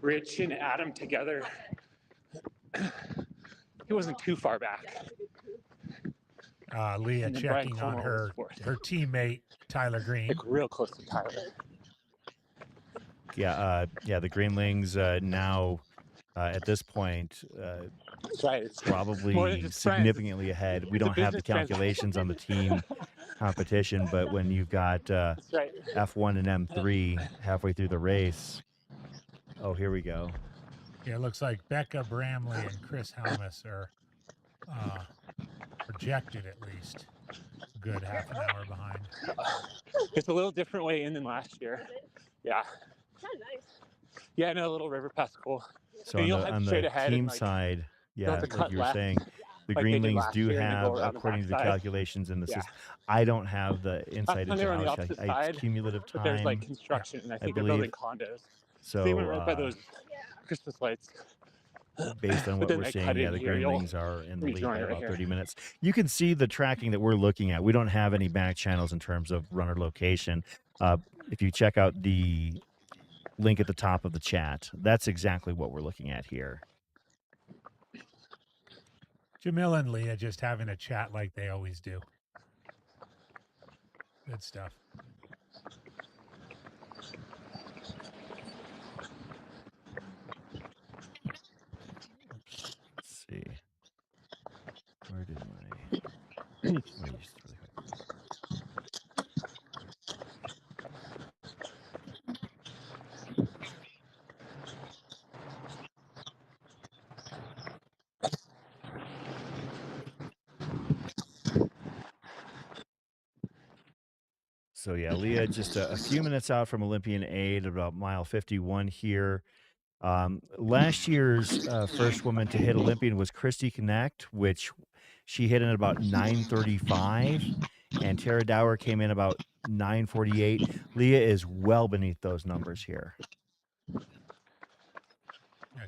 S5: Rich and Adam together. He wasn't too far back.
S14: Leah
S5: And then
S14: checking
S5: Brian
S14: on
S5: Cornwell
S14: her
S5: was fourth.
S14: her teammate Tyler Green.
S5: Like real close to Tyler.
S15: Yeah, the Greenlings now at this point
S5: Right. It's more than
S15: probably
S5: just friends.
S15: significantly ahead. We
S5: It's a
S15: don't have the
S5: business transaction.
S15: calculations on the team competition, but when you've got
S5: That's right.
S15: F1 and M3 halfway through the race, oh, here we go.
S14: Yeah, it looks like Becca Bramley and Chris Helmus are projected at least a good half an hour behind.
S5: It's a little different way in than last year. Yeah.
S6: Kind of nice.
S5: Yeah, no, a little river pass cool.
S15: So
S5: And you'll
S15: on
S5: head
S15: the
S5: straight ahead
S15: team
S5: and, like,
S15: side,
S5: you'll
S15: yeah,
S5: have to
S15: like
S5: cut
S15: you were
S5: left,
S15: saying, the
S5: like they did
S15: Greenlings
S5: last
S15: do
S5: year, and then
S15: have,
S5: go around the
S15: according to the
S5: backside.
S15: calculations in the
S5: Yeah.
S15: system, I don't have the insight
S5: Last time they
S15: into
S5: were on the
S15: how
S5: opposite
S15: it's
S5: side,
S15: cumulative
S5: but there's like
S15: time.
S5: construction, and I
S15: I
S5: think they're building
S15: believe.
S5: condos.
S15: So
S5: they went right by those Christmas lights.
S15: based on
S5: But
S15: what
S5: then
S15: we're
S5: I
S15: seeing,
S5: cut
S15: yeah,
S5: in
S15: the
S5: here, you'll
S15: Greenlings are in the lead
S5: rejoin
S15: by
S5: it right
S15: about
S5: here.
S15: 30 minutes. You can see the tracking that we're looking at. We don't have any back channels in terms of runner location. If you check out the link at the top of the chat, that's exactly what we're looking at here.
S14: Jamil and Leah just having a chat like they always do. Good stuff.
S15: Let's see. Where did my... Let me just really quick. So yeah, Leah just a few minutes out from Olympian 8 at about mile 51 here. Last year's first woman to hit Olympian was Christy Connect, which she hit in about 9:35, and Tara Dower came in about 9:48. Leah is well beneath those numbers here.
S14: Yeah,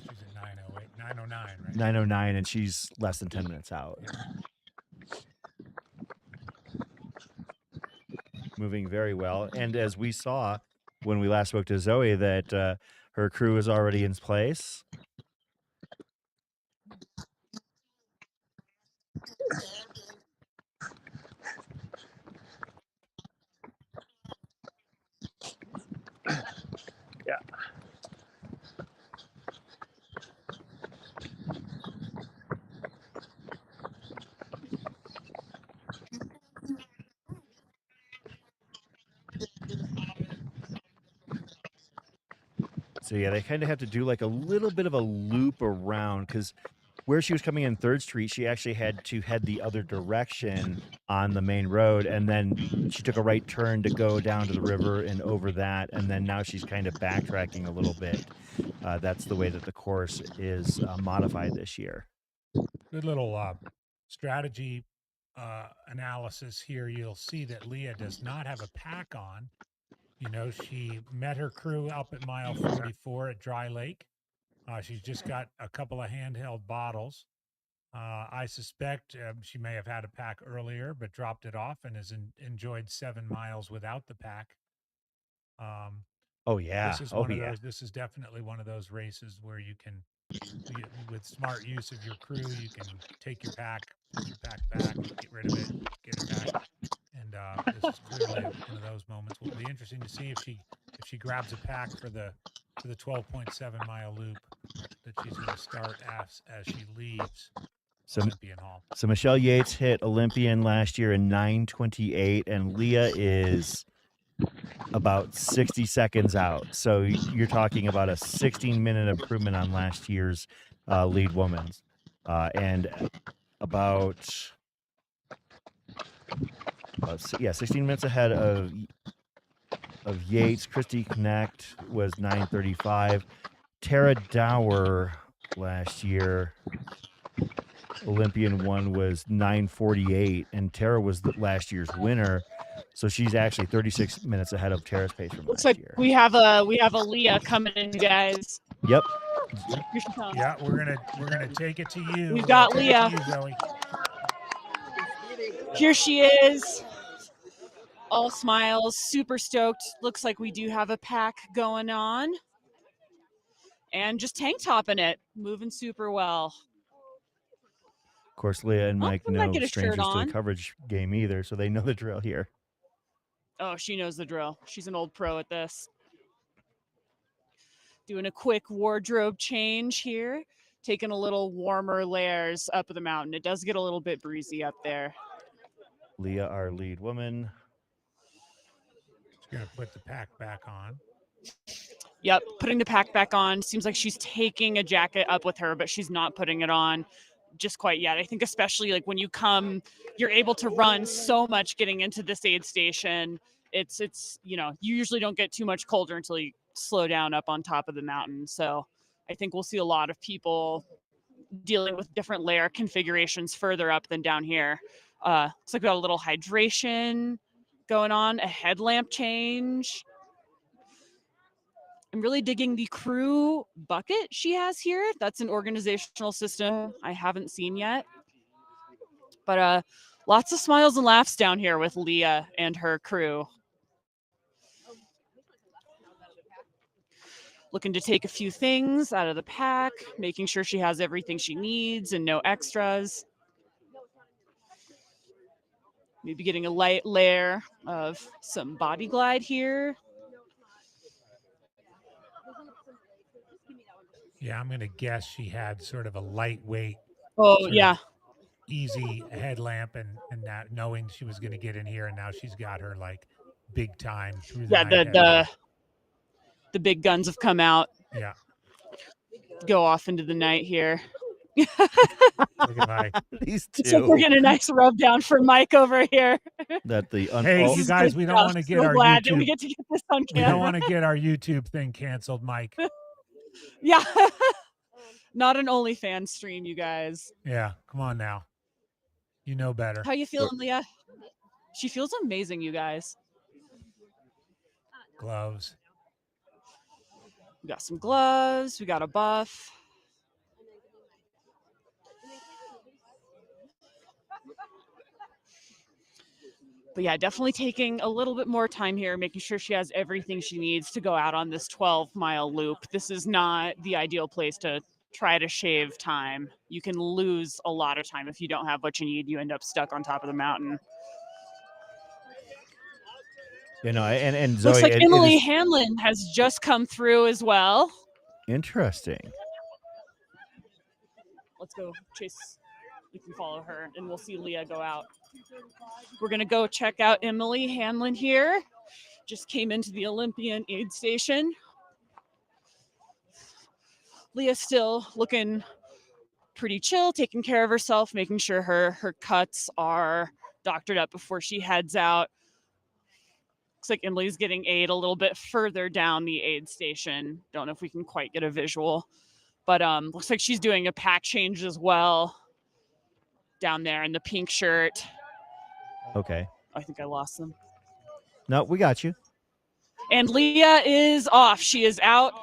S14: she's at 9:08, 9:09, right?
S15: 9:09, and she's less than 10 minutes out. Moving very well. And as we saw when we last spoke to Zoe, that her crew is already in place.
S5: Yeah.
S15: So yeah, they kind of have to do like a little bit of a loop around, because where she was coming in 3rd Street, she actually had to head the other direction on the main road, and then she took a right turn to go down to the river and over that, and then now she's kind of backtracking a little bit. That's the way that the course is modified this year.
S14: Good little strategy analysis here. You'll see that Leah does not have a pack on. You know, she met her crew up at mile 44 at Dry Lake. She's just got a couple of handheld bottles. I suspect she may have had a pack earlier, but dropped it off and has enjoyed 7 miles without the pack.
S2: Oh yeah.
S14: This is one of those. This is definitely one of those races where you can, with smart use of your crew, you can take your pack, put your pack back, get rid of it, get it back, and this is clearly one of those moments. Will be interesting to see if she grabs a pack for the 12.7 mile loop that she's going to start as she leaves Olympian Hall.
S15: So Michelle Yates hit Olympian last year in 9:28, and Leah is about 60 seconds out. So you're talking about a 16-minute improvement on last year's lead woman's, and about 16 minutes ahead of Yates. Christy Knecht was 9:35. Tara Dower last year, Olympian one, was 9:48, and Tara was last year's winner. So she's actually 36 minutes ahead of Tara's pace from
S19: Looks
S15: last
S19: like
S15: year.
S19: we have a Leah coming in, guys.
S15: Yep.
S19: Here she comes.
S14: Yeah, we're gonna take it to you.
S19: We've got
S14: Take it
S19: Leah.
S14: to you, Zoe.
S19: Here she is. All smiles, super stoked. Looks like we do have a pack going on. And just tank topping it, moving super well.
S15: Of course, Leah and Mike
S19: we might
S15: no
S19: get a shirt
S15: strangers to
S19: on.
S15: the coverage game either, so they know the drill here.
S19: Oh, she knows the drill. She's an old pro at this. Doing a quick wardrobe change here. Taking a little warmer layers up the mountain. It does get a little bit breezy up there.
S15: Leah, our lead woman.
S14: She's gonna put the pack back on.
S19: Yep, putting the pack back on. Seems like she's taking a jacket up with her, but she's not putting it on just quite yet. I think especially like when you come, you're able to run so much getting into this aid station. It's you know, you usually don't get too much colder until you slow down up on top of the mountain. So I think we'll see a lot of people dealing with different layer configurations further up than down here. Looks like we got a little hydration going on, a headlamp change. I'm really digging the crew bucket she has here. That's an organizational system I haven't seen yet. But lots of smiles and laughs down here with Leah and her crew. Looking to take a few things out of the pack, making sure she has everything she needs and no extras. Maybe getting a light layer of some body glide here.
S14: Yeah, I'm gonna guess she had sort of a lightweight.
S19: Yeah.
S14: Easy headlamp, and not knowing she was gonna get in here, and now she's got her like big time through the night.
S19: The big guns have come out.
S14: Yeah.
S19: Go off into the night here.
S14: Look at Mike.
S15: These two.
S19: So we're getting a nice rub down for Mike over here.
S15: That the
S14: Hey, you guys, we don't want to get
S19: so
S14: our
S19: glad
S14: YouTube.
S19: that we get to get this on
S14: We
S19: camera.
S14: don't want to get our YouTube thing canceled, Mike.
S19: Yeah. Not an OnlyFans stream, you guys.
S14: Yeah, come on now. You know better.
S19: How you feeling, Leah? She feels amazing, you guys.
S14: Gloves.
S19: We got some gloves. We got a buff. But yeah, definitely taking a little bit more time here, making sure she has everything she needs to go out on this 12-mile loop. This is not the ideal place to try to shave time. You can lose a lot of time if you don't have what you need. You end up stuck on top of the mountain.
S15: You know, and Zoe,
S19: Looks like Emily Hanlon has just come through as well.
S15: Interesting.
S19: Let's go, Chase. You can follow her, and we'll see Leah go out. We're going to go check out Emily Hanlon here. Just came into the Olympian aid station. Leah's still looking pretty chill, taking care of herself, making sure her cuts are doctored up before she heads out. Looks like Emily's getting aid a little bit further down the aid station. Don't know if we can quite get a visual, but looks like she's doing a pack change as well down there in the pink shirt.
S15: Okay.
S19: I think I lost them.
S15: No, we got you.
S19: And Leah is off. She is out,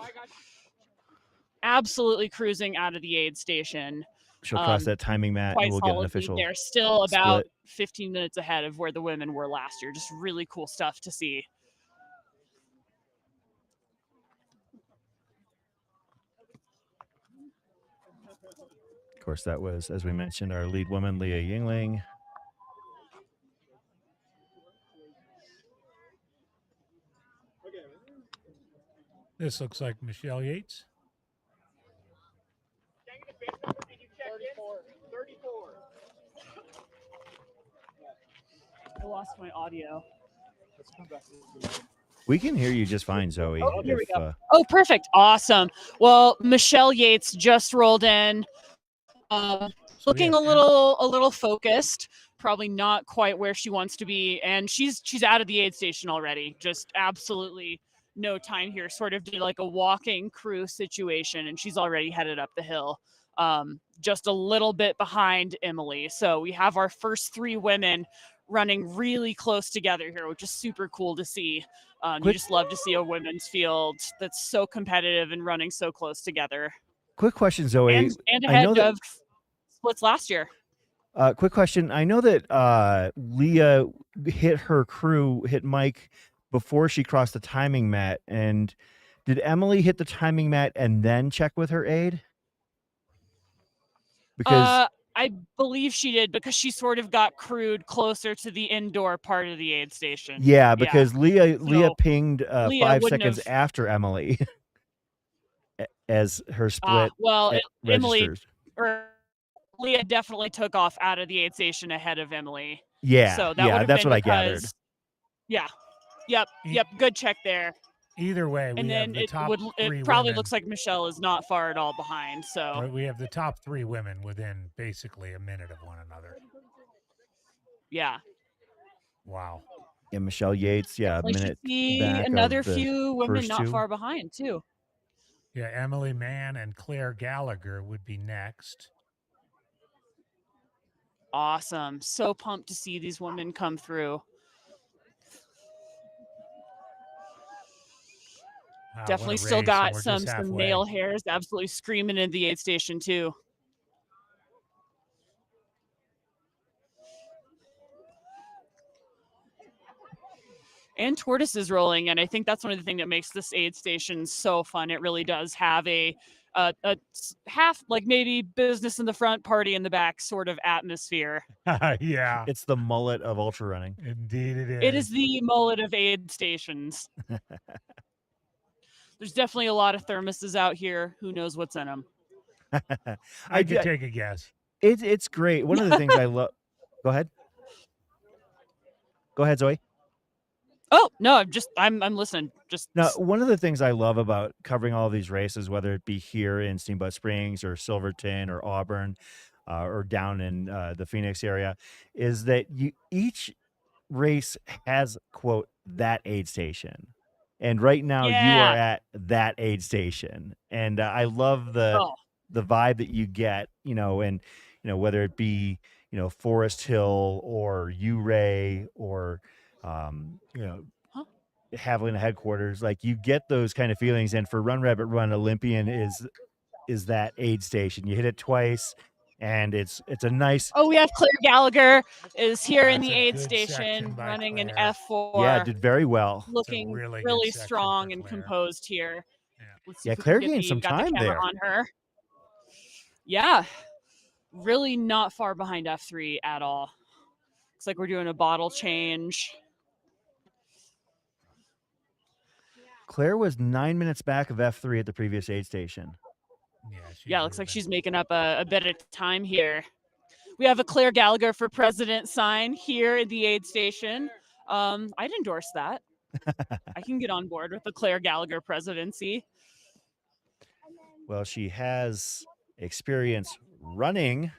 S19: absolutely cruising out of the aid station.
S15: she'll cross that timing mat,
S19: quite
S15: and we'll get an
S19: solidly.
S15: official.
S19: They're still about
S15: split.
S19: 15 minutes ahead of where the women were last year. Just really cool stuff to see.
S15: Of course, that was, as we mentioned, our lead woman, Leah Yingling.
S14: This looks like Michelle Yates.
S19: 34. I lost my audio.
S15: We can hear you just fine, Zoe.
S19: Oh, here we
S15: if,
S19: go. Oh, perfect. Awesome. Well, Michelle Yates just rolled in, looking a little focused, probably not quite where she wants to be. And she's out of the aid station already. Just absolutely no time here. Sort of did like a walking crew situation, and she's already headed up the hill. Just a little bit behind Emily. So we have our first three women running really close together here, which is super cool to see. You just love to see a women's field that's so competitive and running so close together.
S15: Quick question, Zoe.
S19: And
S15: I know
S19: ahead of splits last year.
S15: Quick question. I know that Leah hit Mike before she crossed the timing mat. And did Emily hit the timing mat and then check with her aide? Because
S19: I believe she did, because she sort of got crewed closer to the indoor part of the aid station.
S15: yeah, because Leah
S19: So,
S15: pinged
S19: Leah
S15: 5
S19: wouldn't
S15: seconds
S19: have-
S15: after Emily as her split
S19: Emily
S15: registers.
S19: or Leah definitely took off out of the aid station ahead of Emily.
S15: Yeah,
S19: So that
S15: yeah,
S19: would have
S15: that's
S19: been
S15: what I gathered.
S19: because- Yeah. Yep. Good check there.
S14: Either way, we
S19: And
S14: have
S19: then
S14: the top three
S19: it probably
S14: women.
S19: looks like Michelle is not far at all behind. So
S14: Right, we have the top three women within basically a minute of one another.
S19: yeah.
S14: Wow.
S15: Yeah, Michelle Yates. Yeah, a
S19: We should
S15: minute
S19: see
S15: back of
S19: another
S15: the
S19: few women
S15: first
S19: not
S15: two.
S19: far behind too.
S14: Yeah, Emily Mann and Claire Gallagher would be next.
S19: Awesome. So pumped to see these women come through.
S14: Wow,
S19: Definitely
S14: what a
S19: still
S14: race,
S19: got
S14: and we're
S19: some
S14: just halfway.
S19: male hares absolutely screaming in the aid station too. And Tortoise is rolling, and I think that's one of the things that makes this aid station so fun. It really does have a half, like maybe business in the front, party in the back sort of atmosphere.
S14: Yeah.
S15: It's the mullet of ultra running.
S14: Indeed it is.
S19: It is the mullet of aid stations. There's definitely a lot of thermoses out here. Who knows what's in them?
S14: I could take a guess.
S15: It's great. One of the things I love. Go ahead. Go ahead, Zoe.
S19: Oh no, I'm listening. Just
S15: Now, one of the things I love about covering all of these races, whether it be here in Steamboat Springs or Silverton or Auburn, or down in the Phoenix area, is that each race has, quote, that aid station. And right now you are at that aid station. And I love the vibe that you get, and, whether it be, Forest Hill or Uray or, Haviland headquarters, like you get those kind of feelings. And for Run Rabbit Run, Olympian is that aid station. You hit it twice, and it's a nice.
S19: Oh, we have Claire Gallagher is here in the aid station running an F4.
S15: Yeah, did very well.
S19: Looking really strong and composed here. Let's see
S15: Yeah,
S19: if we
S15: Claire
S19: can
S15: gained some
S19: got the
S15: time
S19: camera
S15: there.
S19: on her. Yeah, really not far behind F3 at all. Looks like we're doing a bottle change.
S15: Claire was 9 minutes back of F3 at the previous aid station.
S19: Yeah, looks like she's making up a bit of time here. We have a Claire Gallagher for President sign here at the aid station. I'd endorse that. I can get on board with the Claire Gallagher presidency.
S15: Well, she has experience running.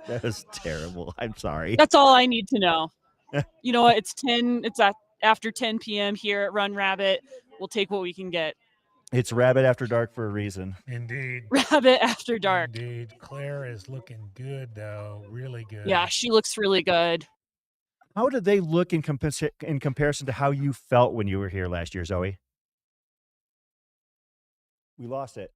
S15: That was terrible. I'm sorry.
S19: That's all I need to know. You know what? It's after 10 p.m. here at Run Rabbit. We'll take what we can get.
S15: It's Rabbit After Dark for a reason.
S14: Indeed.
S19: Rabbit After Dark.
S14: Indeed. Claire is looking good, though. Really good.
S19: Yeah, she looks really good.
S15: How did they look in comparison to how you felt when you were here last year, Zoe? We lost it.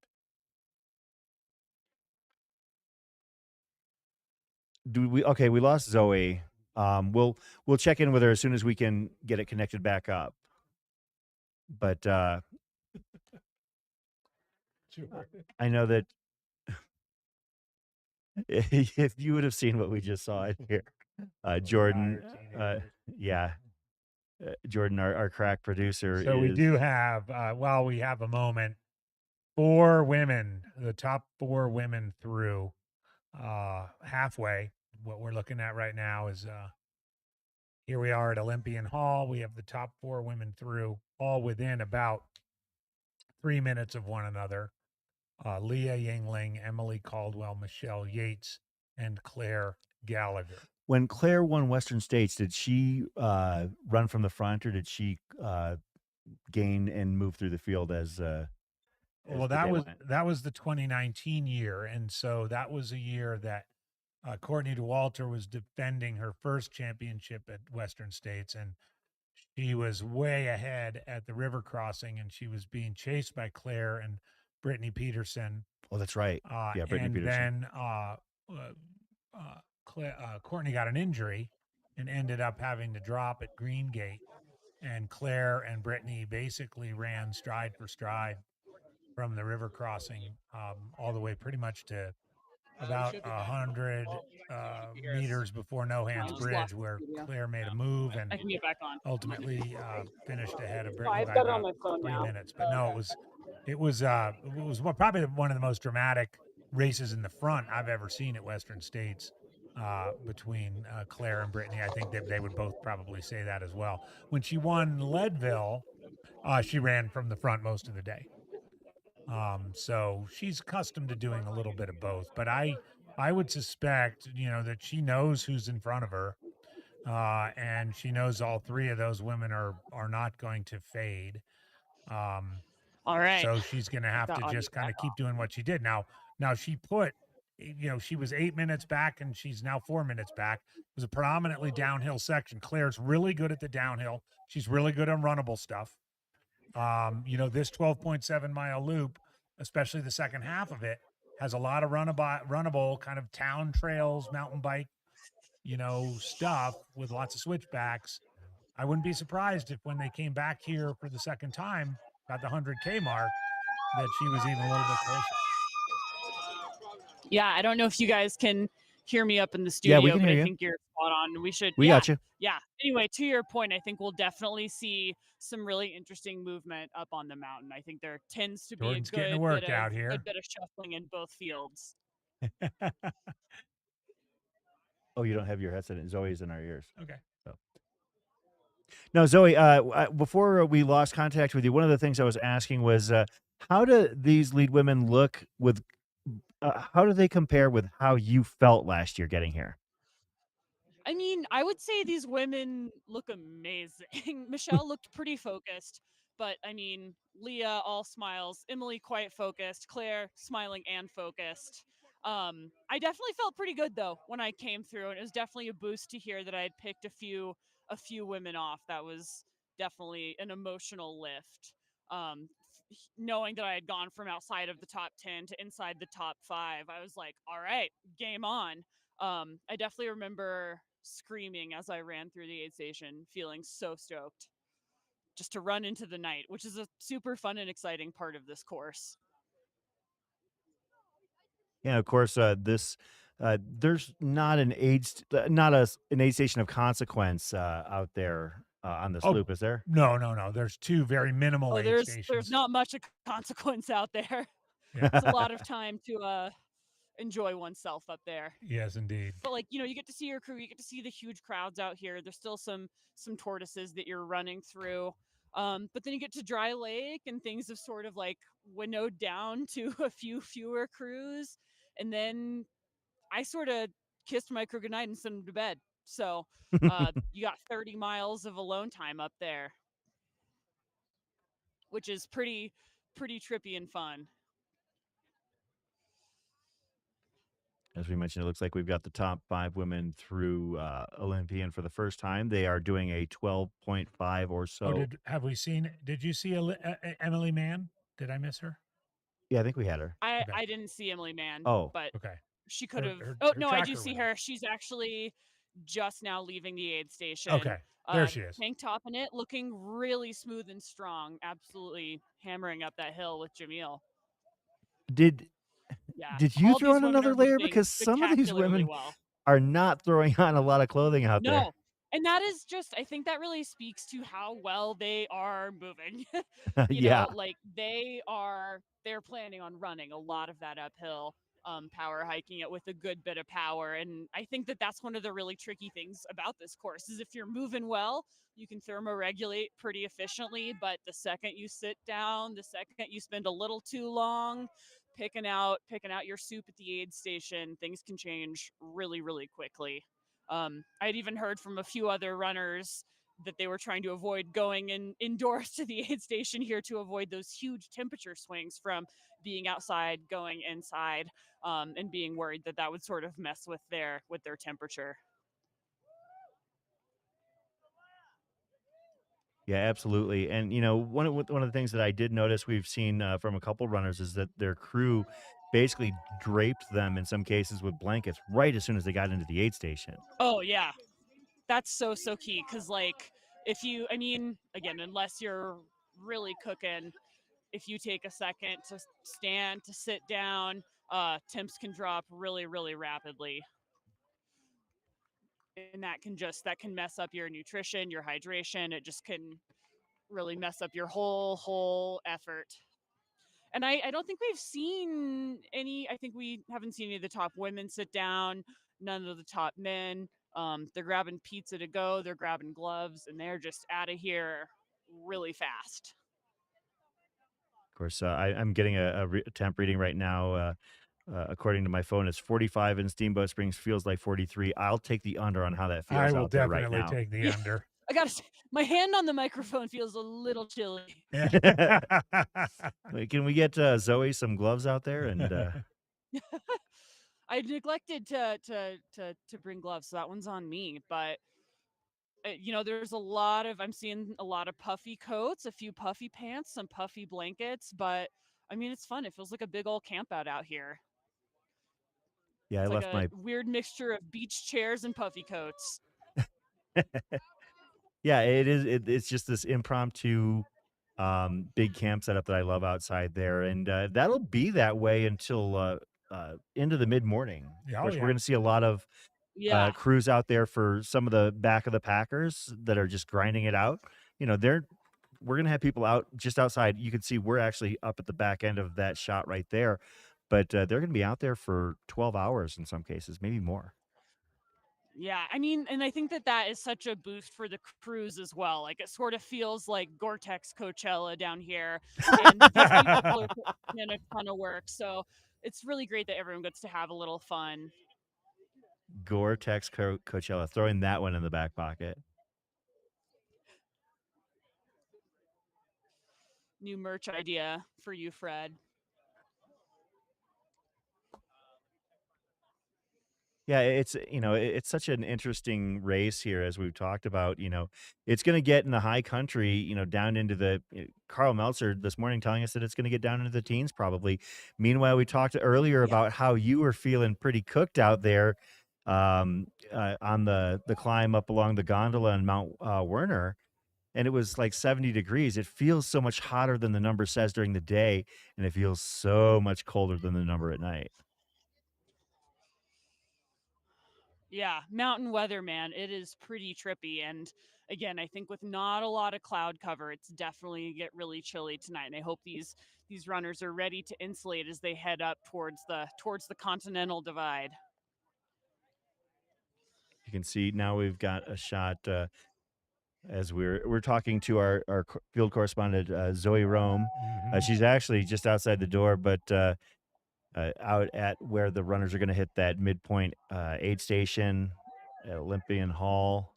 S15: Okay, we lost Zoe. We'll check in with her as soon as we can get it connected back up. But I know that if you would have seen what we just saw in here, Jordan, Jordan, our crack producer.
S14: So we do have, while we have a moment, 4 women, the top 4 women through halfway. What we're looking at right now is here we are at Olympian Hall. We have the top 4 women through, all within about 3 minutes of one another. Leah Yingling, Emily Caldwell, Michelle Yates, and Claire Gallagher.
S15: When Claire won Western States, did she run from the front, or did she gain and move through the field as
S14: well, that was the 2019 year, and so that was a year that Courtney DeWalter was defending her first championship at Western States, and she was way ahead at the river crossing, and she was being chased by Claire and Brittany Peterson.
S15: Oh, that's right. Yeah, Brittany Peterson.
S14: Then Courtney got an injury and ended up having to drop at Green Gate, and Claire and Brittany basically ran stride for stride from the river crossing all the way pretty much to about 100 meters before No Hands Bridge, where Claire made a move and
S19: I can get back on.
S14: ultimately finished ahead of Brittany by about 3 minutes. But no, it was probably one of the most dramatic races in the front I've ever seen at Western States between Claire and Brittany. I think that they would both probably say that as well. When she won Leadville, she ran from the front most of the day. So she's accustomed to doing a little bit of both, but I would suspect, that she knows who's in front of her, and she knows all 3 of those women are not going to fade.
S19: All right.
S14: So she's going to have to just kind of keep doing what she did. Now she put, she was 8 minutes back, and she's now 4 minutes back. It was a predominantly downhill section. Claire's really good at the downhill. She's really good on runnable stuff. This 12.7 mile loop, especially the second half of it, has a lot of runnable kind of town trails, mountain bike, stuff with lots of switchbacks. I wouldn't be surprised if when they came back here for the second time, about the 100K mark, that she was even a little bit closer.
S19: Yeah, I don't know if you guys can hear me up in the studio,
S15: we can
S19: but
S15: hear
S19: I
S15: you.
S19: think you're spot on.
S15: We got you.
S19: Yeah. Anyway, to your point, I think we'll definitely see some really interesting movement up on the mountain. I think there tends to be
S14: Jordan's
S19: a
S14: getting
S19: good
S14: a workout here.
S19: good bit of shuffling in both fields.
S15: Oh, you don't have your headset in. Zoe's in our ears.
S14: Okay.
S15: So. No, Zoe, before we lost contact with you, one of the things I was asking was, how do these lead women look with, how do they compare with how you felt last year getting here?
S19: I mean, I would say these women look amazing. Michelle looked pretty focused, but I mean, Leah all smiles, Emily quite focused, Claire smiling and focused. I definitely felt pretty good though when I came through, and it was definitely a boost to hear that I had picked a few women off. That was definitely an emotional lift. Knowing that I had gone from outside of the top 10 to inside the top 5, I was like, all right, game on. I definitely remember screaming as I ran through the aid station, feeling so stoked just to run into the night, which is a super fun and exciting part of this course.
S15: Yeah, of course, there's not an aid station of consequence out there on this loop, is there?
S14: No. There's 2 very minimal aid stations.
S19: There's not much of consequence out there. Yeah. It's a lot of time to enjoy oneself up there.
S14: Yes, indeed.
S19: But you get to see your crew, you get to see the huge crowds out here. There's still some tortoises that you're running through. But then you get to Dry Lake, and things have sort of winnowed down to a few fewer crews. And then I sort of kissed my crew goodnight and sent them to bed. So you got 30 miles of alone time up there, which is pretty trippy and fun.
S15: As we mentioned, it looks like we've got the top 5 women through Olympian for the first time. They are doing a 12.5 or so.
S14: Did you see Emily Mann? Did I miss her?
S15: Yeah, I think we had her.
S19: I didn't see Emily Mann.
S15: Oh,
S19: but
S14: okay.
S19: she could have.
S14: her
S19: Oh no, I do
S14: tracker
S19: see
S14: went
S19: her. She's actually just now leaving the aid station.
S14: Okay, there she is.
S19: Tank top in it, looking really smooth and strong. Absolutely hammering up that hill with Jamil.
S15: Did
S19: Yeah,
S15: you
S19: all
S15: throw
S19: these
S15: on
S19: women
S15: another
S19: are
S15: layer?
S19: moving
S15: Because some of these
S19: spectacularly
S15: women
S19: well.
S15: are not throwing on a lot of clothing out there.
S19: No, and that is just, I think that really speaks to how well they are moving. You
S15: Yeah.
S19: know, like they're planning on running a lot of that uphill, power hiking it with a good bit of power. And I think that that's one of the really tricky things about this course is if you're moving well, you can thermoregulate pretty efficiently. But the second you sit down, the second you spend a little too long picking out your soup at the aid station, things can change really, really quickly. I'd even heard from a few other runners that they were trying to avoid going indoors to the aid station here to avoid those huge temperature swings from being outside, going inside, and being worried that that would sort of mess with their temperature.
S15: Yeah, absolutely. And one of the things that I did notice we've seen from a couple runners is that their crew basically draped them in some cases with blankets right as soon as they got into the aid station.
S19: Oh yeah, that's so key because like if you, I mean, again, unless you're really cooking, if you take a second to stand, to sit down, temps can drop really, really rapidly. And that can mess up your nutrition, your hydration. It just can really mess up your whole effort. And I don't think we've seen any, I think we haven't seen any of the top women sit down, none of the top men. They're grabbing pizza to go, they're grabbing gloves, and they're just out of here really fast.
S15: Of course, I'm getting a temp reading right now. According to my phone, it's 45 in Steamboat Springs. Feels like 43. I'll take the under on how that feels
S14: I will
S15: out there right
S14: definitely
S15: now.
S14: take the under.
S19: I gotta say, my hand on the microphone feels a little chilly.
S15: Wait, can we get Zoe some gloves out there? And
S19: I neglected to bring gloves, so that one's on me. But there's I'm seeing a lot of puffy coats, a few puffy pants, some puffy blankets. But I mean, it's fun. It feels like a big old camp out here.
S15: yeah,
S19: It's
S15: I
S19: like
S15: left
S19: a
S15: my
S19: weird mixture of beach chairs and puffy coats.
S15: yeah, it is. It's just this impromptu big camp setup that I love outside there, and that'll be that way until into the mid morning.
S14: Yeah,
S15: Of course,
S14: yeah.
S15: we're going to see a lot of
S19: Yeah.
S15: crews out there for some of the back of the packers that are just grinding it out. We're going to have people out just outside. You can see we're actually up at the back end of that shot right there, but they're going to be out there for 12 hours in some cases, maybe more.
S19: Yeah, I mean, and I think that is such a boost for the crews as well. Like it sort of feels like Gore-Tex Coachella down here, and these people are putting in a ton of work. So it's really great that everyone gets to have a little fun.
S15: Gore-Tex Coachella, throwing that one in the back pocket.
S19: New merch idea for you, Fred.
S15: Yeah, it's such an interesting race here, as we've talked about. It's going to get in the high country, down into the Carl Meltzer this morning telling us that it's going to get down into the teens probably. Meanwhile, we talked earlier about how you were feeling pretty cooked out there on the climb up along the gondola in Mount Werner, and it was like 70 degrees. It feels so much hotter than the number says during the day, and it feels so much colder than the number at night.
S19: Yeah, mountain weather, man. It is pretty trippy. And again, I think with not a lot of cloud cover, it's definitely get really chilly tonight. And I hope these runners are ready to insulate as they head up towards the continental divide.
S15: You can see now we've got a shot as we're talking to our field correspondent Zoe Rome. She's actually just outside the door, but out at where the runners are going to hit that midpoint aid station at Olympian Hall.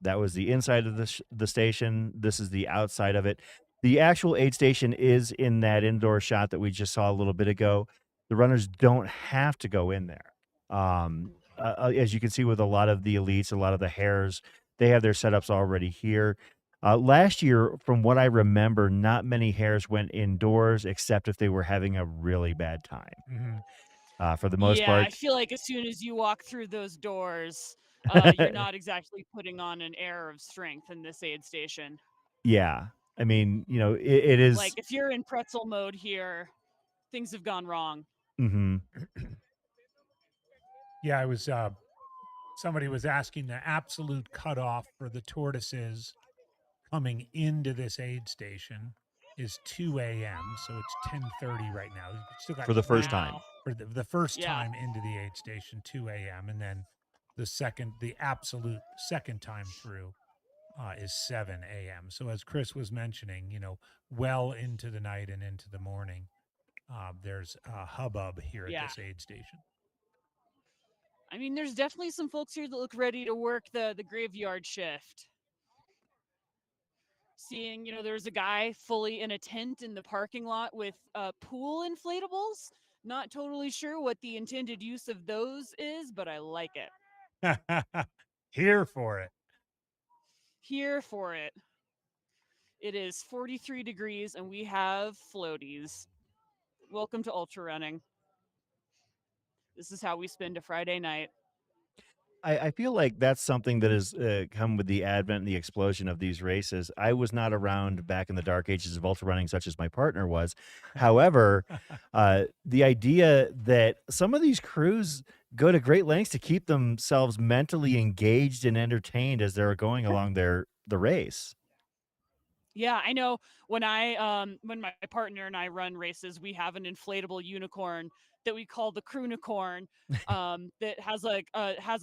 S15: That was the inside of the station. This is the outside of it. The actual aid station is in that indoor shot that we just saw a little bit ago. The runners don't have to go in there. As you can see with a lot of the elites, a lot of the Hares, they have their setups already here. Last year, from what I remember, not many hares went indoors except if they were having a really bad time.
S14: Mhm.
S15: For the most
S19: Yeah, I
S15: part,
S19: feel like as soon as you walk through those doors, you're not exactly putting on an air of strength in this aid station.
S15: yeah. I mean, it is.
S19: Like if you're in pretzel mode here, things have gone wrong.
S15: Mm-hmm.
S14: Yeah, I was. Somebody was asking the absolute cutoff for the tortoises coming into this aid station is 2 a.m. So it's 10:30 right now. You've still got
S15: For the first time.
S14: for the first
S19: Yeah.
S14: time into the aid station, 2 a.m. And then the absolute second time through is 7 a.m. So as Chris was mentioning, well into the night and into the morning, there's a hubbub here at
S19: Yeah.
S14: this aid station.
S19: I mean, there's definitely some folks here that look ready to work the graveyard shift. Seeing, there was a guy fully in a tent in the parking lot with pool inflatables. Not totally sure what the intended use of those is, but I like it.
S14: Here for it.
S19: Here for it. It is 43 degrees and we have floaties. Welcome to ultra running. This is how we spend a Friday night.
S15: I feel like that's something that has come with the advent and the explosion of these races. I was not around back in the dark ages of ultra running, such as my partner was. However, the idea that some of these crews go to great lengths to keep themselves mentally engaged and entertained as they're going along the race.
S19: Yeah, I know when when my partner and I run races, we have an inflatable unicorn that we call the Croonicorn, that has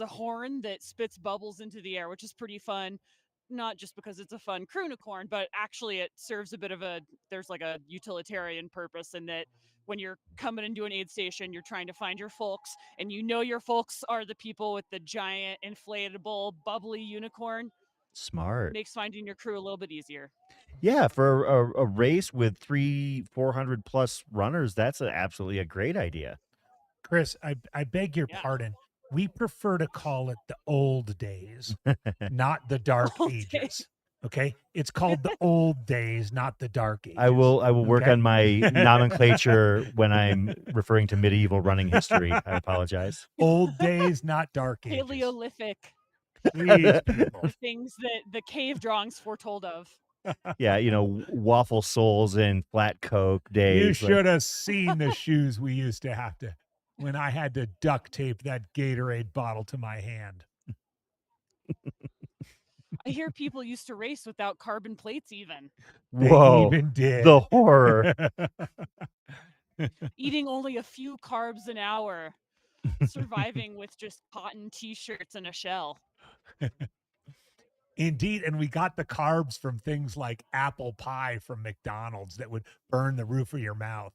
S19: a horn that spits bubbles into the air, which is pretty fun. Not just because it's a fun Croonicorn, but actually it serves a bit of there's like a utilitarian purpose in that when you're coming into an aid station, you're trying to find your folks, and your folks are the people with the giant inflatable bubbly unicorn.
S15: Smart.
S19: Makes finding your crew a little bit easier.
S15: Yeah, for a race with 400 plus runners, that's absolutely a great idea.
S14: Chris, I beg your pardon. We prefer to call it the old days, not the dark ages. Okay, it's called the old days, not the dark ages.
S15: I will work
S14: okay?
S15: on my nomenclature when I'm referring to medieval running history. I apologize.
S14: Old days, not dark ages.
S19: Paleolithic.
S14: Please, people.
S19: The things that the cave drawings foretold of.
S15: Yeah, waffle soles and flat Coke days.
S14: You should have seen the shoes we used to have to when I had to duct tape that Gatorade bottle to my hand.
S19: I hear people used to race without carbon plates even.
S15: Whoa,
S14: they even did.
S15: The horror.
S19: Eating only a few carbs an hour, surviving with just cotton t-shirts and a shell.
S14: Indeed, and we got the carbs from things like apple pie from McDonald's that would burn the roof of your mouth.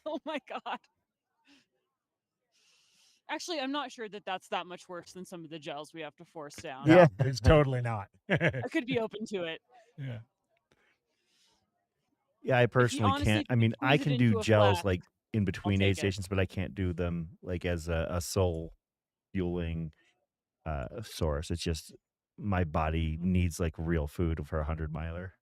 S19: Oh my God. Actually, I'm not sure that that's that much worse than some of the gels we have to force down.
S14: Yeah, it's totally not.
S19: I could be open to it.
S14: Yeah.
S15: Yeah, I personally
S19: honestly
S15: can't. I mean, I
S19: squeeze it
S15: can
S19: into
S15: do
S19: a
S15: gels
S19: flask,
S15: like in between
S19: take
S15: aid
S19: it.
S15: stations, but I can't do them like as a soul fueling source. It's just my body needs like real food for 100-miler.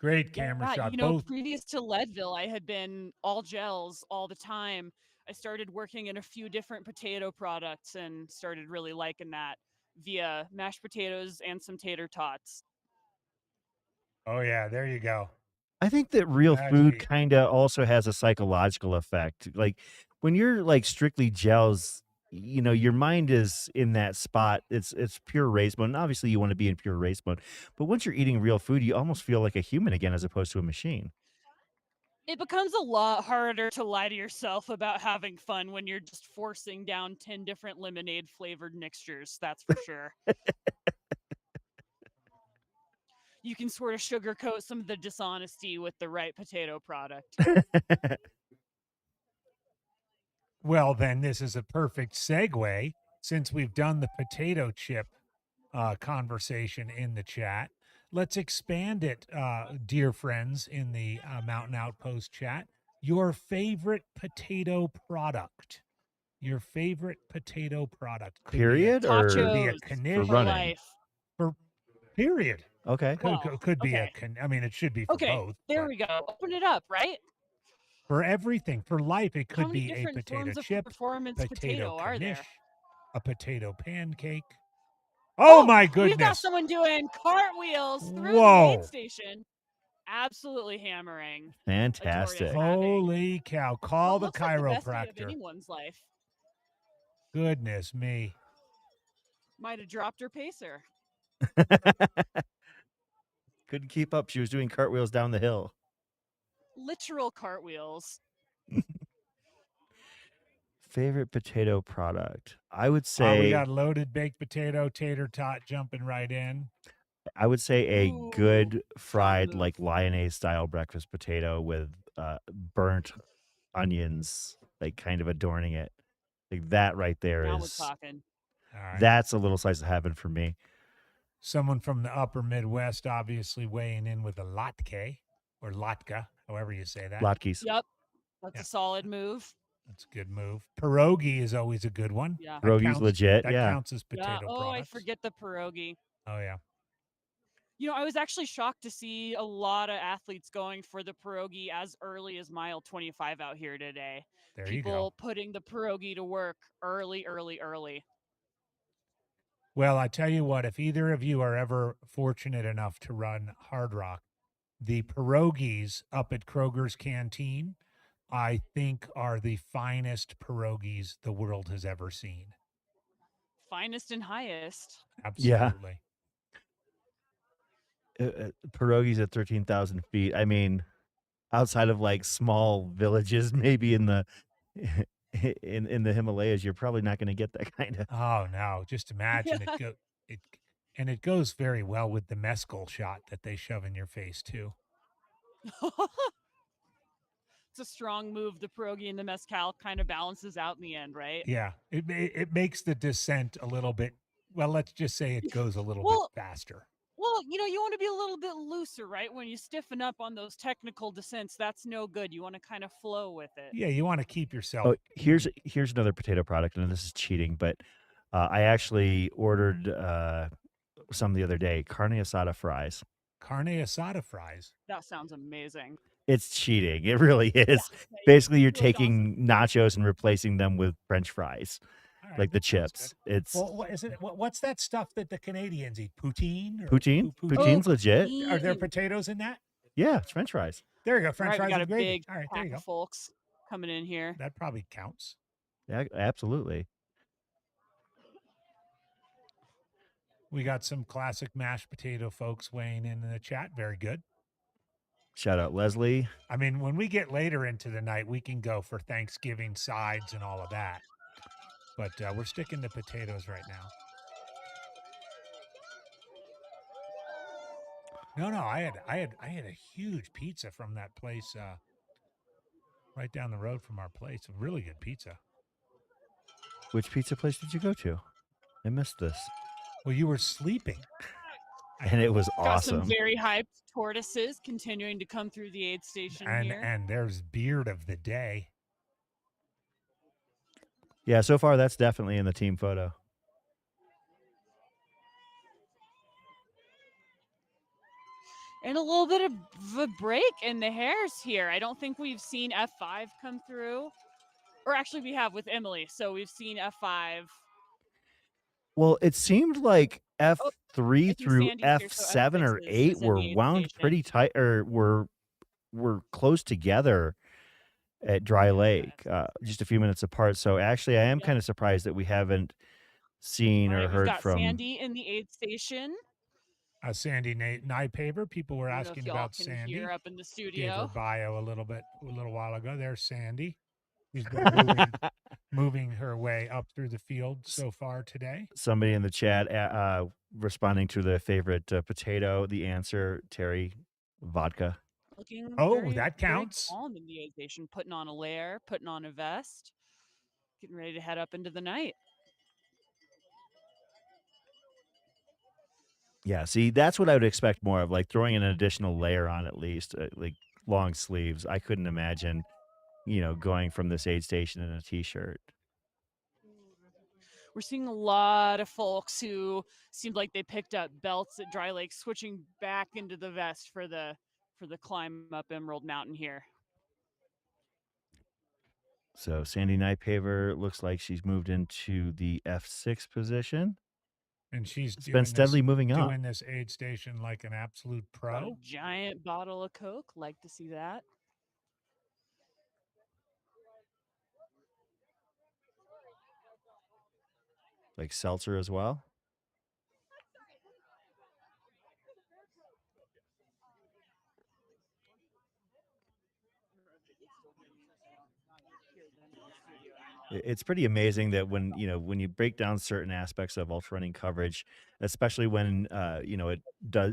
S14: Great camera
S19: Yeah,
S14: shot.
S19: you know,
S14: Both.
S19: previous to Leadville, I had been all gels all the time. I started working in a few different potato products and started really liking that via mashed potatoes and some tater tots.
S14: Oh yeah, there you go.
S15: I think that real
S14: That's
S15: food
S14: neat.
S15: kind of also has a psychological effect. Like when you're like strictly gels, your mind is in that spot. It's pure race mode. And obviously you want to be in pure race mode. But once you're eating real food, you almost feel like a human again as opposed to a machine.
S19: It becomes a lot harder to lie to yourself about having fun when you're just forcing down 10 different lemonade flavored mixtures. That's for sure. You can sort of sugarcoat some of the dishonesty with the right potato product.
S14: Well, then this is a perfect segue since we've done the potato chip conversation in the chat. Let's expand it, dear friends in the Mountain Outpost chat. Your favorite potato product. Your favorite potato product. Could be a-
S15: Period or
S14: could be a
S19: Tachos
S14: knish
S19: for life.
S14: for Period.
S15: Okay.
S14: Could be
S19: okay.
S14: I mean, it should be for
S19: Okay,
S14: both.
S19: there we go. Open it up, right?
S14: For everything, for life, it
S19: How
S14: could
S19: many
S14: be a
S19: different
S14: potato
S19: forms of
S14: chip,
S19: performance
S14: potato
S19: potato are there?
S14: knish, a potato pancake. Oh my
S19: We've got
S14: goodness!
S19: someone doing cartwheels through the
S14: Whoa.
S19: aid station. Absolutely hammering.
S15: Fantastic.
S14: Holy cow! Call the
S19: Looks like the best day of
S14: chiropractor.
S19: anyone's life.
S14: Goodness me!
S19: Might have dropped her pacer.
S15: Couldn't keep up. She was doing cartwheels down the hill.
S19: Literal cartwheels.
S15: Favorite potato product? I would
S14: We
S15: say
S14: got loaded baked potato, tater tot jumping right in.
S15: I would say a good fried like lyonnaise style breakfast potato with burnt onions, like kind of adorning it. Like that right there
S19: Now we're
S15: is
S19: talking.
S14: All right.
S15: that's a little slice of heaven for me.
S14: Someone from the upper Midwest obviously weighing in with a latke or latka, however you say that.
S15: Latkes.
S19: Yep. That's a solid move.
S14: That's a good move. Pierogi is always a good one.
S19: Yeah.
S15: Pierogi's legit,
S14: That
S15: yeah.
S14: counts as potato
S19: Oh,
S14: products.
S19: I forget the pierogi.
S14: Oh, yeah.
S19: You know, I was actually shocked to see a lot of athletes going for the pierogi as early as mile 25 out here today.
S14: There you
S19: People
S14: go.
S19: putting the pierogi to work early.
S14: Well, I tell you what, if either of you are ever fortunate enough to run Hard Rock, the pierogies up at Kroger's Canteen, I think are the finest pierogies the world has ever seen.
S19: Finest and highest.
S14: Absolutely.
S15: Pierogies at 13,000 feet. I mean, outside of like small villages, maybe in the in the Himalayas, you're probably not going to get that kind of.
S14: Oh no! Just imagine and it goes very well with the mezcal shot that they shove in your face too.
S19: It's a strong move. The pierogi and the mezcal kind of balances out in the end, right?
S14: Yeah, it makes the descent a little bit. Well, let's just say it goes a little bit faster.
S19: Well, you know, you want to be a little bit looser, right? When you stiffen up on those technical descents, that's no good. You want to kind of flow with it.
S14: Yeah, you want to keep yourself.
S15: Oh, here's another potato product, and this is cheating, but I actually ordered some the other day. Carne asada fries.
S14: Carne asada fries.
S19: That sounds amazing.
S15: It's cheating. It really is. Basically, you're taking nachos and replacing them with French fries, like the chips. It's
S14: Well, what is it? What's that stuff that the Canadians eat? Poutine?
S15: poutine. Poutine's legit.
S14: Are there potatoes in that?
S15: Yeah, it's French fries.
S14: There you go. French
S19: All right,
S14: fries
S19: we got
S14: and
S19: a
S14: gravy.
S19: big
S14: All right, there you
S19: pack
S14: go.
S19: of folks coming in here.
S14: That probably counts.
S15: Yeah, absolutely.
S14: We got some classic mashed potato folks weighing in the chat. Very good.
S15: Shout out Leslie.
S14: I mean, when we get later into the night, we can go for Thanksgiving sides and all of that. But we're sticking to potatoes right now. No, I had a huge pizza from that place right down the road from our place. A really good pizza.
S15: Which pizza place did you go to? I missed this.
S14: Well, you were sleeping.
S15: And it was
S19: Got
S15: awesome.
S19: some very hyped tortoises continuing to come through the aid station here.
S14: And there's beard of the day.
S15: Yeah, so far that's definitely in the team photo.
S19: And a little bit of a break in the Hares here. I don't think we've seen F5 come through. Or actually we have with Emily. So we've seen F5.
S15: Well, it seemed like F3 through
S19: Sandy's here, so
S15: F7 or
S19: F6 is
S15: 8
S19: in the
S15: were
S19: aid
S15: wound
S19: station.
S15: pretty tight, or were close together at Dry Lake, just a few minutes apart. So actually, I am kind of surprised that we haven't seen or
S19: We've
S15: heard
S19: got
S15: from.
S19: Sandy in the aid station.
S14: Sandy Nypaver. People were
S19: I don't know if
S14: asking
S19: y'all
S14: about
S19: can
S14: Sandy.
S19: hear up in the
S14: Gave
S19: studio.
S14: her bio a little while ago. There's Sandy. She's been moving her way up through the field so far today.
S15: Somebody in the chat responding to the favorite potato. The answer, Terry, vodka.
S19: Looking
S14: that
S19: very
S14: counts.
S19: calm in the aid station, putting on a layer, putting on a vest, getting ready to head up into the night.
S15: Yeah, see, that's what I would expect more of, like throwing an additional layer on at least, like long sleeves. I couldn't imagine, going from this aid station in a t-shirt.
S19: we're seeing a lot of folks who seemed like they picked up belts at Dry Lake, switching back into the vest for the climb up Emerald Mountain here.
S15: So Sandy Nightpaver looks like she's moved into the F6 position.
S14: And she's
S15: been steadily moving up.
S14: doing this aid station like an absolute
S19: Got
S14: pro.
S19: a giant bottle of Coke. Like to see that.
S15: Like seltzer as well. It's pretty amazing that when you break down certain aspects of ultra running coverage, especially when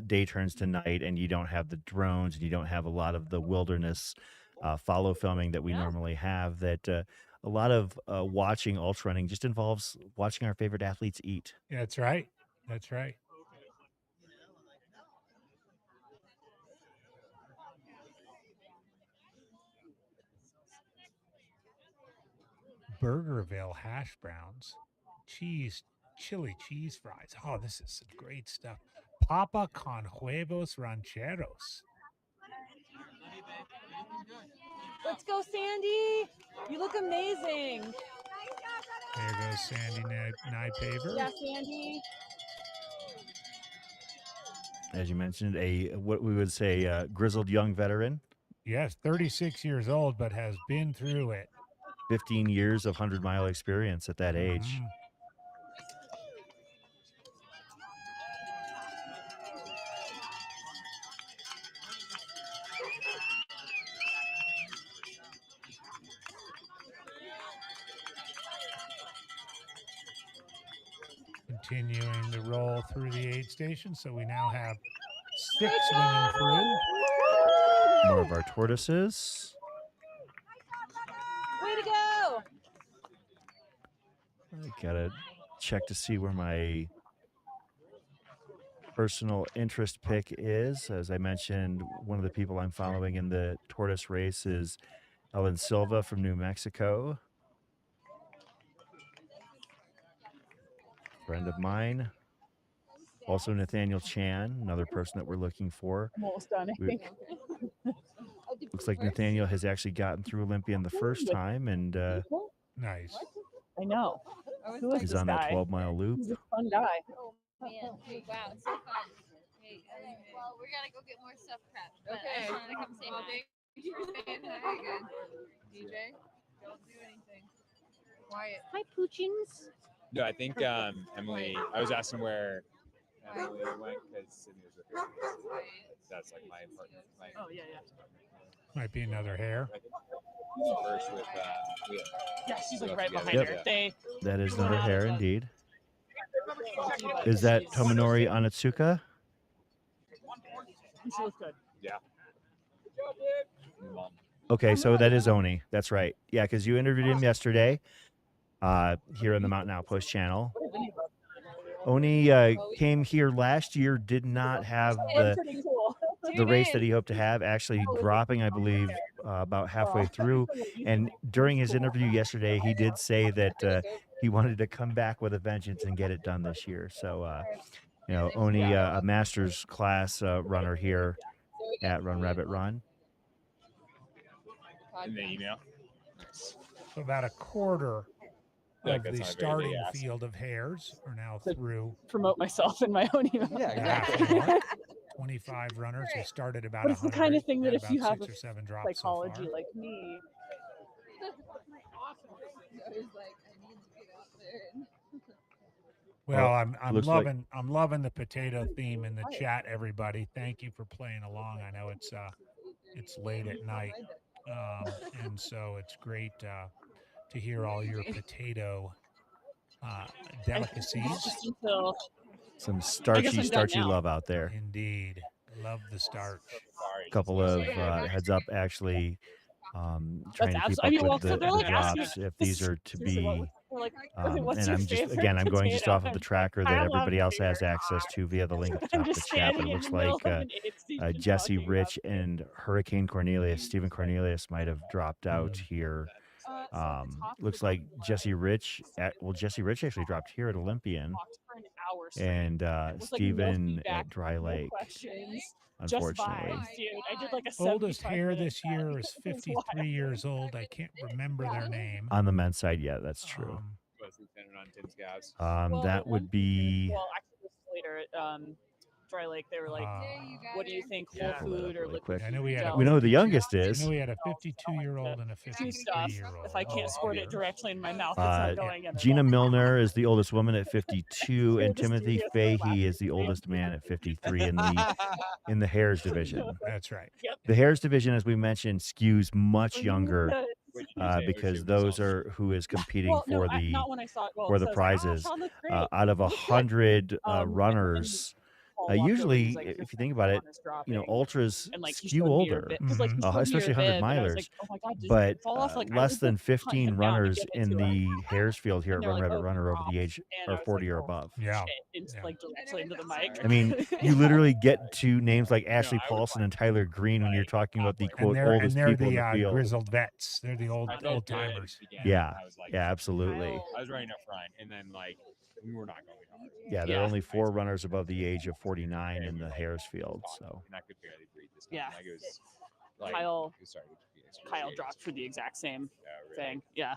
S15: day turns to night and you don't have the drones and you don't have a lot of the wilderness follow filming that we normally have, that a lot of watching ultra running just involves watching our favorite athletes eat.
S14: Yeah, that's right. That's right. Burgerville hash browns, chili cheese fries. Oh, this is some great stuff. Papa con huevos rancheros.
S19: Let's go, Sandy. You look amazing.
S14: There goes Sandy Nightpaver.
S19: Yeah, Sandy.
S15: As you mentioned, what we would say grizzled young veteran.
S14: Yes, 36 years old, but has been through it.
S15: 15 years of 100-mile experience at that age.
S14: Continuing the roll through the aid station, so we now have 6 women through.
S15: More of our tortoises.
S19: Way to go!
S15: I gotta check to see where my personal interest pick is. As I mentioned, one of the people I'm following in the tortoise race is Ellen Silva from New Mexico. Friend of mine. Also Nathaniel Chan, another person that we're looking for.
S19: I'm almost done, I think.
S15: Looks like Nathaniel has actually gotten through Olympian the first time, and
S14: nice.
S19: I know. Who is
S15: he's
S19: this
S15: on
S19: guy?
S15: that 12-mile loop.
S19: He's a fun guy.
S12: Oh man, wow, it's so fun. Hey, well, we gotta go get more stuff prepped. But I just wanted to come say hi.
S6: Thank you for staying very good. DJ, don't do anything. Quiet.
S12: Hi, Poochins.
S7: No, I think Emily. I was asking where Emily went because Sydney was with her. That's like my partner.
S19: Oh yeah.
S14: Might be another hair.
S7: First with Leah.
S19: Yeah, she's like right behind
S15: Yep.
S19: her.
S15: That is another hair indeed. Is that Tomonori Onitsuka?
S19: She looks good.
S7: Yeah.
S15: Okay, so that is Oni. That's right. Yeah, because you interviewed him yesterday here on the Mountain Outpost channel. Oni came here last year, did not have the race that he hoped to have, actually dropping, I believe, about halfway through. And during his interview yesterday, he did say that he wanted to come back with a vengeance and get it done this year. So, Oni, a master's class runner here at Run Rabbit Run.
S7: In the email.
S14: So about a quarter
S7: Yeah,
S14: of
S7: that's
S14: the
S7: not very
S14: starting
S7: big ask.
S14: field of hares are now through.
S19: Promote myself in my own email.
S7: Yeah,
S14: exactly. 25 runners who started about
S19: But it's the
S14: 100.
S19: kind of thing that
S14: and
S19: if you
S14: about
S19: have
S14: 6
S19: a
S14: or 7 drops so
S19: psychology
S14: far.
S19: like me,
S6: He's like, I need to get out there.
S14: Well, I'm
S15: looks like-
S14: loving the potato theme in the chat, everybody. Thank you for playing along. I know it's late at night, and so it's great to hear all your potato delicacies.
S19: just until
S15: Some
S19: I guess
S15: starchy,
S19: I'm done
S15: starchy
S19: now.
S15: love out there.
S14: Indeed, love the starch.
S15: A couple of heads up, actually, trying to keep
S19: I mean,
S15: up
S19: well,
S15: with
S19: so
S15: the
S19: they're like asking
S15: drops. If these are to
S19: seriously,
S15: be,
S19: they're like, what's
S15: and
S19: your
S15: I'm just
S19: favorite
S15: I'm going just
S19: potato?
S15: off of the tracker that
S19: I love
S15: everybody else has
S19: potato.
S15: access to via the link at the top
S19: I'm
S15: of the
S19: just
S15: chat. But
S19: standing
S15: it
S19: in
S15: looks
S19: the middle
S15: like
S19: of an aid station
S15: Jesse
S19: talking
S15: Rich and Hurricane Cornelius, Stephen Cornelius, might have dropped out here Looks like Jesse Rich. Jesse Rich actually dropped here at Olympian,
S19: Talked for an hour straight.
S15: and
S19: With, like, no
S15: Steven
S19: feedback,
S15: at Dry
S19: no
S15: Lake.
S19: questions, just
S15: Unfortunately,
S19: vibes, dude. I did like a
S14: Oldest
S19: 75
S14: hare
S19: minute
S14: this year is
S19: it was
S14: 53 years old. I can't remember their name.
S15: on the men's side, yeah, that's true.
S7: Was Lieutenant on Tim's calves.
S15: That would be.
S19: Well, actually, this is later at Dry Lake, they were like, "What do you think, whole food or
S15: really
S19: liquid?"
S15: quick.
S14: I know we had.
S15: We know who the youngest
S14: I
S15: is.
S14: know we had a 52-year-old and a
S19: Do stuff.
S14: 53-year-old.
S19: If I can't squirt it directly in my mouth, it's not going in.
S15: Gina Milner is the oldest woman at 52, and Timothy Fahey is the oldest man at 53 in the Hares division.
S14: That's right.
S15: The Hares division, as we mentioned, skews much younger because those are who is competing for the prizes. Out of 100 runners. Usually, if you think about it, ultras skew older, especially 100 milers. But less than 15 runners in the Hares field here at Run Rabbit Run are over the age or 40 or above.
S14: Yeah.
S19: Like directly into the mic.
S15: I mean, you literally get to names like Ashley Paulson and Tyler Green when you're talking about the quote oldest
S14: they're
S15: people in the field.
S14: grizzled vets. They're the old timers.
S15: Yeah, yeah, absolutely.
S7: I was running up front, and then we were not going hard.
S15: Yeah, there are only 4 runners above the age of 49 in the Hares field. So.
S7: And I could barely breathe this time.
S19: Yeah.
S7: It was,
S19: Kyle dropped for the exact same thing. Yeah.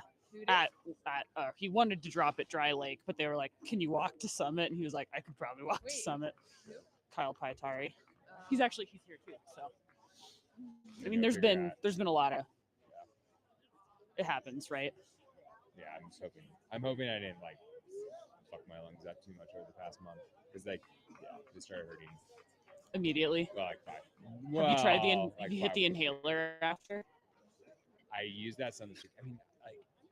S19: He wanted to drop at Dry Lake, but they were like, "Can you walk to Summit?" And he was like, "I could probably walk to Summit." Kyle Pietari. He's here too. So I mean, there's been a lot of. It happens, right?
S7: Yeah, I'm hoping I didn't fuck my lungs up too much over the past month because it started hurting
S19: immediately.
S7: Well,
S19: Have you tried have you hit the inhaler after?
S7: I used that Sunday. I mean,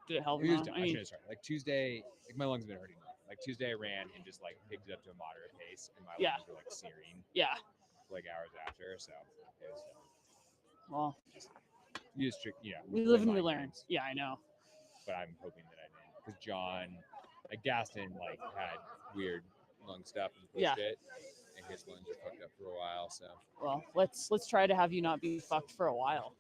S19: did it help?
S7: I should have started. Tuesday, my lungs have been hurting. Tuesday, I ran and just picked it up to a moderate pace, and my lungs were searing.
S19: Yeah.
S7: Hours after, so it was.
S19: Well,
S7: you just
S19: we live and we learn. Yeah, I know.
S7: But I'm hoping that I didn't, because John, Gaston, had weird lung stuff and pushed it, and his lungs are fucked up for a while. So.
S19: Well, let's try to have you not be fucked for a while.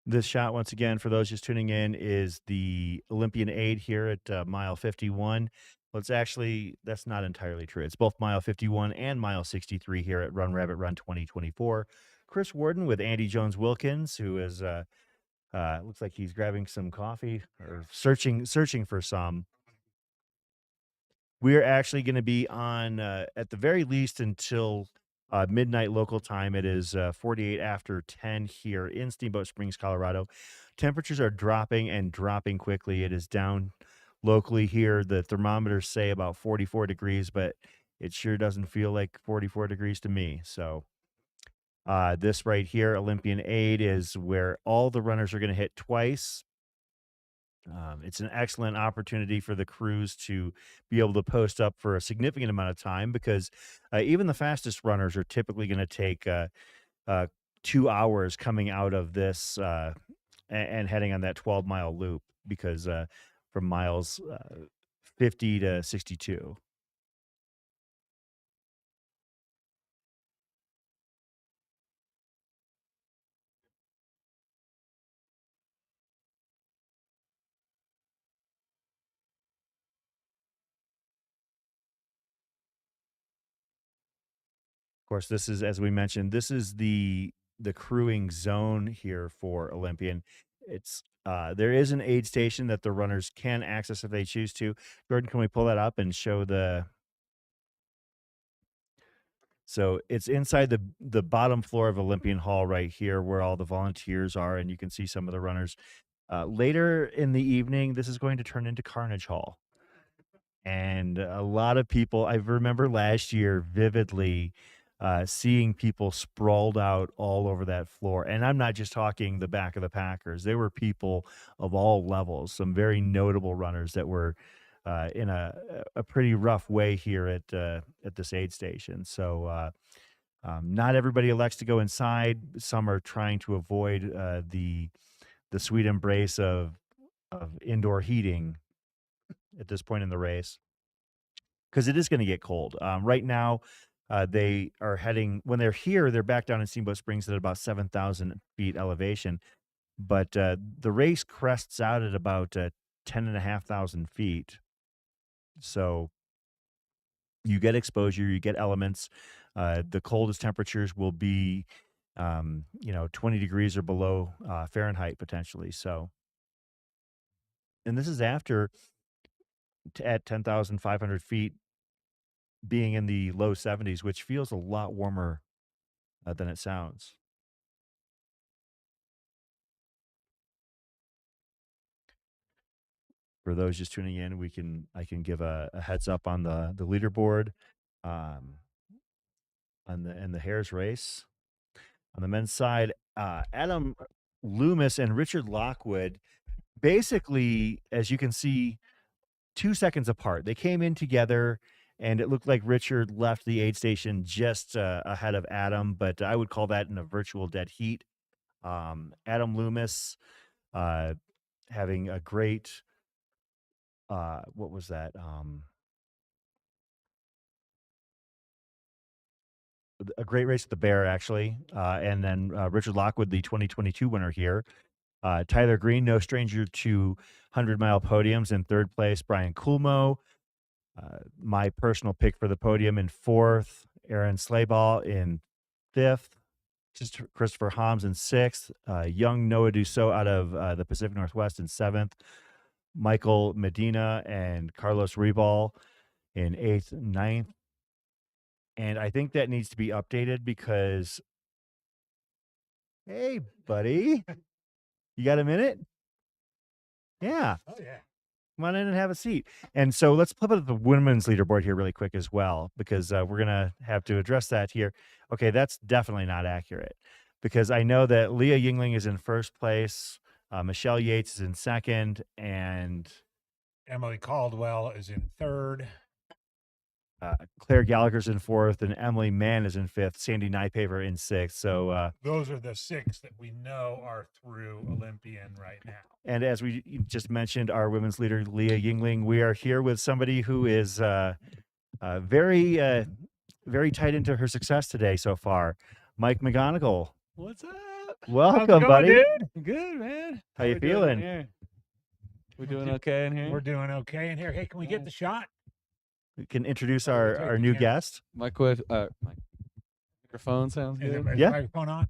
S15: This shot, once again, for those just tuning in, is the Olympian 8 here at mile 51. Well, that's not entirely true. It's both mile 51 and mile 63 here at Run Rabbit Run 2024. Chris Warden with Andy Jones-Wilkins, who is, looks like he's grabbing some coffee or searching for some. We're actually going to be on, at the very least, until midnight local time. It is 48 after 10 here in Steamboat Springs, Colorado. Temperatures are dropping and dropping quickly. It is down locally here. The thermometers say about 44 degrees, but it sure doesn't feel like 44 degrees to me. So this right here, Olympian 8, is where all the runners are going to hit twice. It's an excellent opportunity for the crews to be able to post up for a significant amount of time, because even the fastest runners are typically going to take 2 hours coming out of this and heading on that 12-mile loop, because from miles 50 to 62. Of course, this is, as we mentioned, this is the crewing zone here for Olympian. It's there is an aid station that the runners can access if they choose to. Jordan, can we pull that up and show the? So it's inside the bottom floor of Olympian Hall right here, where all the volunteers are, and you can see some of the runners. Later in the evening, this is going to turn into Carnage Hall. And a lot of people, I remember last year vividly seeing people sprawled out all over that floor. And I'm not just talking the back of the Packers. There were people of all levels, some very notable runners that were in a pretty rough way here at this aid station. So not everybody elects to go inside. Some are trying to avoid the sweet embrace of indoor heating at this point in the race. because it is going to get cold. Right now, they are heading, when they're here, they're back down in Steamboat Springs at about 7,000 feet elevation. But the race crests out at about 10,500 feet. So you get exposure, you get elements. The coldest temperatures will be, 20 degrees or below Fahrenheit potentially. So, and this is after at 10,500 feet being in the low 70s, which feels a lot warmer than it sounds. For those just tuning in, I can give a heads up on the leaderboard, in the Hares race. On the men's side, Adam Lumis and Richard Lockwood, basically, as you can see, 2 seconds apart. They came in together, and it looked like Richard left the aid station just ahead of Adam, but I would call that in a virtual dead heat. Adam Lumis having a great, what was that? A great race at the Bear, actually. And then Richard Lockwood, the 2022 winner here. Tyler Green, no stranger to 100-mile podiums. In third place, Brian Coolmo. My personal pick for the podium in fourth, Aaron Slayball in fifth. Just Christopher Homs in sixth. Young Noah Dussault out of the Pacific Northwest in seventh. Michael Medina and Carlos Ribal in eighth and ninth. And I think that needs to be updated because, hey, buddy, you got a minute? Yeah.
S14: Oh, yeah.
S15: Come on in and have a seat. And so let's flip up the women's leaderboard here really quick as well, because we're going to have to address that here. Okay, that's definitely not accurate, because I know that Leah Yingling is in first place, Michelle Yates is in second, and
S14: Emily Caldwell is in third.
S15: Claire Gallagher's in fourth, and Emily Mann is in fifth, Sandy Nypaver in sixth. So
S14: those are the 6 that we know are through Olympian right now.
S15: And as we just mentioned, our women's leader, Leah Yingling, we are here with somebody who is very, very tight into her success today so far. Mike McGonigal.
S10: What's up?
S15: Welcome, buddy.
S10: Dude? Good, man.
S15: How you
S10: we doing
S15: feeling?
S10: here? We doing okay in here?
S14: We're doing okay in here. Hey, can we get the shot?
S15: We can introduce our new guest.
S10: My microphone sounds
S14: Is
S10: good.
S14: the microphone on?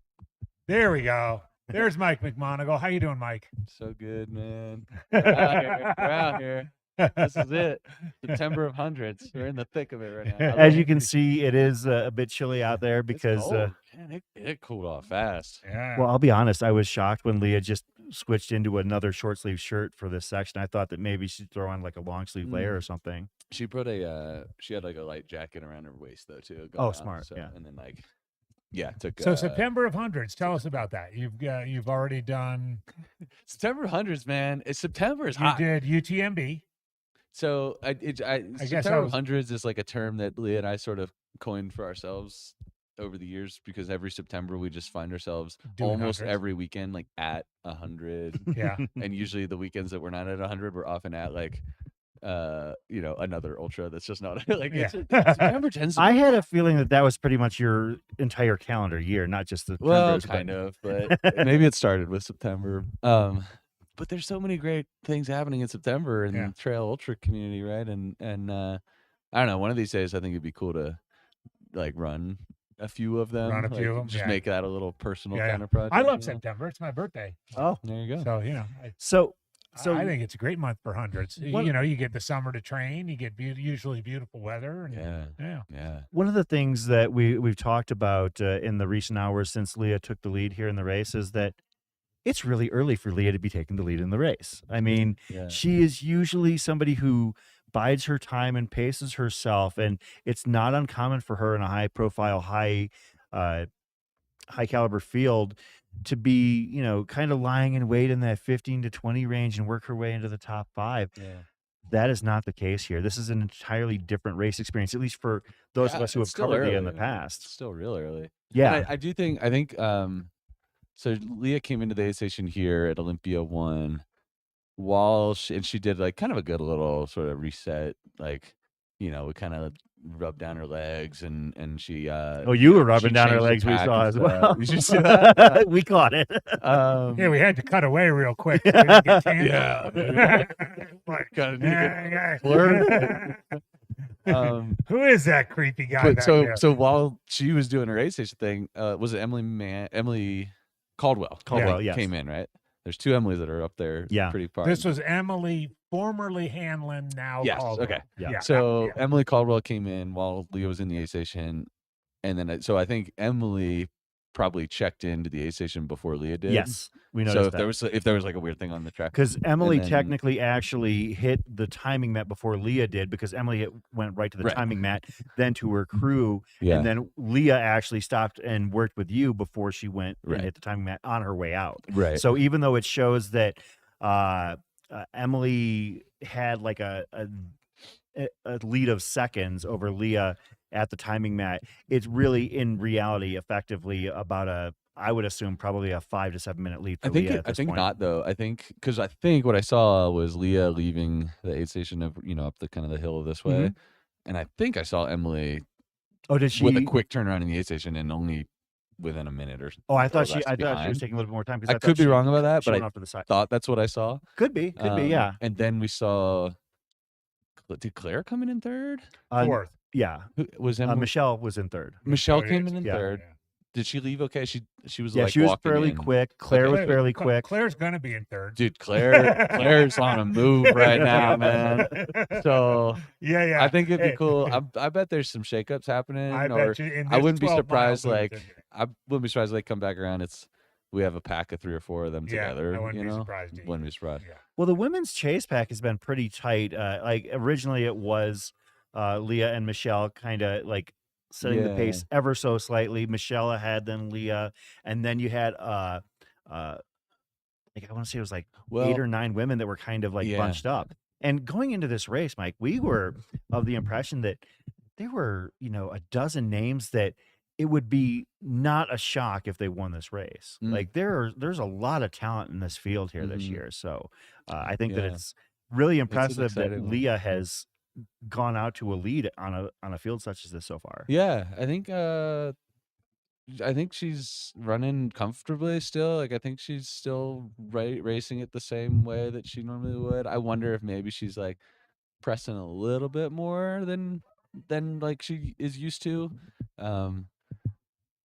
S14: There we go. There's Mike McMonigal. How you doing, Mike?
S10: So good, man. We're out here. We're out here. This is it. September of hundreds. We're in the thick of it right now.
S15: As you can see, it is a bit chilly out there because.
S10: Man, it cooled off fast.
S14: Yeah.
S15: Well, I'll be honest. I was shocked when Leah just switched into another short sleeve shirt for this section. I thought that maybe she'd throw on like a long sleeve layer or something.
S10: She put she had like a light jacket around her waist though too.
S15: Oh, smart.
S10: So,
S15: yeah.
S10: And then like, yeah, it took.
S14: So September of hundreds. Tell us about that. You've already done
S10: September of hundreds, man. September is
S14: you
S10: hot.
S14: did UTMB.
S10: So September of hundreds is like a term that Leah and I sort of coined for ourselves over the years, because every September we just find ourselves
S14: Doing
S10: almost
S14: hundreds.
S10: every weekend like at 100.
S14: Yeah.
S10: And usually the weekends that we're not at 100, we're often at like another ultra that's just not like September tends to
S15: I had a feeling that was pretty much your entire calendar year, not just the
S10: well, kind of, but maybe it started with September. But there's so many great things happening in September in the trail ultra community, right? And I don't know, one of these days I think it'd be cool to like run a few of them.
S14: Run a few of them,
S10: just
S14: yeah.
S10: make that a little personal
S14: Yeah.
S10: kind of project.
S14: I love September. It's my birthday.
S15: Oh,
S10: there you go.
S14: So
S15: So
S14: I think it's a great month for hundreds.
S15: What-
S14: You get the summer to train. You get usually beautiful weather. And,
S10: yeah.
S15: One of the things that we've talked about in the recent hours since Leah took the lead here in the race is that it's really early for Leah to be taking the lead in the race. I mean, she is usually somebody who bides her time and paces herself, and it's not uncommon for her in a high-profile, high-caliber field to be, kind of lying in wait in that 15 to 20 range and work her way into the top 5.
S10: Yeah.
S15: That is not the case here. This is an entirely different race experience, at least for those of us who have covered Leah in the past.
S10: It's still real early.
S15: Yeah.
S10: And I think so Leah came into the aid station here at Olympia 1 and she did like kind of a good little sort of reset, like we kind of rubbed down her legs, and she.
S2: Oh, you were rubbing down her legs. We saw as well.
S10: You should see that.
S2: We caught it.
S14: Yeah, we had to cut away real quick. We didn't get tangled.
S10: Like, gotta need
S14: Yeah,
S10: yeah.
S14: Who is that creepy guy?
S10: But
S14: back
S10: so
S14: there?
S10: so while she was doing her aid station thing, was it Emily Caldwell?
S2: Caldwell,
S10: that
S2: yes.
S10: came in, right? There's two Emilys that are up there.
S2: Yeah.
S10: Pretty far.
S14: This was Emily, formerly Hanlon, now
S10: Yes.
S14: Caldwell.
S10: Okay.
S14: Yeah.
S10: So Emily Caldwell came in while Leah was in the aid station, and then so I think Emily probably checked into the aid station before Leah did.
S2: Yes, we
S10: So
S2: noticed
S10: if there was like a weird thing on the track,
S2: because Emily
S10: and then-
S2: technically actually hit the timing mat before Leah did, because Emily went right to the
S10: Right.
S2: timing mat, then to her crew,
S10: Yeah.
S2: and then Leah actually stopped and worked with you before she went
S10: Right.
S2: and hit the timing mat on her way out.
S10: Right.
S2: So even though it shows that Emily had like a lead of seconds over Leah at the timing mat, it's really in reality effectively about I would assume probably a 5 to 7 minute lead for
S10: I think
S2: Leah at
S10: I
S2: this
S10: think
S2: point.
S10: not though. I think because I think what I saw was Leah leaving the aid station of up the kind of the hill this way, and I think I saw Emily.
S2: Oh, did she?
S10: With a quick turnaround in the aid station and only within a minute or.
S2: Oh, I
S10: or
S2: thought she
S10: less
S2: was
S10: behind.
S2: taking a little bit more time.
S10: I could be wrong about that,
S2: she
S10: but
S2: went
S10: I
S2: off to the side.
S10: thought that's what I saw.
S2: Could be, yeah.
S10: And then we saw. Did Claire come in third?
S14: Fourth.
S2: Yeah.
S10: Was Emily?
S2: Michelle was in third.
S10: Michelle came in
S2: Yeah.
S10: third. Did she leave okay? She was
S2: Yeah,
S10: like
S2: she was
S10: walking
S2: fairly
S10: in.
S2: quick. Claire was
S10: Okay.
S2: fairly quick.
S14: Claire's gonna be in third.
S10: Dude, Claire's on a move right now, man. So
S14: yeah,
S10: I think it'd be
S14: Hey.
S10: cool. I bet there's some shakeups happening.
S14: I
S10: or
S14: bet you in
S10: I
S14: this
S10: wouldn't be
S14: 12
S10: surprised.
S14: miles,
S10: Like I wouldn't be surprised if they come back around. We have a pack of 3 or 4 of them
S14: Yeah,
S10: together.
S14: I wouldn't
S10: you
S14: be
S10: know,
S14: surprised either.
S10: wouldn't be surprised.
S2: Well, the women's chase pack has been pretty tight. Like originally it was Leah and Michelle kind of like setting the pace ever so slightly. Michelle ahead, then Leah, and then you had like I want to say it was like 8 or 9 women that were kind of like
S10: Yeah.
S2: bunched up. And going into this race, Mike, we were of the impression that there were, a dozen names that it would be not a shock if they won this race. Like there's a lot of talent in this field here this year. So I think that
S10: Yeah.
S2: it's really
S10: an
S2: impressive that
S10: exciting one.
S2: Leah has gone out to a lead on a field such as this so far.
S10: Yeah, I think she's running comfortably still. Like I think she's still racing it the same way that she normally would. I wonder if maybe she's like pressing a little bit more than like she is used to.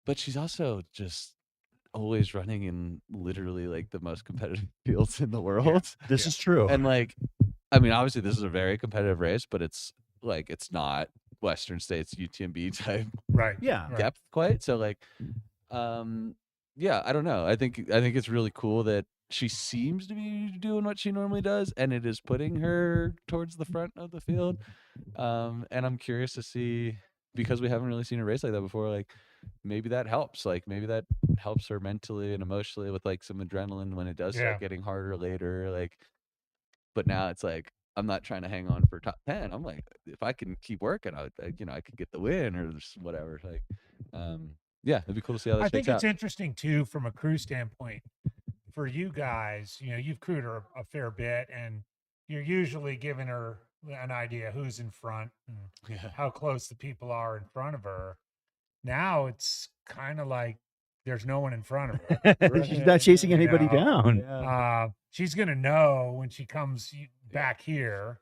S10: But she's also just always running in literally like the most competitive fields in the world.
S2: This is true.
S10: And like, I mean, obviously this is a very competitive race, but it's not Western States UTMB type
S14: Right.
S2: Yeah.
S10: depth quite. So like, yeah, I don't know. I think it's really cool that she seems to be doing what she normally does, and it is putting her towards the front of the field. And I'm curious to see, because we haven't really seen a race like that before, like maybe that helps. Like maybe that helps her mentally and emotionally with like some adrenaline when it does
S14: Yeah.
S10: start getting harder later. Like, but now it's like I'm not trying to hang on for top 10. I'm like, if I can keep working, I could get the win or just whatever. Like, yeah, it'd be cool to see how that
S14: I think
S10: shakes
S14: it's
S10: out.
S14: interesting too from a crew standpoint for you guys. You've crewed her a fair bit, and you're usually giving her an idea who's in front and how close the people are in front of her. Now it's kind of like there's no one in front of her.
S2: She's not chasing anybody down.
S14: She's gonna know when she comes back here.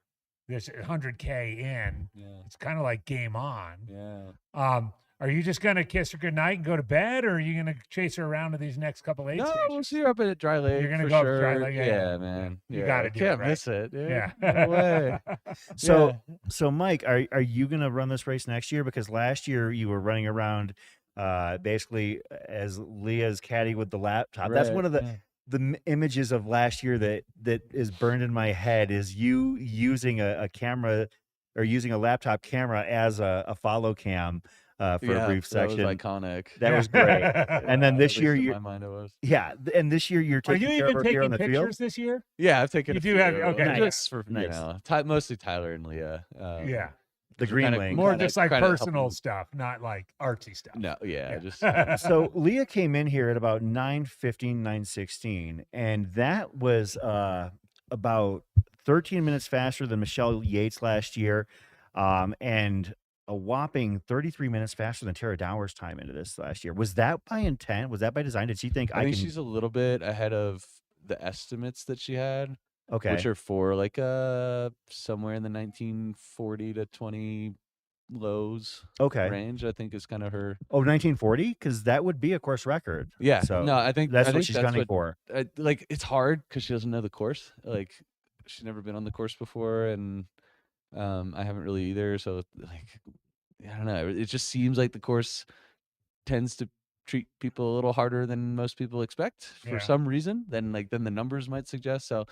S14: This 100K in. It's kind of like game on.
S10: Yeah.
S14: Are you just gonna kiss her goodnight and go to bed, or are you gonna chase her around to these next couple aid
S10: No,
S14: stations?
S10: we'll see her up at Dry Lake.
S14: You're gonna
S10: for
S14: go up to
S10: sure.
S14: Dry Lake,
S10: Yeah, man.
S14: You
S10: Yeah,
S14: gotta do it,
S10: can't
S14: right?
S10: miss it. Dude.
S14: Yeah.
S10: No way.
S2: So Mike, are you gonna run this race next year? Because last year you were running around basically as Leah's caddy with the laptop. That's
S10: Right,
S2: one of the images of last year that is burned in my head is you using a camera or using a laptop camera as a follow cam for a brief section.
S10: That was iconic.
S2: That was great. And then this
S10: At
S2: year
S10: least in
S2: you
S10: my mind it was.
S2: and this year you're
S14: Are
S2: taking
S14: you
S2: care of
S14: even
S2: her here on
S14: taking
S2: the field.
S14: pictures this year?
S10: Yeah, I've taken.
S14: You
S10: a
S14: do have
S10: few,
S14: okay.
S10: just for
S2: Nice.
S10: mostly Tyler and Leah.
S14: Yeah.
S2: The green link.
S14: More just like personal stuff, not like artsy stuff.
S10: No, yeah, just
S2: So Leah came in here at about 9:15, 9:16, and that was about 13 minutes faster than Michelle Yates last year.
S15: and a whopping 33 minutes faster than Tara Dower's time into this last year. Was that by intent? Was that by design? Did she think
S10: I think
S15: can?
S10: she's a little bit ahead of the estimates that she had, which
S15: Okay.
S10: are for like somewhere in the 1940 to 20 lows
S15: Okay.
S10: range. I think is kind of her.
S15: Oh, 1940? Because that would be a course record.
S10: Yeah.
S15: So
S10: No, I think
S15: that's
S10: I
S15: what
S10: think
S15: she's
S10: that's
S15: gunning
S10: what,
S15: for.
S10: like it's hard because she doesn't know the course. Like she's never been on the course before, and I haven't really either. So like I don't know. It just seems like the course tends to treat people a little harder than most people expect for
S14: Yeah.
S10: some reason than the numbers might suggest. So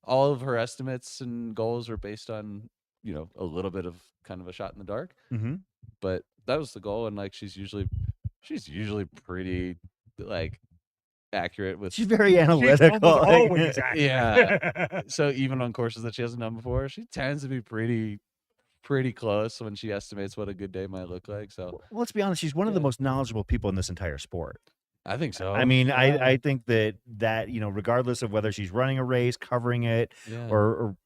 S10: all of her estimates and goals are based on, a little bit of kind of a shot in the dark.
S15: Mm-hmm.
S10: But that was the goal. And like, she's usually pretty like accurate with.
S15: She's very analytical.
S14: Always accurate.
S10: Yeah. So even on courses that she hasn't done before, she tends to be pretty close when she estimates what a good day might look like. So
S15: Well, let's be honest. She's one of the most knowledgeable people in this entire sport.
S10: I think so.
S15: I mean,
S10: Yeah.
S15: I think that regardless of whether she's running a race, covering it,
S10: Yeah.
S15: or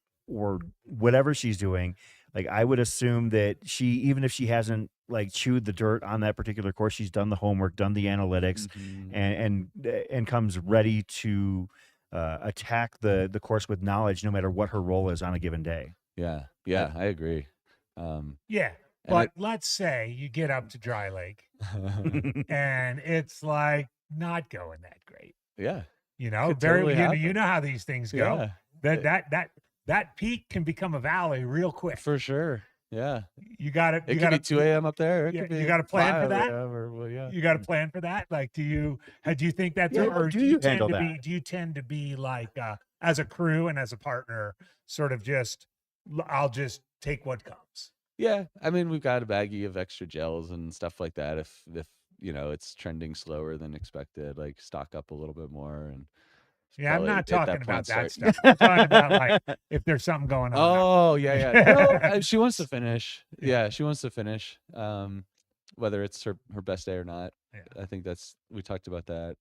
S15: whatever she's doing, like I would assume that she, even if she hasn't like chewed the dirt on that particular course, she's done the homework, done the analytics, and comes ready to attack the course with knowledge, no matter what her role is on a given day.
S10: Yeah, I agree.
S14: Yeah.
S10: and
S14: But let's say you get up to Dry Lake and it's like not going that great.
S10: Yeah.
S14: Very
S10: totally happen.
S14: you know how these things go.
S10: Yeah.
S14: That peak can become a valley real quick.
S10: For sure. Yeah.
S14: You got to.
S10: It could be 2 a.m. up there. It could be
S14: you got to plan for
S10: 5
S14: that.
S10: a.m. or, yeah.
S14: You got to plan for that. Like, do you think that through,
S15: Yeah,
S14: or
S15: do you
S14: tend
S15: handle
S14: to
S15: that?
S14: be? Do you tend to be like as a crew and as a partner, sort of just I'll just take what comes.
S10: Yeah. I mean, we've got a baggie of extra gels and stuff like that. If it's trending slower than expected, like stock up a little bit more and.
S14: Yeah, I'm
S10: probably
S14: not
S10: at
S14: talking
S10: point
S14: about that
S10: start-
S14: stuff. I'm talking about like if there's something going on.
S10: Oh yeah. No, she wants to finish. Yeah, she wants to finish. Whether it's her best day or not.
S14: Yeah.
S10: I think we talked about that.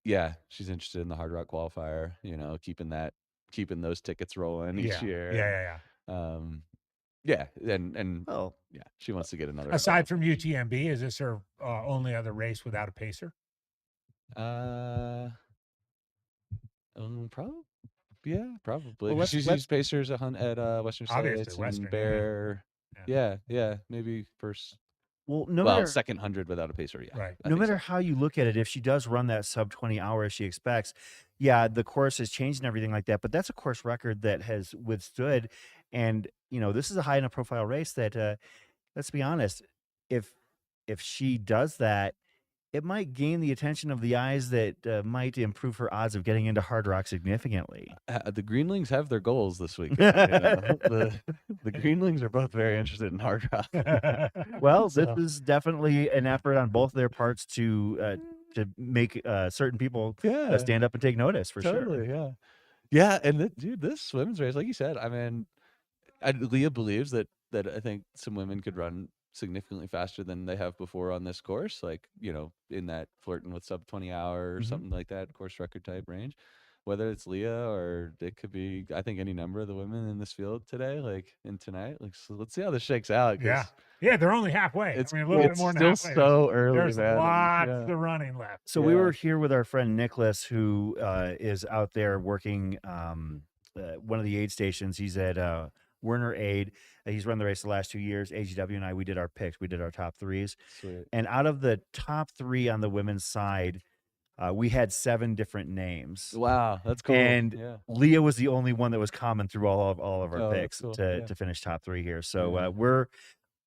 S10: Yeah, she's interested in the Hard Rock qualifier. Keeping those tickets rolling each year.
S14: Yeah.
S10: Yeah, and yeah, she wants to get another.
S14: Aside from UTMB, is this her only other race without a pacer?
S10: Probably. Yeah, probably.
S15: Well,
S10: She's used Pacers at Western
S14: Obviously,
S10: States
S14: Western,
S10: and Bear. Yeah, maybe first.
S15: Well, no matter
S10: second 100 without a pacer. Yeah,
S14: Right.
S15: no matter how you look at it, if she does run that sub 20 hours she expects, yeah, the course has changed and everything like that. But that's a course record that has withstood. And this is a high enough profile race that let's be honest, if she does that, it might gain the attention of the eyes that might improve her odds of getting into Hard Rock significantly.
S10: The Greenlings have their goals this week. The Greenlings are both very interested in Hard Rock.
S15: Well, this is definitely an effort on both their parts to make certain people stand up and take notice for
S10: Totally,
S15: sure.
S10: yeah. And dude, this women's race, like you said, I mean, Leah believes that I think some women could run significantly faster than they have before on this course, like in that flirting with sub 20 hour or something like that course record type range. Whether it's Leah or it could be, I think, any number of the women in this field today, like in tonight. Like, so let's see how this shakes out. 'cause
S14: Yeah, they're only halfway.
S10: It's,
S14: I mean, a little bit
S10: it's
S14: more than
S10: still
S14: halfway.
S10: so early,
S14: There's
S10: man.
S14: lots
S10: Yeah.
S14: of running left.
S15: So we were here with our friend Nicholas, who is out there working one of the aid stations. He's at Werner Aid. He's run the race the last 2 years. AGW and I, we did our picks. We did our top threes.
S10: Sweet.
S15: And out of the top three on the women's side, we had 7 different names.
S10: Wow, that's cool.
S15: And
S10: Yeah.
S15: Leah was the only one that was common through all of our
S10: Oh, that's
S15: picks
S10: cool.
S15: to finish top 3 here. So
S10: Yeah.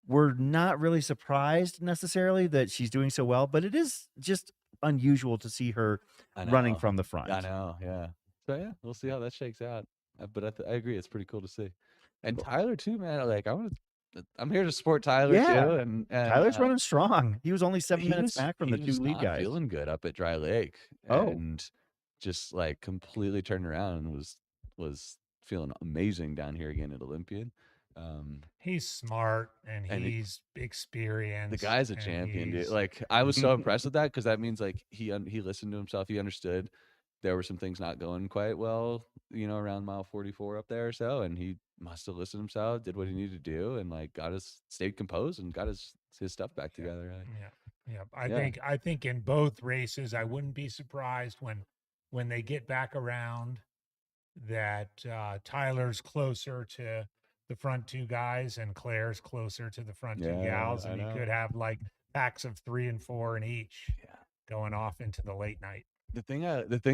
S15: we're not really surprised necessarily that she's doing so well, but it is just unusual to see her running
S10: know.
S15: from the front.
S10: I know, yeah. So yeah, we'll see how that shakes out. But I agree, it's pretty cool to see. And Tyler too, man. Like I'm here to support Tyler
S15: Yeah.
S10: too. And
S15: Tyler's running strong. He was only 7
S10: he
S15: minutes
S10: was-
S15: back from
S10: he
S15: the 2
S10: was
S15: lead
S10: not
S15: guys.
S10: feeling good up at Dry Lake.
S15: Oh.
S10: And just like completely turned around and was feeling amazing down here again at Olympian.
S14: He's smart and he's experienced.
S10: The guy's a
S14: and
S10: champion, dude.
S14: he's-
S10: Like I was so impressed with that because that means like he listened to himself, he understood there were some things not going quite well, around mile 44 up there or so, and he must have listened himself, did what he needed to do, and like stayed composed and got his stuff back together.
S14: Yeah. I think in both races, I wouldn't be surprised when they get back around that Tyler's closer to the front two guys and Claire's closer to the front two gals, and you could have like packs of 3 and 4 in each going off into the late night.
S10: The thing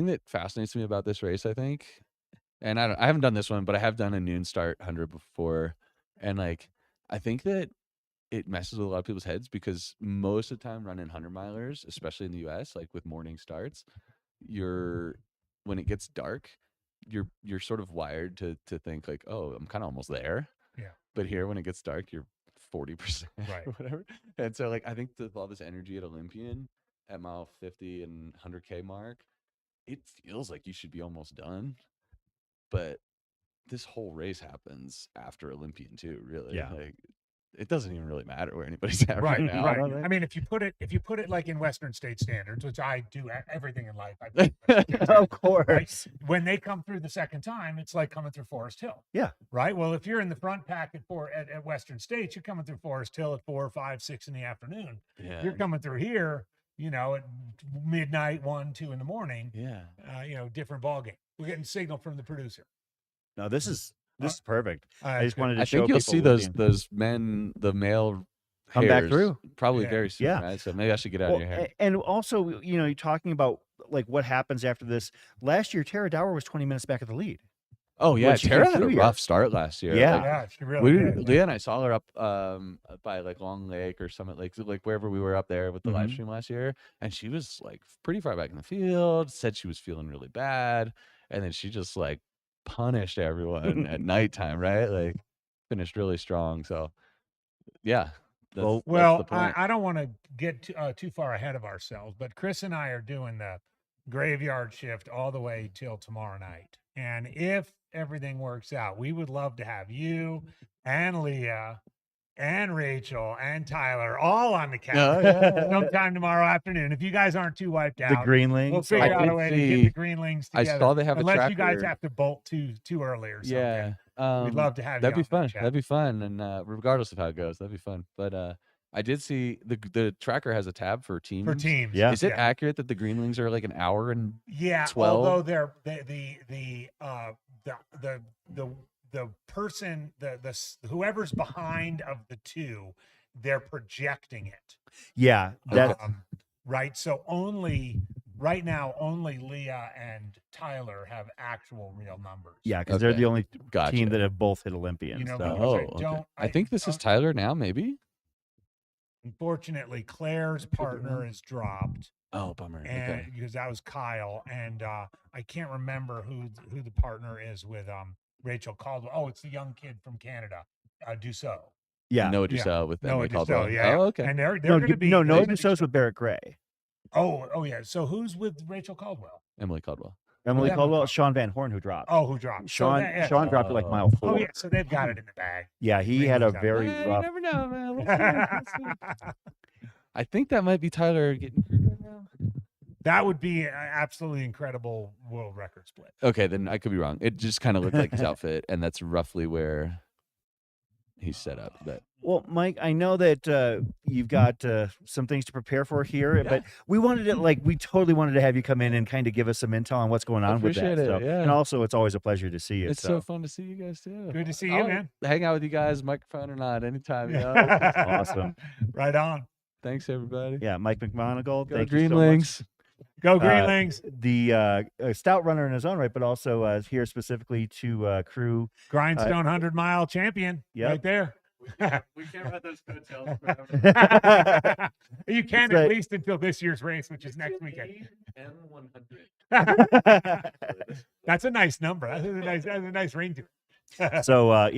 S10: that fascinates me about this race, I think, and I haven't done this one, but I have done a noon start 100 before, and like I think that it messes with a lot of people's heads because most of the time running 100-milers, especially in the US, like with morning starts, when it gets dark, you're sort of wired to think like, oh, I'm kind of almost there.
S14: Yeah.
S10: But here, when it gets dark, you're 40%
S14: right,
S10: or whatever. And so like I think with all this energy at Olympian at mile 50 and 100K mark, it feels like you should be almost done. But this whole race happens after Olympian too, really.
S15: Yeah.
S10: Like it doesn't even really matter where anybody's at right now.
S14: Right. I mean, if you put it like in Western State standards, which I do everything in life,
S15: of course.
S14: Right? When they come through the second time, it's like coming through Forest Hill.
S15: Yeah.
S14: Right. Well, if you're in the front pack at Western States, you're coming through Forest Hill at 4, 5, 6 in the afternoon.
S10: Yeah.
S14: You're coming through here, at midnight, 1, 2 in the morning.
S10: Yeah.
S14: Different ball game. We're getting signal from the producer.
S15: No, this is perfect. I just wanted to
S10: I
S15: show
S10: think you'll
S15: people
S10: see those men, the male
S15: come back
S10: hares
S15: through
S10: probably very soon.
S15: Yeah.
S10: Right? So maybe I should get out of your hair.
S15: And also, you're talking about like what happens after this. Last year, Tara Dower was 20 minutes back at the lead.
S10: Oh yeah,
S15: when she
S10: Tara
S15: came
S10: had a
S15: through
S10: rough start last year.
S15: Yeah.
S10: Like,
S14: Yeah, she really did.
S10: Leah and I saw her up by like Long Lake or Summit Lake, like wherever we were up there with the live stream last year, and she was like pretty far back in the field. Said she was feeling really bad, and then she just like punished everyone at nighttime, right? Like finished really strong. So yeah. That's the point.
S14: I don't want to get too far ahead of ourselves, but Chris and I are doing the graveyard shift all the way till tomorrow night. And if everything works out, we would love to have you and Leah and Rachel and Tyler all on the couch sometime tomorrow afternoon. If you guys aren't too wiped out,
S15: The Greenlings.
S14: we'll figure out a way to get the Greenlings together.
S10: I saw they have
S14: unless
S10: a
S14: you guys
S10: tracker.
S14: have to bolt too early or something.
S10: Yeah.
S14: We'd love to have
S10: that'd
S14: you
S10: be fun.
S14: on the chat.
S10: That'd be fun. And regardless of how it goes, that'd be fun. But I did see the tracker has a tab for teams.
S14: For teams,
S15: Yeah.
S10: Is it accurate that the Greenlings are like an hour and 12?
S14: Although they're the person, whoever's behind of the two, they're projecting it.
S15: Yeah. That
S14: Right. So right now, only Leah and Tyler have actual real numbers.
S15: yeah, because they're the only
S10: Gotcha.
S15: team that have both hit Olympians.
S14: You know,
S15: so.
S14: because
S10: I think this is Tyler now, maybe.
S14: Unfortunately, Claire's partner is dropped.
S10: Oh, bummer.
S14: And
S10: Okay.
S14: because that was Kyle, and I can't remember who the partner is with Rachel Caldwell. Oh, it's the young kid from Canada, Dussault.
S15: Yeah.
S10: Noah Dussault with
S14: Noah
S10: Emily Caldwell.
S14: Dussault, yeah.
S10: Oh, okay.
S14: And they're
S15: No,
S14: going to be
S15: Noah Dussault's with Barrett Gray.
S14: Oh yeah. So who's with Rachel Caldwell?
S10: Emily Caldwell.
S15: Emily
S14: Emily
S15: Caldwell, Sean Van Horn, who dropped.
S14: Oh, who dropped?
S15: Sean dropped at like mile 4.
S14: Oh yeah. So they've got it in the bag.
S15: Yeah, he had a very
S10: You
S15: rough.
S10: never know, man. Let's see. I think that might be Tyler getting crude right now.
S14: That would be an absolutely incredible world record split.
S10: Okay, then I could be wrong. It just kind of looked like his outfit, and that's roughly where he's set up. But
S15: Well, Mike, I know that you've got some things to prepare for here, but we totally wanted to have you come in and kind of give us some intel on what's going on with that.
S10: Appreciate it,
S15: So,
S10: yeah.
S15: And also, it's always a pleasure to see you.
S10: it's so fun to see you guys too.
S14: Good to see you,
S10: I'll
S14: man.
S10: Hang out with you guys, microphone or not, anytime. You know?
S15: Awesome.
S14: Right on.
S10: Thanks, everybody.
S15: Yeah, Mike McMonigal.
S10: Go
S15: Thank you so much.
S10: Greenlings.
S14: Go Greenlings.
S15: The stout runner in his own right, but also here specifically to crew.
S14: Grindstone 100-mile champion.
S15: Yep.
S14: Right there.
S18: We can't ride those coattails forever.
S14: You can
S15: That's
S14: at
S15: right.
S14: least until this year's race, which is next weekend.
S10: M100.
S14: That's a nice number. That's a nice ring to it.
S15: So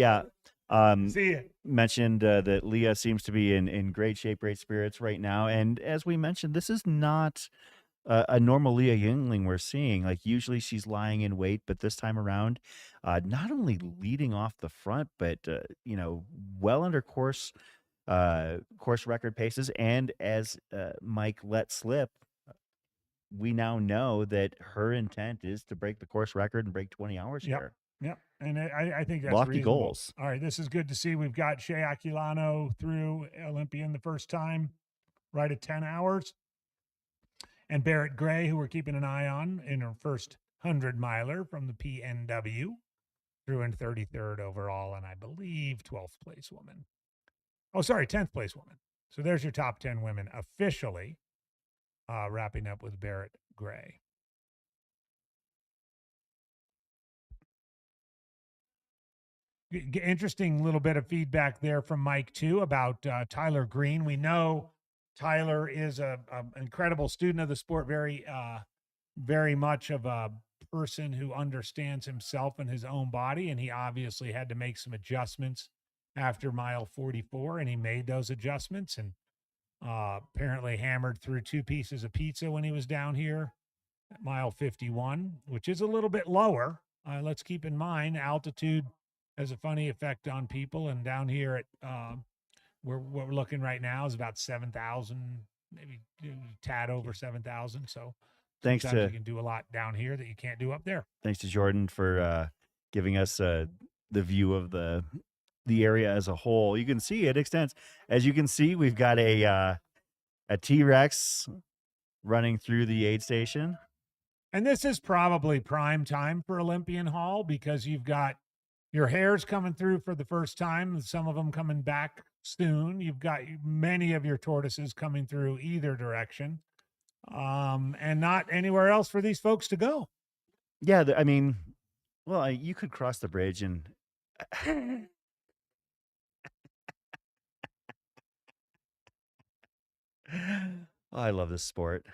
S14: See ya.
S15: mentioned that Leah seems to be in great shape, great spirits right now. And as we mentioned, this is not a normal Leah Yingling we're seeing. Like usually she's lying in wait, but this time around, not only leading off the front, but well under course record paces. And as Mike let slip, we now know that her intent is to break the course record and break 20 hours here.
S14: Yep. And I think that's
S15: Lofty
S14: reasonable.
S15: goals.
S14: All right. This is good to see. We've got Shea Aquilano through Olympian the first time, right at 10 hours. And Barrett Gray, who we're keeping an eye on in her first 100-miler from the PNW, through in 33rd overall, and I believe 12th place woman. Oh, sorry, 10th place woman. So there's your top 10 women officially, wrapping up with Barrett Gray. Interesting little bit of feedback there from Mike too about Tyler Green. We know Tyler is a incredible student of the sport, very much of a person who understands himself and his own body, and he obviously had to make some adjustments after mile 44, and he made those adjustments and apparently hammered through 2 pieces of pizza when he was down here at mile 51, which is a little bit lower. Let's keep in mind altitude has a funny effect on people, and down here at what we're looking right now is about 7,000, maybe a tad over 7,000. So
S15: Thanks
S14: sometimes
S15: to
S14: you can do a lot down here that you can't do up there.
S15: Thanks to Jordan for giving us the view of the area as a whole. You can see it extends. As you can see, we've got a T-Rex running through the aid station.
S14: And this is probably prime time for Olympian Hall because you've got your hares coming through for the first time, some of them coming back soon. You've got many of your tortoises coming through either direction, and not anywhere else for these folks to go.
S15: Yeah, I mean, well, you could cross the bridge and oh, I love this sport.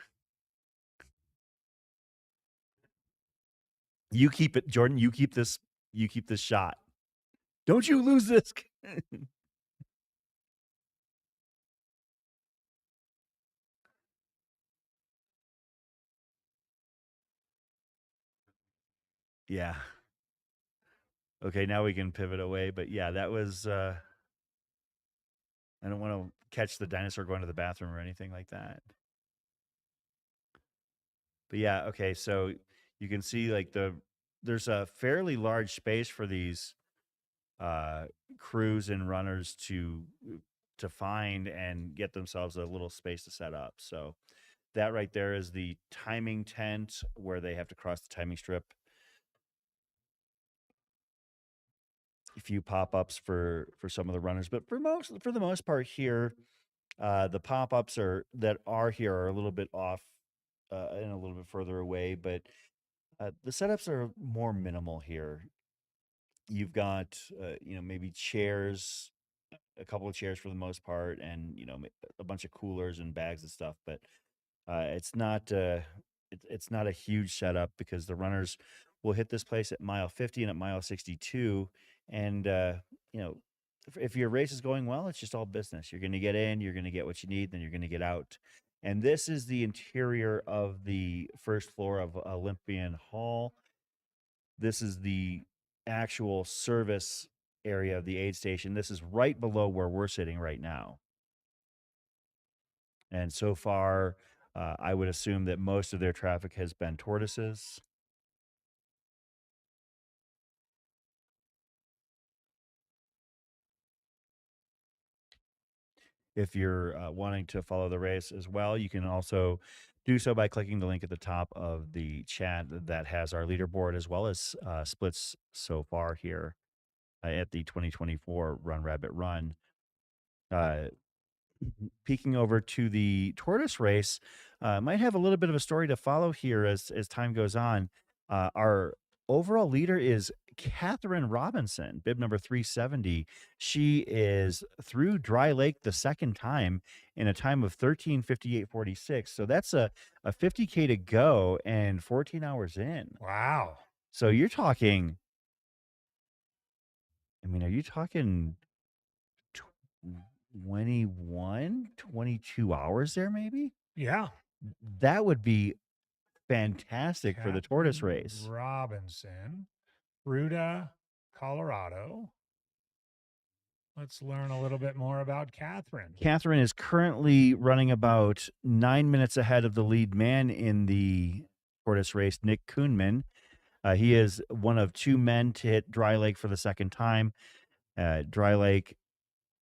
S15: You keep it, Jordan. You keep this shot. Don't you lose this. Yeah. Okay, now we can pivot away, but yeah, that was I don't want to catch the dinosaur going to the bathroom or anything like that. But yeah, okay, so you can see like there's a fairly large space for these crews and runners to find and get themselves a little space to set up. So that right there is the timing tent where they have to cross the timing strip. A few pop-ups for some of the runners, but for the most part here, the pop-ups that are here are a little bit off and a little bit further away, but the setups are more minimal here. You've got maybe chairs, a couple of chairs for the most part, and a bunch of coolers and bags and stuff, but it's not it's not a huge setup because the runners will hit this place at mile 50 and at mile 62, and if your race is going well, it's just all business. You're going to get in, you're going to get what you need, then you're going to get out. And this is the interior of the first floor of Olympian Hall. This is the actual service area of the aid station. This is right below where we're sitting right now. And so far, I would assume that most of their traffic has been tortoises. If you're wanting to follow the race as well, you can also do so by clicking the link at the top of the chat that has our leaderboard as well as splits so far here at the 2024 Run Rabbit Run. Peeking over to the tortoise race, might have a little bit of a story to follow here as time goes on. Our overall leader is Catherine Robinson, bib number 370. She is through Dry Lake the second time in a time of 13:58:46. So that's a 50K to go and 14 hours in.
S14: Wow.
S15: So you're talking, are you talking 21, 22 hours there maybe?
S14: Yeah.
S15: That would be fantastic for the tortoise race.
S14: Robinson, Fruta, Colorado. Let's learn a little bit more about Catherine.
S15: Catherine is currently running about 9 minutes ahead of the lead man in the Tortoise race, Nick Kuhnman. He is one of 2 men to hit Dry Lake for the second time. Dry Lake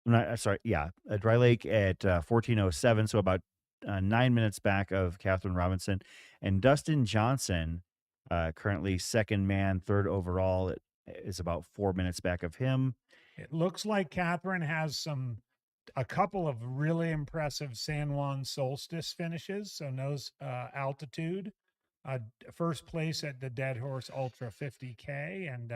S15: Dry Lake at 14:07, so about 9 minutes back of Catherine Robinson. And Dustin Johnson, currently second man, third overall, is about 4 minutes back of him.
S14: It looks like Catherine has a couple of really impressive San Juan solstice finishes, so knows altitude. First place at the Dead Horse Ultra 50K and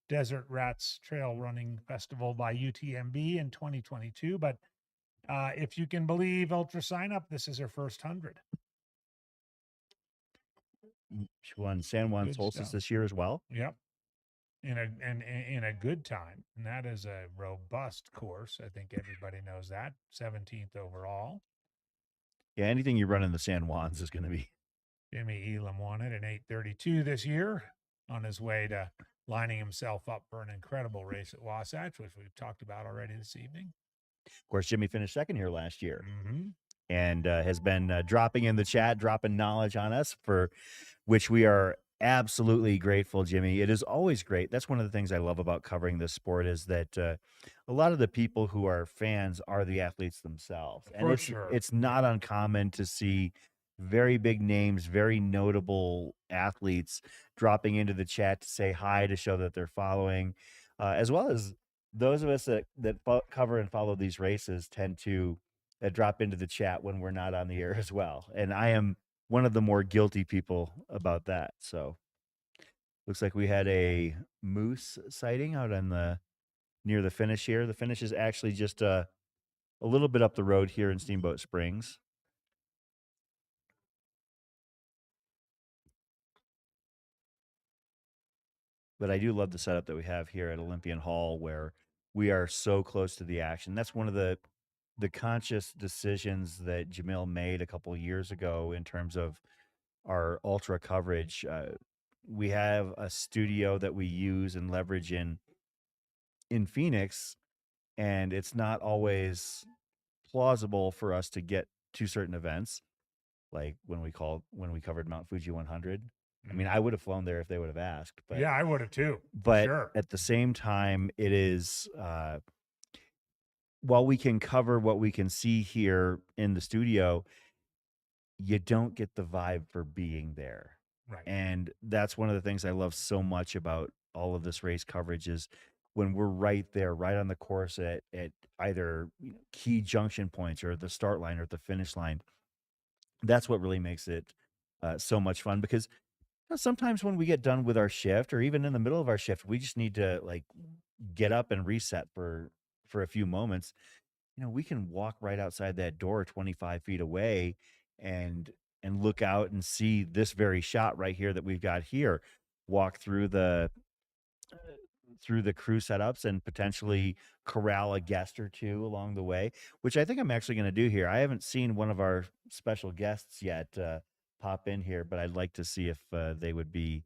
S14: Desert Rats Trail Running Festival by UTMB in 2022. But if you can believe Ultra Sign Up, this is her first 100.
S15: She won San Juan
S14: Good
S15: Solstice
S14: stuff.
S15: this year as well.
S14: Yep. In a good time. And that is a robust course. I think everybody knows that. 17th overall.
S15: Yeah, anything you run in the San Juans is going to be.
S14: Jimmy Elam won it in 8:32 this year on his way to lining himself up for an incredible race at Wasatch, which we've talked about already this evening.
S15: Of course, Jimmy finished second here last year.
S14: Mm-hmm.
S15: And has been dropping in the chat, dropping knowledge on us, for which we are absolutely grateful, Jimmy. It is always great. That's one of the things I love about covering this sport, is that a lot of the people who are fans are the athletes themselves. And
S14: For sure.
S15: It's not uncommon to see very big names, very notable athletes dropping into the chat to say hi, to show that they're following, as well as those of us that cover and follow these races tend to drop into the chat when we're not on the air as well. And I am one of the more guilty people about that. So looks like we had a moose sighting out on near the finish here. The finish is actually just a little bit up the road here in Steamboat Springs. But I do love the setup that we have here at Olympian Hall, where we are so close to the action. That's one of the conscious decisions that Jamil made a couple of years ago in terms of our ultra coverage. We have a studio that we use and leverage in Phoenix, and it's not always plausible for us to get to certain events, like when we covered Mount Fuji 100. I mean, I would have flown there if they would have asked. But
S14: yeah, I would have too.
S15: But
S14: sure.
S15: At the same time, it is while we can cover what we can see here in the studio, you don't get the vibe for being there.
S14: Right.
S15: And that's one of the things I love so much about all of this race coverage, is when we're right there, right on the course at either key junction points or the start line or the finish line. That's what really makes it so much fun, because sometimes when we get done with our shift, or even in the middle of our shift, we just need to get up and reset for a few moments. We can walk right outside that door 25 feet away and look out and see this very shot right here that we've got here. Walk through the crew setups and potentially corral a guest or two along the way, which I think I'm actually going to do here. I haven't seen one of our special guests yet pop in here, but I'd like to see if they would be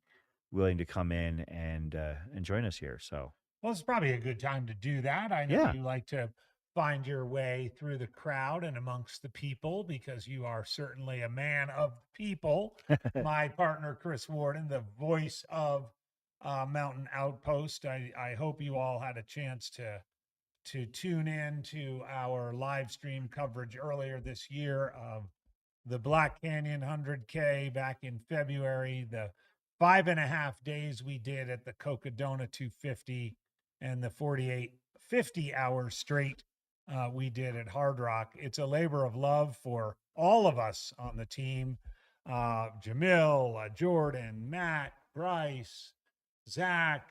S15: willing to come in and join us here. So,
S14: well, it's probably a good time to do that. I know you like to find your way through the crowd and amongst the people, because you are certainly a man of the people. My partner, Chris Warden, the voice of Mountain Outpost. I hope you all had a chance to tune in to our live stream coverage earlier this year of the Black Canyon 100K back in February, the 5.5 days we did at the Cocodona 250, and the 50 hours straight we did at Hard Rock. It's a labor of love for all of us on the team. Jamil, Jordan, Matt, Bryce, Zach,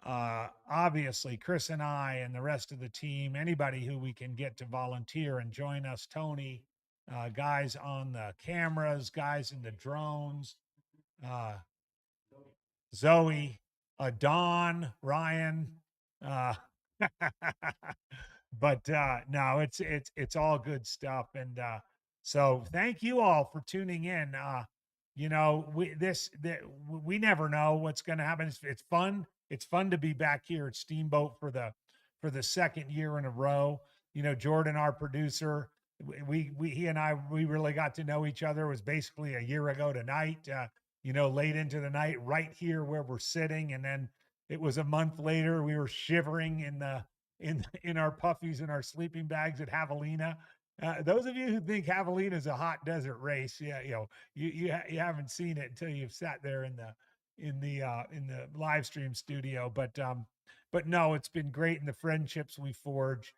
S14: obviously Chris and I, and the rest of the team, anybody who we can get to volunteer and join us, Tony, guys on the cameras, guys in the drones, Zoe, Don, Ryan, but no, it's all good stuff. And so thank you all for tuning in. We never know what's going to happen. It's fun. It's fun to be back here at Steamboat for for the second year in a row. You know, Jordan, our producer, he and I, we really got to know each other. It was basically a year ago tonight, you know, late into the night, right here where we're sitting. And then it was a month later, we were shivering in our puffies and our sleeping bags at Javelina. Those of you who think Javelina is a hot desert race, yeah, you know, you haven't seen it until you've sat there in the live stream studio. But no, it's been great, and the friendships we forge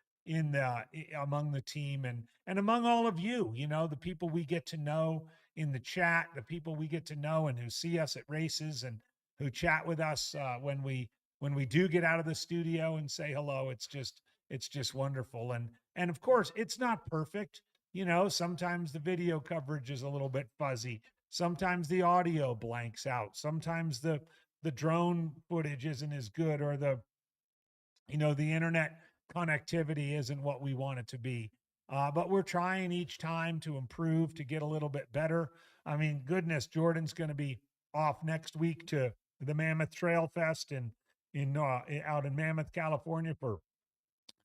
S14: among the team and among all of you, you know, the people we get to know in the chat, the people we get to know and who see us at races and who chat with us when we do get out of the studio and say hello. It's just wonderful. And of course, it's not perfect. You know, sometimes the video coverage is a little bit fuzzy. Sometimes the audio blanks out. Sometimes the drone footage isn't as good, or the internet connectivity isn't what we want it to be. But we're trying each time to improve, to get a little bit better. I mean, goodness, Jordan's going to be off next week to the Mammoth Trail Fest out in Mammoth, California for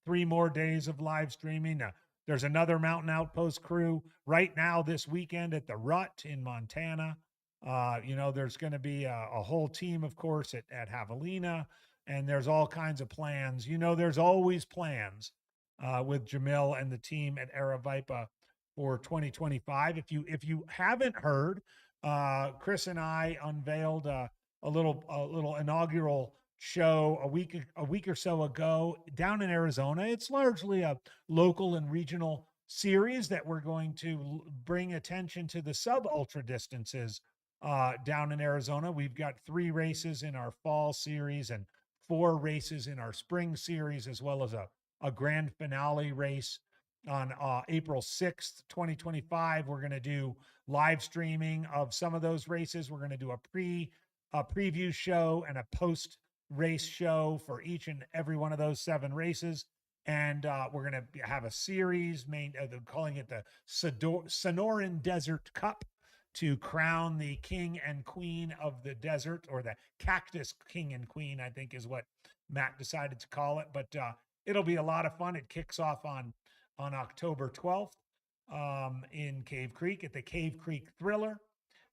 S14: 3 more days of live streaming. There's another Mountain Outpost crew right now this weekend at the Rut in Montana. There's going to be a whole team, of course, at Javelina, and there's all kinds of plans. You know, there's always plans with Jamil and the team at Aravaipa for 2025. If you haven't heard, Chris and I unveiled a little inaugural show a week or so ago down in Arizona. It's largely a local and regional series that we're going to bring attention to the sub ultra distances down in Arizona. We've got 3 races in our fall series and 4 races in our spring series, as well as a grand finale race on April 6th, 2025. We're going to do live streaming of some of those races. We're going to do a preview show and a post race show for each and every one of those 7 races. And we're going to have a series calling it the Sonoran Desert Cup, to crown the king and queen of the desert, or the cactus king and queen, I think is what Matt decided to call it. But it'll be a lot of fun. It kicks off on October 12th in Cave Creek at the Cave Creek Thriller.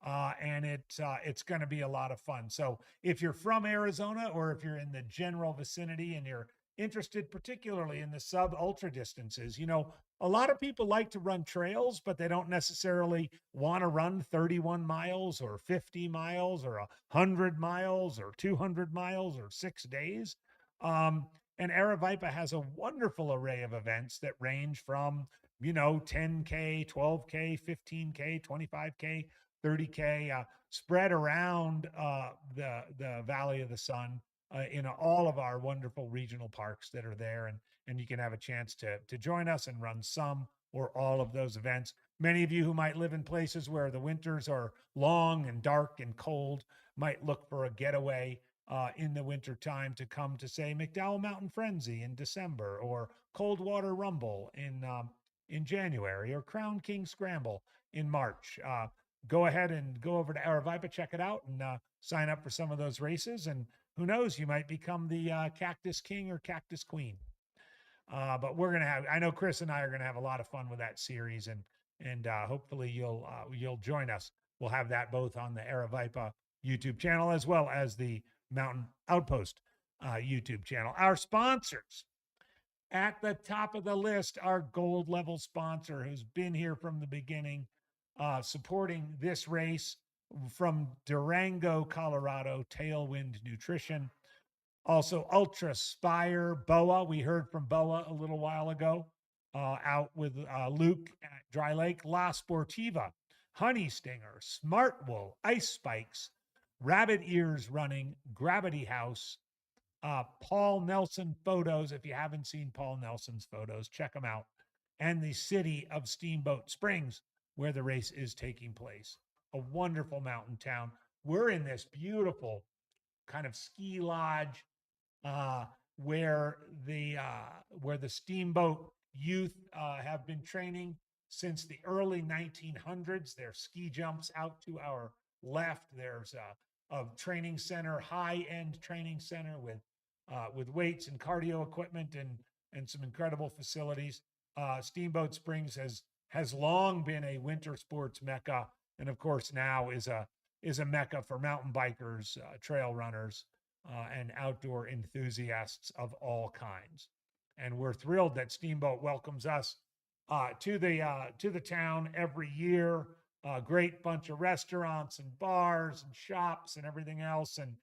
S14: And it's going to be a lot of fun. So if you're from Arizona, or if you're in the general vicinity and you're interested particularly in the sub ultra distances, you know, a lot of people like to run trails, but they don't necessarily want to run 31 miles or 50 miles or 100 miles or 200 miles or 6 days. And Aravaipa has a wonderful array of events that range from, 10K, 12K, 15K, 25K, 30K, spread around the Valley of the Sun in all of our wonderful regional parks that are there. And you can have a chance to join us and run some or all of those events. Many of you who might live in places where the winters are long and dark and cold might look for a getaway in the winter time to come to, say, McDowell Mountain Frenzy in December, or Coldwater Rumble in January, or Crown King Scramble in March. Go ahead and go over to Aravaipa, check it out, and sign up for some of those races. And who knows, you might become the Cactus King or Cactus Queen. But we're going to I know Chris and I are going to have a lot of fun with that series, and hopefully you'll join us. We'll have that both on the Aravaipa YouTube channel as well as the Mountain Outpost YouTube channel. Our sponsors at the top of the list, our gold level sponsor who's been here from the beginning, supporting this race from Durango, Colorado, Tailwind Nutrition. Also, Ultra Spire, BOA. We heard from BOA a little while ago out with Luke at Dry Lake. La Sportiva, Honey Stinger, Smart Wool, Ice Spikes, Rabbit Ears Running, Gravity House, Paul Nelson Photos. If you haven't seen Paul Nelson's photos, check them out. And the city of Steamboat Springs, where the race is taking place. A wonderful mountain town. We're in this beautiful kind of ski lodge where the steamboat youth have been training since the early 1900s. There's ski jumps out to our left. There's a training center, high-end training center with with weights and cardio equipment and some incredible facilities. Steamboat Springs has long been a winter sports mecca, and of course now is a mecca for mountain bikers, trail runners, and outdoor enthusiasts of all kinds. And we're thrilled that Steamboat welcomes us to the town every year. A great bunch of restaurants and bars and shops and everything else. And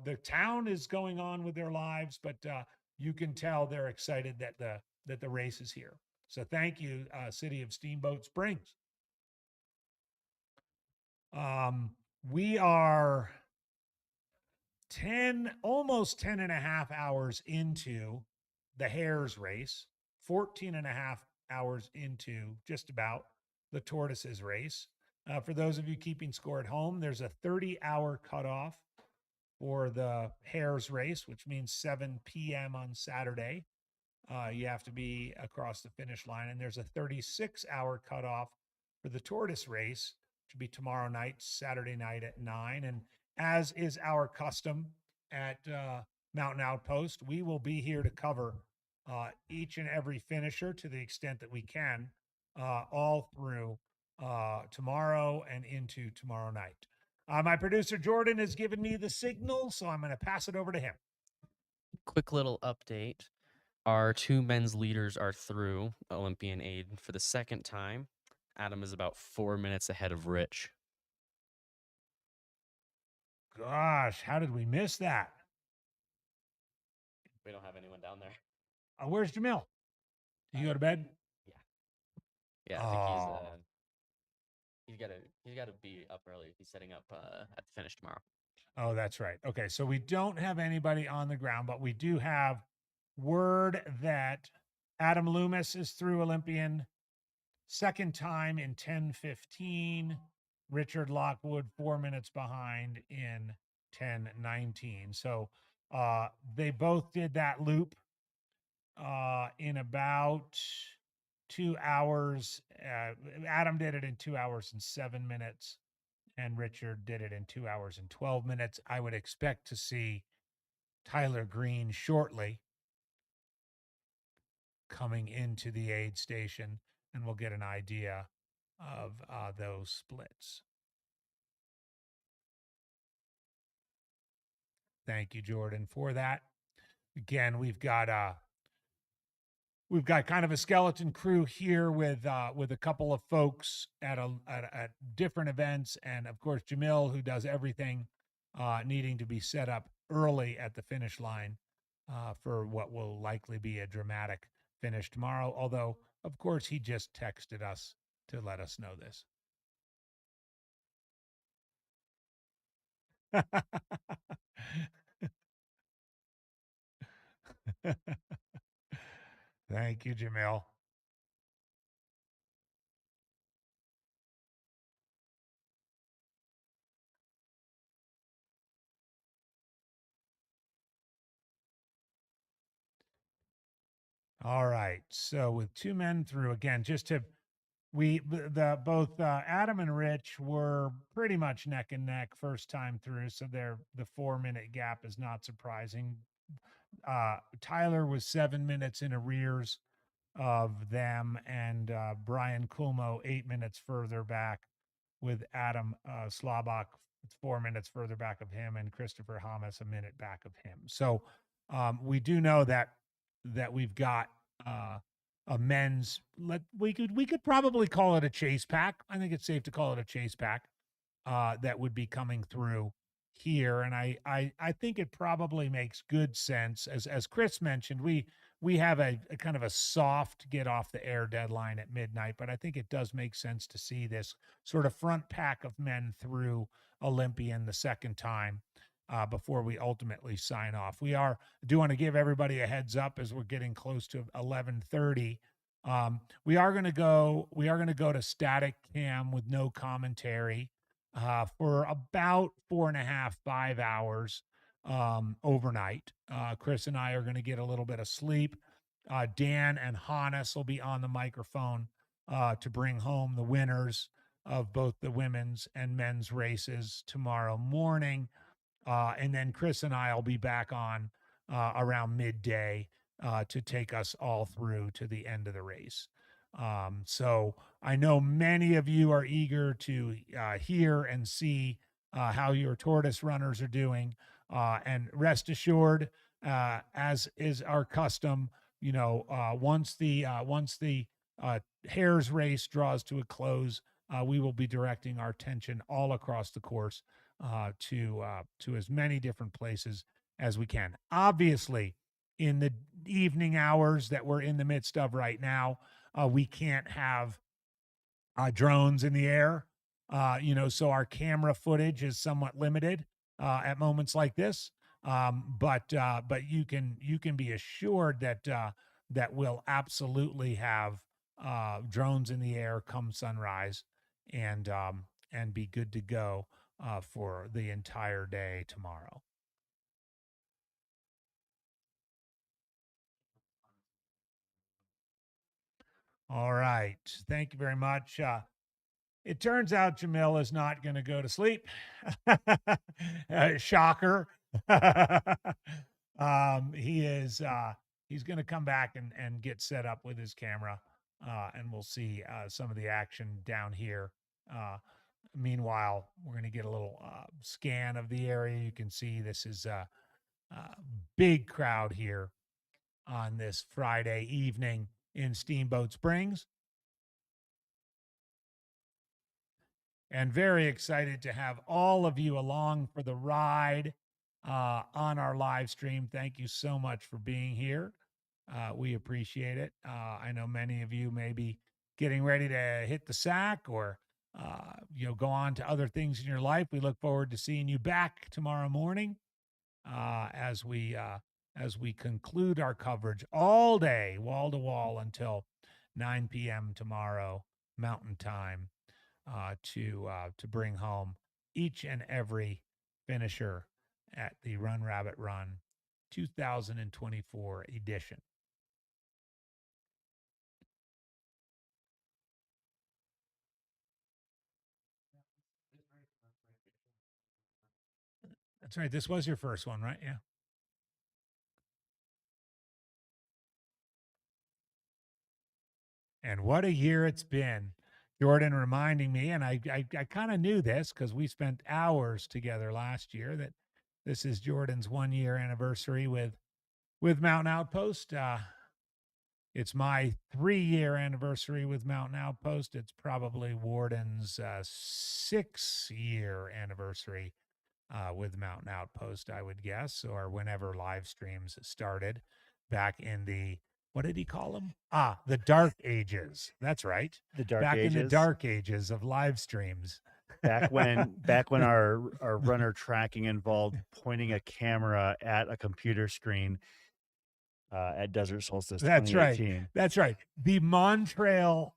S14: the town is going on with their lives, but you can tell they're excited that the race is here. So thank you, City of Steamboat Springs. We are almost 10 and a half hours into the Hares race, 14 and a half hours into just about the Tortoises race. For those of you keeping score at home, there's a 30-hour cutoff for the Hares race, which means 7 p.m. on Saturday. You have to be across the finish line. And there's a 36-hour cutoff for the Tortoise race, which will be tomorrow night, Saturday night at 9. And as is our custom at Mountain Outpost, we will be here to cover each and every finisher to the extent that we can, all through tomorrow and into tomorrow night. My producer Jordan has given me the signal, so I'm going to pass it over to him.
S9: Quick little update. Our 2 men's leaders are through Olympian aid for the second time. Adam is about 4 minutes ahead of Rich.
S14: Gosh, how did we miss that?
S9: We don't have anyone down there.
S14: Where's Jamil? Did you go to bed?
S9: Yeah, I think he's got to be up early. He's setting up at the finish tomorrow.
S14: Oh, that's right. Okay, so we don't have anybody on the ground, but we do have word that Adam Lumis is through Olympian, second time in 10:15. Richard Lockwood 4 minutes behind in 10:19. So they both did that loop in about 2 hours. Adam did it in 2 hours and 7 minutes, and Richard did it in 2 hours and 12 minutes. I would expect to see Tyler Green shortly coming into the aid station, and we'll get an idea of those splits. Thank you, Jordan, for that. Again, we've got kind of a skeleton crew here with a couple of folks at different events, and of course Jamil, who does everything, needing to be set up early at the finish line for what will likely be a dramatic finish tomorrow. Although, of course, he just texted us to let us know this. Thank you, Jamil. All right. So with 2 men through, again, both Adam and Rich were pretty much neck and neck first time through. So the 4 minute gap is not surprising. Tyler was 7 minutes in arrears of them, and Brian Kulmo 8 minutes further back, with Adam Slabach 4 minutes further back of him, and Christopher Hamas a minute back of him. So we do know that we've got a men's. We could probably call it a chase pack. I think it's safe to call it a chase pack that would be coming through here, and I think it probably makes good sense. As Chris mentioned, we have a kind of a soft get off the air deadline at midnight, but I think it does make sense to see this sort of front pack of men through Olympian the second time before we ultimately sign off. I do want to give everybody a heads up as we're getting close to 11:30. We are going to go to static cam with no commentary for about 4.5, 5 hours overnight. Chris and I are going to get a little bit of sleep. Dan and Hannes will be on the microphone to bring home the winners of both the women's and men's races tomorrow morning. And then Chris and I will be back on around midday to take us all through to the end of the race. So I know many of you are eager to hear and see how your tortoise runners are doing. And rest assured, as is our custom, once the Hares race draws to a close, we will be directing our attention all across the course to as many different places as we can. Obviously, in the evening hours that we're in the midst of right now, we can't have drones in the air, so our camera footage is somewhat limited at moments like this. But you can be assured that we'll absolutely have drones in the air come sunrise, and be good to go for the entire day tomorrow. All right. Thank you very much. It turns out Jamil is not going to go to sleep. Shocker. He is. He's going to come back and get set up with his camera, and we'll see some of the action down here. Meanwhile, we're going to get a little scan of the area. You can see this is a big crowd here on this Friday evening in Steamboat Springs. And very excited to have all of you along for the ride on our live stream. Thank you so much for being here. We appreciate it. I know many of you may be getting ready to hit the sack or go on to other things in your life. We look forward to seeing you back tomorrow morning as we conclude our coverage all day, wall to wall, until 9 p.m. tomorrow Mountain Time, to bring home each and every finisher at the Run Rabbit Run 2024 edition. That's right. This was your first one, right? Yeah. And what a year it's been. Jordan reminding me, and I kind of knew this because we spent hours together last year, that this is Jordan's 1-year anniversary with Mountain Outpost. It's my 3-year anniversary with Mountain Outpost. It's probably Warden's 6-year anniversary with Mountain Outpost, I would guess, or whenever live streams started back in the, what did he call them? The dark ages. That's right.
S15: The dark
S14: back
S15: ages.
S14: In the dark ages of live streams.
S15: Back when our runner tracking involved pointing a camera at a computer screen at Desert Solstice 2018.
S14: That's right. The Montreal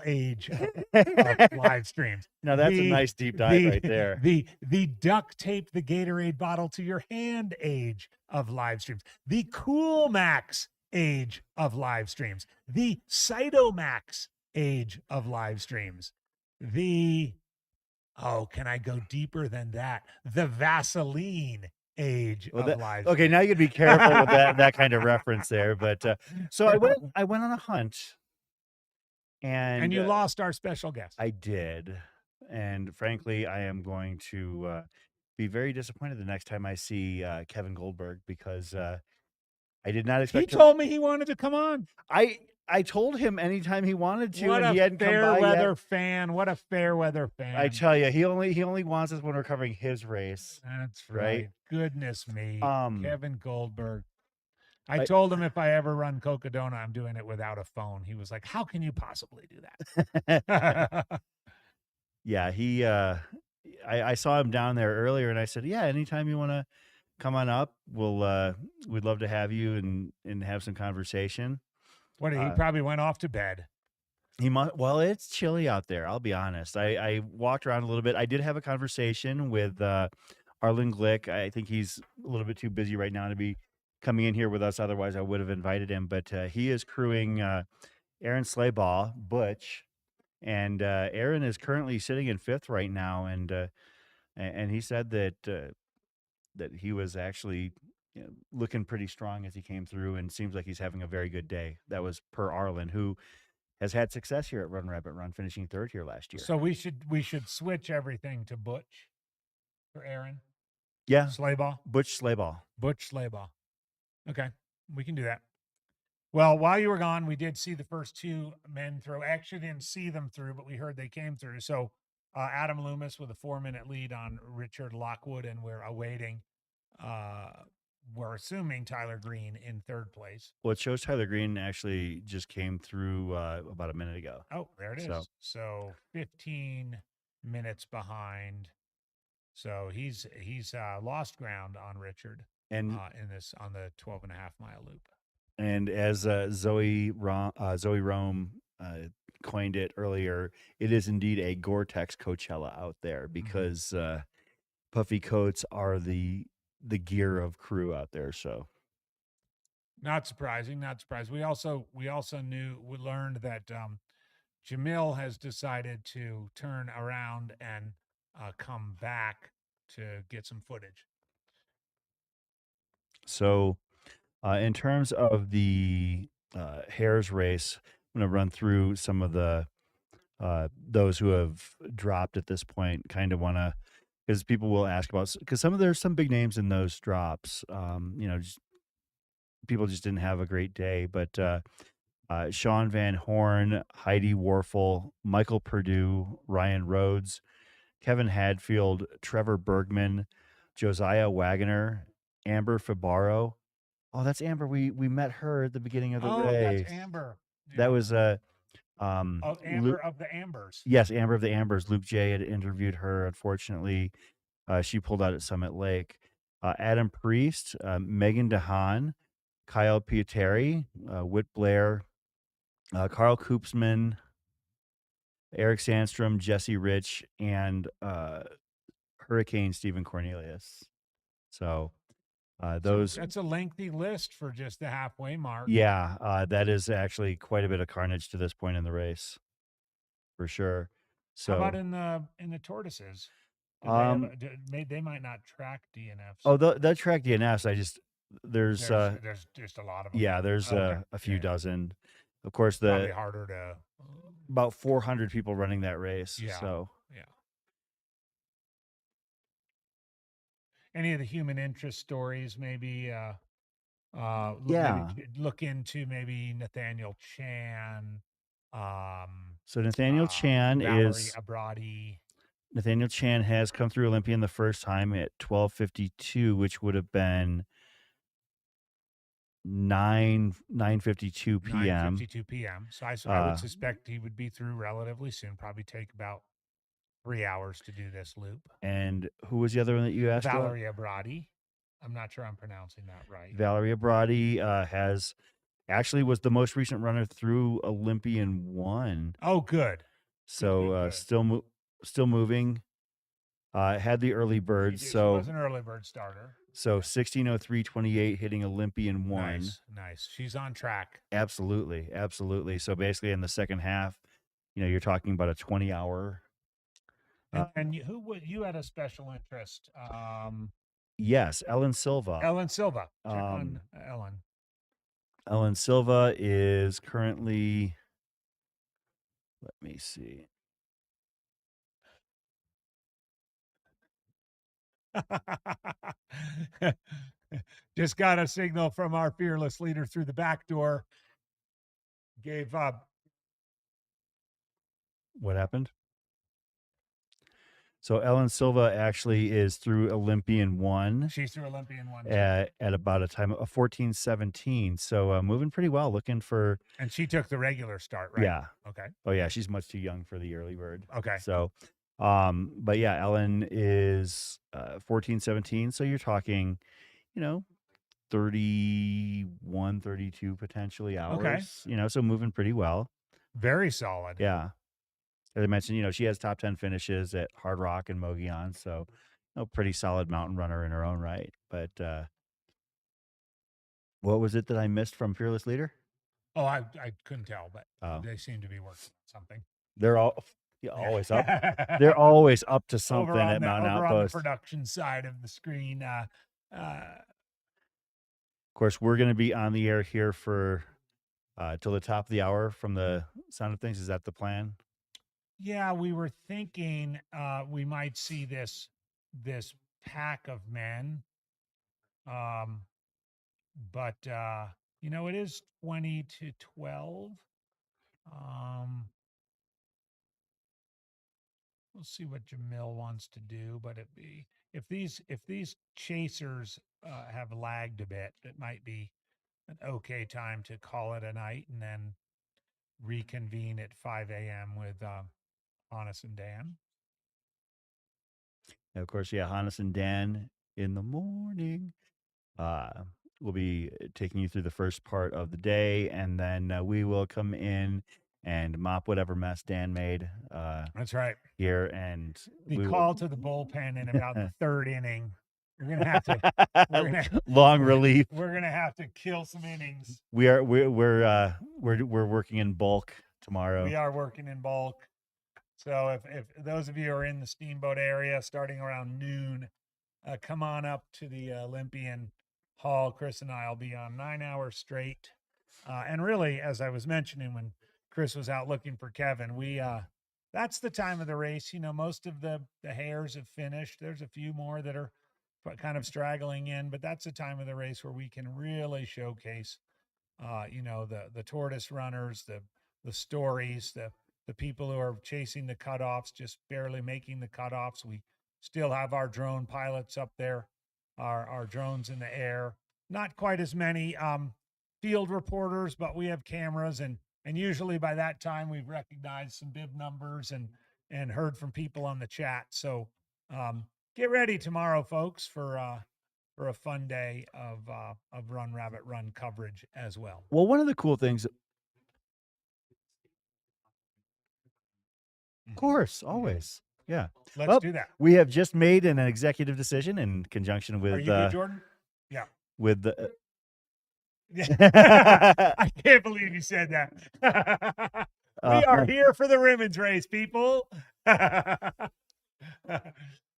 S14: age of live streams.
S15: Now that's a nice deep dive right there.
S14: The duct tape the Gatorade bottle to your hand age of live streams. The Cool Max age of live streams. The Cytomax age of live streams. Can I go deeper than that? The Vaseline age of live.
S15: Okay, now you could be careful with that kind of reference there. But so I went on a hunt, and
S14: you lost our special guest.
S15: I did, and frankly, I am going to be very disappointed the next time I see Kevin Goldberg, because I did not expect.
S14: He told me he wanted to come on.
S15: I told him anytime he wanted to,
S14: what
S15: and he hadn't come by yet.
S14: Fan. What a fair weather fan.
S15: I tell you, he only wants us when we're covering his race.
S14: That's right. Goodness me. Kevin Goldberg. I told him if I ever run Cocodona, I'm doing it without a phone. He was like, how can you possibly do that?
S15: Yeah, I saw him down there earlier, and I said, yeah, anytime you want to come on up, we'd love to have you and have some conversation.
S14: He probably went off to bed.
S15: Well, it's chilly out there. I'll be honest. I walked around a little bit. I did have a conversation with Arlen Glick. I think he's a little bit too busy right now to be coming in here with us. Otherwise, I would have invited him. But he is crewing Aaron Slaybaugh, Butch, and Aaron is currently sitting in 5th right now. And And he said that that he was actually looking pretty strong as he came through, and seems like he's having a very good day. That was per Arlen, who has had success here at Run Rabbit Run, finishing third here last year.
S14: So we should switch everything to Butch for Aaron.
S15: Yeah,
S14: Sleighball.
S15: Butch Sleighball.
S14: Butch Sleighball. Okay, we can do that. Well, while you were gone, we did see the first two men throw. Actually, didn't see them through, but we heard they came through. So Adam Lumis with a 4-minute lead on Richard Lockwood, and we're awaiting. We're assuming Tyler Green in third place.
S15: Well, it shows Tyler Green actually just came through about a minute ago.
S14: Oh, there it is. So 15 minutes behind. So he's lost ground on Richard
S15: and
S14: in this on the 12.5-mile loop.
S15: And as Zoe Rome coined it earlier, it is indeed a Gore-Tex Coachella out there, because puffy coats are the gear of crew out there. So
S14: not surprising. We learned that Jamil has decided to turn around and come back to get some footage.
S15: So in terms of the Hares race, I'm going to run through some of the those who have dropped at this point. Kind of want to, because people will ask about, because there's some big names in those drops. People just didn't have a great day, but Sean Van Horn, Heidi Warfel, Michael Perdue, Ryan Rhodes, Kevin Hadfield, Trevor Bergman, Josiah Wagoner, Amber Fabaro. Oh, that's Amber. We met her at the beginning of the race.
S14: That's Amber. Yeah.
S15: That was
S14: Amber of the Ambers.
S15: Yes, Amber of the Ambers. Luke J had interviewed her. Unfortunately, she pulled out at Summit Lake. Adam Priest, Megan DeHaan, Kyle Pieteri, Whit Blair, Carl Koopsman, Eric Sandstrom, Jesse Rich, and Hurricane Stephen Cornelius. So
S14: that's a lengthy list for just the halfway mark.
S15: Yeah, that is actually quite a bit of carnage to this point in the race, for sure. So
S14: how about in the Tortoises? They might not track DNFs.
S15: Oh, they'll track DNFs. There's
S14: just a lot of them.
S15: Yeah, there's a few dozen. Of course,
S14: probably harder to
S15: about 400 people running that race.
S14: Yeah.
S15: So
S14: yeah. Any of the human interest stories, maybe look into maybe Nathaniel Chan.
S15: So Nathaniel Chan
S14: Valerie Abradi.
S15: Nathaniel Chan has come through Olympian the first time at 12:52, which would have been 9:52 p.m.
S14: 9:52 p.m. So I would suspect he would be through relatively soon. Probably take about 3 hours to do this loop.
S15: And who was the other one that you asked
S14: Valerie Abradi. I'm not sure I'm pronouncing that right.
S15: Valerie Abradi was the most recent runner through Olympian 1.
S14: Oh, good.
S15: So still moving. Had the early bird.
S14: She was an early bird starter.
S15: So 16:03:28 hitting Olympian 1.
S14: Nice. She's on track.
S15: Absolutely. So basically in the second half, you're talking about a 20-hour.
S14: And you had a special interest.
S15: Yes, Ellen Silva.
S14: Check on Ellen.
S15: Ellen Silva is currently, let me see.
S14: Just got a signal from our fearless leader through the back door. Gave up.
S15: What happened? So Ellen Silva actually is through Olympian 1.
S14: She's through Olympian 1
S15: at about a time of 14:17. So moving pretty well, looking for.
S14: And she took the regular start, right?
S15: Yeah.
S14: Okay.
S15: Oh yeah, she's much too young for the early bird.
S14: Okay.
S15: So, but yeah, Ellen is 14:17. So you're talking, 31, 32 potentially hours.
S14: Okay.
S15: So moving pretty well.
S14: Very solid.
S15: Yeah. As I mentioned, she has top 10 finishes at Hard Rock and Mogollon, so pretty solid mountain runner in her own right. But what was it that I missed from Fearless Leader?
S14: Oh, I couldn't tell, but they seem to be working on something.
S15: They're all Yeah, always up. They're always up to something
S14: over on
S15: at
S14: the,
S15: Mountain
S14: over on the
S15: Outpost.
S14: production side of the screen.
S15: Of course, we're going to be on the air here for till the top of the hour from the sound of things. Is that the plan?
S14: Yeah, we were thinking we might see this pack of men. But it is 20 to 12. We'll see what Jamil wants to do, but if these chasers have lagged a bit, it might be an okay time to call it a night and then reconvene at 5 a.m. with Hannes and Dan.
S15: And of course, yeah, Hannes and Dan in the morning. We'll be taking you through the first part of the day, and then we will come in and mop whatever mess Dan made.
S14: That's right.
S15: Here, and
S14: The call to the bullpen in about the third inning. We're gonna have to
S15: long relief.
S14: We're gonna have to kill some innings.
S15: We're working in bulk tomorrow.
S14: We are working in bulk. So if those of you are in the Steamboat area, starting around noon, come on up to the Olympian Hall. Chris and I will be on 9 hours straight. And really, as I was mentioning when Chris was out looking for Kevin, that's the time of the race. Most of the hares have finished. There's a few more that are kind of straggling in, but that's the time of the race where we can really showcase, the tortoise runners, the stories, the people who are chasing the cutoffs, just barely making the cutoffs. We still have our drone pilots up there, our drones in the air. Not quite as many field reporters, but we have cameras, and usually by that time we've recognized some bib numbers and heard from people on the chat. So get ready tomorrow, folks, for a fun day of Run Rabbit Run coverage as well.
S15: Well, one of the cool things, of course, always. Yeah.
S14: Let's do that.
S15: We have just made an executive decision in conjunction with
S14: Are you good, Jordan? Yeah.
S15: With the
S14: I can't believe you said that. We are here for the women's race, people.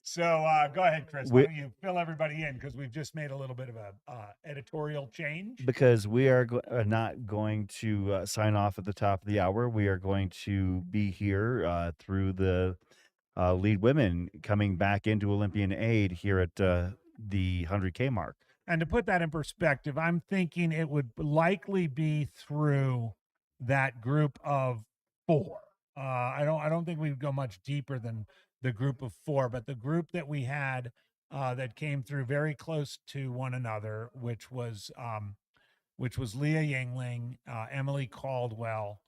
S14: So go ahead, Chris. Why don't you fill everybody in, because we've just made a little bit of a editorial change.
S15: Because we are not going to sign off at the top of the hour. We are going to be here through the lead women coming back into Olympian aid here at the 100K mark.
S14: And to put that in perspective, I'm thinking it would likely be through that group of 4. I don't think we would go much deeper than the group of 4, but the group that we had that came through very close to one another, which was Leah Yingling, Emily Caldwell,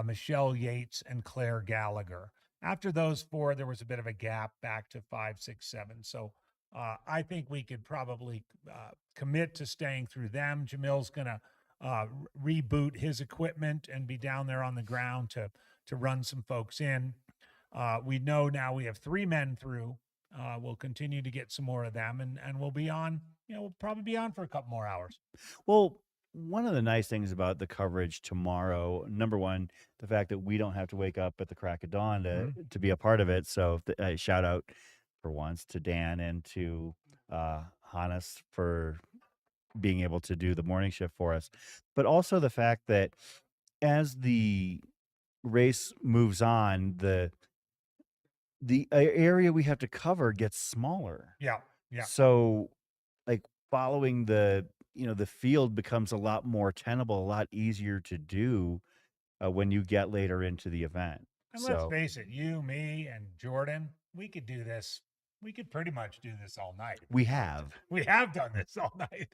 S14: Michelle Yates, and Claire Gallagher. After those 4, there was a bit of a gap back to 5, 6, 7. So I think we could probably commit to staying through them. Jamil's going to reboot his equipment and be down there on the ground to run some folks in. We know now we have 3 men through. We'll continue to get some more of them, and we'll be on, we'll probably be on for a couple more hours.
S15: Well, one of the nice things about the coverage tomorrow, number one, the fact that we don't have to wake up at the crack of dawn to be a part of it. So shout out for once to Dan and to Hannes for being able to do the morning shift for us. But also the fact that as the race moves on, the area we have to cover gets smaller.
S14: Yeah.
S15: So like following the field becomes a lot more tenable, a lot easier to do when you get later into the event.
S14: And let's face it, you, me, and Jordan, we could do this. We could pretty much do this all night.
S15: We have
S14: done this all night.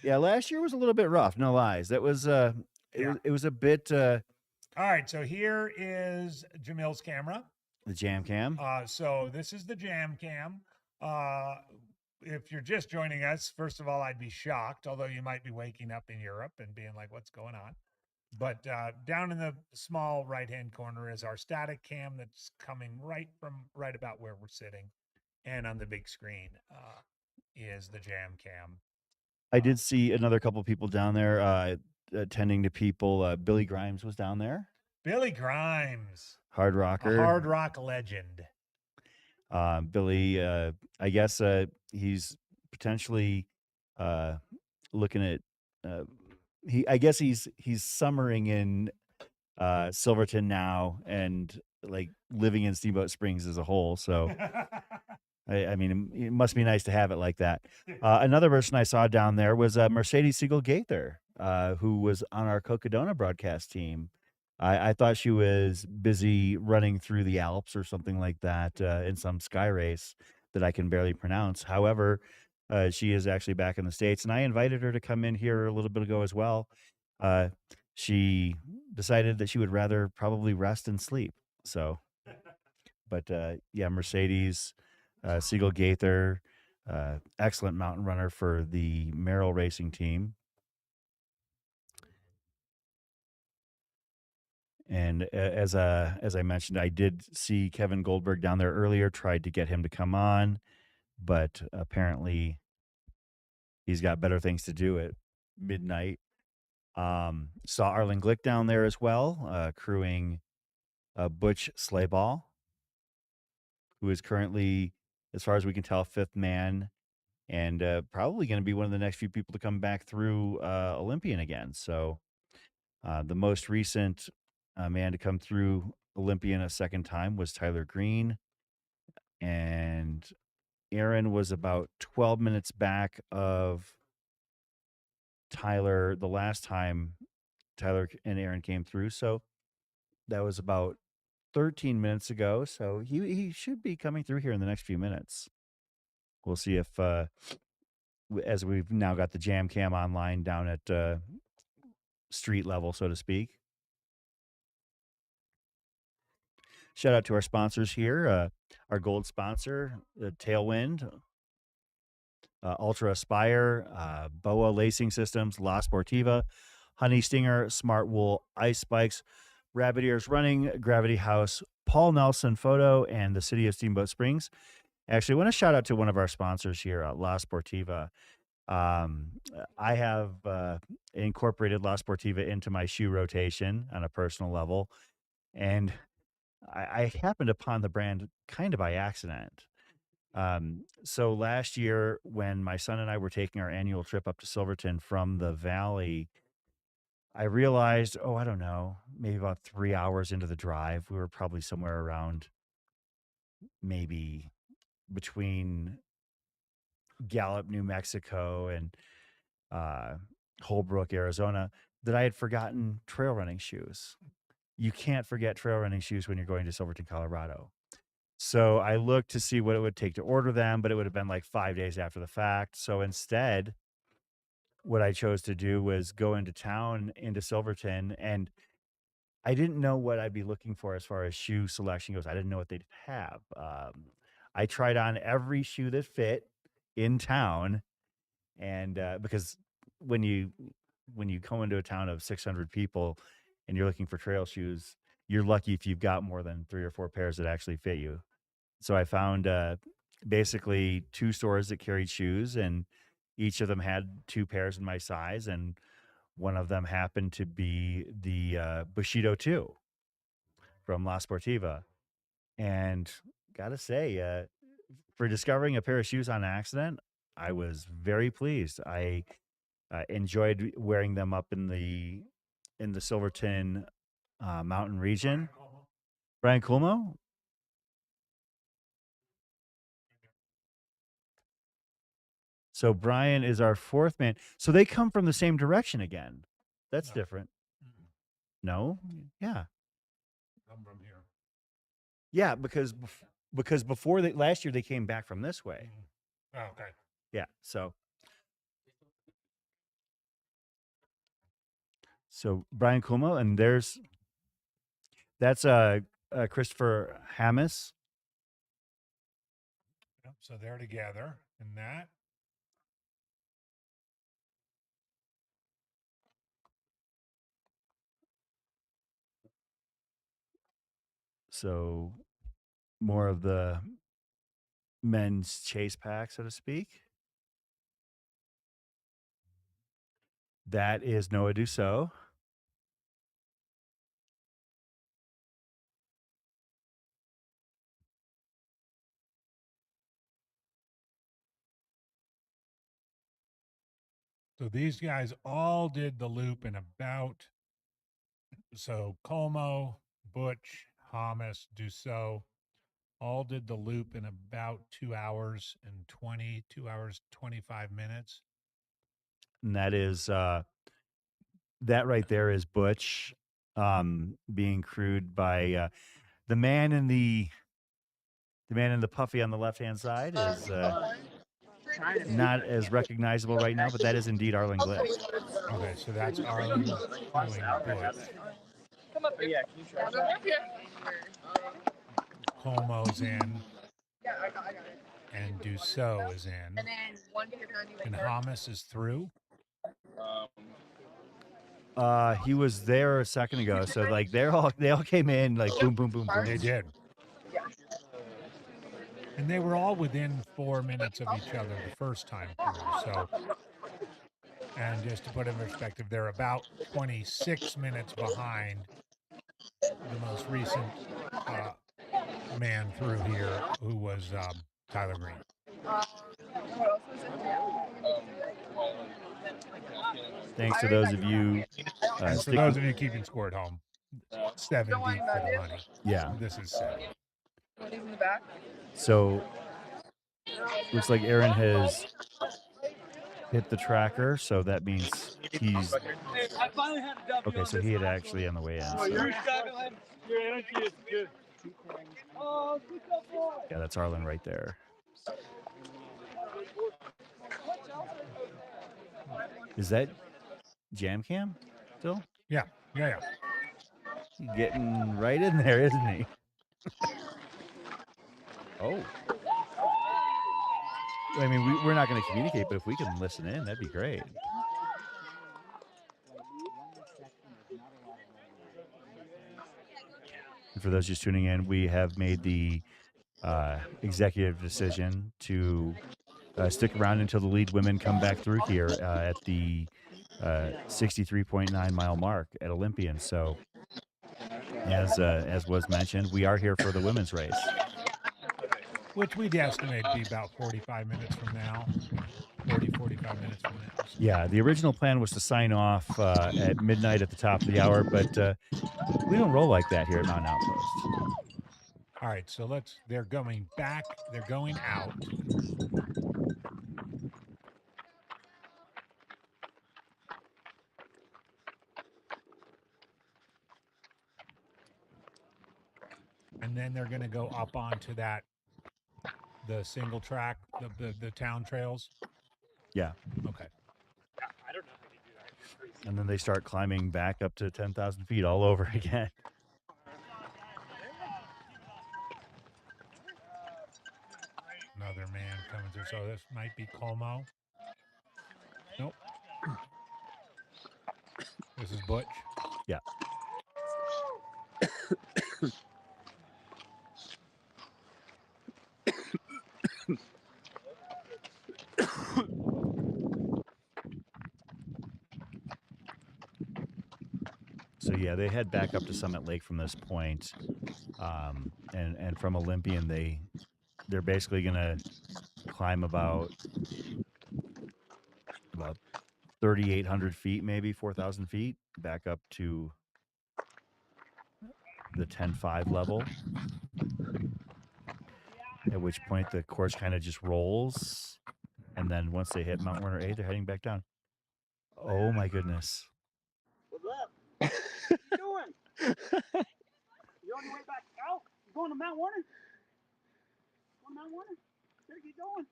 S15: Yeah, last year was a little bit rough, no lies. That was it was a bit
S14: all right, so here is Jamil's camera.
S15: The jam cam.
S14: So this is the jam cam. If you're just joining us, first of all, I'd be shocked, although you might be waking up in Europe and being like, what's going on? But down in the small right-hand corner is our static cam that's coming right about where we're sitting. And on the big screen is the jam cam.
S15: I did see another couple of people down there attending to people. Billy Grimes was down there.
S14: Billy Grimes,
S2: Hard
S14: a
S2: rocker.
S14: hard rock legend.
S2: Billy, I guess he's potentially looking at. I guess he's summering in Silverton now, and like living in Steamboat Springs as a whole. So, I mean, it must be nice to have it like that. Another person I saw down there was Mercedes Siegel Gaither, who was on our Cocodona broadcast team. I thought she was busy running through the Alps or something like that in some sky race that I can barely pronounce. However, she is actually back in the States, and I invited her to come in here a little bit ago as well. She decided that she would rather probably rest and sleep. So, but yeah, Mercedes Siegel Gaither, excellent mountain runner for the Merrill Racing team. And as I mentioned, I did see Kevin Goldberg down there earlier, tried to get him to come on, but apparently he's got better things to do at midnight. Saw Arlen Glick down there as well, crewing Butch Slayball, who is currently, as far as we can tell, fifth man, and probably going to be one of the next few people to come back through Olympian again. So the most recent man to come through Olympian a second time was Tyler Green, and Aaron was about 12 minutes back of Tyler the last time Tyler and Aaron came through. So that was about 13 minutes ago. So he should be coming through here in the next few minutes. We'll see if, as we've now got the jam cam online down at street level, so to speak. Shout out to our sponsors here. Our gold sponsor, Tailwind, Ultra Aspire, BOA Lacing Systems, La Sportiva, Honey Stinger, Smart Wool, Ice Bikes, Rabbit Ears Running, Gravity House, Paul Nelson Photo, and the City of Steamboat Springs. Actually, I want to shout out to one of our sponsors here, La Sportiva. I have incorporated La Sportiva into my shoe rotation on a personal level, and I happened upon the brand kind of by accident. So last year, when my son and I were taking our annual trip up to Silverton from the valley, I realized, I don't know, maybe about 3 hours into the drive, we were probably somewhere around maybe between Gallup, New Mexico, and Holbrook, Arizona, that I had forgotten trail running shoes. You can't forget trail running shoes when you're going to Silverton, Colorado. So I looked to see what it would take to order them, but it would have been like 5 days after the fact. So instead, what I chose to do was go into town, into Silverton, and I didn't know what I'd be looking for as far as shoe selection goes. I didn't know what they'd have. I tried on every shoe that fit in town, and because when you go into a town of 600 people and you're looking for trail shoes, you're lucky if you've got more than 3 or 4 pairs that actually fit you. So I found basically 2 stores that carried shoes, and each of them had 2 pairs in my size, and one of them happened to be the Bushido 2 from La Sportiva. And gotta say, for discovering a pair of shoes on accident, I was very pleased. I enjoyed wearing them up in the Silverton mountain region. Brian Culmo? So Brian is our 4th man. So they come from the same direction again. That's different. No? Yeah.
S14: Come from here.
S2: Yeah, because before last year they came back from this way.
S14: Oh, okay.
S2: Yeah. So Brian Culmo, and that's Christopher Hammis.
S14: Yep, so they're together in that.
S2: So more of the men's chase pack, so to speak. That is Noah Dussault.
S14: So these guys all did the loop in about, so Como, Butch, Hamas, Dussault, all did the loop in about 2 hours and 2 hours, 25 minutes.
S15: And that is that right there is Butch being crewed by the man in the puffy on the left hand side is not as recognizable right now, but that is indeed Arlen Glick.
S14: Okay, so that's Arlen doing Butch.
S11: Come up here. Yeah, can you try
S14: Como's in,
S6: Yeah, I got it.
S14: and Dussault is in,
S6: And then one you're gonna do
S14: and Hamas is through.
S15: He was there a second ago, so like they all came in like boom, boom, boom, boom.
S14: They did. And they were all within 4 minutes of each other the first time through. So, and just to put it in perspective, they're about 26 minutes behind the most recent man through here, who was Tyler Green.
S15: Thanks to those of you.
S14: And for those of you keeping score at home, 7 deep for the money.
S15: Yeah.
S14: This is 7.
S6: in the back.
S15: So looks like Aaron has hit the tracker, so that means he's okay. So he had actually on the way in. So. Yeah, that's Arlen right there. Is that Jam Cam still?
S14: Yeah.
S15: Getting right in there, isn't he? Oh. I mean, we're not going to communicate, but if we can listen in, that'd be great. And for those just tuning in, we have made the executive decision to stick around until the lead women come back through here at the 63.9 mile mark at Olympian. So as was mentioned, we are here for the women's race.
S14: Which we'd estimate to be about 45 minutes from now. 45 minutes from now. So.
S15: Yeah, the original plan was to sign off at midnight at the top of the hour, but we don't roll like that here at Mountain Outpost.
S14: All right, so they're going back, they're going out. And then they're going to go up onto the single track, the town trails.
S15: Yeah.
S14: Okay.
S17: I don't know how they do that.
S15: And then they start climbing back up to 10,000 feet all over again.
S14: Another man coming through. So this might be Como. Nope. This is Butch.
S15: Yeah. So yeah, they head back up to Summit Lake from this point, and from Olympian they're basically gonna climb about 3,800 feet, maybe 4,000 feet, back up to the 10.5 level. At which point the course kind of just rolls, and then once they hit Mount Warner A, they're heading back down. Oh my goodness!
S16: What's up? What you doing? You on your way back out? You going to Mount Warner? Going to Mount Warner? Where are you going?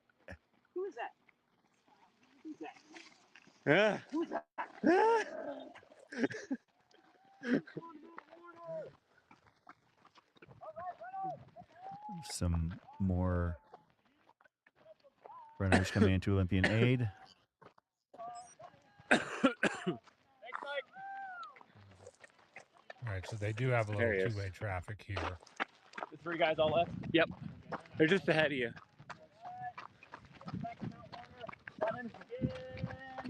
S16: Who is that? Who's that? Who's that?
S15: Some more runners coming into Olympian aid.
S14: All right, so they do have a little two-way traffic here.
S17: The 3 guys all left? Yep. They're just ahead of you.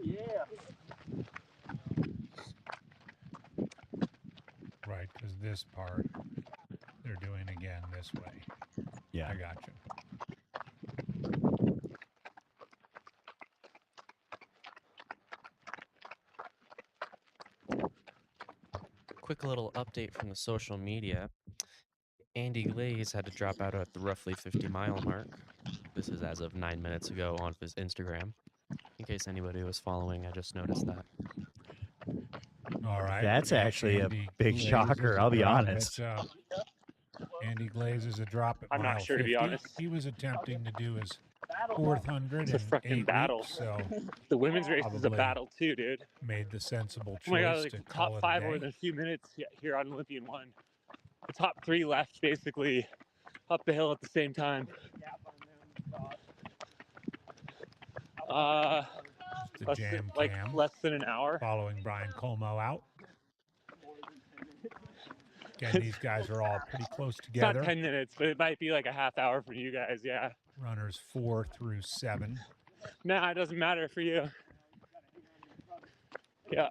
S16: Yeah.
S14: Right, because this part they're doing again this way.
S15: Yeah.
S14: I got you.
S9: quick little update from the social media. Andy Glaze had to drop out at the roughly 50-mile mark. This is as of 9 minutes ago on his Instagram. In case anybody was following, I just noticed that.
S14: All right.
S15: That's actually a big
S14: Glaze
S15: shocker,
S14: is a
S15: I'll be
S14: drop
S15: honest.
S14: at, Andy Glaze is a drop at
S8: I'm
S14: mile
S8: not sure,
S14: 50.
S8: to be honest.
S14: He was attempting to do his 400
S8: It's a
S14: in
S8: fucking
S14: 8
S8: battle.
S14: weeks, so
S8: The women's race is a
S14: probably
S8: battle too, dude.
S14: made the sensible
S8: Oh my god,
S14: choice
S8: like
S14: to
S8: the
S14: call
S8: top
S14: it a
S8: 5
S14: day.
S8: within a few minutes here on Olympian 1. The top 3 left basically up the hill at the same time.
S14: The
S8: Less
S14: jam
S8: than,
S14: cam
S8: less than an hour.
S14: following Brian Como out. Again, these guys are all pretty close
S8: It's
S14: together.
S8: not 10 minutes, but it might be like a half hour for you guys, yeah.
S14: Runners 4 through 7.
S8: Nah, it doesn't matter for you. Yeah.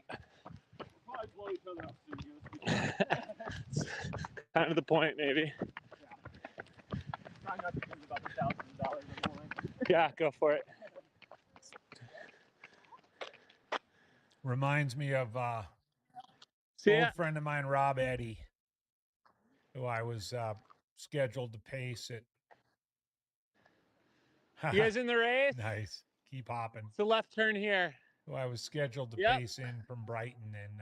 S8: Kind of the point, maybe. Yeah, go for it.
S14: Reminds me of
S8: See
S14: old
S8: ya.
S14: friend of mine, Rob Eddy, who I was scheduled to pace at.
S8: You guys in the race?
S14: Nice. Keep hopping.
S8: It's a left turn here.
S14: Who I was scheduled to pace in from Brighton and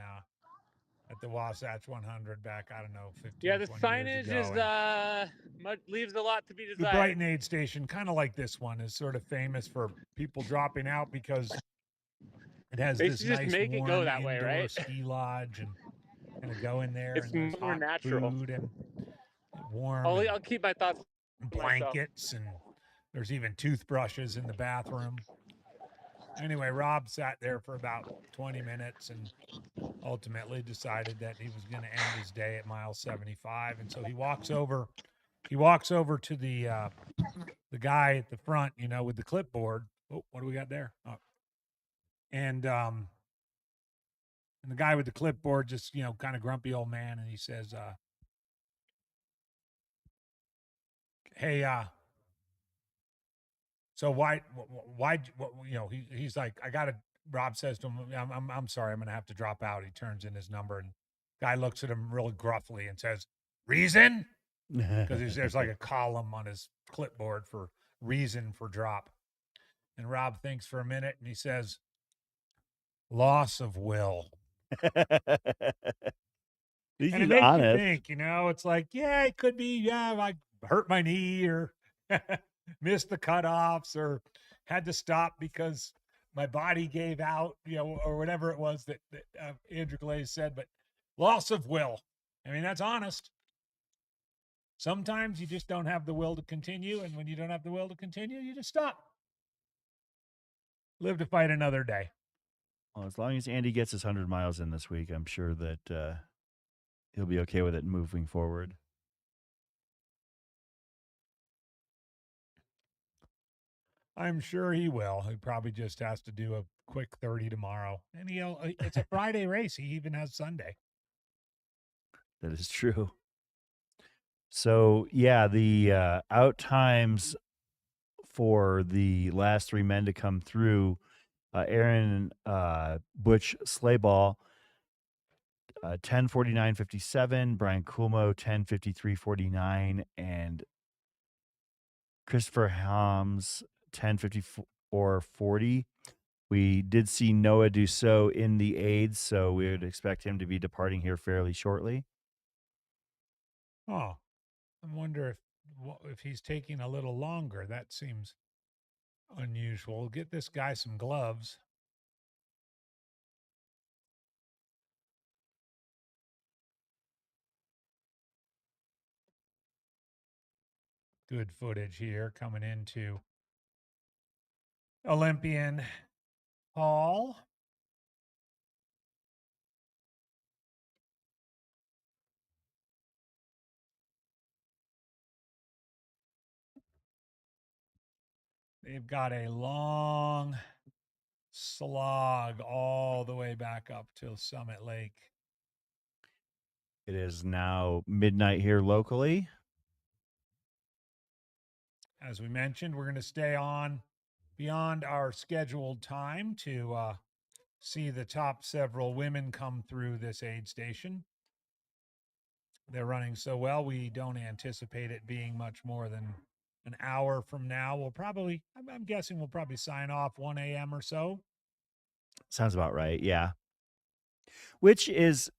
S14: at the Wasatch 100 back, I don't know, 15,
S8: Yeah, the
S14: 20 years
S8: signage
S14: ago.
S8: is leaves a lot to be
S14: The
S8: desired.
S14: Brighton aid station, kind of like this one, is sort of famous for people dropping out because it has
S8: They
S14: this
S8: should just
S14: nice
S8: make it go
S14: warm
S8: that way,
S14: indoor
S8: right?
S14: ski lodge and kind of go in there
S8: It's
S14: and there's
S8: more
S14: hot
S8: natural.
S14: food and warm
S8: I'll keep my thoughts
S14: and
S8: to myself.
S14: blankets, and there's even toothbrushes in the bathroom. Anyway, Rob sat there for about 20 minutes and ultimately decided that he was going to end his day at mile 75. And so he walks over to the guy at the front, with the clipboard. Oh, what do we got there? Oh. And the guy with the clipboard, just, kind of grumpy old man. And he says, hey, so why, he's like, Rob says to him, I'm sorry, I'm going to have to drop out. He turns in his number and guy looks at him real gruffly and says, reason? Because there's like a column on his clipboard for reason for drop. And Rob thinks for a minute and he says, loss of will.
S15: He's
S14: And it makes
S15: honest.
S14: you think, it's like, yeah, it could be, I hurt my knee or missed the cutoffs or had to stop because my body gave out, or whatever it was that Andrew Glaze said. But loss of will, I mean, that's honest. Sometimes you just don't have the will to continue. And when you don't have the will to continue, you just stop. Live to fight another day.
S15: Well, as long as Andy gets his 100 miles in this week, I'm sure that he'll be okay with it moving forward.
S14: I'm sure he will. He probably just has to do a quick 30 tomorrow. And it's a Friday race. He even has Sunday.
S15: That is true. So, yeah, the out times for the last 3 men to come through, Aaron Butch Slayball, 10:49.57, Brian Kulmo, 10:53.49, and Christopher Hams, 10:54.40. We did see Noah Dussault in the aids, so we would expect him to be departing here fairly shortly.
S14: Oh, I wonder if he's taking a little longer. That seems unusual. Get this guy some gloves. Good footage here coming into Olympian Hall. They've got a long slog all the way back up to Summit Lake.
S15: It is now midnight here locally.
S14: As we mentioned, we're going to stay on beyond our scheduled time to see the top several women come through this aid station. they're running so well. We don't anticipate it being much more than an hour from now. We'll probably, I'm guessing we'll probably sign off 1 a.m. or so.
S15: Sounds about right. Yeah. Which is,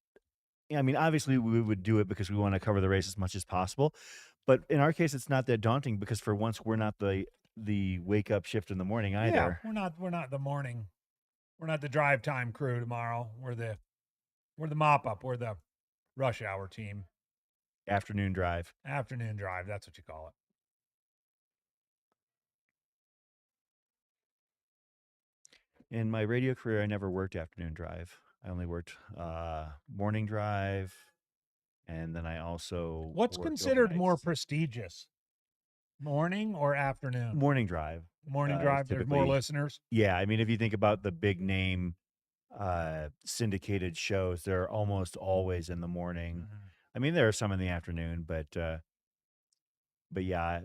S15: I mean, obviously we would do it because we want to cover the race as much as possible. But in our case, it's not that daunting because for once we're not the wake up shift in the morning either.
S14: Yeah, we're not the morning. We're not the drive time crew tomorrow. We're the mop up. We're the rush hour team.
S15: Afternoon drive.
S14: Afternoon drive. That's what you call it.
S15: In my radio career, I never worked afternoon drive. I only worked morning drive, and then I also
S14: What's
S15: worked
S14: considered more
S15: overnights.
S14: prestigious, morning or afternoon?
S15: Morning drive.
S14: Morning
S15: is
S14: drive. There's more
S15: typically-
S14: listeners.
S15: Yeah, I mean, if you think about the big name syndicated shows, they're almost always in the morning. I mean, there are some in the afternoon, but yeah,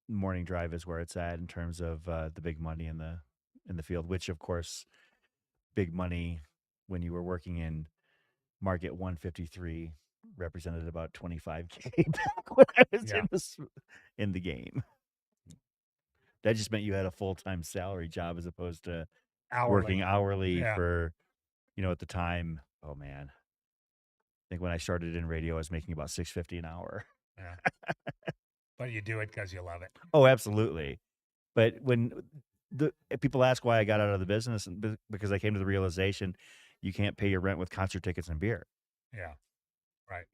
S15: morning drive is where it's at in terms of the big money in the field. Which, of course, big money when you were working in Market 153 represented about 25K back when I was in the game. That just meant you had a full-time salary job as opposed to working hourly for, at the time. Oh man, I think when I started in radio, I was making about $6.50 an hour.
S14: Yeah. But you do it because you love it.
S15: Oh, absolutely. But when people ask why I got out of the business, and because I came to the realization you can't pay your rent with concert tickets and beer.
S14: Yeah. Right.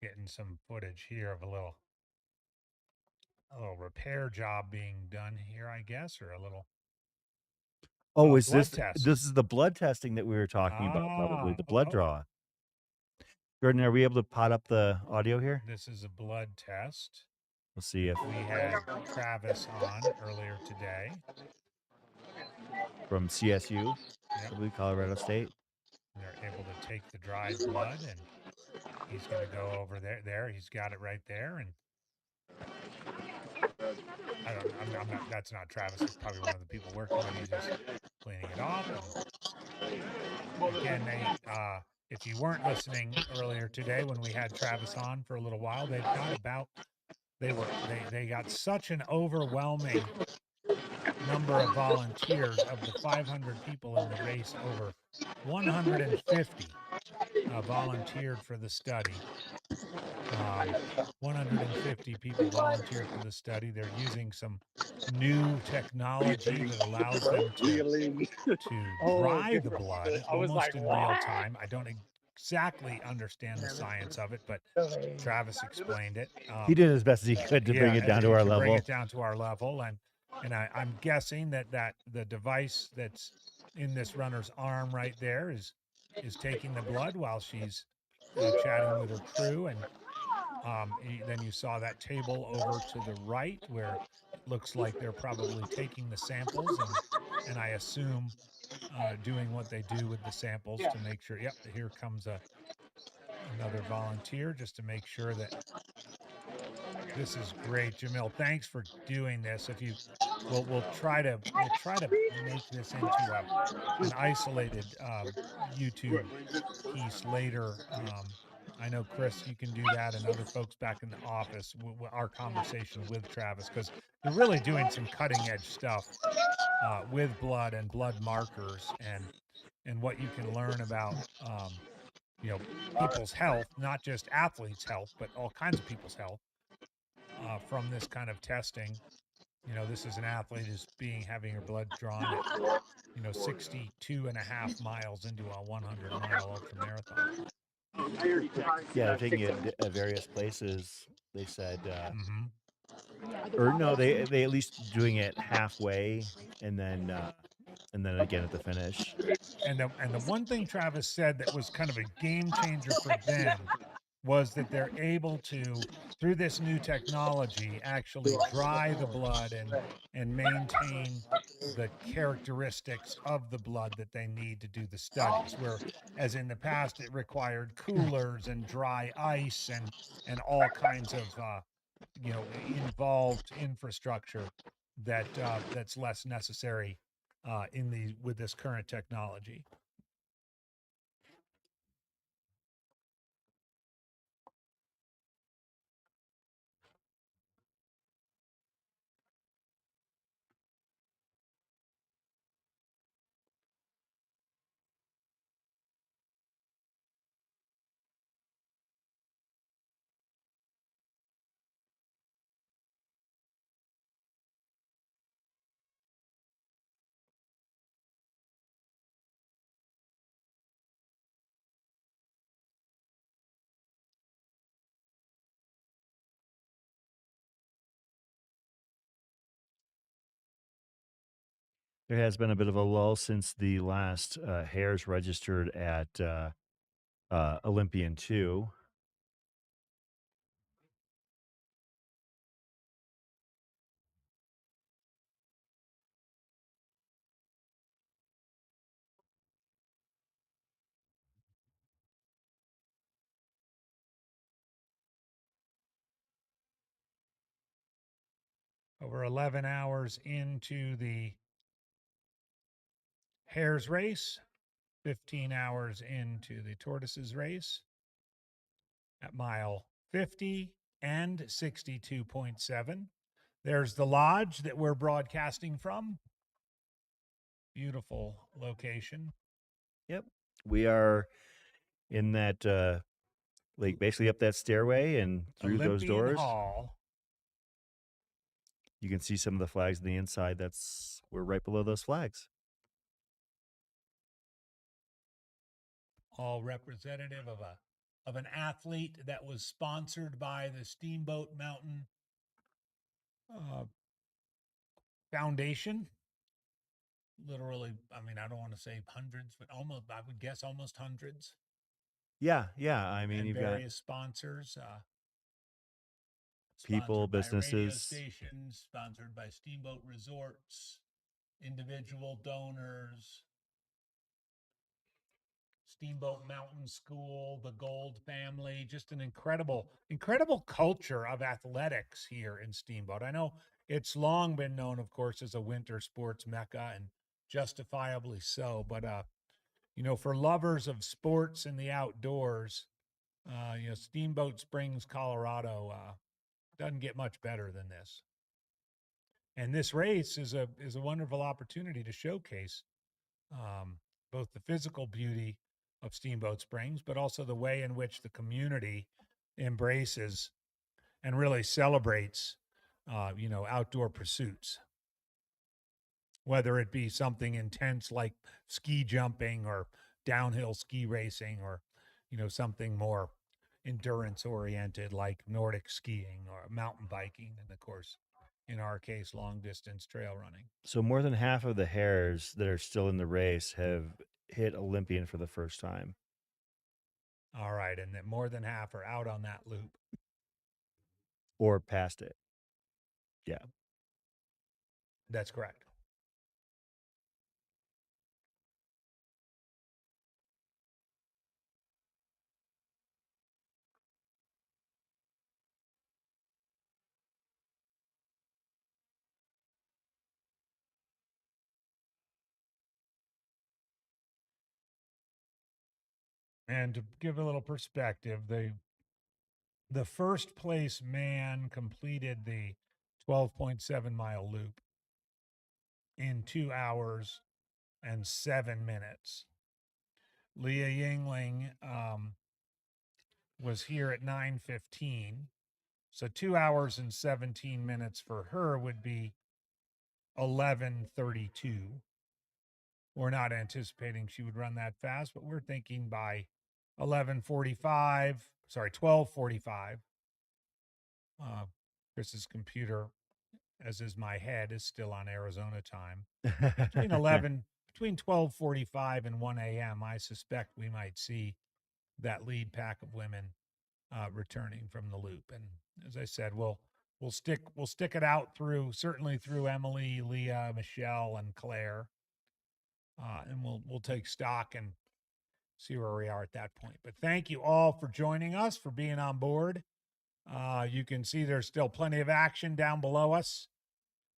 S14: Getting some footage here of a little repair job being done here, I guess, or a little.
S15: Oh, is
S14: blood
S15: this
S14: test.
S15: this is the blood testing that we were talking about? Probably the blood draw. Jordan, are we able to pot up the audio here?
S14: This is a blood test.
S15: We'll see if
S14: We had Travis on earlier today.
S15: From CSU, I believe Colorado State.
S14: They're able to take the dried blood, and he's going to go over there. He's got it right there, and I'm not. That's not Travis. It's probably one of the people working on it. He's just cleaning it off. And again, if you weren't listening earlier today when we had Travis on for a little while, they got such an overwhelming number of volunteers. Of the 500 people in the race, over 150 volunteered for the study. 150 people volunteered for the study. They're using some new technology that allows them to dry the blood almost in real time. I don't exactly understand the science of it, but Travis explained it.
S15: He did as best as he could to bring it down to our level.
S14: Bring it down to our level, and I'm guessing that the device that's in this runner's arm right there is taking the blood while she's chatting with her crew, and then you saw that table over to the right where it looks like they're probably taking the samples and I assume doing what they do with the samples to make sure. Yep, here comes another volunteer just to make sure that. This is great, Jamil. Thanks for doing this. If you, we'll try to make this into an isolated YouTube piece later. I know, Chris, you can do that, and other folks back in the office. Our conversation with Travis, because they're really doing some cutting edge stuff with blood and blood markers, and what you can learn about people's health, not just athletes' health, but all kinds of people's health. From this kind of testing. This is an athlete who's having her blood drawn at 62.5 miles into a 100-mile ultra marathon.
S15: Yeah, they're taking it at various places. They said, or no, they at least doing it halfway, and then again at the finish.
S14: And the one thing Travis said that was kind of a game changer for them was that they're able to, through this new technology, actually dry the blood and maintain the characteristics of the blood that they need to do the studies, where as in the past it required coolers and dry ice and all kinds of involved infrastructure that's less necessary with this current technology.
S15: There has been a bit of a lull since the last Hares registered at Olympian 2.
S14: Over 11 hours into the Hares race, 15 hours into the Tortoises race at mile 50 and 62.7. There's the lodge that we're broadcasting from. Beautiful location.
S15: Yep. We are in that, like basically up that stairway and through those
S14: Olympian
S15: doors.
S14: Hall.
S15: You can see some of the flags on the inside. We're right below those flags.
S14: All representative of an athlete that was sponsored by the Steamboat Mountain Foundation. Literally, I mean, I don't want to say hundreds, but almost, I would guess almost hundreds.
S15: Yeah. I mean,
S14: And
S15: you've got
S14: various sponsors.
S15: people,
S14: Sponsored by radio
S15: businesses.
S14: stations, sponsored by Steamboat Resorts, individual donors, Steamboat Mountain School, the Gold family, just an incredible culture of athletics here in Steamboat. I know it's long been known, of course, as a winter sports mecca, and justifiably so. But for lovers of sports and the outdoors, Steamboat Springs, Colorado, doesn't get much better than this. And this race is a wonderful opportunity to showcase both the physical beauty of Steamboat Springs, but also the way in which the community embraces and really celebrates, outdoor pursuits. Whether it be something intense like ski jumping or downhill ski racing, or, something more endurance oriented like Nordic skiing or mountain biking, and of course, in our case, long distance trail running.
S15: So more than half of the Hares that are still in the race have hit Olympian for the first time.
S14: All right. And that more than half are out on that loop.
S15: Or past it. Yeah.
S14: That's correct. And to give a little perspective, the first place man completed the 12.7 mile loop in 2 hours and 7 minutes. Leah Yingling was here at 9:15. So 2 hours and 17 minutes for her would be 11:32. We're not anticipating she would run that fast, but we're thinking by 12:45. Chris's computer, as is my head, is still on Arizona time. Between 12:45 and 1 a.m., I suspect we might see that lead pack of women returning from the loop. And as I said, we'll stick it out certainly through Emily, Leah, Michelle, and Claire. And we'll take stock and see where we are at that point. But thank you all for joining us, for being on board. You can see there's still plenty of action down below us.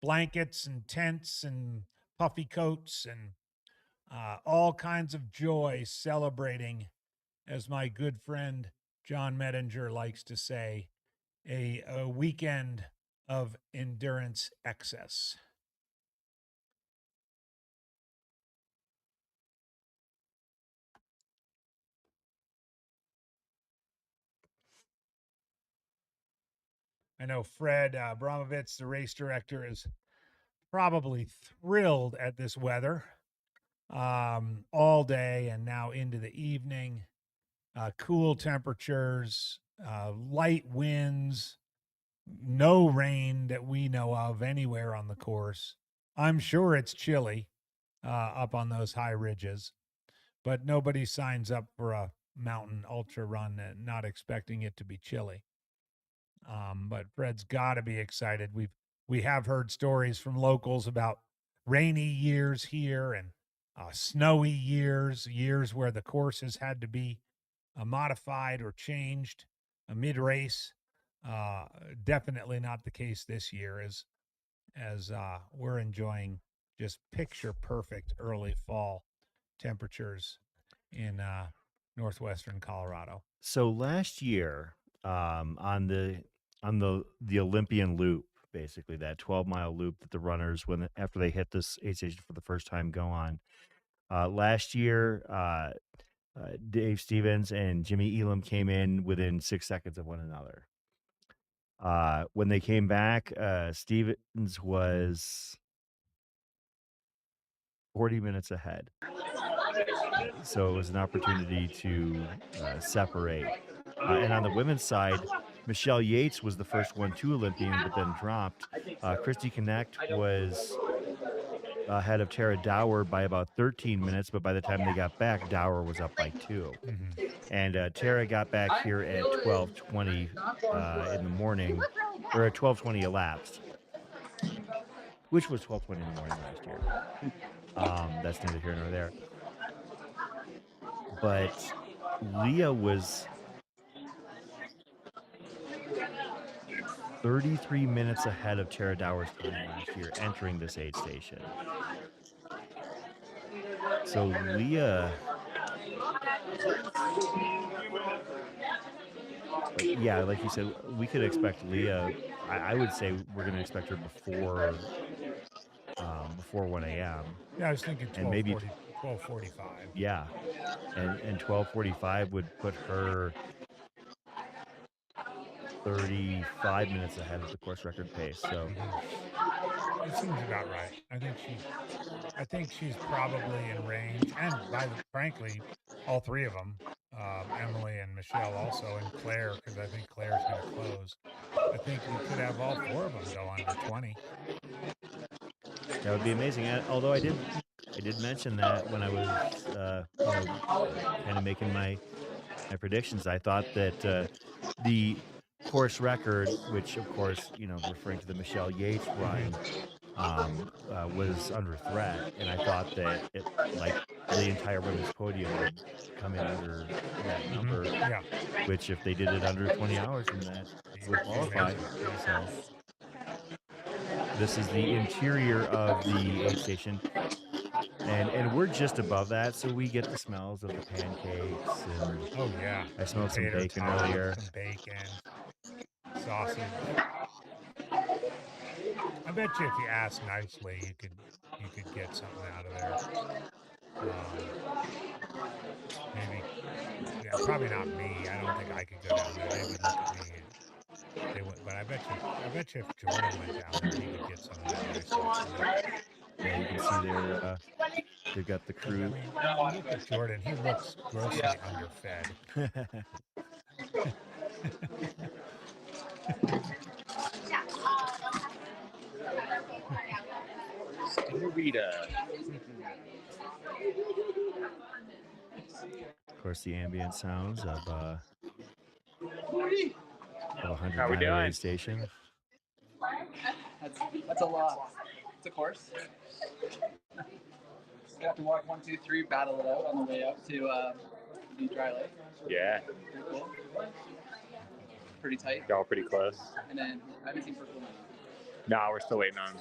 S14: Blankets and tents and puffy coats and all kinds of joy celebrating, as my good friend John Medinger likes to say, a weekend of endurance excess. I know Fred Abramovitz, the race director, is probably thrilled at this weather all day and now into the evening. Cool temperatures, light winds, no rain that we know of anywhere on the course. I'm sure it's chilly up on those high ridges, but nobody signs up for a mountain ultra run not expecting it to be chilly. But Fred's got to be excited. We have heard stories from locals about rainy years here and snowy years where the courses had to be modified or changed mid-race. Definitely not the case this year, as we're enjoying just picture perfect early fall temperatures in northwestern Colorado.
S15: So last year, on the Olympian loop, basically that 12-mile loop that the runners, after they hit this aid station for the first time, go on. Last year, Dave Stevens and Jimmy Elam came in within 6 seconds of one another. When they came back, Stevens was 40 minutes ahead. So it was an opportunity to separate. And on the women's side, Michelle Yates was the first one to Olympian, but then dropped. Christy Connect was ahead of Tara Dower by about 13 minutes, but by the time they got back, Dower was up by 2. And Tara got back here at 12:20 in the morning, or at 12:20 elapsed, which was 12:20 in the morning last year. That's neither here nor there. But Leah was 33 minutes ahead of Tara Dower's time last year entering this aid station. So Leah, yeah, like you said, we could expect Leah. I would say we're going to expect her before 1 a.m.
S14: Yeah, I was thinking 12:45.
S15: Yeah, and 12:45 would put her 35 minutes ahead of the course record pace. So
S14: it seems about right. I think she's probably in range, and frankly, all three of them, Emily and Michelle also, and Claire, because I think Claire's going to close. I think we could have all four of them go under 20.
S15: That would be amazing. Although I did mention that when I was kind of making my predictions. I thought that the course record, which of course, referring to the Michelle Yates run, was under threat, and I thought that the entire women's podium would come in under that number.
S14: Yeah.
S15: Which, if they did it under 20 hours, then that would qualify. So this is the interior of the aid station. And we're just above that, so we get the smells of the pancakes. And
S14: oh yeah,
S15: I smelled some bacon earlier.
S14: Some bacon, sausage. I bet you if you ask nicely, you could get something out of there. Maybe, yeah, probably not me. I don't think I could go down there. They would look at me. They would, but I bet you if Jordan went down there, he could get some of that nice stuff.
S15: Yeah, you can see they've got the crew.
S14: Look at Jordan. He looks grossly underfed.
S15: Of course, the ambient sounds of a 100-mile aid station.
S11: That's a lot. It's a course. You have to walk 1, 2, 3, battle it out on the way up to the dry lake.
S8: Yeah.
S11: Pretty cool. pretty tight.
S8: Y'all pretty close.
S11: And then I haven't seen purple.
S8: No, we're still waiting on.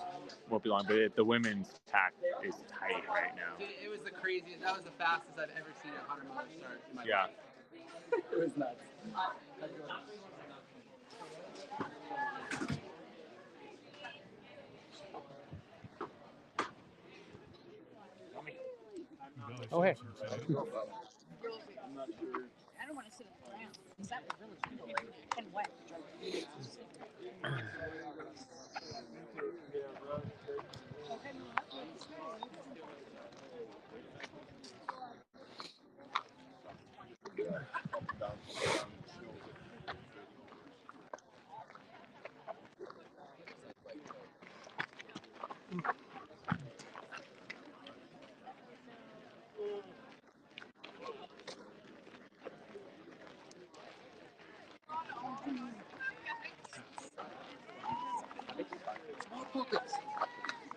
S8: Won't be long, but the women's pack is tight right now.
S11: Dude, it was the craziest. That was the fastest I've ever seen a 100-mile start in my
S8: Yeah.
S11: life. It was nuts.
S8: Oh, hey.
S12: I'm not sure. I don't want to sit at the ground because that was really cool and wet.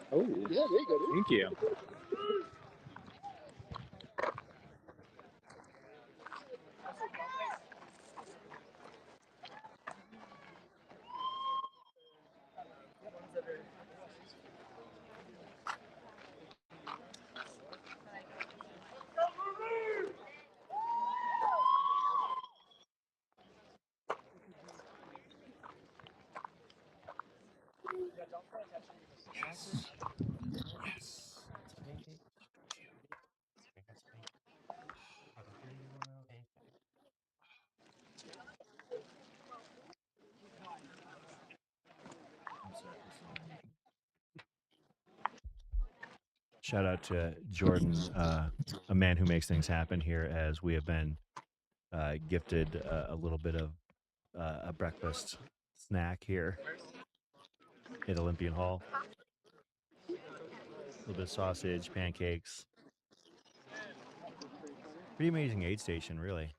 S8: Oh, yeah, there you go. Thank you.
S9: Yes. Yes.
S15: Shout out to Jordan, a man who makes things happen here, as we have been gifted a little bit of a breakfast snack here at Olympian Hall. A little bit of sausage, pancakes. Pretty amazing aid station, really.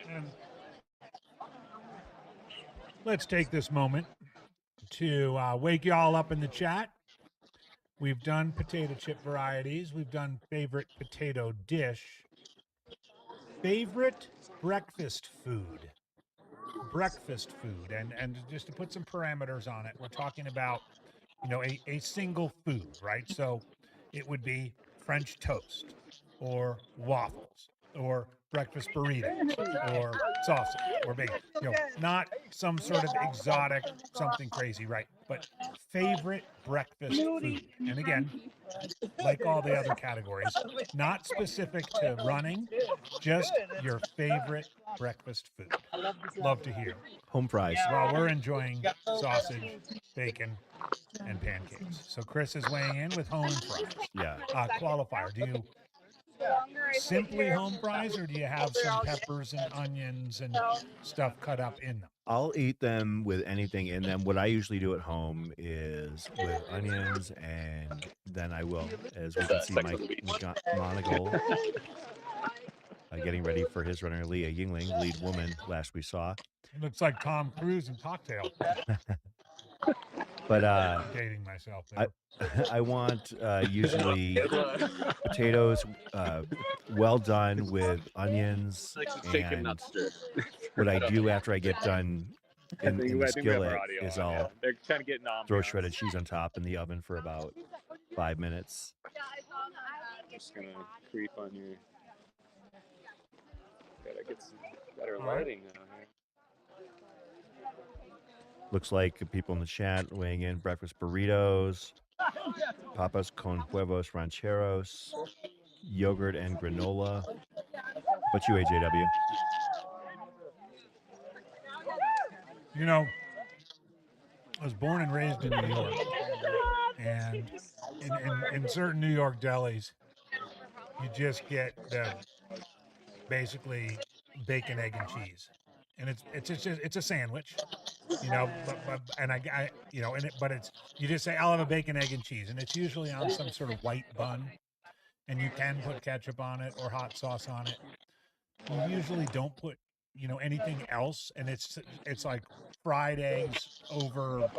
S14: And let's take this moment to wake you all up in the chat. We've done potato chip varieties. We've done favorite potato dish. Favorite breakfast food. Breakfast food. And just to put some parameters on it, we're talking about, a single food, right? So it would be French toast or waffles or breakfast burritos or sausage or bacon. Not some sort of exotic something crazy, right? But favorite breakfast food. And again, like all the other categories, not specific to running, just your favorite breakfast food. Love to hear.
S15: Home fries.
S14: While we're enjoying sausage, bacon, and pancakes. So Chris is weighing in with home fries.
S15: Yeah.
S14: Qualifier. Do you simply home fries, or do you have some peppers and onions and stuff cut up in them?
S15: I'll eat them with anything in them. What I usually do at home is with onions, and then I will, as we can see, Mike McGonigal getting ready for his runner, Leah Yingling, lead woman, last we saw.
S14: It looks like Tom Cruise and Cocktail.
S15: But
S14: dating myself there.
S15: I want usually potatoes well done with onions, and what I do after I get done in the skillet is I'll
S8: They're trying to get
S15: throw shredded cheese on top in the oven for about 5 minutes.
S8: Just gonna creep on your. Gotta get some better lighting down here.
S15: Looks like people in the chat weighing in: breakfast burritos, papas con huevos rancheros, yogurt and granola. What's you, AJW?
S14: I was born and raised in New York, and in certain New York delis, you just get the basically bacon, egg, and cheese, and it's a sandwich, but it's you just say I'll have a bacon, egg, and cheese, and it's usually on some sort of white bun, and you can put ketchup on it or hot sauce on it. You usually don't put anything else, and it's like fried eggs over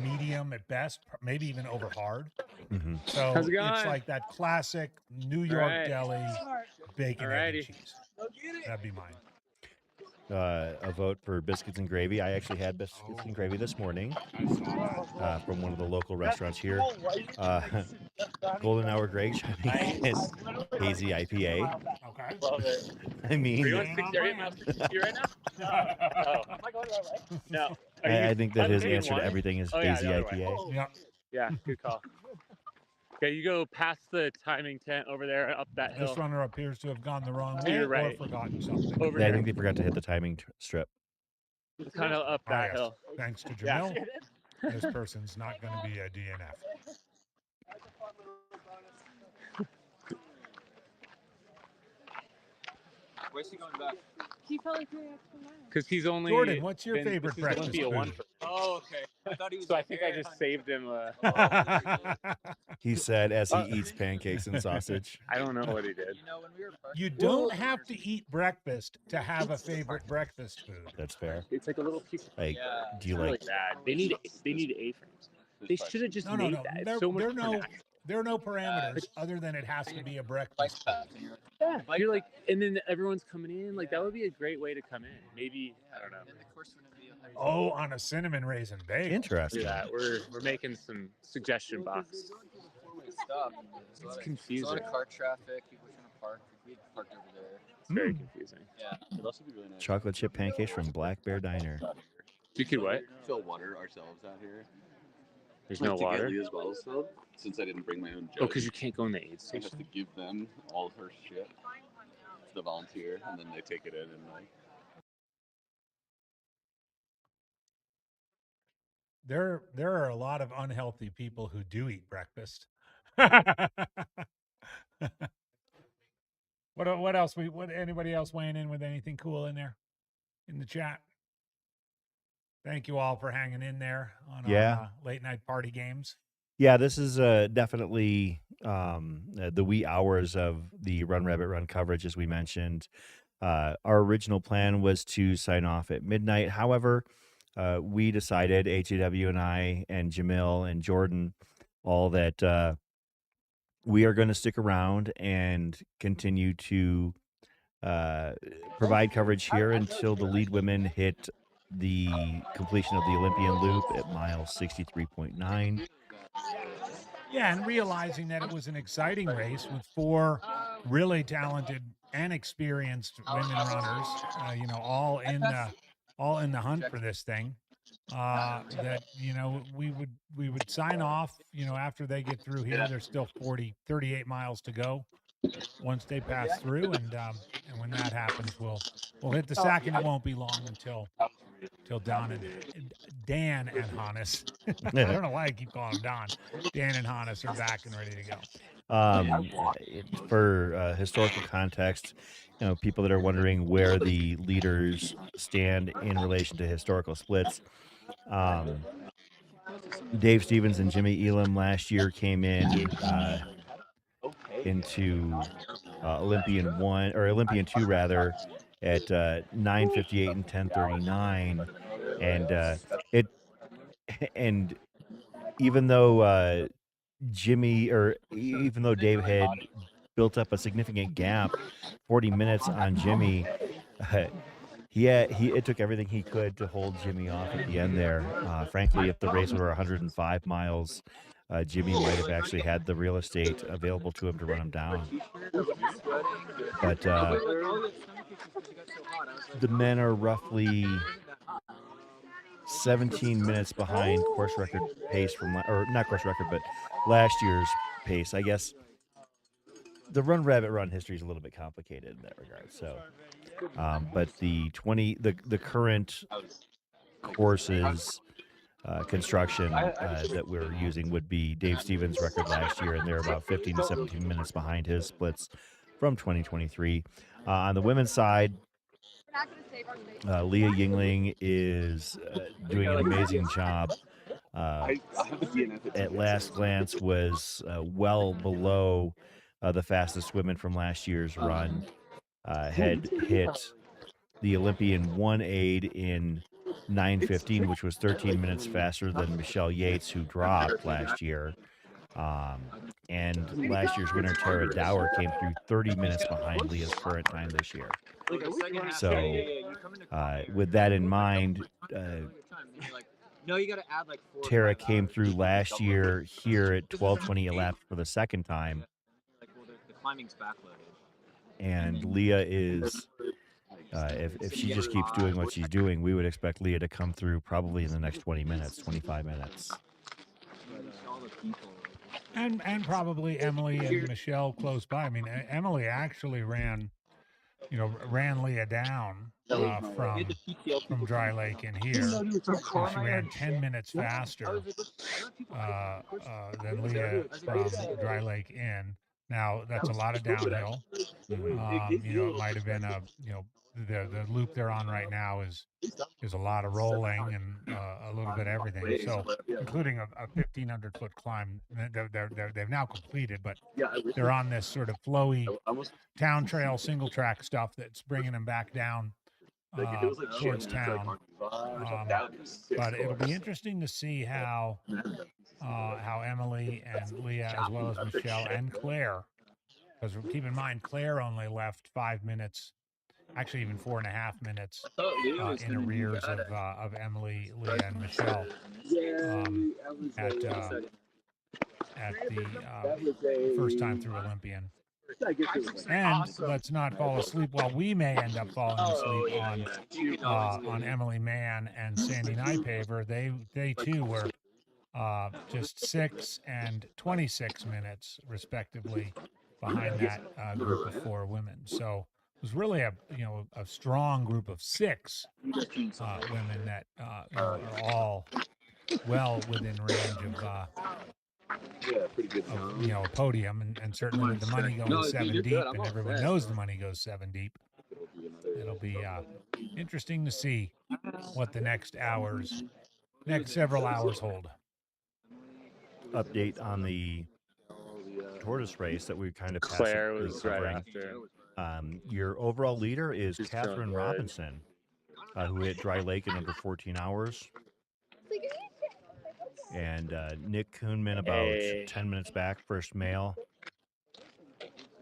S14: medium at best, maybe even over hard.
S2: Mhm.
S14: So
S8: How's it
S14: it's
S8: going?
S14: like that classic New York
S8: right.
S14: deli bacon, egg, and
S8: Alrighty.
S14: cheese. That'd be mine.
S2: A vote for biscuits and gravy. I actually had biscuits and gravy this morning from one of the local restaurants here. Golden Hour Greg chiming in, hazy IPA.
S14: Okay.
S17: Love it.
S2: I mean,
S17: Are you on 60 miles per 60 right now? Oh. Am I going the right way? No.
S2: I think that his
S17: Maybe
S2: answer to
S17: one?
S2: everything is
S17: Oh, yeah,
S2: hazy
S17: the other way.
S2: IPA.
S14: Yeah.
S8: Yeah, good call. Okay, you go past the timing tent over there up that hill.
S14: This runner appears to have gone the wrong
S8: To
S14: way
S8: your
S14: or
S8: right.
S14: forgotten something.
S8: Over
S2: Yeah, I
S8: here.
S2: think they forgot to hit the timing strip.
S8: It's kind of up
S14: Ah,
S8: that
S14: yes.
S8: hill.
S14: Thanks to
S8: Yeah.
S14: Jamil, this person's not going to be a DNF.
S11: Where's he going back?
S6: He felt like 3 extra miles.
S8: Because he's only.
S14: Jordan, what's your
S8: been-
S14: favorite
S8: this is
S14: breakfast
S8: Olympia one
S14: food?
S8: for-
S11: Oh, okay. I thought he was.
S8: So I think I just saved him.
S2: He said as he eats pancakes and sausage.
S8: I don't know what he did.
S14: You don't have to eat breakfast to have a favorite breakfast food.
S2: That's fair.
S8: It's like a little piece.
S2: Like, do you
S8: It's really
S2: like?
S8: bad. They need A-frames. They should have just
S14: No.
S8: made that. It's
S14: There,
S8: so much
S14: there are
S8: more
S14: no,
S8: natural.
S14: there are no parameters other than it has to be a breakfast food.
S8: Yeah, you're like, and then everyone's coming in. Like that would be a great way to come in. Maybe I don't know.
S14: Oh, on a cinnamon raisin bagel.
S2: Interesting.
S8: Do that. We're making some suggestion box. It's confusing.
S11: A lot of car traffic. People trying to park. We had parked over there.
S8: It's very confusing.
S11: Yeah. It'd also be really nice.
S2: Chocolate chip pancakes from Black Bear Diner.
S8: You could what?
S1: Fill water ourselves out here.
S8: There's
S1: Like
S8: no
S1: to
S8: water.
S1: Get Leah's bottles filled, since I didn't bring my own jug.
S8: Oh, because you can't go in the aid
S1: I have
S8: station.
S1: to give them all her shit to the volunteer, and then they take it in and like.
S14: There are a lot of unhealthy people who do eat breakfast. What else? Anybody else weighing in with anything cool in there in the chat? Thank you all for hanging in there on our late night party games.
S2: Yeah, this is definitely the wee hours of the Run Rabbit Run coverage, as we mentioned. Our original plan was to sign off at midnight. However, we decided, HAW and I and Jamil and Jordan, all that we are going to stick around and continue to provide coverage here until the lead women hit the completion of the Olympian loop at mile 63.9.
S14: Yeah, and realizing that it was an exciting race with 4 really talented and experienced women runners, all in the hunt for this thing. That we would sign off. After they get through here, there's still 38 miles to go. Once they pass through, and when that happens, we'll hit the sack, and it won't be long until Dan and Hannes. I don't know why I keep calling him Don. Dan and Hannes are back and ready to go.
S2: For historical context, people that are wondering where the leaders stand in relation to historical splits. Dave Stevens and Jimmy Elam last year came in into Olympian 1 or Olympian 2 rather at 9:58 and 10:39, and even though even though Dave had built up a significant gap, 40 minutes on Jimmy, it took everything he could to hold Jimmy off at the end there. Frankly, if the race were 105 miles, Jimmy might have actually had the real estate available to him to run him down. But the men are roughly 17 minutes behind course record pace or not course record, but last year's pace. I guess the Run Rabbit Run history is a little bit complicated in that regard. So, but the current courses construction that we're using would be Dave Stevens' record last year, and they're about 15 to 17 minutes behind his splits from 2023. On the women's side, Leah Yingling is doing an amazing job. At last glance, was well below the fastest women from last year's run. Had hit
S15: the Olympian 1 in 9:15, which was 13 minutes faster than Michelle Yates, who dropped last year. And last year's winner, Tara Dower, came through 30 minutes behind Leah's current time this year. So, with that in mind,
S4: No, you got to add like 4 or
S15: Tara
S4: 5
S15: came
S4: hours.
S15: through last year here at 12:20 elapsed for the second time,
S4: Like, well, the climbing's backloaded.
S15: and Leah is. If she just keeps doing what she's doing, we would expect Leah to come through probably in the next 20 minutes, 25 minutes.
S14: And probably Emily and Michelle close by. I mean, Emily actually ran Leah down from Dry Lake in here. She ran 10 minutes faster than Leah from Dry Lake in. Now that's a lot of downhill. It might have been the loop they're on right now is a lot of rolling and a little bit of everything. So including a 1,500-foot climb, they've now completed, but they're on this sort of flowy town trail single track stuff that's bringing them back down towards town. But it'll be interesting to see how Emily and Leah, as well as Michelle and Claire, because keep in mind Claire only left 5 minutes, actually even 4.5 minutes in arrears of Emily, Leah, and Michelle at the first time through Olympian. And let's not fall asleep. Well, we may end up falling asleep on Emily Mann and Sandy Nypaver. They too were just 6 and 26 minutes respectively behind that group of 4 women. So it was really a strong group of 6 women that are all well within range of a podium, and certainly with the money going 7 deep, and everyone knows the money goes 7 deep. It'll be interesting to see what the next several hours hold.
S15: Update on the Tortoise race that we kind of
S8: Claire was right after.
S15: Your overall leader is Catherine Robinson, who hit Dry Lake in under 14 hours. And Nick Kuhnman about 10 minutes back, first male.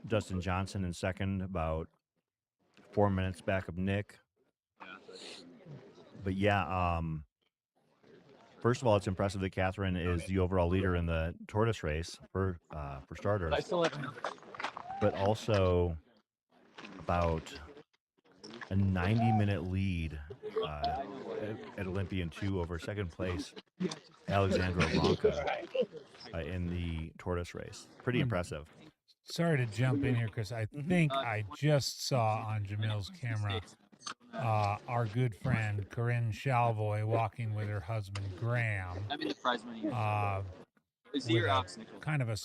S15: Dustin Johnson in second, about 4 minutes back of Nick. But yeah, first of all, it's impressive that Catherine is the overall leader in the Tortoise race for starters. But also about a 90-minute lead at Olympian 2 over second place Alexandra Blanca in the Tortoise race. Pretty impressive.
S14: Sorry to jump in here because I think I just saw on Jamil's camera our good friend Corinne Shalvoy walking with her husband Graham. With kind of a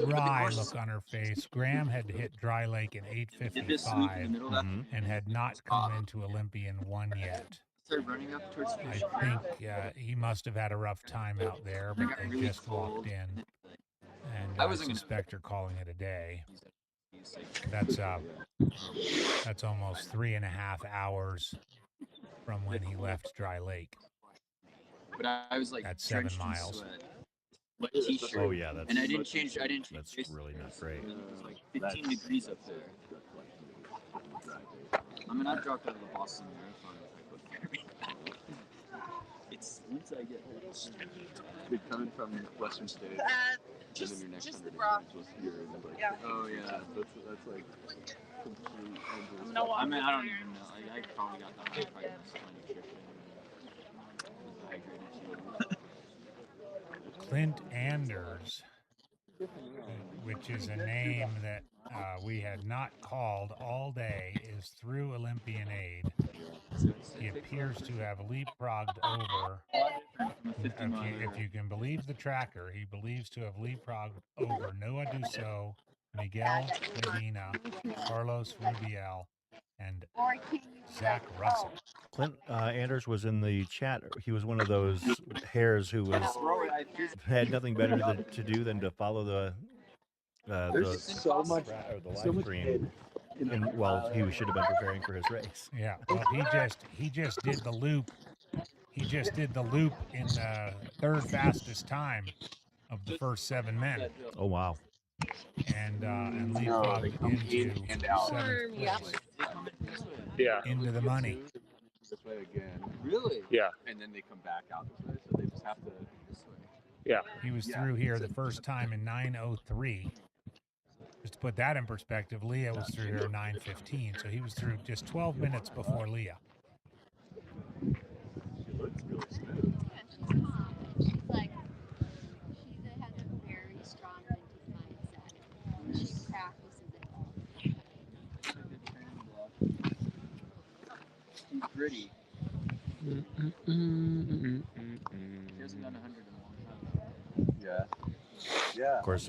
S14: wry look on her face. Graham had hit Dry Lake in 8:55 and had not come into Olympian 1 yet. I think he must have had a rough time out there, but they just walked in, and I suspect they're calling it a day. That's almost 3.5 hours from when he left Dry Lake.
S4: But I was like,
S14: that's 7 miles.
S4: Wet t-shirt.
S15: Oh yeah, that's.
S4: And I didn't change.
S15: That's really not great.
S4: It was like 15 degrees up there. I mean, I've dropped out of the Boston Marathon if I put carry. It's once I get
S1: You're coming from Western States.
S6: Just
S1: and then your next
S6: the
S1: 100
S6: bra.
S1: was here, and then like,
S6: Yeah.
S1: oh yeah, that's like complete.
S4: I mean, I don't even know. I probably got that. I probably missed my nutrition.
S14: Clint Anders, which is a name that we had not called all day, is through Olympian aid. He appears to have leapfrogged over, if you can believe the tracker, he believes to have leapfrogged over Noah Dussault, Miguel Medina, Carlos Rubiel, and Zach Russell.
S15: Clint Anders was in the chat. He was one of those hares who had nothing better to do than to follow the
S1: There's so much
S15: live stream. And, well, he should have been preparing for his race.
S14: Yeah. Well, he just did the loop. He just did the loop in the third fastest time of the first 7 men.
S15: Oh wow.
S14: And leapfrogged into seventh place.
S8: Yeah.
S14: Into the money.
S1: This way again. Really?
S8: Yeah.
S1: And then they come back out this way, so they just have to this way.
S8: Yeah.
S14: He was through here the first time in 9:03. Just to put that in perspective, Leah was through here in 9:15, so he was through just 12 minutes before Leah.
S1: She looks really smooth.
S12: She's like, she has a very strong mental mindset. She practices it all.
S4: She's pretty. She hasn't done 100 in a long time.
S1: Yeah. Yeah.
S15: Of course,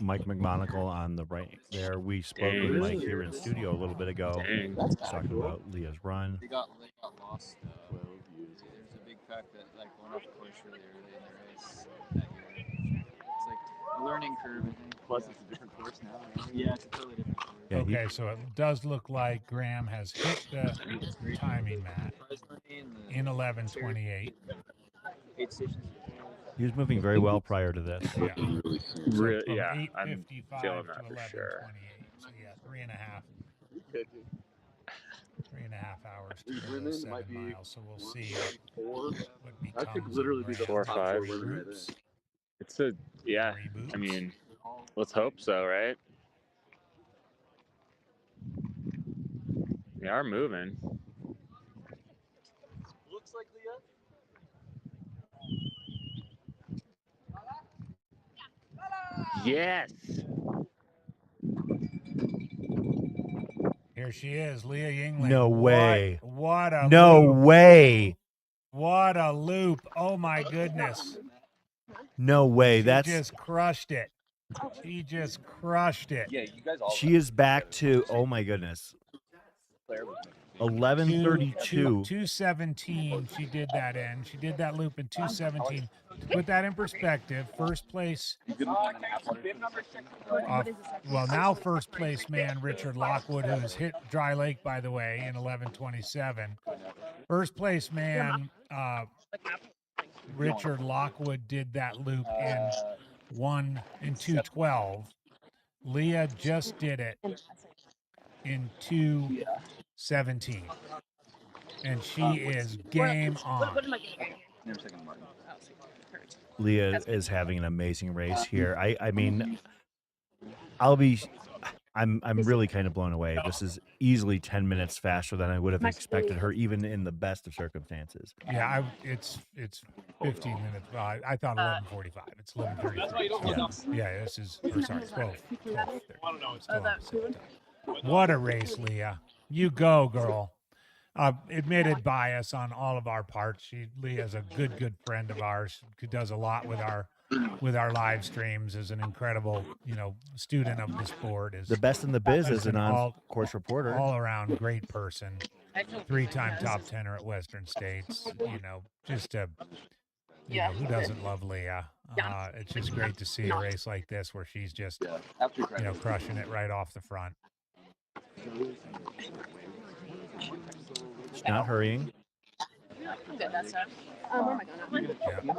S15: Mike McMonagle on the right there. We spoke with Mike here in studio a little bit ago, talking about Leah's run.
S4: They got lost. 12 years. There's a big fact that like going off the course really early in the race that year. It's like a learning curve, I think.
S1: Plus, it's a different course now.
S4: Yeah, it's a totally different course.
S15: Yeah,
S14: Okay, so it does look like Graham has hit the timing mat in 11:28.
S4: 8 stations.
S15: He was moving very well prior to this.
S14: Yeah.
S8: Really, yeah, I'm
S14: 8:55
S8: feeling
S14: to
S8: that for
S14: 11:28.
S8: sure.
S14: So yeah, 3.5 hours to
S1: These
S14: go
S1: women
S14: 7
S1: might be
S14: miles. So we'll see
S1: four.
S14: what becomes.
S1: That could literally be the
S8: 4 or 5.
S14: Groups.
S8: It's a yeah. I mean, let's hope so, right? They are moving.
S4: Looks like Leah.
S8: Yes.
S14: Here she is, Leah Yingling.
S15: No way.
S14: What a
S15: No
S14: loop.
S15: way.
S14: What a loop. Oh my goodness.
S15: No way.
S14: She
S15: That's
S14: just crushed it. She just crushed it.
S1: Yeah, you guys all.
S15: she is back to, oh my goodness, 11:32.
S14: 2:17. She did that in. She did that loop in 2:17. To put that in perspective, first place. Well, now first place man Richard Lockwood, who has hit Dry Lake, by the way, in 11:27. First place man Richard Lockwood did that loop in 2:12. Leah just did it in 2:17, and she is game on.
S15: Leah is having an amazing race here. I mean, I'm really kind of blown away. This is easily 10 minutes faster than I would have expected her, even in the best of circumstances.
S14: Yeah, it's 15 minutes. Well, I thought 11:45. It's 11:33. Yeah, this is. Or sorry, 12. 12. What a race, Leah! You go, girl. Admitted bias on all of our parts. Leah's a good friend of ours who does a lot with our live streams. Is an incredible, student of the sport. Is
S15: The best in the biz as an
S14: all
S15: on-course reporter.
S14: all around great person. 3-time top 10er at Western States. Just a. Who doesn't love Leah? It's just great to see a race like this where she's just, crushing it right off the front.
S15: She's not hurrying.
S6: Where am I going?
S14: And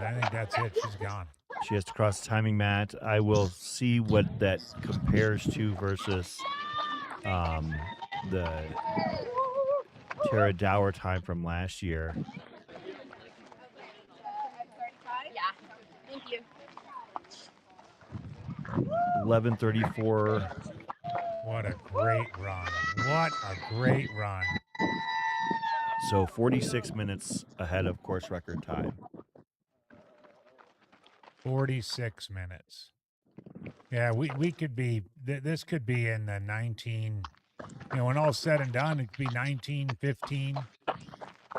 S14: I think that's it. She's gone.
S15: She has to cross the timing mat. I will see what that compares to versus the Tara Dower time from last year.
S12: Yeah. Thank you.
S15: 11:34.
S14: What a great run. What a great run.
S15: So 46 minutes ahead of course record time.
S14: 46 minutes. Yeah, we could be, this could be in the 19, when all's said and done, it could be 19, 15,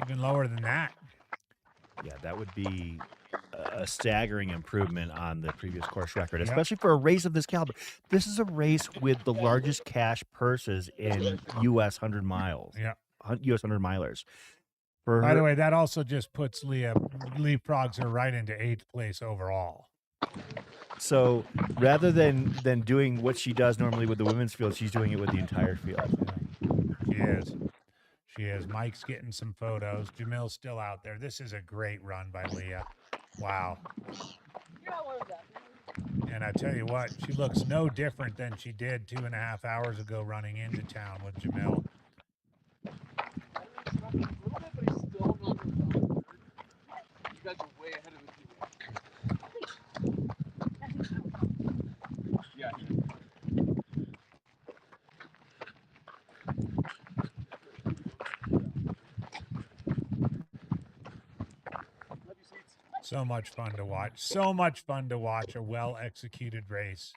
S14: even lower than that.
S15: Yeah, that would be a staggering improvement on the previous course record,
S14: Yep.
S15: especially for a race of this caliber. This is a race with the largest cash purses in U.S. 100 miles.
S14: Yeah.
S15: U.S. 100 milers. For
S14: By
S15: her-
S14: the way, that also just puts leapfrogs her right into 8th place overall.
S15: So rather than doing what she does normally with the women's field, she's doing it with the entire field.
S14: She is. She is. Mike's getting some photos. Jamil's still out there. This is a great run by Leah. Wow. And I tell you what, she looks no different than she did 2.5 hours ago running into town with Jamil.
S1: You guys are way ahead of me. Yeah.
S14: So much fun to watch. So much fun to watch a well-executed race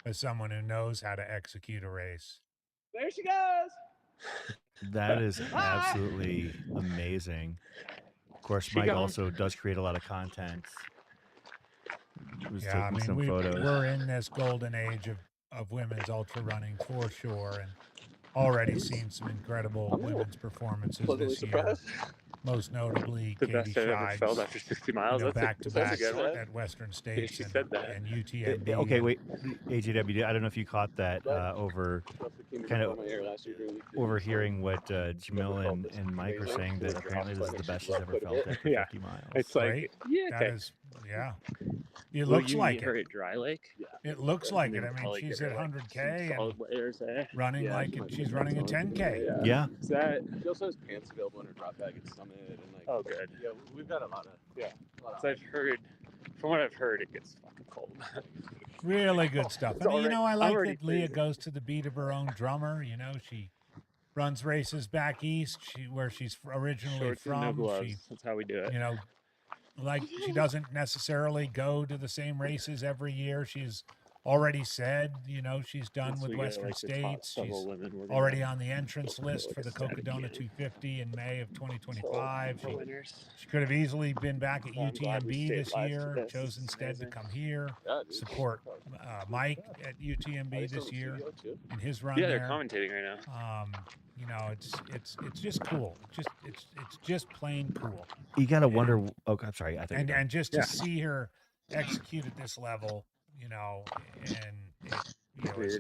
S14: as someone who knows how to execute a race.
S16: There she goes.
S15: That is absolutely amazing. Of course, Mike also does create a lot of content. He was taking some photos.
S14: We're in this golden age of women's ultra running for sure, and already seen some incredible women's performances this year. Most notably,
S8: The
S14: Katie
S8: best I've ever felt
S14: Shives,
S8: after 60 miles.
S14: back to back
S8: That's a good one.
S14: at Western States
S8: She said that.
S14: and UTMB.
S15: Okay, wait, AJW. I don't know if you caught that over kind of overhearing what Jamil and Mike were saying, that apparently this is the best she's ever felt after 50 miles.
S8: It's like,
S14: Right?
S8: yeah,
S14: That is, yeah. It
S8: Will
S14: looks
S8: you
S14: like
S8: meet her
S14: it.
S8: at Dry Lake?
S14: It looks like
S8: And
S14: it.
S8: then
S14: I mean,
S8: probably
S14: she's
S8: get
S14: at
S8: her, like,
S14: 100K
S8: solid
S14: and
S8: layers, eh?
S14: running like she's running a 10K.
S15: Yeah.
S8: Is that?
S1: She also has pants available in her drop bag at Summit, and like.
S8: Oh, good.
S1: Yeah, we've got a lot of. Yeah.
S8: So I've heard, from what I've heard, it gets fucking cold.
S14: Really good stuff.
S8: It's
S14: I mean, I
S8: I'm
S14: like
S8: already
S14: that Leah
S8: freezing.
S14: goes to the beat of her own drummer. She runs races back east, where she's originally
S8: Shorts and
S14: from.
S8: no gloves. That's how we do it.
S14: Like she doesn't necessarily go to the same races every year. She's already said, she's done
S8: Once
S14: with
S8: we get,
S14: Western
S8: like, the top
S14: States.
S8: several
S14: She's
S8: women, we're gonna
S14: already on the entrance list
S8: like
S14: for
S8: a
S14: the
S8: static
S14: Cocodona
S8: unit.
S14: 250 in May of 2025.
S8: For winners.
S14: She could have easily been back at
S8: I'm glad we
S14: UTMB
S8: stayed
S14: this
S8: live
S14: year,
S8: for this.
S14: chose
S8: This is
S14: instead to
S8: amazing.
S14: come here,
S1: Yeah, dude.
S14: support Mike at UTMB this year in his run
S8: Yeah, they're
S14: there.
S8: commentating right now.
S14: It's just cool. It's just plain cool.
S15: You gotta wonder. Oh, I'm sorry. I think.
S14: And just to see her execute at this level, and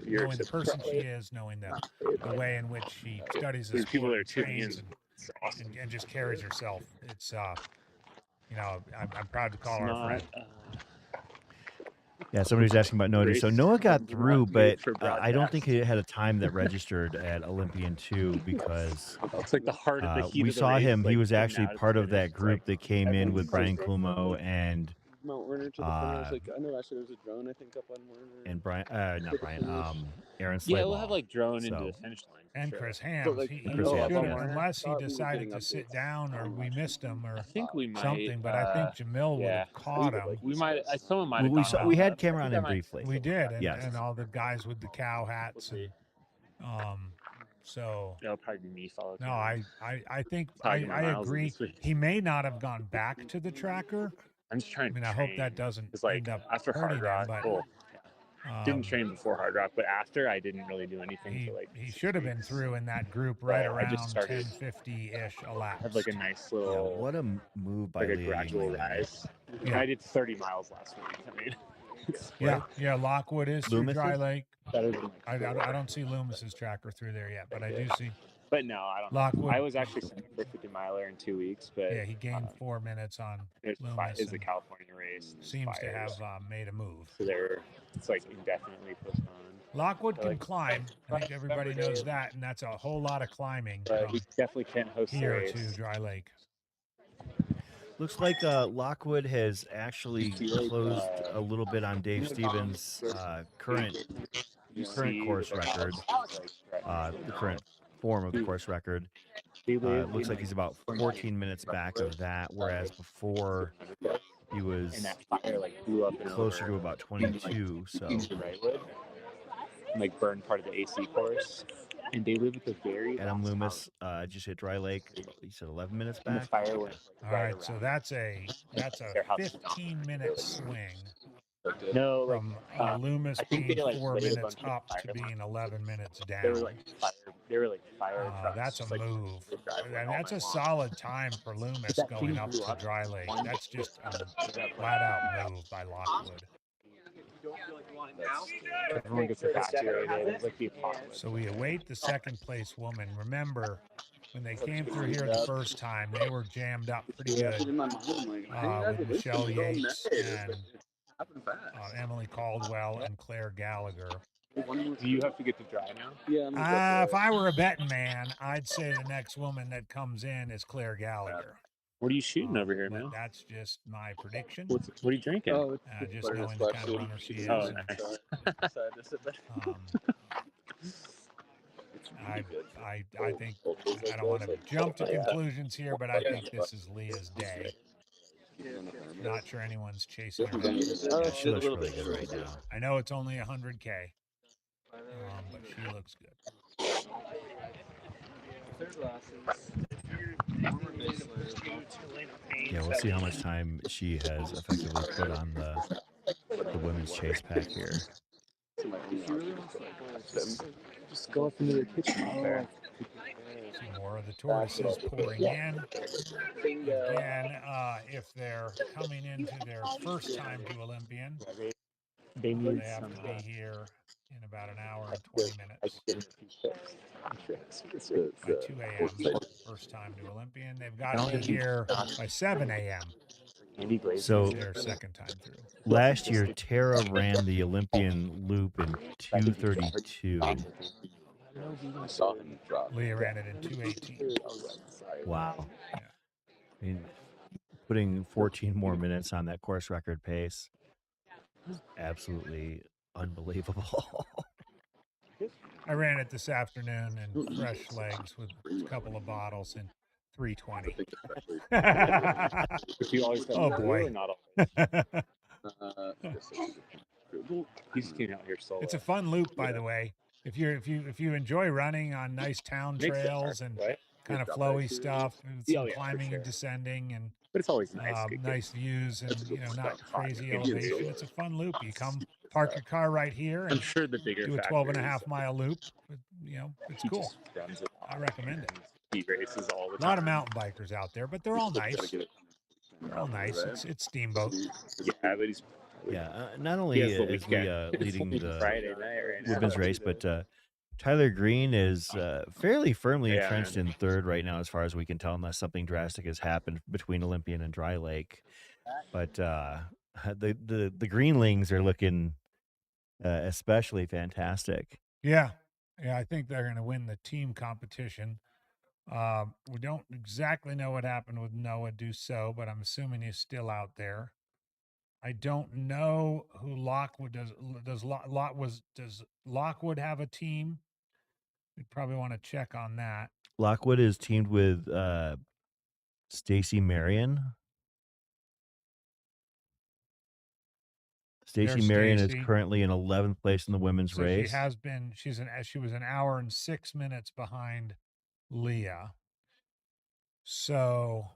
S8: You're
S14: knowing the person she is, knowing the way in which she studies the
S8: There's people
S14: sport,
S8: that are tuning
S14: trains,
S8: in.
S14: and,
S8: It's awesome.
S14: and just carries herself. It's I'm proud to call her a
S8: Not,
S14: friend.
S15: Yeah, somebody's asking about Noah. So
S8: Race
S15: Noah got
S8: not
S15: through,
S8: made
S15: but
S8: for
S15: I don't think
S8: broadcast.
S15: he had a time that registered at Olympian 2 because
S8: It's like the heart of the heat
S15: we
S8: of the
S15: saw
S8: race,
S15: him.
S8: like,
S15: He was
S8: getting
S15: actually
S8: out of
S15: part
S8: the
S15: of that
S8: finish.
S15: group that came in with Brian
S8: everyone's
S15: Clumo and
S1: Mount Werner to the finish. Like I know last year there was a drone. I think up on Werner.
S15: Brian, not Brian, Aaron
S8: Yeah,
S15: Slaybaugh.
S8: we'll have like drone into
S15: So-
S8: the finish line. for
S14: And
S8: sure.
S14: Chris Hams,
S1: But, like,
S14: he
S15: Chris
S14: should
S15: Hams,
S14: have,
S15: yeah.
S14: unless he
S1: Thought we were
S14: decided
S1: getting
S14: to sit
S1: updates
S14: down or we missed him or
S8: I think we might.
S14: something, but I think Jamil would have caught him.
S8: We might. Someone might.
S15: Well,
S8: have gone
S15: we
S8: about
S15: had
S8: that.
S15: camera
S8: I
S15: on
S8: think
S15: him
S8: I might-
S15: briefly.
S14: We did, and,
S15: Yes.
S14: and all the guys with the cow hats, and so
S8: It'll probably be me followed.
S14: no, I think
S8: Probably my
S14: I
S8: miles
S14: agree.
S8: this week.
S14: He may not have gone back to the tracker.
S8: I'm just trying.
S14: I mean,
S8: to
S14: I hope
S8: train.
S14: that doesn't
S8: It's like
S14: end up
S8: after
S14: hurting
S8: Hard
S14: him,
S8: Rock.
S14: but
S8: Well, didn't train before Hard Rock, but after I didn't really do anything
S14: he,
S8: for like.
S14: he
S8: 6
S14: should have been
S8: weeks.
S14: through in that group right
S8: I
S14: around
S8: just started-
S14: 10:50-ish
S8: I
S14: elapsed.
S8: have like a nice
S15: Yeah,
S8: little,
S15: what a move by
S8: like a
S15: Leah
S8: gradual
S15: Yingling.
S8: rise.
S14: Yeah.
S8: I did 30 miles last week. I mean, it's
S14: Yeah, Lockwood is through
S15: Loomis
S14: Dry
S15: is?
S14: Lake.
S8: better than
S14: I don't see Loomis's tracker through there yet, but I do see.
S8: But no, I don't.
S14: Lockwood.
S8: I was actually set for 50 miler in 2 weeks, but
S14: Yeah, he gained 4 minutes on
S8: there's
S14: Loomis.
S8: is the
S14: and
S8: California race. and
S14: seems to
S8: fires.
S14: have made a move.
S8: So it's like indefinitely postponed.
S14: Lockwood
S8: So,
S14: can
S8: like,
S14: climb. I think everybody knows that, and that's a whole lot of climbing
S8: But
S14: from
S8: we definitely can't host the
S14: here
S8: race.
S14: to Dry Lake.
S15: Looks like Lockwood has actually closed a little bit on Dave Stevens' current course record, the current form of the course record. It looks like he's about 14 minutes back of that, whereas before he was
S8: And that fire like blew up and
S15: closer to
S8: over
S15: about 22. So
S8: into Wrightwood, and, like burned part of the AC course. And they live at the very
S15: Adam
S8: last
S15: Loomis just hit Dry Lake. He said 11 minutes
S8: and the
S15: back.
S8: fire went
S14: All right, so that's a 15-minute swing
S8: No, like
S14: from Loomis
S8: I think
S14: being
S8: they, like,
S14: 4
S8: laid a
S14: minutes
S8: bunch of
S14: up to
S8: fire
S14: being 11 minutes down.
S8: they were like fire trucks.
S14: That's a
S8: just, like,
S14: move.
S8: they drive,
S14: And
S8: like, all
S14: that's a
S8: night long.
S14: solid time for Loomis going up to Dry Lake. That's just a flat-out move by Lockwood.
S8: Everyone gets evacuated like the apocalypse.
S14: So we await the second place woman. Remember, when they came through here the first time, they were jammed up pretty good with Michelle Yates and Emily Caldwell and Claire Gallagher.
S8: Do you have to get to dry now? Yeah.
S14: If I were a betting man, I'd say the next woman that comes in is Claire Gallagher.
S8: What are you shooting over here now?
S14: That's just my prediction.
S8: What are you drinking?
S14: Just knowing the kind of runner she is.
S8: Oh,
S14: and,
S8: nice.
S14: I think I don't want to jump to conclusions here, but I think this is Leah's day. Not sure anyone's chasing her.
S15: Yeah, she looks really good right now.
S14: I know it's only 100K, but she looks good.
S15: Yeah, we'll see how much time she has effectively put on the women's chase pack here.
S8: Just go up into the kitchen there.
S14: See more of the tortoises pouring in. Again, if they're coming into their first time to Olympian, they have to be here in about an hour and 20 minutes. By 2 a.m. first time to Olympian. They've got to be here by 7 a.m.
S15: So
S14: their second time through.
S15: Last year, Tara ran the Olympian loop in 2:32.
S14: Leah ran it in 2:18.
S15: Wow. Yeah. I mean, putting 14 more minutes on that course record pace is absolutely unbelievable.
S14: I ran it this afternoon in fresh legs with a couple of bottles in 3:20. Oh boy.
S8: He's getting out here solo.
S14: It's a fun loop, by the way. If you enjoy running on nice town trails and kind of flowy stuff, and some climbing and descending, and
S8: but it's always nice.
S14: Nice views and not crazy elevation. It's a fun loop. You come park your car right here and
S8: I'm sure the bigger
S14: do a 12.5 mile loop. It's cool. I recommend it.
S8: He races all the
S14: A
S8: time.
S14: lot of mountain bikers out there, but they're all nice. They're all nice. It's Steamboat.
S8: Yeah, but he's
S15: not only is Leah leading the women's race, but Tyler Green is fairly firmly entrenched in third right now, as far as we can tell, unless something drastic has happened between Olympian and Dry Lake. But the Greenlings are looking especially fantastic.
S14: Yeah, I think they're going to win the team competition. We don't exactly know what happened with Noah Dussault, but I'm assuming he's still out there. I don't know who Lockwood does. Does Lockwood have a team? We'd probably want to check on that.
S15: Lockwood is teamed with Stacy Marion. Stacy Marion is currently in 11th place in the women's race.
S14: She has been. She was an hour and 6 minutes behind Leah. So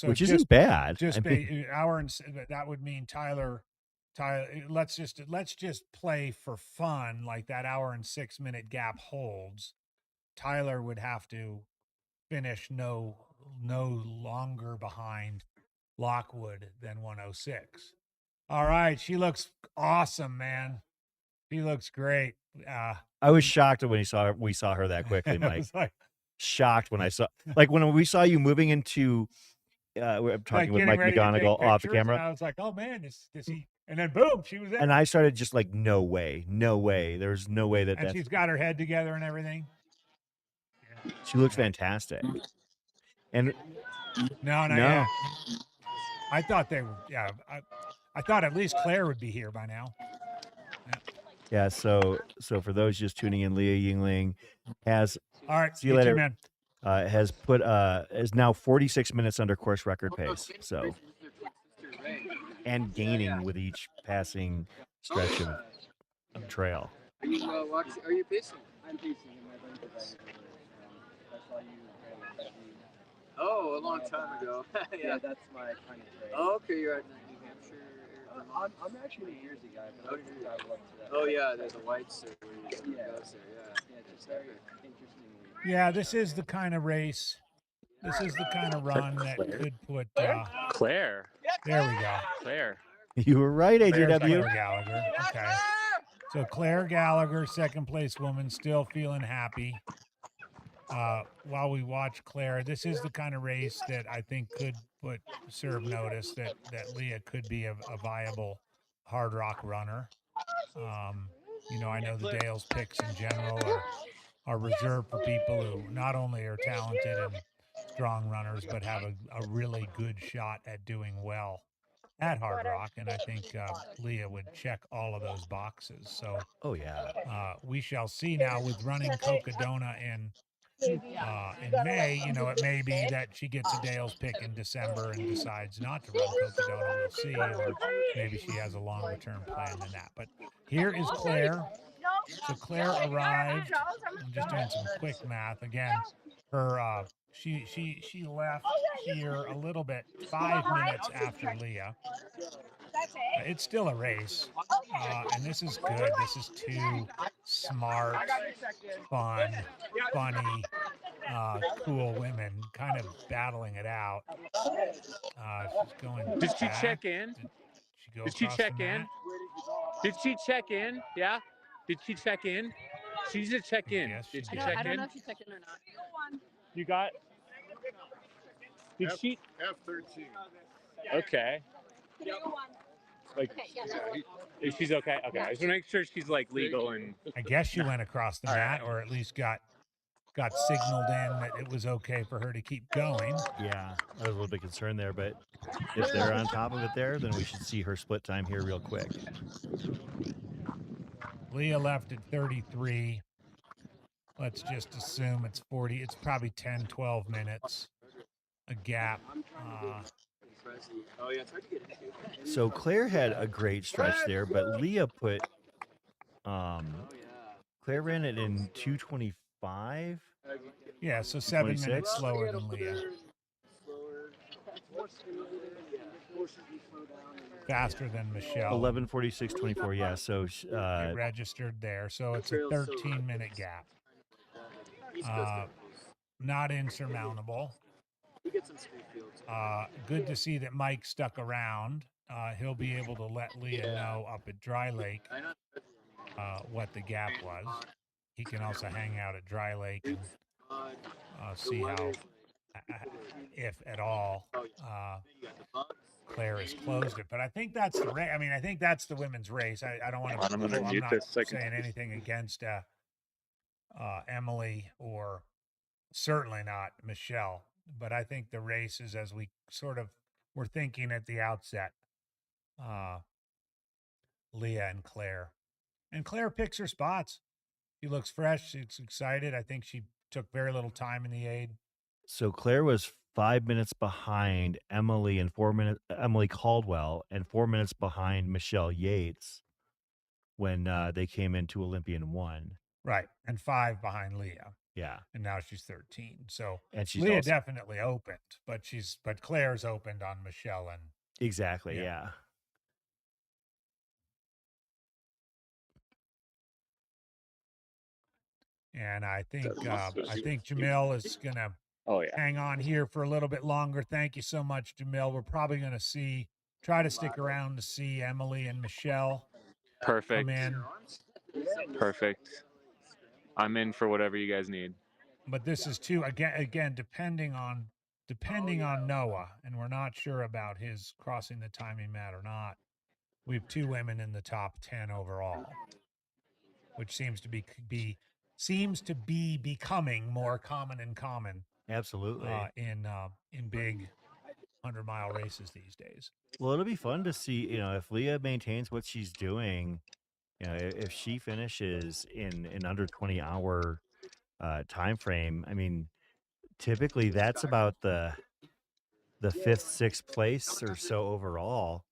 S15: which isn't bad.
S14: Hour and that would mean Tyler. Let's just play for fun. Like that hour and 6 minute gap holds. Tyler would have to finish no longer behind Lockwood than 106. All right, she looks awesome, man. She looks great.
S15: I was shocked when we saw her that quickly, Mike. Shocked when I saw, when we saw you moving into. I'm talking with Mike McGonigal off the camera.
S14: I was like, oh man, is he? And then boom, she was there.
S15: And I started just like, no way. There's no way that.
S14: And she's got her head together and everything.
S15: She looks fantastic. And
S14: no. Yeah. I thought they were. Yeah, I thought at least Claire would be here by now.
S15: Yeah. So for those just tuning in, Leah Yingling has.
S14: All right.
S15: See you later, man. Is now 46 minutes under course record pace. So, and gaining with each passing stretch of trail.
S11: Are you pacing? I'm pacing in my bunker. Oh, a long time ago. Yeah, that's my kind of trail. Oh, okay, you're at New Hampshire. I'm actually a Jersey guy, but I travel up to that. Oh yeah, there's a whites there. Yeah, goes there. Yeah, it's very interesting.
S14: Yeah, this is the kind of race. This is the kind of run that could put
S8: Claire.
S14: There we go.
S8: Claire.
S15: You were right,
S14: Claire
S15: AJW.
S14: Gallagher. Okay. So Claire Gallagher, second place woman, still feeling happy. While we watch Claire, this is the kind of race that I think could serve notice that Leah could be a viable hard rock runner. I know the Dales picks in general are reserved for people who not only are talented and strong runners, but have a really good shot at doing well at hard rock. And I think Leah would check all of those boxes. So,
S15: oh yeah,
S14: we shall see now with running Cocodona in May. It may be that she gets a Dales pick in December and decides not to run Cocodona. We'll see, or maybe she has a longer term plan than that. But here is Claire. So Claire arrived. I'm just doing some quick math again. Her she left here a little bit 5 minutes after Leah. It's still a race, and this is good. This is two smart, fun, funny, cool women kind of battling it out. She's going.
S8: Did she
S14: back.
S8: check in?
S14: Did she
S8: check in? Did she check in? Yeah. Did she check in? She needs to check in. Did she check in?
S6: I don't know if she checked in or not.
S8: You got? Did she?
S13: F13.
S8: Okay. Like, if she's okay. Okay. I just want to make sure she's like legal and.
S14: I guess she went across the mat, or at least got signaled in that it was okay for her to keep going.
S15: Yeah, I was a little bit concerned there, but if they're on top of it there, then we should see her split time here real quick.
S14: Leah left at 33. Let's just assume it's 40. It's probably 10, 12 minutes. A gap.
S15: So Claire had a great stretch there, but Leah put Claire ran it in 2:25.
S14: Yeah, so 7 minutes slower than Leah. Faster than Michelle.
S15: 11:46:24. Yeah, so
S14: it registered there. So it's a 13-minute gap. Not insurmountable. Good to see that Mike stuck around. He'll be able to let Leah know up at Dry Lake what the gap was. He can also hang out at Dry Lake and see how, if at all, Claire has closed it. But I think that's the race. I mean, I think that's the women's race. I don't want to. I'm not saying anything against Emily or certainly not Michelle. But I think the race is as we sort of were thinking at the outset. Leah and Claire. And Claire picks her spots. She looks fresh. She's excited. I think she took very little time in the aid.
S15: So Claire was 5 minutes behind Emily and Emily Caldwell, and 4 minutes behind Michelle Yates when they came into Olympian 1.
S14: Right. And 5 behind Leah.
S15: Yeah.
S14: And now she's 13. So
S15: and she's
S14: Leah
S15: also
S14: definitely opened, but Claire's opened on Michelle and
S15: exactly, yeah.
S14: And I think Jamil is gonna hang on here for a little bit longer. Thank you so much, Jamil. We're probably gonna try to stick around to see Emily and Michelle.
S8: Perfect.
S14: Come in.
S8: Perfect. I'm in for whatever you guys need.
S14: But this is too again depending on Noah, and we're not sure about his crossing the timing mat or not. We have 2 women in the top 10 overall, which seems to be becoming more common and common.
S15: Absolutely.
S14: In big 100-mile races these days.
S15: Well, it'll be fun to see, if Leah maintains what she's doing, if she finishes in an under 20-hour time frame. I mean, typically that's about the 5th, 6th place or so overall.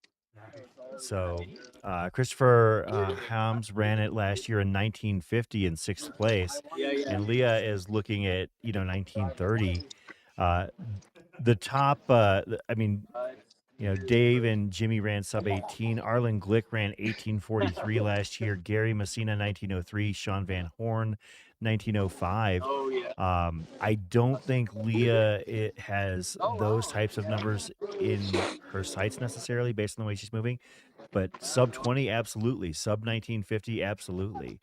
S15: So Christopher Helms ran it last year in 1950 in 6th place, and Leah is looking at 1930. The top, Dave and Jimmy ran sub 18. Arlen Glick ran 1843 last year. Gary Messina 1903. Sean Van Horn 1905. I don't think Leah has those types of numbers in her sights necessarily based on the way she's moving. But sub 20, absolutely. Sub 1950, absolutely.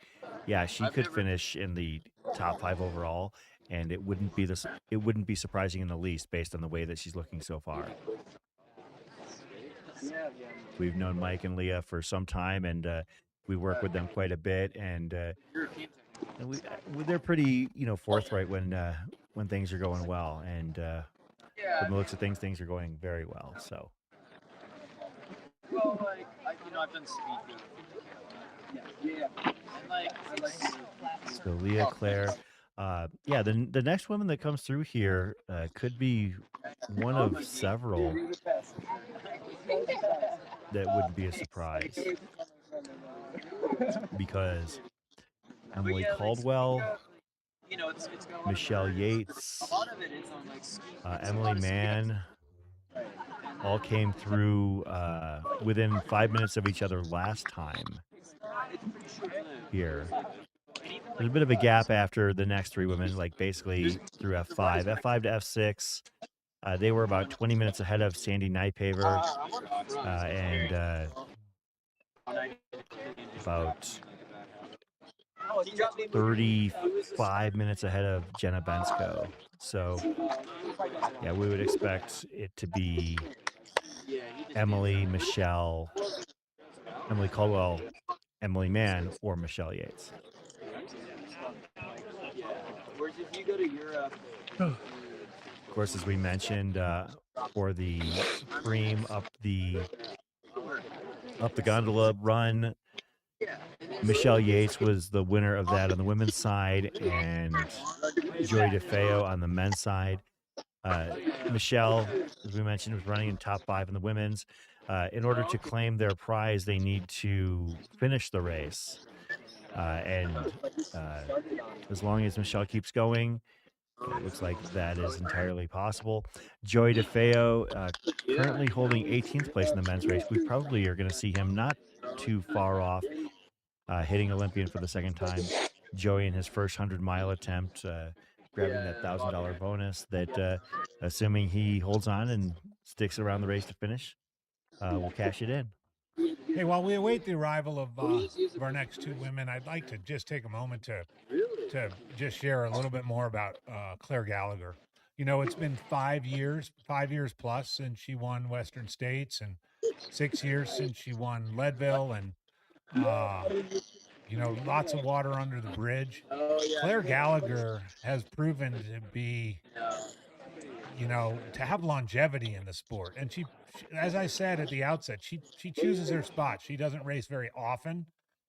S15: Yeah, she could finish in the top 5 overall, and it wouldn't be surprising in the least based on the way that she's looking so far. We've known Mike and Leah for some time, and we work with them quite a bit, and they're pretty, forthright when things are going well, and from the looks of things are going very well. So.
S11: Well, like, I've done speed. Yeah. And
S15: So Leah, Claire, yeah, the next woman that comes through here could be one of several that wouldn't be a surprise, because Emily Caldwell, Michelle Yates, Emily Mann all came through within 5 minutes of each other last time here. There's a bit of a gap after the next 3 women, like basically through F5. F5 to F6, they were about 20 minutes ahead of Sandy Nightpaver, and about 35 minutes ahead of Jenna Bensko. So, yeah, we would expect it to be Emily, Michelle, Emily Caldwell, Emily Mann, or Michelle Yates. Of course, as we mentioned, for the cream up the gondola run, Michelle Yates was the winner of that on the women's side, and Joy DeFeo on the men's side. Michelle, as we mentioned, was running in top 5 in the women's. In order to claim their prize, they need to finish the race. And as long as Michelle keeps going, it looks like that is entirely possible. Joy DeFeo, currently holding 18th place in the men's race. We probably are going to see him not too far off, hitting Olympian for the second time. Joey in his first 100-mile attempt, grabbing that $1,000 bonus that, assuming he holds on and sticks around the race to finish, we'll cash it in.
S14: Hey, while we await the arrival of our next 2 women, I'd like to just take a moment to just share a little bit more about Claire Gallagher. It's been 5 years plus since she won Western States, and 6 years since she won Leadville, and lots of water under the bridge. Claire Gallagher has proven to be, to have longevity in the sport. And she, as I said at the outset, she chooses her spot. She doesn't race very often.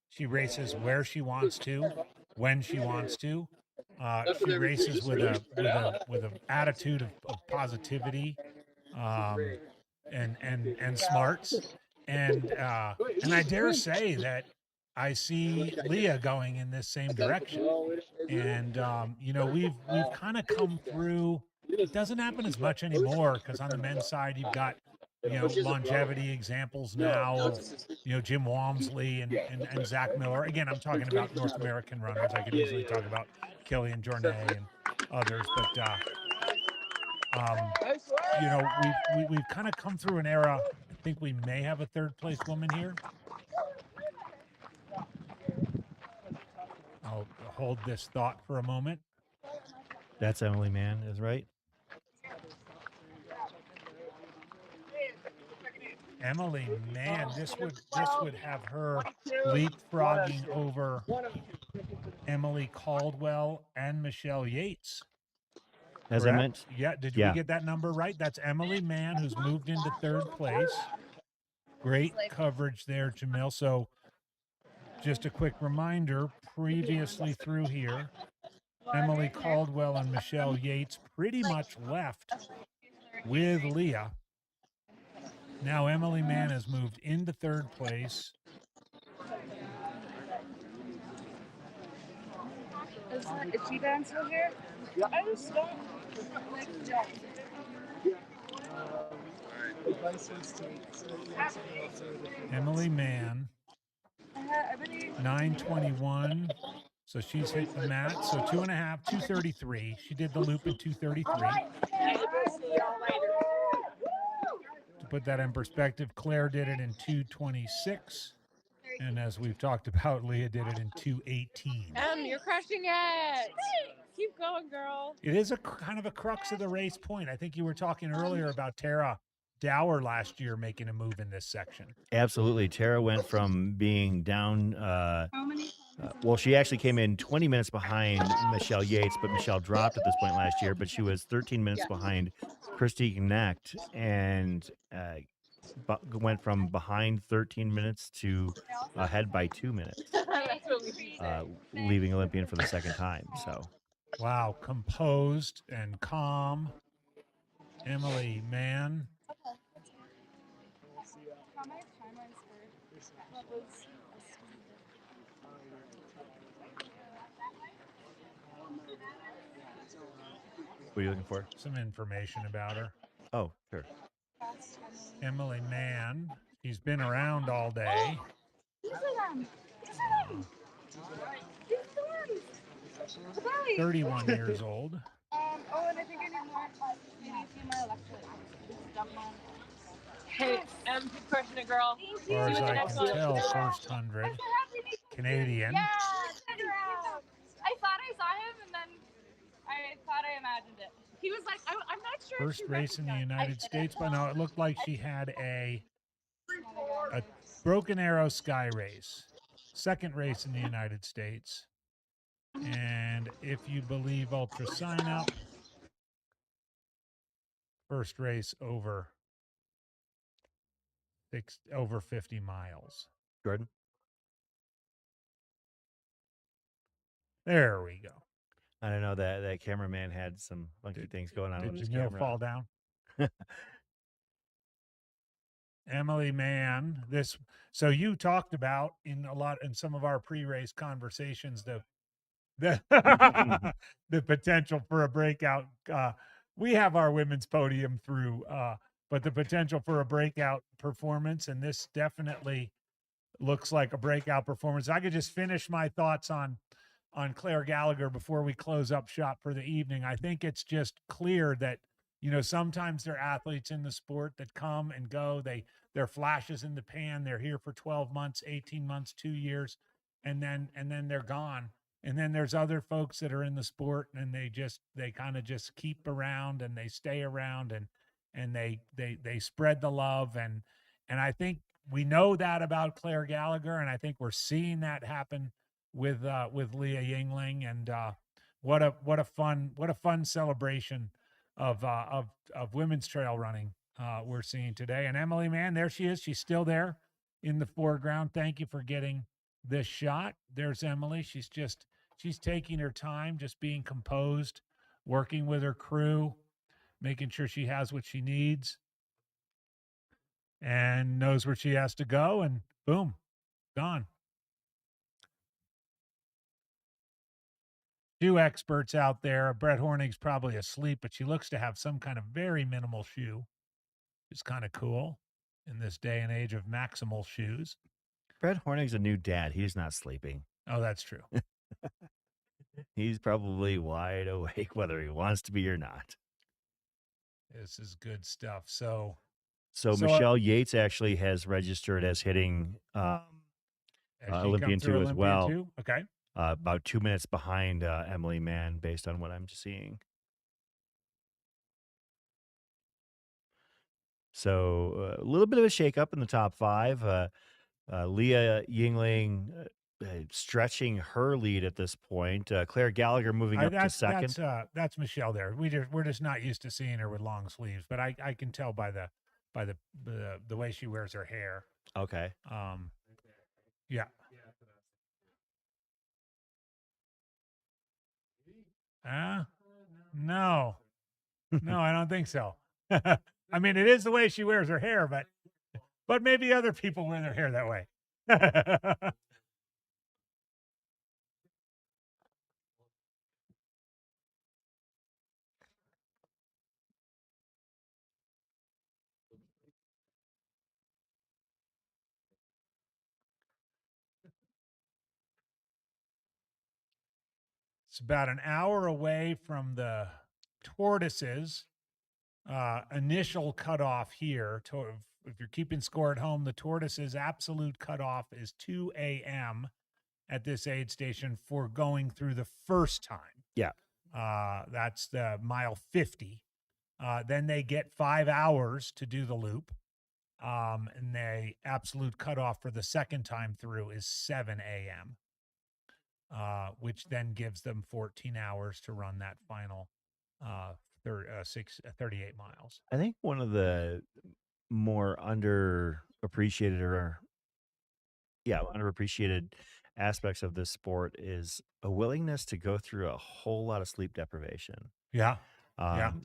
S14: She races where she wants to, when she wants to. She races with an attitude of positivity, and smarts. And I dare say that I see Leah going in this same direction. And we've kind of come through. It doesn't happen as much anymore because on the men's side you've got longevity examples now of Jim Walmsley and Zach Miller. Again, I'm talking about North American runners. I could easily talk about Killian Jornet and others, but we've kind of come through an era. I think we may have a 3rd place woman here. I'll hold this thought for a moment.
S15: That's Emily Mann, is right?
S14: Emily Mann, this would have her leapfrogging over Emily Caldwell and Michelle Yates.
S15: As I meant.
S14: Yeah, we get that number right? That's Emily Mann, who's moved into 3rd place. Great coverage there, Jamil. So just a quick reminder, previously through here, Emily Caldwell and Michelle Yates pretty much left with Leah. Now Emily Mann has moved into 3rd place.
S6: Is she done still here? I just don't
S14: Emily Mann, 9:21. So she's hit the mat. So 2.5, 2:33. She did the loop in 2:33. put that in perspective, Claire did it in 2:26. And as we've talked about, Leah did it in 2:18.
S6: You're crushing it. Keep going, girl.
S14: It is a kind of a crux of the race point. I think you were talking earlier about Tara Dower last year making a move in this section.
S15: Absolutely. Tara went from being down. Well, she actually came in 20 minutes behind Michelle Yates, but Michelle dropped at this point last year. But she was 13 minutes behind Christy Knecht and went from behind 13 minutes to ahead by 2 minutes, leaving Olympian for the second time. So,
S14: wow, composed and calm. Emily, man.
S15: What are you looking for?
S14: Some information about her.
S15: Oh, sure.
S14: Emily Mann. She's been around all day. 31 years old.
S6: And I think I need my electrolytes. Hey, keep crushing it, girl.
S14: As far as I can tell, first 100. Canadian.
S6: Yeah, I thought I saw him, and then I thought I imagined it. He was like, I'm not sure.
S14: First race in the United States, but no, it looked like she had a Broken Arrow Sky race. Second race in the United States. And if you believe Ultra Sign Up, first race over 50 miles.
S15: Jordan?
S14: There we go.
S15: I don't know, that cameraman had some funky things going on with his
S14: Did you
S15: camera.
S14: fall down? Emily Mann, so you talked about in some of our pre-race conversations the the potential for a breakout. We have our women's podium through, but the potential for a breakout performance, and this definitely looks like a breakout performance. I could just finish my thoughts on Claire Gallagher before we close up shop for the evening. I think it's just clear that, sometimes there are athletes in the sport that come and go. They're flashes in the pan. They're here for 12 months, 18 months, 2 years, and then they're gone. And then there's other folks that are in the sport and they kind of just keep around and they stay around and they spread the love. And I think we know that about Claire Gallagher. And I think we're seeing that happen with Leah Yingling. And what a fun celebration of women's trail running we're seeing today. And Emily, man, there she is. She's still there in the foreground. Thank you for getting this shot. There's Emily. She's taking her time, just being composed, working with her crew, making sure she has what she needs and knows where she has to go, and boom, gone. Shoe experts out there. Brett Hornig's probably asleep, but she looks to have some kind of very minimal shoe. It's kind of cool in this day and age of maximal shoes.
S15: Brett Hornig's a new dad. He's not sleeping.
S14: Oh, that's true.
S15: He's probably wide awake, whether he wants to be or not.
S14: This is good stuff. So
S15: Michelle Yates actually has registered as hitting Olympian 2 as well.
S14: Too? Okay.
S15: About 2 minutes behind Emily Mann, based on what I'm seeing. So a little bit of a shakeup in the top 5. Leah Yingling stretching her lead at this point. Claire Gallagher moving up to second.
S14: That's Michelle there. We're just not used to seeing her with long sleeves, but I can tell by the way she wears her hair.
S15: Okay.
S14: Yeah. No, I don't think so. I mean, it is the way she wears her hair, but maybe other people wear their hair that way. It's about an hour away from the Tortoises. initial cutoff here. If you're keeping score at home, the Tortoise's absolute cutoff is 2 a.m. at this aid station for going through the first time.
S2: Yeah.
S14: That's the mile 50. Then they get 5 hours to do the loop. And the absolute cutoff for the second time through is 7 a.m., which then gives them 14 hours to run that final 38 miles.
S15: I think one of the more underappreciated aspects of this sport is a willingness to go through a whole lot of sleep deprivation.
S14: Yeah.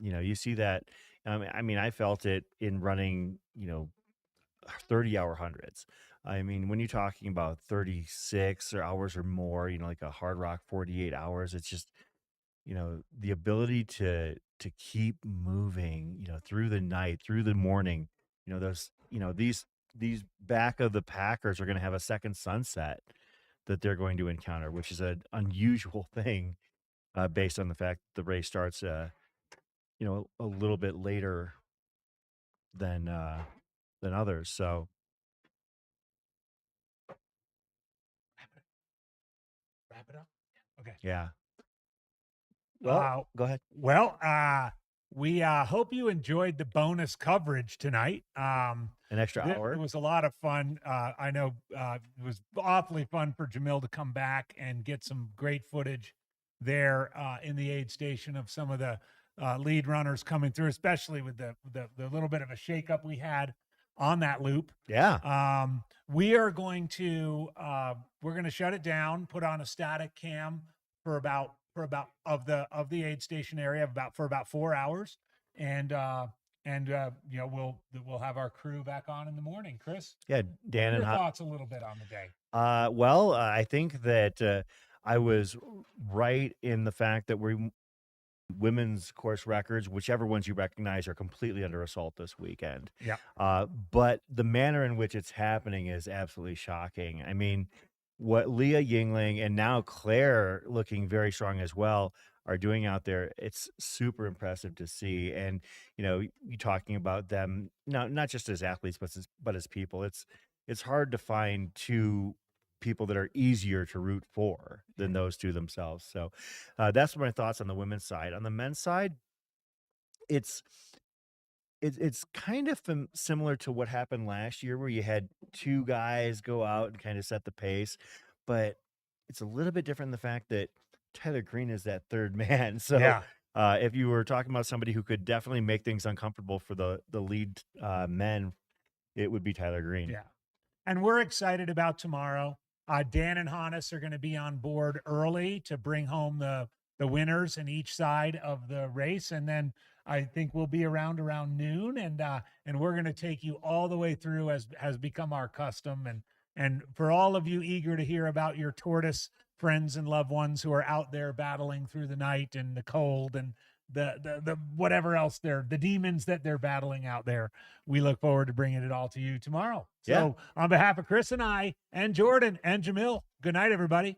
S15: You see that. I mean, I felt it in running, 30-hour hundreds. I mean, when you're talking about 36 hours or more, like a Hard Rock 48 hours, it's just, the ability to keep moving, through the night, through the morning, these back of the packers are going to have a second sunset that they're going to encounter, which is an unusual thing, based on the fact the race starts, a little bit later than others. So
S14: Wrap it up. Okay.
S15: yeah. Well, go ahead.
S14: Well, we hope you enjoyed the bonus coverage tonight.
S15: An extra hour.
S14: It was a lot of fun. I know it was awfully fun for Jamil to come back and get some great footage there in the aid station of some of the lead runners coming through, especially with the little bit of a shakeup we had on that loop.
S15: Yeah.
S14: We are going to we're going to shut it down, put on a static cam for about of the aid station area for about 4 hours, and we'll have our crew back on in the morning. Chris,
S15: Yeah, Dan,
S14: your
S15: and
S14: thoughts a little bit on the day.
S15: Well, I think that I was right in the fact that women's course records, whichever ones you recognize, are completely under assault this weekend.
S14: Yeah.
S15: But the manner in which it's happening is absolutely shocking. I mean, what Leah Yingling and now Claire, looking very strong as well, are doing out there, it's super impressive to see. And, you talking about them, not just as athletes, but as people, it's hard to find two people that are easier to root for than those two themselves. So that's my thoughts on the women's side. On the men's side, it's kind of similar to what happened last year, where you had two guys go out and kind of set the pace, but it's a little bit different in the fact that Tyler Green is that third man. So
S14: Yeah.
S15: If you were talking about somebody who could definitely make things uncomfortable for the lead men, it would be Tyler Green.
S14: Yeah. And we're excited about tomorrow. Dan and Hannes are going to be on board early to bring home the winners in each side of the race. And then I think we'll be around noon, and we're going to take you all the way through, as has become our custom. And for all of you eager to hear about your tortoise friends and loved ones who are out there battling through the night and the cold and the whatever else the demons that they're battling out there, we look forward to bringing it all to you tomorrow. So on behalf of Chris and I and Jordan and Jamil, good night, everybody.